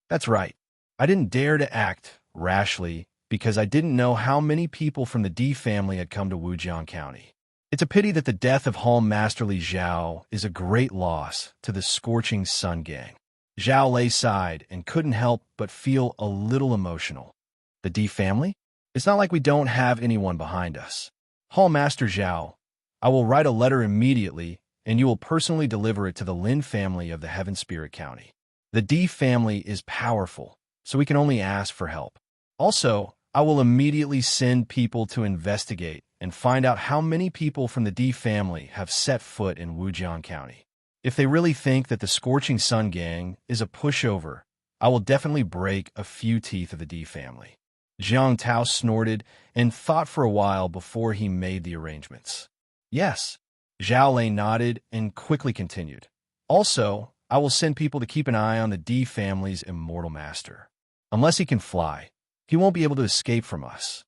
That's right. I didn't dare to act rashly because I didn't know how many people from the D family had come to Wujiang County. It's a pity that the death of Hall Master Li Zhao is a great loss to the Scorching Sun Gang." Zhao Lei sighed and couldn't help but feel a little emotional. "The D family? It's not like we don't have anyone behind us. Hall Master Zhao, I will write a letter immediately, and you will personally deliver it to the Lin family of the Heaven Spirit County. The D family is powerful, so we can only ask for help. Also, I will immediately send people to investigate and find out how many people from the D family have set foot in Wujiang County." If they really think that the Scorching Sun Gang is a pushover, I will definitely break a few teeth of the D family. Jiang Tao snorted and thought for a while before he made the arrangements. Yes. Zhao Lei nodded and quickly continued. Also, I will send people to keep an eye on the D family's immortal master. Unless he can fly, he won't be able to escape from us.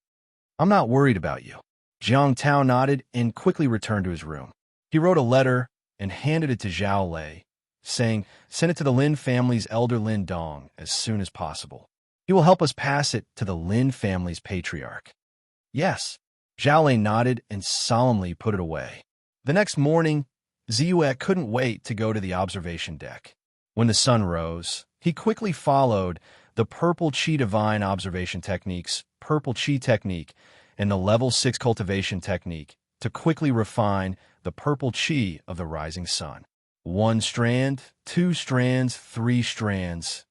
I'm not worried about you. Jiang Tao nodded and quickly returned to his room. He wrote a letter and handed it to Zhao Lei, saying, send it to the Lin family's elder Lin Dong as soon as possible. He will help us pass it to the Lin family's patriarch. Yes. Zhao Lei nodded and solemnly put it away. The next morning, Ziyue couldn't wait to go to the observation deck. When the sun rose, he quickly followed the Purple Qi Divine Observation Techniques, Purple Qi Technique, and the Level 6 Cultivation Technique to quickly refine the Purple Qi of the rising sun. 1 strand, 2 strands, 3 strands.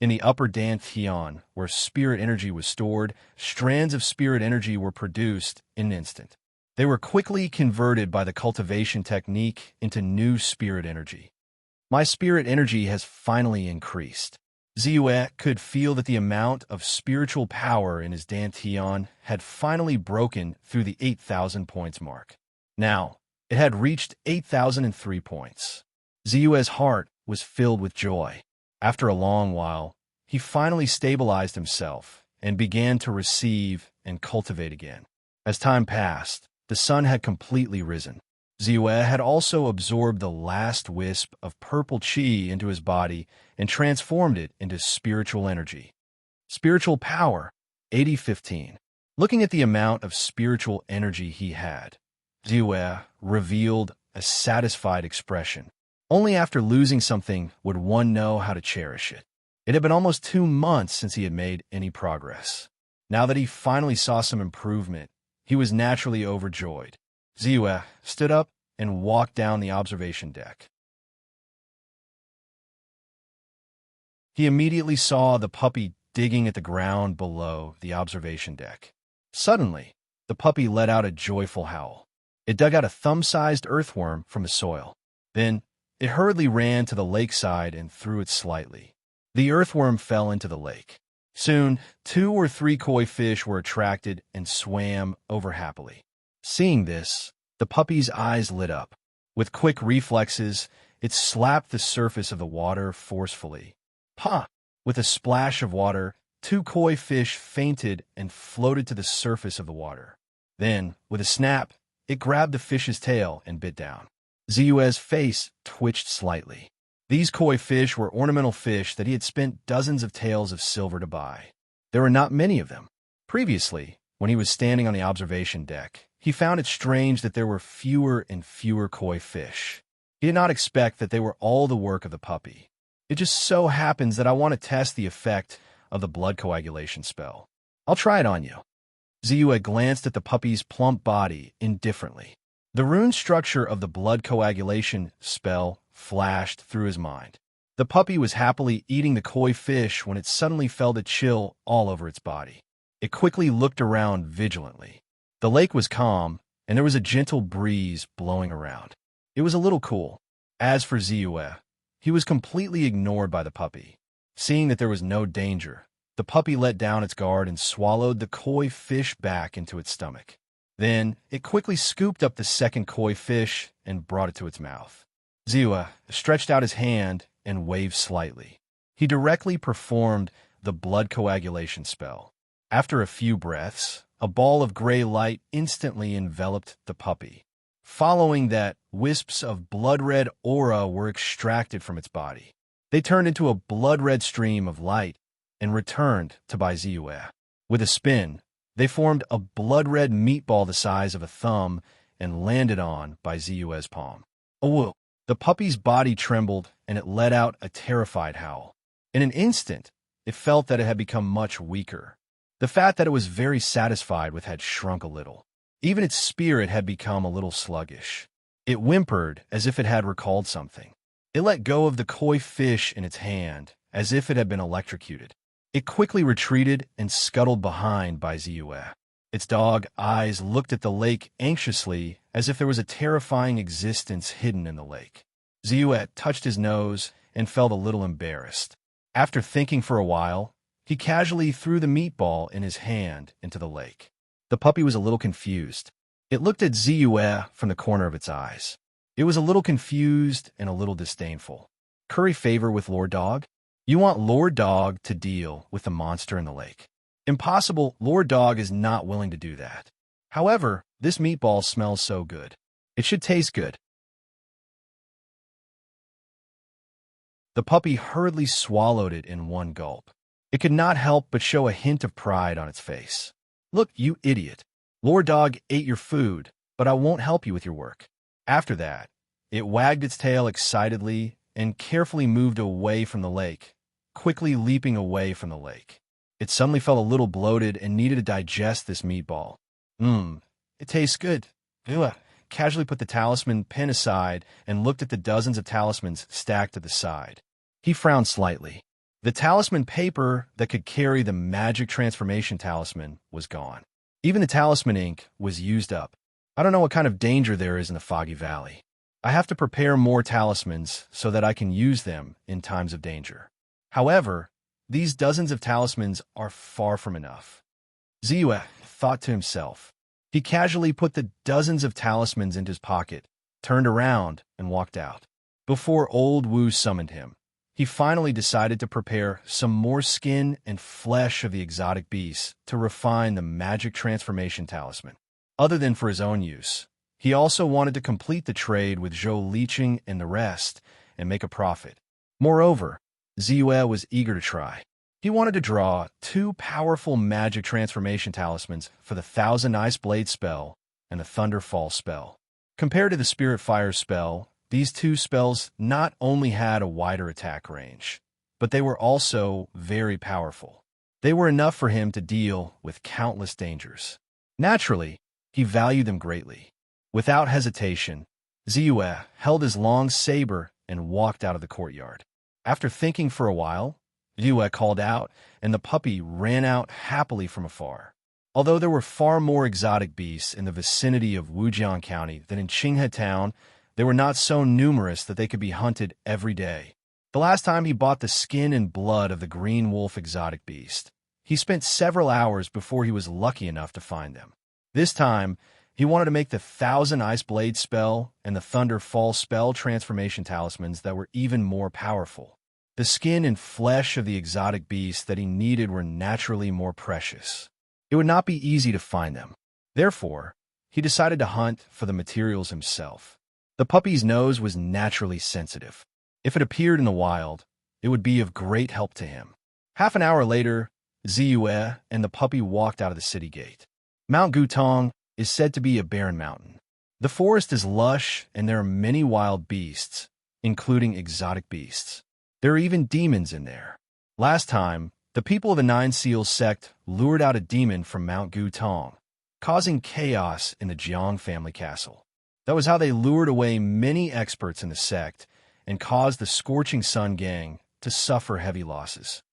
In the upper dantian, where spirit energy was stored, strands of spirit energy were produced in an instant. They were quickly converted by the cultivation technique into new spirit energy. My spirit energy has finally increased. Ziyue could feel that the amount of spiritual power in his dantian had finally broken through the 8,000 points mark. Now, it had reached 8,003 points. Ziyue's heart was filled with joy. After a long while, he finally stabilized himself and began to receive and cultivate again. As time passed, the sun had completely risen. Ziyue had also absorbed the last wisp of purple qi into his body and transformed it into spiritual energy. Spiritual power, 8015. Looking at the amount of spiritual energy he had, Ziyue revealed a satisfied expression. Only after losing something would one know how to cherish it. It had been almost 2 months since he had made any progress. Now that he finally saw some improvement, he was naturally overjoyed. Ziyue stood up and walked down the observation deck. He immediately saw the puppy digging at the ground below the observation deck. Suddenly, the puppy let out a joyful howl. It dug out a thumb-sized earthworm from the soil. Then, it hurriedly ran to the lakeside and threw it slightly. The earthworm fell into the lake. Soon, 2 or 3 koi fish were attracted and swam over happily. Seeing this, the puppy's eyes lit up. With quick reflexes, it slapped the surface of the water forcefully. Pa! With a splash of water, 2 koi fish fainted and floated to the surface of the water. Then, with a snap, it grabbed the fish's tail and bit down. Ziyue's face twitched slightly. These koi fish were ornamental fish that he had spent dozens of taels of silver to buy. There were not many of them. Previously, when he was standing on the observation deck, he found it strange that there were fewer and fewer koi fish. He did not expect that they were all the work of the puppy. It just so happens that I want to test the effect of the blood coagulation spell. I'll try it on you. Ziyue glanced at the puppy's plump body indifferently. The rune structure of the blood coagulation spell flashed through his mind. The puppy was happily eating the koi fish when it suddenly felt a chill all over its body. It quickly looked around vigilantly. The lake was calm, and there was a gentle breeze blowing around. It was a little cool. As for Ziyue, he was completely ignored by the puppy. Seeing that there was no danger, the puppy let down its guard and swallowed the koi fish back into its stomach. Then, it quickly scooped up the second koi fish and brought it to its mouth. Ziyue stretched out his hand and waved slightly. He directly performed the blood coagulation spell. After a few breaths, a ball of gray light instantly enveloped the puppy. Following that, wisps of blood-red aura were extracted from its body. They turned into a blood-red stream of light and returned to Bai Ziyue. With a spin, they formed a blood-red meatball the size of a thumb and landed on Bai Ziyue's palm. Oh! The puppy's body trembled and it let out a terrified howl. In an instant, it felt that it had become much weaker. The fat that it was very satisfied with had shrunk a little. Even its spirit had become a little sluggish. It whimpered as if it had recalled something. It let go of the koi fish in its hand, as if it had been electrocuted. It quickly retreated and scuttled behind Bai Ziyue. Its dog eyes looked at the lake anxiously, as if there was a terrifying existence hidden in the lake. Ziyue touched his nose and felt a little embarrassed. After thinking for a while, he casually threw the meatball in his hand into the lake. The puppy was a little confused. It looked at Ziyue from the corner of its eyes. It was a little confused and a little disdainful. Curry favor with Lord Dog? You want Lord Dog to deal with the monster in the lake. Impossible. Lord Dog is not willing to do that. However, this meatball smells so good. It should taste good. The puppy hurriedly swallowed it in one gulp. It could not help but show a hint of pride on its face. Look, you idiot. Lord Dog ate your food, but I won't help you with your work. After that, it wagged its tail excitedly and carefully moved away from the lake, quickly leaping away from the lake. It suddenly felt a little bloated and needed to digest this meatball. It tastes good. Ugh. Casually put the talisman pin aside and looked at the dozens of talismans stacked at the side. He frowned slightly. The talisman paper that could carry the magic transformation talisman was gone. Even the talisman ink was used up. I don't know what kind of danger there is in the Foggy Valley. I have to prepare more talismans so that I can use them in times of danger. However, these dozens of talismans are far from enough. Ziyue thought to himself. He casually put the dozens of talismans into his pocket, turned around, and walked out. Before old Wu summoned him, he finally decided to prepare some more skin and flesh of the exotic beasts to refine the magic transformation talisman. Other than for his own use, he also wanted to complete the trade with Zhou Liqing and the rest and make a profit. Moreover, Ziyue was eager to try. He wanted to draw 2 powerful magic transformation talismans for the Thousand Ice Blade spell and the Thunder Fall spell. Compared to the Spirit Fire spell, these 2 spells not only had a wider attack range, but they were also very powerful. They were enough for him to deal with countless dangers. Naturally, he valued them greatly. Without hesitation, Ziyue held his long saber and walked out of the courtyard. After thinking for a while, Ziyue called out, and the puppy ran out happily from afar. Although there were far more exotic beasts in the vicinity of Wujiang County than in Qinghe Town, they were not so numerous that they could be hunted every day. The last time he bought the skin and blood of the green wolf exotic beast, he spent several hours before he was lucky enough to find them. This time, he wanted to make the Thousand Ice Blade spell and the Thunder Fall spell transformation talismans that were even more powerful. The skin and flesh of the exotic beasts that he needed were naturally more precious. It would not be easy to find them. Therefore, he decided to hunt for the materials himself. The puppy's nose was naturally sensitive. If it appeared in the wild, it would be of great help to him. Half an hour later, Ziyue and the puppy walked out of the city gate. Mount Gutong is said to be a barren mountain. The forest is lush and there are many wild beasts, including exotic beasts. There are even demons in there. Last time, the people of the Nine Seals sect lured out a demon from Mount Gutong, causing chaos in the Jiang family castle. That was how they lured away many experts in the sect and caused the Scorching Sun gang to suffer heavy losses.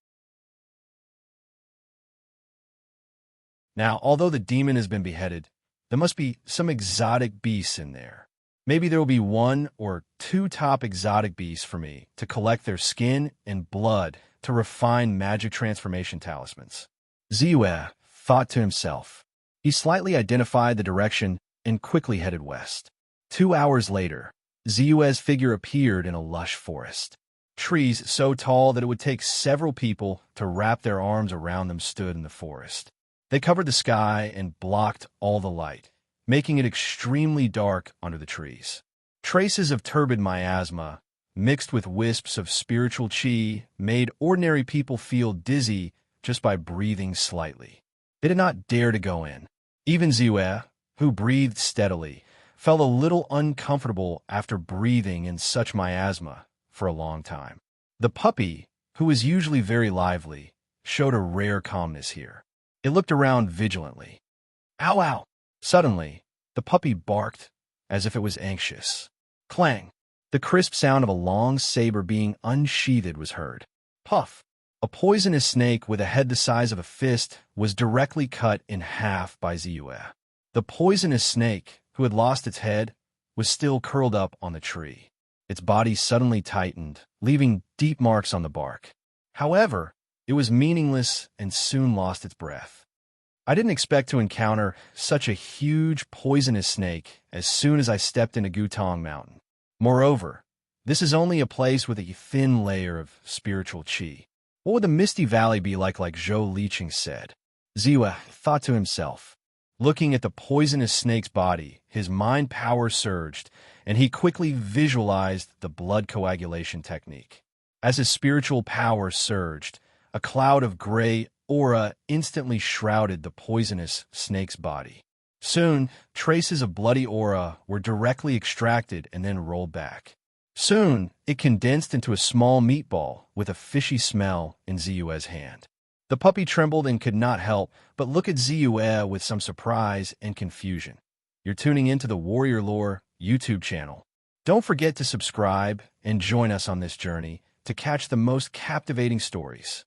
Now, although the demon has been beheaded, there must be some exotic beasts in there. Maybe there will be 1 or 2 top exotic beasts for me to collect their skin and blood to refine magic transformation talismans. Ziyue thought to himself. He slightly identified the direction and quickly headed west. 2 hours later, Ziyue's figure appeared in a lush forest. Trees so tall that it would take several people to wrap their arms around them stood in the forest. They covered the sky and blocked all the light, making it extremely dark under the trees. Traces of turbid miasma, mixed with wisps of spiritual qi, made ordinary people feel dizzy just by breathing slightly. They did not dare to go in. Even Ziyue, who breathed steadily, felt a little uncomfortable after breathing in such miasma for a long time. The puppy, who was usually very lively, showed a rare calmness here. It looked around vigilantly. Ow, ow! Suddenly, the puppy barked as if it was anxious. Clang! The crisp sound of a long saber being unsheathed was heard. Puff! A poisonous snake with a head the size of a fist was directly cut in half by Ziyue. The poisonous snake, who had lost its head, was still curled up on the tree. Its body suddenly tightened, leaving deep marks on the bark. However, it was meaningless and soon lost its breath. I didn't expect to encounter such a huge, poisonous snake as soon as I stepped into Gutong Mountain. Moreover, this is only a place with a thin layer of spiritual qi. What would the Misty Valley be like Zhou Liqing said? Ziwa thought to himself. Looking at the poisonous snake's body, his mind power surged, and he quickly visualized the blood coagulation technique. As his spiritual power surged, a cloud of gray aura instantly shrouded the poisonous snake's body. Soon, traces of bloody aura were directly extracted and then rolled back. Soon, it condensed into a small meatball with a fishy smell in Ziyue's hand. The puppy trembled and could not help but look at Ziyue with some surprise and confusion. You're tuning into the Warrior Lore YouTube channel. Don't forget to subscribe and join us on this journey to catch the most captivating stories.